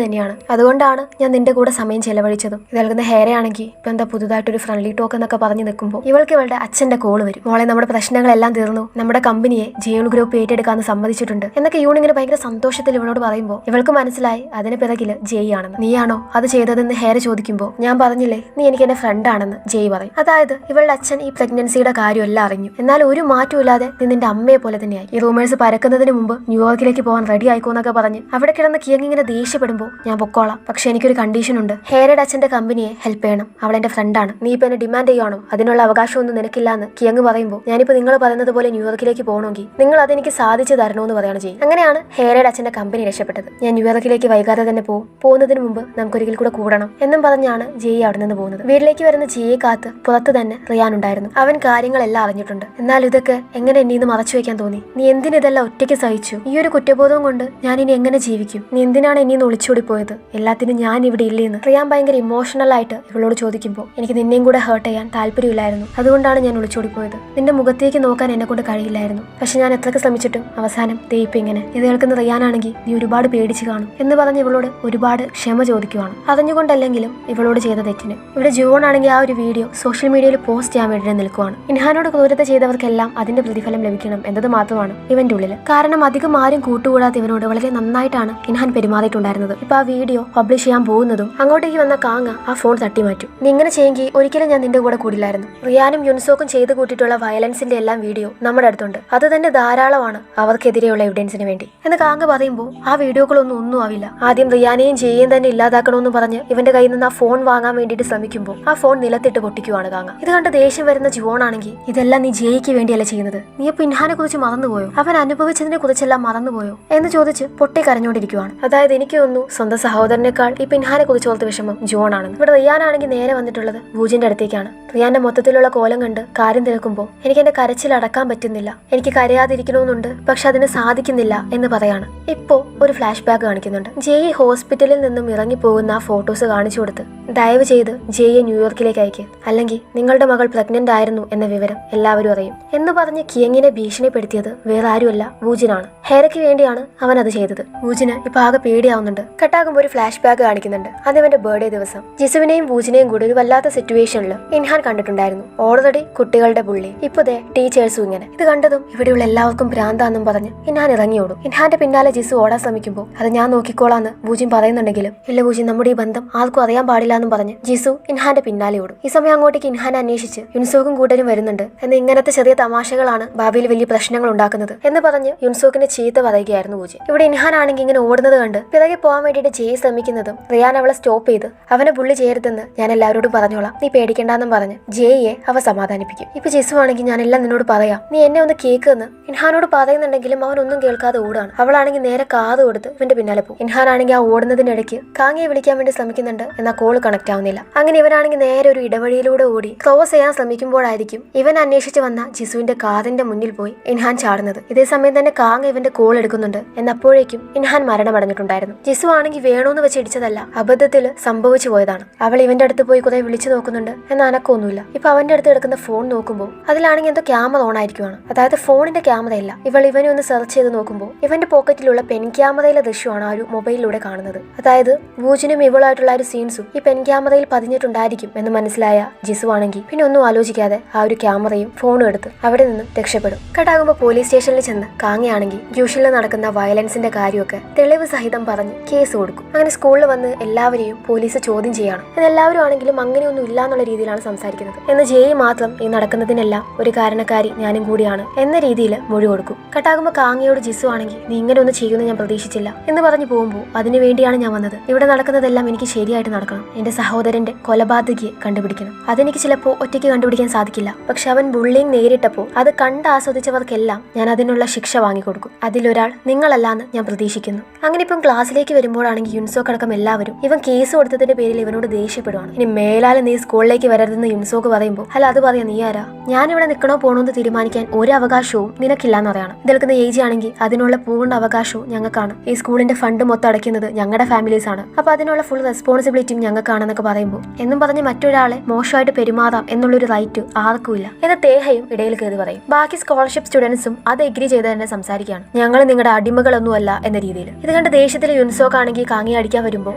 തന്നെയാണ്. അതുകൊണ്ടാണ് ഞാൻ നിന്റെ കൂടെ സമയം ചെലവഴിച്ചതും. ഇത് നൽകുന്ന ഹെയർ ആണെങ്കിൽ ഇപ്പൊ എന്താ പുതുതായിട്ടൊരു ഫ്രണ്ട്ലി ടോക്ക് എന്നൊക്കെ പറഞ്ഞു നിൽക്കുമ്പോൾ ഇവൾക്ക് ഇവളുടെ അച്ഛന്റെ കോള് വരും. മോളെ, നമ്മുടെ പ്രശ്നങ്ങളെല്ലാം തീർന്നു, നമ്മുടെ കമ്പനിയെ ജെയിൽ ഗ്രൂപ്പ് ഏറ്റെടുക്കാന്ന് സമ്മതിച്ചിട്ടുണ്ട് എന്നൊക്കെ യൂണിങ്ങനെ ഭയങ്കര സന്തോഷത്തിൽ ഇവളോട് പറയുമ്പോൾ ഇവൾക്ക് മനസ്സിലായി അതിന് പിറകില് ജെയ് ആണെന്ന്. നീയാണോ അത് ചെയ്തതെന്ന് ഹെയർ ചോദിക്കുമ്പോൾ ഞാൻ പറഞ്ഞില്ലേ നീ എനിക്ക് എന്റെ ഫ്രണ്ട് ആണെന്ന് ജെയ് പറയും. അതായത് ഇവളുടെ അച്ഛൻ ഈ പ്രഗ്നൻസിയുടെ കാര്യമെല്ലാം അറിഞ്ഞു. എന്നാൽ ഒരു മാറ്റവും ഇല്ലാതെ നീ നിന്റെ അമ്മയെ പോലെ തന്നെയായി. ഈ റൂമേഴ്സ് പരക്കുന്നതിന് മുമ്പ് ന്യൂയോർക്കിലേക്ക് പോകാൻ റെഡി ആയിക്കോന്നൊക്കെ പറഞ്ഞ് അവിടെ കിടന്ന് കിയങ്ങിങ്ങനെ ദേഷ്യപ്പെടുമ്പോൾ ഞാൻ പൊക്കോളാം, പക്ഷെ എനിക്കൊരു കണ്ടീഷൻ ഉണ്ട്. ഹെയറുടെ അച്ഛന്റെ കമ്പനിയെ ഹെൽപ്പ് ചെയ്യണം, അവൾ എന്റെ ഫ്രണ്ടാണ്. നീ ഇപ്പൊ എന്നെ ഡിമാൻഡ് ചെയ്യുവാണോ? അതിനുള്ള അവകാശമൊന്നും നിനക്കില്ലാന്ന് കിയങ് പറയുമ്പോൾ ഞാനിപ്പോ നിങ്ങൾ പറയുന്നത് പോലെ ന്യൂയോർക്കിലേക്ക് പോകണമെങ്കിൽ നിങ്ങൾ അതെനിക്ക് സാധിച്ചു തരണമെന്ന് പറയാണ് ജെയ്. അങ്ങനെയാണ് ഹെയറുടെ അച്ഛന്റെ കമ്പനി രക്ഷപ്പെട്ടത്. ഞാൻ ന്യൂയോർക്കിലേക്ക് വൈകാതെ തന്നെ പോകുന്നതിന് മുമ്പ് നമുക്കൊരിക്കൽ കൂടെ കൂടണം എന്നും പറഞ്ഞാണ് ജെയ് അവിടെ നിന്ന് പോകുന്നത്. വീട്ടിലേക്ക് വരുന്ന ജെയ്യെ കാത്ത് പുറത്ത് തന്നെ റിയാൻ ഉണ്ടായിരുന്നു. അവൻ കാര്യങ്ങളെല്ലാം അറിഞ്ഞിട്ടുണ്ട്. എന്നാൽ ഇതൊക്കെ എങ്ങനെ എന്നെ ഇന്ന് മറച്ചു വെക്കാൻ തോന്നി? നീ എന്തിനിതെല്ലാം ഒറ്റയ്ക്ക് സഹിച്ചു? ഈ ഒരു കുറ്റബോധവും കൊണ്ട് ഞാൻ ഇനി എങ്ങനെ ജീവിക്കും? നീ എന്തിനാണ് എന്നെ ഒളിച്ചോടി പോയത്? എല്ലാത്തിനും ഞാൻ ഇവിടെ ഇല്ലേന്ന് റിയാൻ ഭയങ്കര ഇമോഷണൽ ആയിട്ട് ഇവളോട് ചോദിക്കുമ്പോൾ എനിക്ക് നിന്നെയും കൂടെ ഹേർട്ട് ചെയ്യാൻ താല്പര്യമില്ലായിരുന്നു, അതുകൊണ്ടാണ് ഞാൻ ഒളിച്ചോടി പോയത്. നിന്റെ മുഖത്തേക്ക് നോക്കാൻ എന്നെ കൊണ്ട് കഴിയില്ലായിരുന്നു. പക്ഷെ ഞാൻ എത്രയൊക്കെ ശ്രമിച്ചിട്ടും അവസാനം ദൈവം ഇങ്ങനെ. ഇത് കേൾക്കുന്ന റിയാനാണെങ്കിൽ നീ ഒരുപാട് പേടിച്ച് കാണും എന്ന് പറഞ്ഞ് ഇവളോട് ഒരുപാട് ക്ഷമ ചോദിക്കുവാണ്. അറിഞ്ഞുകൊണ്ടല്ലെങ്കിലും ഇവളോട് ചെയ്ത തെറ്റിന്. ഇവിടെ ജോൺ ആണെങ്കിൽ ആ ഒരു വീഡിയോ സോഷ്യൽ മീഡിയയിൽ പോസ്റ്റ് ചെയ്യാൻ വേണ്ടി നിൽക്കുവാണ്. ഇൻഹാനോട് ക്രൂരത ചെയ്തവർക്കെല്ലാം അതിന്റെ പ്രതിഫലം ലഭിക്കണം എന്നത് മാത്രമാണ് ഇവന്റെ ഉള്ളിൽ. കാരണം അധികം ആരും കൂട്ടുകൂടാത്ത ഇവനോട് വളരെ നന്നായിട്ടാണ് ഇൻഹാൻ പെരുമാറിയിട്ടുണ്ടായിരുന്നത്. ഇപ്പൊ ആ വീഡിയോ പബ്ലിഷ് ചെയ്യാൻ പോകുന്നതും അങ്ങോട്ടേക്ക് വന്ന കാങ്ങ ആ ഫോൺ തട്ടി മാറ്റും. നീ ഇങ്ങനെ ചെയ്യുമെങ്കിൽ ഒരിക്കലും ഞാൻ നിന്റെ കൂടെ കൂടില്ലായിരുന്നു. റിയാനും യുൻസോക്കും ചെയ്ത് കൂട്ടിയിട്ടുള്ള വയലൻസിന്റെ എല്ലാം വീഡിയോ നമ്മുടെ അടുത്തുണ്ട്. അത് തന്നെ ധാരാളമാണ് അവർക്കെതിരെയുള്ള എവിഡൻസിന് വേണ്ടി എന്ന് കാങ്ങ പറയുമ്പോൾ ആ വീഡിയോകളൊന്നും ആവില്ല. ആദ്യം റിയാനെയും ജെയ്യെയും തന്നെ ഇല്ലാതാക്കണമെന്ന് പറഞ്ഞ് ഇവന്റെ കയ്യിൽ നിന്ന് ആ ഫോൺ വാങ്ങാൻ വേണ്ടിയിട്ട് ശ്രമിക്കുമ്പോൾ ആ ഫോൺ നിലത്തിട്ട് പൊട്ടിക്കുവാണ് കാങ്ങ. ഇത് കണ്ട് ദേഷ്യം വരുന്ന ജുവോൺ ആണെങ്കിൽ ഇതെല്ലാം നീ ജയ്ക്ക് വേണ്ടിയല്ല ചെയ്യുന്നത്, നീ ഇപ്പൊ ഇൻഹാനെ കുറിച്ച് മറന്നുപോയോ, അവൻ അനുഭവിച്ചതിനെ കുറിച്ചെല്ലാം മറന്നുപോയോ എന്ന് ചോദിച്ച് പൊട്ടി കരഞ്ഞുകൊണ്ടിരിക്കുവാണ്. അതായത് എനിക്ക് തോന്നുന്നു സ്വന്തം സഹോദരനേക്കാൾ ഈ പിൻഹാനെ കുറിച്ച് ഓർത്ത വിഷമം ജുവോൺ ആണെന്ന്. ഇവിടെ റിയാനാണെങ്കിൽ നേരെ വന്നിട്ടുള്ളത് വൂജിന്റെ അടുത്തേക്കാണ്. റിയാന്റെ മൊത്തത്തിലുള്ള കോലം കണ്ട് കാര്യം തിരക്കുമ്പോൾ എനിക്ക് എന്റെ കരച്ചിൽ അടക്കാൻ പറ്റുന്നില്ല, എനിക്ക് കരയാതിരിക്കണമെന്നുണ്ട്, പക്ഷെ അതിന് സാധിക്കുന്നില്ല എന്ന് പറയാണ്. ഇപ്പോ ഒരു ഫ്ലാഷ് ബാക്ക് കാണിക്കുന്നുണ്ട്. ജയ് ഹോസ്പിറ്റലിൽ നിന്നും ഇറങ്ങി പോകുന്ന ആ ഫോട്ടോസ് കാണിച്ചു കൊടുത്ത് ദയവ് ചെയ്ത് ജയ്യെ ന്യൂയോർക്കിലേക്ക് അയക്കുക, അല്ലെങ്കിൽ നിങ്ങളുടെ മകൾ പ്രഗ്നന്റ് ആയിരുന്നു എന്ന വിവരം എല്ലാവരും അറിയും എന്ന് പറഞ്ഞ് കിയങ്ങിനെ ഭീഷണിപ്പെടുത്തിയത് വേറെ ആരുമല്ല വൂജിനാണ്. ഹേരയ്ക്ക് വേണ്ടിയാണ് അവൻ അത് ചെയ്തത്. വൂജിന് ഇപ്പൊ ആകെ പേടിയാവുന്നുണ്ട്. കട്ടാകുമ്പോൾ ഒരു ഫ്ലാഷ് ബാക്ക് കാണിക്കുന്നുണ്ട്. അത് അവന്റെ ബർത്ത്ഡേ ദിവസം ജിസുവിനെയും വൂജിനെയും കൂടി ഒരു വല്ലാത്ത സിറ്റുവേഷനിൽ ഇൻഹാൻ കണ്ടിട്ടുണ്ടായിരുന്നു. ഓൾറെഡി കുട്ടികളുടെ പുള്ളി, ഇപ്പൊ ദേ ടീച്ചേഴ്സും ഇങ്ങനെ. ഇത് കണ്ടതും ഇവിടെയുള്ള എല്ലാവർക്കും ഭ്രാന്താന്നും പറഞ്ഞ് ഇൻഹാൻ ഇറങ്ങിയോടും. ഇൻഹാന്റെ പിന്നാലെ ജിസു ഓടാൻ ശ്രമിക്കുമ്പോൾ അത് ഞാൻ നോക്കിക്കോളാന്ന് വൂജിൻ പറയുന്നുണ്ടെങ്കിലും ഇല്ല വൂജിൻ, നമ്മുടെ ഈ ബന്ധം ആർക്കും അറിയാൻ പാടില്ല എന്നും പറഞ്ഞ് ജിസു ഇൻഹാന്റെ പിന്നാലെ ഓടും. ഈ സമയം അങ്ങോട്ടേക്ക് ഇൻഹാനെ അന്വേഷിച്ച് യുൻസോക്കും കൂട്ടരും വരുന്നുണ്ട്. എന്ന് ഇങ്ങനത്തെ ചെറിയ തമാശകളാണ് ഭാവിയിൽ വലിയ പ്രശ്നങ്ങൾ ഉണ്ടാക്കുന്നത് എന്ന് പറഞ്ഞ് യുൻസോക്കിനെ ചീത്ത പറയുകയായിരുന്നു വൂജിൻ. ഇവിടെ ഇൻഹാൻ ആണെങ്കിൽ ഇങ്ങനെ ഓടുന്നത് കണ്ട് പിറകെ പോകാൻ വേണ്ടിയിട്ട് ജയ് ശ്രമിക്കുന്നതും റിയാൻ അവളെ സ്റ്റോപ്പ് ചെയ്ത് അവനെ പുള്ളി ചെയ്യരുതെന്ന് ഞാൻ എല്ലാവരോടും പറഞ്ഞോളാം, നീ പേടിക്കണ്ടെന്നും പറഞ്ഞ് ജയ്യെ അവ സമാധാനിപ്പിക്കും. ഇപ്പൊ ജിസു ആണെങ്കിൽ ഞാൻ എല്ലാം നിന്നോട് പറയാം, നീ എന്നെ ഒന്ന് കേൾക്കുമെന്ന് ഇൻഹാനോട് പറയുന്നുണ്ടെങ്കിലും അവൻ ഒന്നും കേൾക്കാതെ ഓടാണ്. അവളാണെങ്കിൽ നേരെ കാത് കൊടുത്ത് ഇവന്റെ പിന്നാലെ പോകും. ഇൻഹാൻ ആണെങ്കിൽ ആ ഓടുന്നതിനിടയ്ക്ക് കാങ്ങയെ വിളിക്കാൻ വേണ്ടി ശ്രമിക്കുന്നുണ്ട്, എന്നാൽ കോള് കണക്ട് ആവുന്നില്ല. അങ്ങനെ ഇവനാണെങ്കിൽ നേരെ ഒരു ഇടവഴിയിലൂടെ ഓടി ക്രോസ് ചെയ്യാൻ ശ്രമിക്കുമ്പോഴായിരിക്കും ഇവൻ അന്വേഷിച്ച് വന്ന ജിസുവിന്റെ കാറിന്റെ മുന്നിൽ പോയി ഇൻഹാൻ ചാടുന്നത്. ഇതേ സമയം തന്നെ കാങ്ങ ഇവന്റെ കോൾ എടുക്കുന്നുണ്ട്. എന്നപ്പോഴേക്കും ഇൻഹാൻ മരണമടഞ്ഞിട്ടുണ്ടായിരുന്നു. ജിസു ആണെങ്കിൽ വേണോന്ന് വെച്ച് ഇടിച്ചതല്ല, അബദ്ധത്തിൽ സംഭവിച്ചു പോയതാണ്. അവൾ ഇവന്റെ അടുത്ത് പോയി കുറെ വിളിച്ചു നോക്കുന്നുണ്ട്, എന്നാൽ അനക്കൊന്നുമില്ല. ഇപ്പൊ അവന്റെ അടുത്ത് എടുക്കുന്ന ഫോൺ നോക്കുമ്പോൾ അതിലാണെങ്കിൽ എന്തോ ക്യാമറ ഓൺ ആയിരിക്കുവാണ്. അതായത് ഫോണിന്റെ ക്യാമറയല്ല. ഇവനെ ഒന്ന് സെർച്ച് ചെയ്ത് നോക്കുമ്പോൾ ഇവന്റെ പോക്കറ്റിലുള്ള പെൻ ക്യാമറയിലെ ദൃശ്യമാണ് ആ ഒരു മൊബൈലിലൂടെ കാണുന്നത്. അതായത് വൂജിനും ഇവളായിട്ടുള്ള ഒരു സീൻസും ഈ പെൻ ക്യാമറയിൽ പതിഞ്ഞിട്ടുണ്ടായിരിക്കും എന്ന് മനസ്സിലായ ജിസു ആണെങ്കിൽ പിന്നെ ഒന്നും ആലോചിക്കാതെ ആ ഒരു ക്യാമറയും ഫോണും എടുത്ത് അവിടെ നിന്നും രക്ഷപ്പെടും. കട്ടാകുമ്പോൾ പോലീസ് സ്റ്റേഷനിൽ ചെന്ന് കാങ്ങയാണെങ്കിൽ ട്യൂഷനിൽ നടക്കുന്ന വയലൻസിന്റെ കാര്യമൊക്കെ തെളിവ് സഹിതം പറഞ്ഞ് കേസ് കൊടുക്കും. അങ്ങനെ സ്കൂളിൽ വന്ന് എല്ലാവരെയും പോലീസ് ചോദ്യം ചെയ്യാണ്. എല്ലാവരും ആണെങ്കിലും അങ്ങനെയൊന്നും ഇല്ല എന്നുള്ള രീതിയിലാണ് സംസാരിക്കുന്നത്. എന്ന് ജയ് മാത്രം ഈ നടക്കുന്നതിനെല്ലാം ഒരു കാരണക്കാരി ഞാനും കൂടിയാണ് എന്ന രീതിയിൽ മൊഴി കൊടുക്കും. കട്ടാകുമ്പോൾ കാങ്ങയോട് ജിസു ആണെങ്കിൽ നീ ഇങ്ങനെ ഒന്നും ചെയ്യുമെന്ന് ഞാൻ പ്രതീക്ഷിച്ചില്ല എന്ന് പറഞ്ഞു പോകുമ്പോൾ അതിനു വേണ്ടിയാണ് ഞാൻ വന്നത്. ഇവിടെ നടക്കുന്നതെല്ലാം എനിക്ക് ശരിയായിട്ട് നടക്കണം. എന്റെ സഹോദരന്റെ കൊലപാതകിയെ കണ്ടുപിടിക്കണം. അതെനിക്ക് ചിലപ്പോൾ ഒറ്റയ്ക്ക് കണ്ടുപിടിക്കാൻ സാധിക്കില്ല, പക്ഷെ അവൻ ബുള്ളിങ് നേരിട്ടപ്പോൾ അത് കണ്ട് ആസ്വദിച്ചവർക്കെല്ലാം ഞാൻ അതിനുള്ള ശിക്ഷ വാങ്ങിക്കൊടുക്കും. അതിലൊരാൾ നിങ്ങളല്ലാന്ന് ഞാൻ പ്രതീക്ഷിക്കുന്നു. അങ്ങനെ ഇപ്പം ക്ലാസ്സിലേക്ക് വരുമ്പോഴാണെങ്കിൽ യുൻസോക്ക് അടക്കം എല്ലാവരും ഇവൻ കേസ് കൊടുത്തതിന്റെ പേരിൽ ഇവനോട് ദേഷ്യപ്പെടുവാണ്. ഇനി മേലാലും നീ സ്കൂളിലേക്ക് വരരുതെന്ന് യുൻസോക്ക് പറയുമ്പോൾ അല്ല അത് പറയാ നീ ആരാ, ഞാനിവിടെ നിൽക്കണോ പോണോ എന്ന് തീരുമാനിക്കാൻ ഒരു അവകാശവും നിനക്കില്ലാന്ന് പറയാണ്. ഇതിൽക്കുന്ന ഏജ് ആണെങ്കിൽ അതിനുള്ള പൂർണ്ണ അവകാശവും ഞങ്ങൾക്കാണ്. ഈ സ്കൂളിന്റെ ഫണ്ട് മൊത്തം അടയ്ക്കുന്നത് ഞങ്ങളുടെ ഫാമിലീസ് ആണ്, അപ്പൊ അതിനുള്ള ഫുൾ റെസ്പോൺസിബിലിറ്റിയും ഞങ്ങൾക്കാണെന്നൊക്കെ പറയുമ്പോൾ എന്നും പറഞ്ഞ് മറ്റൊരാളെ മോശമായിട്ട് പെരുമാറാം എന്നുള്ളൊരു റൈറ്റ് ആർക്കുമില്ല എന്ന് തേഹയും ഇടയിൽ കയറി പറയും. ബാക്കി സ്കോളർഷിപ്പ് സ്റ്റുഡൻസും അത് എഗ്രി ചെയ്ത് തന്നെ സംസാരിക്കുകയാണ്, ഞങ്ങൾ നിങ്ങളുടെ അടിമകളൊന്നുമല്ല എന്ന രീതിയിൽ. ഇത് കണ്ട് ദേഷ്യത്തിൽ യുൻസോക്ക് ആണെങ്കിൽ കാങ്ങി അടിക്കാൻ വരുമ്പോൾ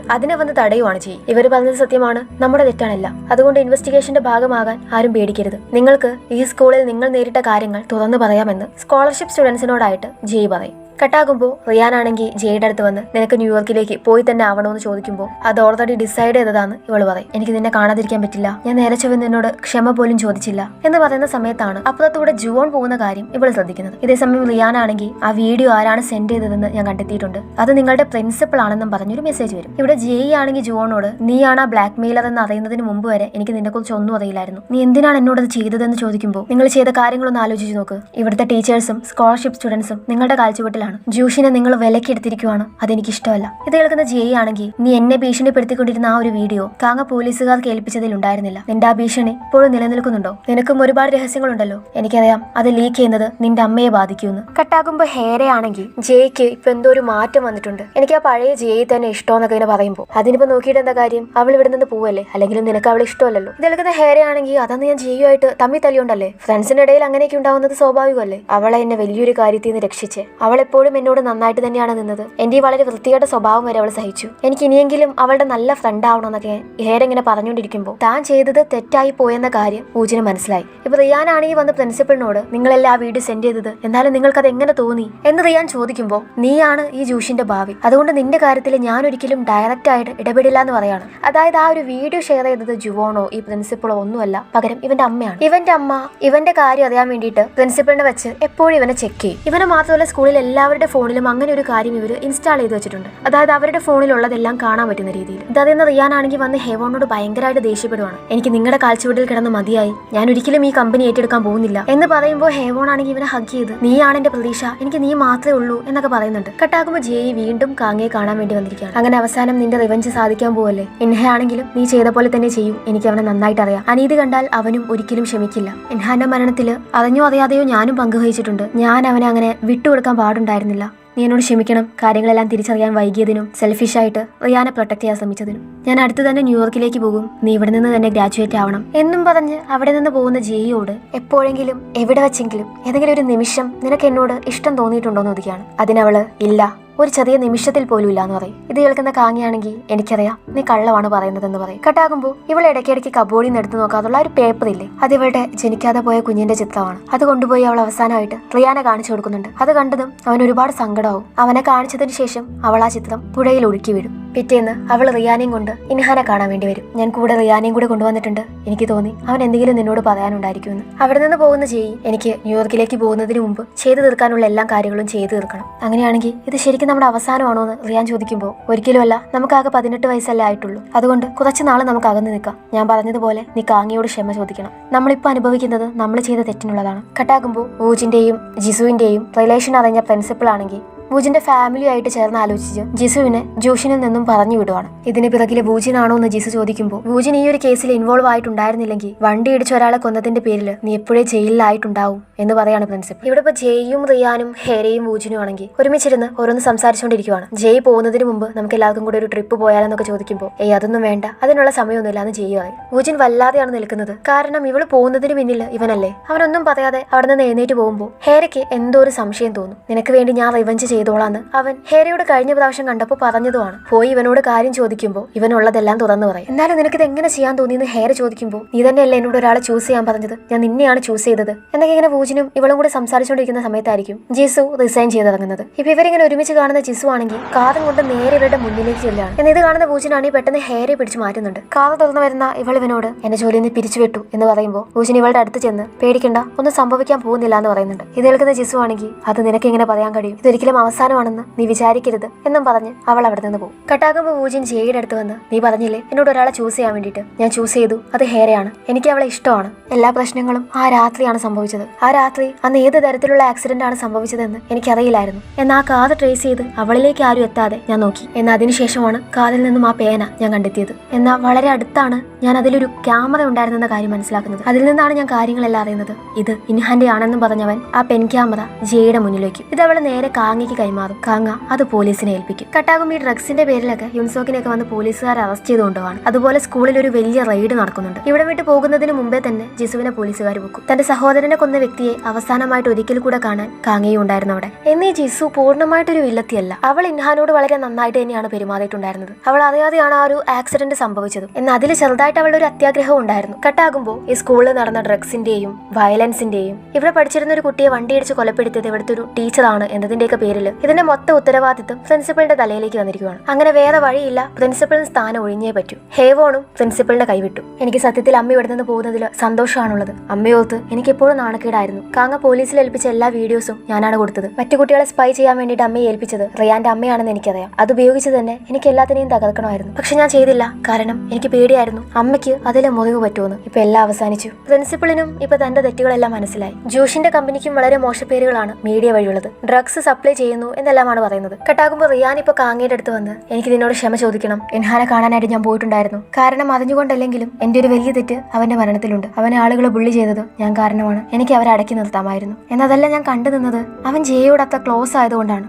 അതിനെ വന്ന് തടയുവാണ് ചെയ്യും. ഇവർ പറഞ്ഞത് സത്യമാണ്, നമ്മുടെ തെറ്റാണല്ല. അതുകൊണ്ട് ഇൻവെസ്റ്റിഗേഷന്റെ ഭാഗമാകാൻ ആരും പേടിക്കരുത്. നിങ്ങൾക്ക് ഈ സ്കൂളിൽ നിങ്ങൾ നേരിട്ട കാര്യങ്ങൾ തുറന്നു പറയാമെന്ന് സ്കോളർഷിപ്പ് സ്റ്റുഡൻസിനോടായിട്ട് ജയ് പറയും. കട്ടാകുമ്പോൾ റിയാനാണെങ്കിൽ ജയുടെ അടുത്ത് വന്ന് നിനക്ക് ന്യൂയോർക്കിലേക്ക് പോയി തന്നെ ആവണമെന്ന് ചോദിക്കുമ്പോൾ അത് ഓൾറെഡി ഡിസൈഡ് ചെയ്തതാന്ന് ഇവള് പറയും. എനിക്ക് നിന്നെ കാണാതിരിക്കാൻ പറ്റില്ല, ഞാൻ നേരെ ചൊവ്വ നിന്നോട് ക്ഷമ പോലും ചോദിച്ചില്ല എന്ന് പറയുന്ന സമയത്താണ് അപ്പുറത്തൂടെ ജുവോൺ പോകുന്ന കാര്യം ഇവള് ശ്രദ്ധിക്കുന്നത്. ഇതേസമയം റിയാനാണെങ്കിൽ ആ വീഡിയോ ആരാണ് സെൻഡ് ചെയ്തതെന്ന് ഞാൻ കണ്ടെത്തിയിട്ടുണ്ട്, അത് നിങ്ങളുടെ പ്രിൻസിപ്പൾ ആണെന്നും പറഞ്ഞൊരു മെസ്സേജ് വരും. ഇവിടെ ജെയ് ആണെങ്കിൽ ജുവോണോട് നീയാണ് ആ ബ്ലാക്ക് മെയിലർ എന്ന് അറിയുന്നതിന് മുമ്പ് വരെ എനിക്ക് നിന്നെ കുറിച്ച് ഒന്നും അറിയില്ലായിരുന്നു, നീ എന്തിനാണ് എന്നോടത് ചെയ്തതെന്ന് ചോദിക്കുമ്പോൾ നിങ്ങൾ ചെയ്ത കാര്യങ്ങളൊന്ന് ആലോചിച്ച് നോക്ക്. ഇവിടുത്തെ ടീച്ചേഴ്സും സ്കോളർഷിപ്പ് സ്റ്റുഡൻസും നിങ്ങളുടെ കാഴ്ചവെട്ടിൽ ജൂഷിനെ നിങ്ങൾ വിലക്കെടുത്തിരിക്കുവാണ്, അതെനിക്കിഷ്ടമല്ല. ഇത് കേൾക്കുന്ന ജയ് ആണെങ്കിൽ നീ എന്നെ ഭീഷണിപ്പെടുത്തിക്കൊണ്ടിരുന്ന ആ ഒരു വീഡിയോ കാങ്ങ പോലീസുകാർക്ക് ഏൽപ്പിച്ചതിൽ ഉണ്ടായിരുന്നില്ല, നിന്റെ ആ ഭീഷണി ഇപ്പോഴും നിലനിൽക്കുന്നുണ്ടോ? നിനക്കും ഒരുപാട് രഹസ്യങ്ങളുണ്ടല്ലോ, എനിക്കറിയാം അത് ലീക്ക് ചെയ്യുന്നത് നിന്റെ അമ്മയെ ബാധിക്കുമെന്ന്. കട്ടാകുമ്പോ ഹേരയാണെങ്കിൽ ജയ്ക്ക് ഇപ്പൊ എന്തോ ഒരു മാറ്റം വന്നിട്ടുണ്ട്, എനിക്ക് ആ പഴയ ജയ് തന്നെ ഇഷ്ടമെന്നൊക്കെ ഇങ്ങനെ പറയുമ്പോൾ അതിനിപ്പോ നോക്കിയിട്ട് എന്താ കാര്യം, അവൾ ഇവിടെ നിന്ന് പോവല്ലേ, അല്ലെങ്കിലും നിനക്ക് അവളെ ഇഷ്ടമല്ലല്ലോ. ഇത് കേൾക്കുന്ന ഹേരയാണെങ്കിൽ അതന്ന് ഞാൻ ജയ്യുമായിട്ട് തമ്മി തല്ലിയുണ്ടല്ലേ, ഫ്രണ്ട്സിന്റെ ഇടയിൽ അങ്ങനെയൊക്കെ ഉണ്ടാവുന്നത് സ്വാഭാവികമല്ലേ, അവളെ എന്നെ വലിയൊരു കാര്യത്തിൽ നിന്ന് രക്ഷിച്ച് അവളെപ്പോഴും എന്നോട് നന്നായിട്ട് തന്നെയാണ് നിന്നത്, എന്റെ ഈ വളരെ വൃത്തികെട്ട സ്വഭാവം വരെ അവൾ സഹിച്ചു, എനിക്ക് ഇനിയെങ്കിലും അവളുടെ നല്ല ഫ്രണ്ട് ആവണമെന്നൊക്കെ ഹേരങ്ങനെ പറഞ്ഞുകൊണ്ടിരിക്കുമ്പോൾ താൻ ചെയ്തത് തെറ്റായി പോയെന്ന കാര്യം ഊജിന് മനസ്സിലായി. ഇപ്പൊ റിയാനാണെങ്കിൽ വന്ന് പ്രിൻസിപ്പളിനോട് നിങ്ങളെല്ലാം ആ വീഡിയോ സെൻഡ് ചെയ്തത്, എന്നാലും നിങ്ങൾക്ക് അത് എങ്ങനെ തോന്നി എന്ന് റിയാൻ ചോദിക്കുമ്പോൾ നീയാണ് ഈ ജൂഷിന്റെ ഭാവി, അതുകൊണ്ട് നിന്റെ കാര്യത്തിൽ ഞാൻ ഒരിക്കലും ഡയറക്റ്റ് ആയിട്ട് ഇടപെടില്ല എന്ന് പറയാണ്. അതായത് ആ ഒരു വീഡിയോ ഷെയർ ചെയ്തത് ജുവോണോ ഈ പ്രിൻസിപ്പളോ ഒന്നുമല്ല, പകരം ഇവന്റെ അമ്മയാണ്. ഇവന്റെ അമ്മ ഇവന്റെ കാര്യം അറിയാൻ വേണ്ടിയിട്ട് പ്രിൻസിപ്പളിനെ വെച്ച് എപ്പോഴും ഇവനെ ചെക്ക് ചെയ്യും. ഇവനെ മാത്രമല്ല സ്കൂളിൽ എല്ലാ എല്ലാവരുടെ ഫോണിലും അങ്ങനെ ഒരു കാര്യം ഇവർ ഇൻസ്റ്റാൾ ചെയ്ത് വെച്ചിട്ടുണ്ട്. അതായത് അവരുടെ ഫോണിലുള്ളതെല്ലാം കാണാൻ പറ്റുന്ന രീതിയിൽ. ഇതെന്ന് റിയാനാണെങ്കിൽ വന്ന് ഹേവോണിനോട് ഭയങ്കരമായിട്ട് ദേഷ്യപ്പെടുവാണ്. എനിക്ക് നിങ്ങളുടെ കാൽച്ചുവട്ടിൽ കിടന്ന് മതിയായി, ഞാൻ ഒരിക്കലും ഈ കമ്പനി ഏറ്റെടുക്കാൻ പോകുന്നില്ല എന്ന് പറയുമ്പോൾ ഹേവോൺ ആണെങ്കിൽ ഇവനെ ഹഗ് ചെയ്ത് നീയാണ് എന്റെ പ്രതീക്ഷ, എനിക്ക് നീ മാത്രമേ ഉള്ളൂ എന്നൊക്കെ പറയുന്നുണ്ട്. കട്ടാക്കുമ്പോൾ ജെയി വീണ്ടും കാങ്ങയെ കാണാൻ വേണ്ടി വന്നിരിക്കുകയാണ്. അങ്ങനെ അവസാനം നിന്റെ റിവഞ്ച് സാധിക്കാൻ പോവല്ലേ, ഇൻഹയാണെങ്കിലും നീ ചെയ്ത പോലെ തന്നെ ചെയ്യും, എനിക്ക് അവനെ നന്നായിട്ട് അറിയാം. അനീതി കണ്ടാൽ അവനും ഒരിക്കലും ക്ഷമിക്കില്ല. ഇൻഹാന്റെ മരണത്തിൽ അറിഞ്ഞോ അറിയാതെയോ ഞാനും പങ്കുവഹിച്ചിട്ടുണ്ട്. ഞാൻ അവനെ അങ്ങനെ വിട്ടുകൊടുക്കാൻ പാടുണ്ടായിരുന്നില്ല. നീ എന്നോട് ക്ഷമിക്കണം, കാര്യങ്ങളെല്ലാം തിരിച്ചറിയാൻ വൈകിയതിനും സെൽഫിഷായിട്ട് റിയാനെ പ്രൊട്ടക്ട് ചെയ്യാൻ ശ്രമിച്ചതിനും. ഞാൻ അടുത്ത് തന്നെ ന്യൂയോർക്കിലേക്ക് പോകും, നീ ഇവിടെ നിന്ന് തന്നെ ഗ്രാജുവേറ്റ് ആവണം എന്നും പറഞ്ഞ് അവിടെ നിന്ന് പോകുന്ന ജെയിയോട് എപ്പോഴെങ്കിലും എവിടെ വെച്ചെങ്കിലും ഏതെങ്കിലും ഒരു നിമിഷം നിനക്ക് എന്നോട് ഇഷ്ടം തോന്നിയിട്ടുണ്ടോ എന്ന് ചോദിക്കുകയാണ്. അതിനവള് ഇല്ല, ഒരു ചെറിയ നിമിഷത്തിൽ പോലും ഇല്ലാന്ന് പറയും. ഇത് കേൾക്കുന്ന കാങ്ങിയാണെങ്കിൽ എനിക്കറിയാം നീ കള്ളമാണ് പറയുന്നതെന്ന് പറയും. കട്ടാകുമ്പോൾ ഇവളെ ഇടയ്ക്കിടയ്ക്ക് കബോർഡിൽ നിന്ന് എടുത്ത് നോക്കാതുള്ള ഒരു പേപ്പർ ഇല്ലേ, അത് ഇവളുടെ ജനിക്കാതെ പോയ കുഞ്ഞിന്റെ ചിത്രമാണ്. അത് കൊണ്ടുപോയി അവൾ അവസാനമായിട്ട് റിയാനെ കാണിച്ചു കൊടുക്കുന്നുണ്ട്. അത് കണ്ടതും അവൻ ഒരുപാട് സങ്കടമാവും. അവനെ കാണിച്ചതിന് ശേഷം അവൾ ആ ചിത്രം പുഴയിൽ ഒഴുക്കി വിടും. പിറ്റേന്ന് അവൾ റിയാനെയും കൊണ്ട് ഇൻഹാനെ കാണാൻ വേണ്ടി വരും. ഞാൻ കൂടെ റിയാനെയും കൂടെ കൊണ്ടുവന്നിട്ടുണ്ട്, എനിക്ക് തോന്നി അവൻ എന്തെങ്കിലും നിന്നോട് പറയാനുണ്ടായിരിക്കുമെന്ന്. അവിടെ നിന്ന് പോകുന്ന ജെയി എനിക്ക് ന്യൂയോർക്കിലേക്ക് പോകുന്നതിന് മുമ്പ് ചെയ്തു തീർക്കാനുള്ള എല്ലാ കാര്യങ്ങളും ചെയ്തു തീർക്കണം. അങ്ങനെയാണെങ്കിൽ ഇത് ശരിക്കും നമ്മുടെ അവസാനമാണോ എന്ന് റിയാൻ ചോദിക്കുമ്പോൾ ഒരിക്കലുമല്ല, നമുക്കാകെ 18 വയസ്സല്ലേ ആയിട്ടുള്ളൂ, അതുകൊണ്ട് കുറച്ച് നാൾ നമുക്ക് അകന്നു നിൽക്കാം. ഞാൻ പറഞ്ഞതുപോലെ നീ കാങ്ങിയോട് ക്ഷമ ചോദിക്കണം. നമ്മളിപ്പോൾ അനുഭവിക്കുന്നത് നമ്മൾ ചെയ്ത തെറ്റിനുള്ളതാണ്. കട്ടാകുമ്പോൾ വൂജിന്റെയും ജിസുവിന്റെയും റിലേഷൻ അറിഞ്ഞ പ്രിൻസിപ്പൾ ആണെങ്കിൽ വൂജിന്റെ ഫാമിലിയായിട്ട് ചേർന്ന് ആലോചിച്ച് ജിസുവിനെ ജോഷിനിൽ നിന്നും പറഞ്ഞു വിടുവാണ്. ഇതിന് പിറകിലെ വൂജിനാണോ എന്ന് ജിസു ചോദിക്കുമ്പോൾ വൂജിൻ ഈ ഒരു കേസിൽ ഇൻവോൾവ് ആയിട്ടുണ്ടായിരുന്നില്ലെങ്കിൽ വണ്ടി ഇടിച്ച് ഒരാളെ കൊന്നതിന്റെ പേരിൽ നീ എപ്പോഴേ ജയിലിലായിട്ടുണ്ടാവും എന്ന് പറയാണ് പ്രിൻസിപ്പൽ. ഇവിടെ ഇപ്പോൾ ജെയും റിയാനും ഹേരയും വൂജിനും ആണെങ്കിൽ ഒരുമിച്ചിരുന്ന് ഓരോന്ന് സംസാരിച്ചുകൊണ്ടിരിക്കുവാണ്. ജയ് പോകുന്നതിന് മുമ്പ് നമുക്ക് എല്ലാവർക്കും കൂടെ ഒരു ട്രിപ്പ് പോയാലെന്നൊക്കെ ചോദിക്കുമ്പോൾ അതൊന്നും വേണ്ട, അതിനുള്ള സമയമൊന്നുമില്ല എന്ന് ജെയ് പറയും. വൂജിൻ വല്ലാതെയാണ് നിൽക്കുന്നത്. കാരണം ഇവള് പോകുന്നതിന് പിന്നിൽ ഇവനല്ലേ. അവനൊന്നും പറയാതെ അവിടെ നിന്ന് എഴുന്നേറ്റ് പോകുമ്പോൾ ഹേരയ്ക്ക് എന്തോ ഒരു സംശയം തോന്നും. നിനക്ക് വേണ്ടി ഞാൻ റിവഞ്ച് ചെയ്തോളാന്ന് അവൻ ഹേരയോട് കഴിഞ്ഞ പ്രാവശ്യം കണ്ടപ്പോൾ പറഞ്ഞതുമാണ്. പോയി ഇവനോട് കാര്യം ചോദിക്കുമ്പോൾ ഇവനുള്ളതെല്ലാം തുറന്നു പറയും. എന്നാലും നിനക്കിത് എങ്ങനെ ചെയ്യാൻ തോന്നിയെന്ന് ഹേര ചോദിക്കുമ്പോൾ നീ തന്നെയല്ലേ എന്നോട് ഒരാളെ ചൂസ് ചെയ്യാൻ പറഞ്ഞത്, ഞാൻ നിന്നെയാണ് ചൂസ് ചെയ്തത് എന്നൊക്കെ ഇങ്ങനെ വൂജിനും ഇവളും കൂടെ സംസാരിച്ചുകൊണ്ടിരിക്കുന്ന സമയത്തായിരിക്കും ജിസു റിസൈൻ ചെയ്തിറങ്ങുന്നത്. ഇപ്പൊ ഇവരിങ്ങനെ ഒരുമിച്ച് കാണുന്ന ജിസു ആണെങ്കിൽ കാറും കൊണ്ട് നേരെ ഇവരുടെ മുന്നിലേക്ക് ചെല്ലാണ്. എന്നാൽ ഇത് കാണുന്ന വൂജിനാണെങ്കിൽ പെട്ടെന്ന് ഹേരയെ പിടിച്ച് മാറ്റുന്നുണ്ട്. കാറ് തുറന്നു വരുന്ന ഇവളിവനോട് എന്റെ ജോലിയിൽ നിന്ന് പിരിച്ചുവിട്ടു എന്ന് പറയുമ്പോൾ വൂജിൻ ഇവളുടെ അടുത്ത് ചെന്ന് പേടിക്കണ്ട, ഒന്നും സംഭവിക്കാൻ പോകുന്നില്ല എന്ന് പറയുന്നുണ്ട്. ഇത് കേൾക്കുന്ന ജിസു ആണെങ്കിൽ അത് നിനക്ക് എങ്ങനെ പറയാൻ കഴിയും, ഇതൊരിക്കലും അവസാനമാണെന്ന് നീ വിചാരിക്കരുത് എന്നും പറഞ്ഞ് അവൾ അവിടെ നിന്ന് പോകും. കട്ടാകുമ്പോൾ വൂജിൻ ജെയുടെ അടുത്ത് വന്ന് നീ പറഞ്ഞില്ലേ എന്നോട് ഒരാളെ ചൂസ് ചെയ്യാൻ വേണ്ടിയിട്ട്, ഞാൻ ചൂസ് ചെയ്തു, അത് ഹേരയാണ്. എനിക്ക് അവളെ ഇഷ്ടമാണ്. എല്ലാ പ്രശ്നങ്ങളും ആ രാത്രിയാണ് സംഭവിച്ചത്. ആ രാത്രി അന്ന് ഏത് തരത്തിലുള്ള ആക്സിഡന്റ് ആണ് സംഭവിച്ചതെന്ന് എനിക്കറിയില്ലായിരുന്നു. എന്നാൽ ആ കാർ ട്രേസ് ചെയ്ത് അവളിലേക്ക് ആരും എത്താതെ ഞാൻ നോക്കി. എന്നാൽ അതിനുശേഷമാണ് കാറിൽ നിന്നും ആ പേന ഞാൻ കണ്ടെത്തിയത്. എന്നാൽ വളരെ അടുത്താണ് ഞാൻ അതിലൊരു ക്യാമറ ഉണ്ടായിരുന്നെന്ന കാര്യം മനസ്സിലാക്കുന്നത്. അതിൽ നിന്നാണ് ഞാൻ കാര്യങ്ങളെല്ലാം അറിയുന്നത്. ഇത് ഇൻഹാന്റെ ആണെന്നും പറഞ്ഞവൻ ആ പെൻ ക്യാമറ ജെയുടെ മുന്നിൽ വയ്ക്കും. ഇത് അവള് നേരെ കാങ്ങയ്ക്ക് കൈമാറും. കാങ്ങ അത് പോലീസിനെ ഏൽപ്പിക്കും. കട്ടാകും ഈ ഡ്രഗ്സിന്റെ പേരിലൊക്കെ യുൻസോക്കിനെയൊക്കെ വന്ന് പോലീസുകാർ അറസ്റ്റ് ചെയ്തുകൊണ്ടുപോവാണ്. അതുപോലെ സ്കൂളിൽ ഒരു വലിയ റെയ്ഡ് നടക്കുന്നുണ്ട്. ഇവിടെ വിട്ട് പോകുന്നതിന് മുമ്പേ തന്നെ ജിസുവിനെ പോലീസുകാർ വെക്കും. തന്റെ സഹോദരനെ കൊന്ന വ്യക്തിയെ അവസാനമായിട്ട് ഒരിക്കൽ കൂടെ കാണാൻ കാങ്ങയും ഉണ്ടായിരുന്നു അവിടെ. എന്നീ ജിസു പൂർണ്ണമായിട്ടൊരു വില്ലത്തിയല്ല. അവൾ ഇൻഹാനോട് വളരെ നന്നായിട്ട് തന്നെയാണ് പെരുമാറിയിട്ടുണ്ടായിരുന്നത്. അവൾ അറിയാതെയാണ് ആ ഒരു ആക്സിഡന്റ് സംഭവിച്ചത്. എന്നാൽ അതിൽ ചെറുതായിട്ട് അവളുടെ ഒരു അത്യാഗ്രഹം ഉണ്ടായിരുന്നു. കട്ടാകുമ്പോൾ ഈ സ്കൂളിൽ നടന്ന ഡ്രഗ്സിന്റെയും വയലൻസിന്റെയും ഇവിടെ പഠിച്ചിരുന്ന ഒരു കുട്ടിയെ വണ്ടിയിടിച്ച് കൊലപ്പെടുത്തിയത് ഇവിടുത്തെ ഒരു ടീച്ചറാണ് എന്നതിന്റെയൊക്കെ പേരിൽ ഇതിന്റെ മൊത്തം ഉത്തരവാദിത്വം പ്രിൻസിപ്പളിന്റെ തലയിലേക്ക് വന്നിരിക്കുകയാണ്. അങ്ങനെ വേറെ വഴിയില്ല, പ്രിൻസിപ്പളിന് സ്ഥാനം ഒഴിഞ്ഞേ പറ്റൂ. ഹേവോണും പ്രിൻസിപ്പളിന്റെ കൈവിട്ടു. എനിക്ക് സത്യത്തിൽ അമ്മ ഇവിടെ നിന്ന് പോകുന്നതിൽ സന്തോഷമാണുള്ളത്. അമ്മയോർത്ത് എനിക്ക് എപ്പോഴും നാണക്കേടായിരുന്നു. കാങ്ങ പോലീസിൽ ഏൽപ്പിച്ച എല്ലാ വീഡിയോസും ഞാനാണ് കൊടുത്തത്. മറ്റു കുട്ടികളെ സ്പൈ ചെയ്യാൻ വേണ്ടിയിട്ട് അമ്മയെ ഏൽപ്പിച്ചത് റിയാന്റെ അമ്മയാണെന്ന് എനിക്കറിയാം. അതുപയോഗിച്ച് തന്നെ എനിക്ക് എല്ലാത്തിനെയും തകർക്കണമായിരുന്നു. പക്ഷെ ഞാൻ ചെയ്തില്ല, കാരണം എനിക്ക് പേടിയായിരുന്നു അമ്മയ്ക്ക് അതിലെ മുറിവ് പറ്റുമെന്ന്. ഇപ്പൊ എല്ലാം അവസാനിച്ചു. പ്രിൻസിപ്പളിനും ഇപ്പൊ തന്റെ തെറ്റുകളെല്ലാം മനസ്സിലായി. ജോഷിന്റെ കമ്പനിക്കും വളരെ മോശപ്പേരുകളാണ് മീഡിയ വഴിയുള്ളത്. ഡ്രഗ്സ് സപ്ലൈ ചെയ്യുന്നു എന്നെല്ലാമാണ് പറയുന്നത്. കട്ടാകുമ്പോൾ റിയാൻ ഇപ്പൊ കാങ്ങയുടെ അടുത്ത് വന്ന് എനിക്ക് നിന്നോട് ക്ഷമ ചോദിക്കണം, ഇൻഹാനെ കാണാനായിട്ട് ഞാൻ പോയിട്ടുണ്ടായിരുന്നു. കാരണം അറിഞ്ഞുകൊണ്ടല്ലെങ്കിലും എന്റെ ഒരു വലിയ തെറ്റ് അവന്റെ മരണത്തിലുണ്ട്. അവനെ ആളുകൾ ബുള്ളി ചെയ്തത് ഞാൻ കാരണമാണ്. എനിക്ക് അവരെ അടക്കി നിർത്താമായിരുന്നു. എന്നതല്ല ഞാൻ കണ്ടു നിന്നത് അവൻ ജെയോട് അത്ര ക്ലോസ് ആയതുകൊണ്ടാണ്.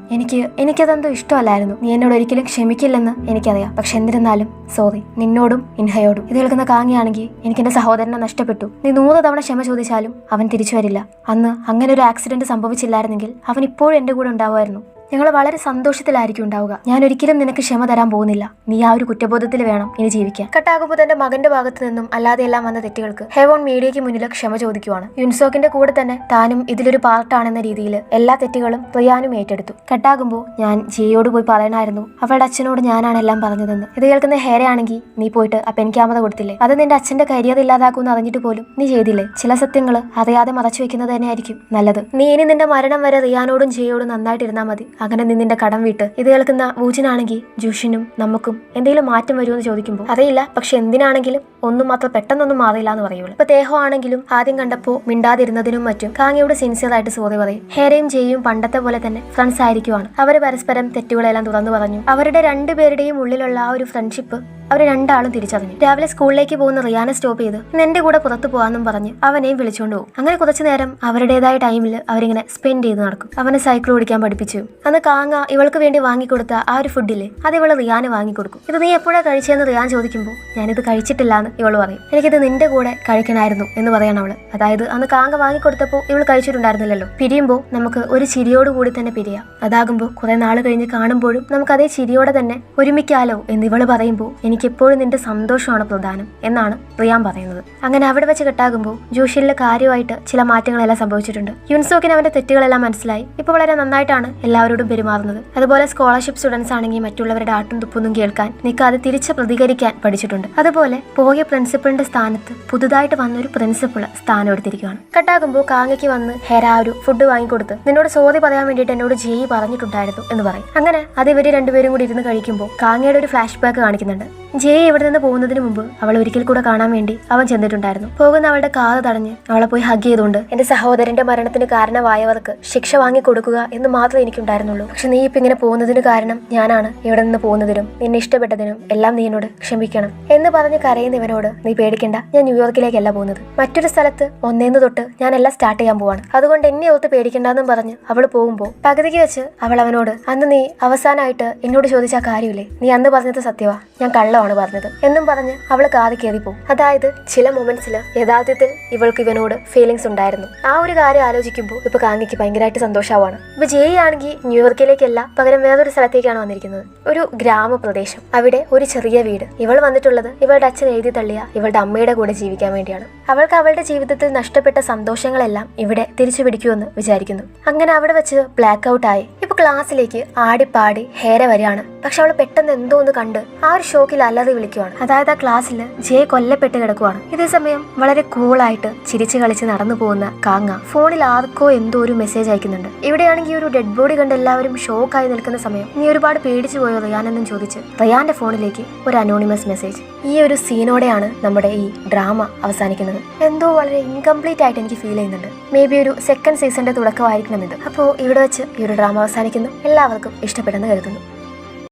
എനിക്കതെന്തോ ഇഷ്ടമല്ലായിരുന്നു. നീ എന്നോട് ഒരിക്കലും ക്ഷമിക്കില്ലെന്ന് എനിക്കറിയാം. പക്ഷെ എന്നിരുന്നാലും സോറി, നിന്നോടും ഇൻഹയോടും. ഇത് കേൾക്കുന്ന കാങ്ങിയാണെങ്കിൽ എനിക്ക് എന്റെ സഹോദരനെ നഷ്ടപ്പെട്ടു. നീ 100 തവണ ക്ഷമ ചോദിച്ചാലും അവൻ തിരിച്ചു വരില്ല. അന്ന് അങ്ങനെ ഒരു ആക്സിഡന്റ് സംഭവിച്ചില്ലായിരുന്നെങ്കിൽ അവൻ ഇപ്പോഴും എന്റെ കൂടെ ഉണ്ടാവുമായിരുന്നു. ഞങ്ങൾ വളരെ സന്തോഷത്തിലായിരിക്കും ഉണ്ടാവുക. ഞാൻ ഒരിക്കലും നിനക്ക് ക്ഷമ തരാൻ പോകുന്നില്ല. നീ ആ ഒരു കുറ്റബോധത്തിൽ വേണം ഇനി ജീവിക്കാൻ. കട്ടാകുമ്പോൾ തന്റെ മകന്റെ ഭാഗത്ത് നിന്നും അല്ലാതെ എല്ലാം വന്ന തെറ്റുകൾക്ക് ഹെവോൺ മീഡിയയ്ക്ക് മുന്നിൽ ക്ഷമ ചോദിക്കുവാണ്. യുൻസോക്കിന്റെ കൂടെ തന്നെ താനും ഇതിലൊരു പാർട്ടാണെന്ന രീതിയിൽ എല്ലാ തെറ്റുകളും റിയാനും ഏറ്റെടുത്തു. കട്ടാകുമ്പോൾ ഞാൻ ജിയോട് പോയി പറയണമായിരുന്നു അവളുടെ അച്ഛനോട് ഞാനാണ് എല്ലാം പറഞ്ഞതെന്ന്. ഇത് കേൾക്കുന്ന ഹേരയാണെങ്കിൽ നീ പോയിട്ട് ആ പെൻക്യാമത കൊടുത്തില്ലേ, അത് നിന്റെ അച്ഛന്റെ കരിയർ ഇല്ലാതാക്കുമെന്ന് അറിഞ്ഞിട്ട് പോലും നീ ചെയ്തില്ലേ. ചില സത്യങ്ങൾ അറിയാതെ മറച്ചു വെക്കുന്നത് തന്നെയായിരിക്കും നല്ലത്. നീ ഇനി നിന്റെ മരണം വരെ റിയാനോടും ജിയോടും നന്നായിട്ടിരുന്നാൽ മതി. അങ്ങനെ നീ നിന്റെ കടം വീട്ട്. ഇത് കേൾക്കുന്ന വൂജിനാണെങ്കിൽ ജൂഷിനും നമുക്കും എന്തെങ്കിലും മാറ്റം വരുമോ എന്ന് ചോദിക്കുമ്പോൾ അറിയില്ല, പക്ഷെ എന്തിനാണെങ്കിലും ഒന്നും മാത്രം പെട്ടെന്നൊന്നും മാറിയില്ല എന്ന് പറയുള്ളൂ. ഇപ്പൊ തേഹോ ആണെങ്കിലും ആദ്യം കണ്ടപ്പോൾ മിണ്ടാതിരുന്നതിനും മറ്റും കാങ്ങയോട് സിൻസിയർ ആയിട്ട് സോറി പറയും. ഹേരയും ജെയും പണ്ടത്തെ പോലെ തന്നെ ഫ്രണ്ട്സ് ആയിരിക്കുവാണ്. അവര് പരസ്പരം തെറ്റുകളെല്ലാം തുറന്നു പറഞ്ഞു. അവരുടെ രണ്ടുപേരുടെയും ഉള്ളിലുള്ള ആ ഒരു ഫ്രണ്ട്ഷിപ്പ് അവർ രണ്ടാളും തിരിച്ചറിഞ്ഞു. രാവിലെ സ്കൂളിലേക്ക് പോകുന്ന റിയാനെ സ്റ്റോപ്പ് ചെയ്ത് ഇന്ന് എന്റെ കൂടെ പുറത്തു പോകാന്നും പറഞ്ഞ് അവനെയും വിളിച്ചുകൊണ്ട് പോകും. അങ്ങനെ കുറച്ചു നേരം അവരുടേതായ ടൈമിൽ അവരിങ്ങനെ സ്പെൻഡ് ചെയ്ത് നടക്കും. അവനെ സൈക്കിൾ ഓടിക്കാൻ പഠിപ്പിച്ചു. അന്ന് കാങ്ങ ഇവൾക്ക് വേണ്ടി വാങ്ങിക്കൊടുത്ത ആ ഒരു ഫുഡില്ലേ അത് ഇവള് റിയാന് വാങ്ങിക്കൊടുക്കും. ഇത് നീ എപ്പോഴാ കഴിച്ചതെന്ന് റിയാൻ ചോദിക്കുമ്പോൾ ഞാനിത് കഴിച്ചിട്ടില്ല എന്ന് ഇവള് പറയും. എനിക്കിത് നിന്റെ കൂടെ കഴിക്കണമായിരുന്നു എന്ന് പറയണം അവള്. അതായത് അന്ന് കാങ്ങ വാങ്ങിക്കൊടുത്തപ്പോൾ ഇവള് കഴിച്ചിട്ടുണ്ടായിരുന്നില്ലല്ലോ. പിരിയുമ്പോൾ നമുക്ക് ഒരു ചിരിയോട് കൂടി തന്നെ പിരിയാം. അതാകുമ്പോൾ കുറെ നാൾ കഴിഞ്ഞ് കാണുമ്പോഴും നമുക്ക് അതേ ചിരിയോടെ തന്നെ ഒരുമിക്കാലോ എന്ന് ഇവള് പറയുമ്പോൾ എനിക്കെപ്പോഴും നിന്റെ സന്തോഷമാണ് പ്രധാനം എന്നാണ് റിയാൻ പറയുന്നത്. അങ്ങനെ അവിടെ വെച്ച് കെട്ടാകുമ്പോൾ ജൂഷിലിൽ കാര്യമായിട്ട് ചില മാറ്റങ്ങളെല്ലാം സംഭവിച്ചിട്ടുണ്ട്. യുൻസോക്കിന് അവന്റെ തെറ്റുകളെല്ലാം മനസ്സിലായി. ഇപ്പോൾ വളരെ നന്നായിട്ടാണ് എല്ലാവരോടും പെരുമാറുന്നത്. അതുപോലെ സ്കോളർഷിപ്പ് സ്റ്റുഡൻസ് ആണെങ്കിൽ മറ്റുള്ളവരുടെ ആട്ടും തുപ്പൊന്നും കേൾക്കാൻ നിൽക്കാതെ തിരിച്ച് പ്രതികരിക്കാൻ പഠിച്ചിട്ടുണ്ട്. അതുപോലെ പോയ പ്രിൻസിപ്പളിന്റെ സ്ഥാനത്ത് പുതുതായിട്ട് വന്നൊരു പ്രിൻസിപ്പൾ സ്ഥാനം എടുത്തിരിക്കുകയാണ്. കെട്ടാകുമ്പോൾ കാങ്ങയ്ക്ക് വന്ന് ഹെര ഒരു ഫുഡ് വാങ്ങിക്കൊടുത്ത് നിന്നോട് സോറി പറയാൻ വേണ്ടിയിട്ട് എന്നോട് ജെയ് പറഞ്ഞിട്ടുണ്ടായിരുന്നു എന്ന് പറയും. അങ്ങനെ അത് ഇവര് രണ്ടുപേരും കൂടി ഇരുന്ന് കഴിക്കുമ്പോൾ കാങ്ങയുടെ ഒരു ഫ്ലാഷ് ബാക്ക് കാണിക്കുന്നുണ്ട്. ജെയ് ഇവിടെ നിന്ന് പോകുന്നതിന് മുമ്പ് അവൾ ഒരിക്കൽ കൂടെ കാണാൻ വേണ്ടി അവൻ ചെന്നിട്ടുണ്ടായിരുന്നു. പോകുന്ന അവളുടെ കാത് തടഞ്ഞ് അവളെ പോയി ഹഗ് ചെയ്തുകൊണ്ട് എന്റെ സഹോദരന്റെ മരണത്തിന് കാരണമായവർക്ക് ശിക്ഷ വാങ്ങി കൊടുക്കുക എന്ന് മാത്രമേ എനിക്കുണ്ടായിരുന്നുള്ളൂ. പക്ഷെ നീ ഇപ്പൊ ഇങ്ങനെ പോകുന്നതിന് കാരണം ഞാനാണ്. ഇവിടെ നിന്ന് പോകുന്നതിനും നിന്നെ ഇഷ്ടപ്പെട്ടതിനും എല്ലാം നീ എന്നോട് ക്ഷമിക്കണം എന്ന് പറഞ്ഞ് കരയുന്ന ഇവനോട് നീ പേടിക്കണ്ട, ഞാൻ ന്യൂയോർക്കിലേക്കല്ല പോകുന്നത്, മറ്റൊരു സ്ഥലത്ത് ഒന്നേന്ന് തൊട്ട് ഞാൻ എല്ലാം സ്റ്റാർട്ട് ചെയ്യാൻ പോവാണ്. അതുകൊണ്ട് എന്നെ ഓർത്ത് പേടിക്കണ്ടെന്നും പറഞ്ഞ് അവൾ പോകുമ്പോൾ പകുതിക്ക് വെച്ച് അവൾ അവനോട് അന്ന് നീ അവസാനമായിട്ട് എന്നോട് ചോദിച്ച കാര്യമില്ലേ, നീ അന്ന് പറഞ്ഞത് സത്യവാ, ഞാൻ കള്ളമാണ് പറഞ്ഞത് എന്നും പറഞ്ഞ് അവള് കാതി കയറിപ്പോവും. അതായത് ചില മൊമെന്റ്സിൽ യഥാർത്ഥത്തിൽ ഇവൾക്ക് ഇവനോട് ഫീലിങ്സ് ഉണ്ടായിരുന്നു. ആ ഒരു കാര്യം ആലോചിക്കുമ്പോൾ ഇപ്പൊ കാങ്ങയ്ക്ക് ഭയങ്കരമായിട്ട് സന്തോഷമാണ്. ഇപ്പൊ ജെയ് ആണെങ്കിൽ ന്യൂയോർക്കിലേക്കല്ല, പകരം വേറൊരു സ്ഥലത്തേക്കാണ് വന്നിരിക്കുന്നത്. ഒരു ഗ്രാമപ്രദേശം, അവിടെ ഒരു ചെറിയ വീട്. ഇവൾ വന്നിട്ടുള്ളത് ഇവളുടെ അച്ഛൻ എഴുതി തള്ളിയ ഇവളുടെ അമ്മയുടെ കൂടെ ജീവിക്കാൻ വേണ്ടിയാണ്. അവൾക്ക് അവളുടെ ജീവിതത്തിൽ നഷ്ടപ്പെട്ട സന്തോഷങ്ങളെല്ലാം ഇവിടെ തിരിച്ചു പിടിക്കുമെന്ന് വിചാരിക്കുന്നു. അങ്ങനെ അവിടെ വെച്ച് ബ്ലാക്ക് ഔട്ട് ആയി. ഇപ്പൊ ക്ലാസ്സിലേക്ക് ആടിപ്പാടി ഹേര വരികയാണ്. പക്ഷെ അവൾ പെട്ടെന്ന് എന്തോ ഒന്ന് കണ്ട് ആ ഒരു ഷോക്കിൽ അല്ലാതെ വിളിക്കുവാണ്. അതായത് ആ ക്ലാസ്സിൽ ജെ കൊല്ലപ്പെട്ട് കിടക്കുവാണ്. ഇതേ സമയം വളരെ കൂളായിട്ട് ചിരിച്ചു കളിച്ച് നടന്നു പോകുന്ന കാങ്ങ ഫോണിൽ ആർക്കോ എന്തോ ഒരു മെസ്സേജ് അയക്കുന്നുണ്ട്. ഇവിടെയാണെങ്കിൽ ഒരു ഡെഡ് ബോഡി കണ്ട് എല്ലാവരും ഷോക്കായി നിൽക്കുന്ന സമയം നീ ഒരുപാട് പേടിച്ചു പോയോ റിയാനെന്നും ചോദിച്ച് റിയാന്റെ ഫോണിലേക്ക് ഒരു അനോണിമസ് മെസ്സേജ്. ഈ ഒരു സീനോടെയാണ് നമ്മുടെ ഈ ഡ്രാമ അവസാനിക്കുന്നത്. എന്തോ വളരെ ഇൻകംപ്ലീറ്റ് ആയിട്ട് എനിക്ക് ഫീൽ ചെയ്യുന്നുണ്ട്. മേ ബി ഒരു സെക്കൻഡ് സീസണിന്റെ തുടക്കമായിരിക്കണം ഇത്. അപ്പോൾ ഇവിടെ വെച്ച് ഈ ഒരു ഡ്രാമ അവസാനിക്കുന്നു. എല്ലാവർക്കും ഇഷ്ടപ്പെട്ടെന്ന് കരുതുന്നു.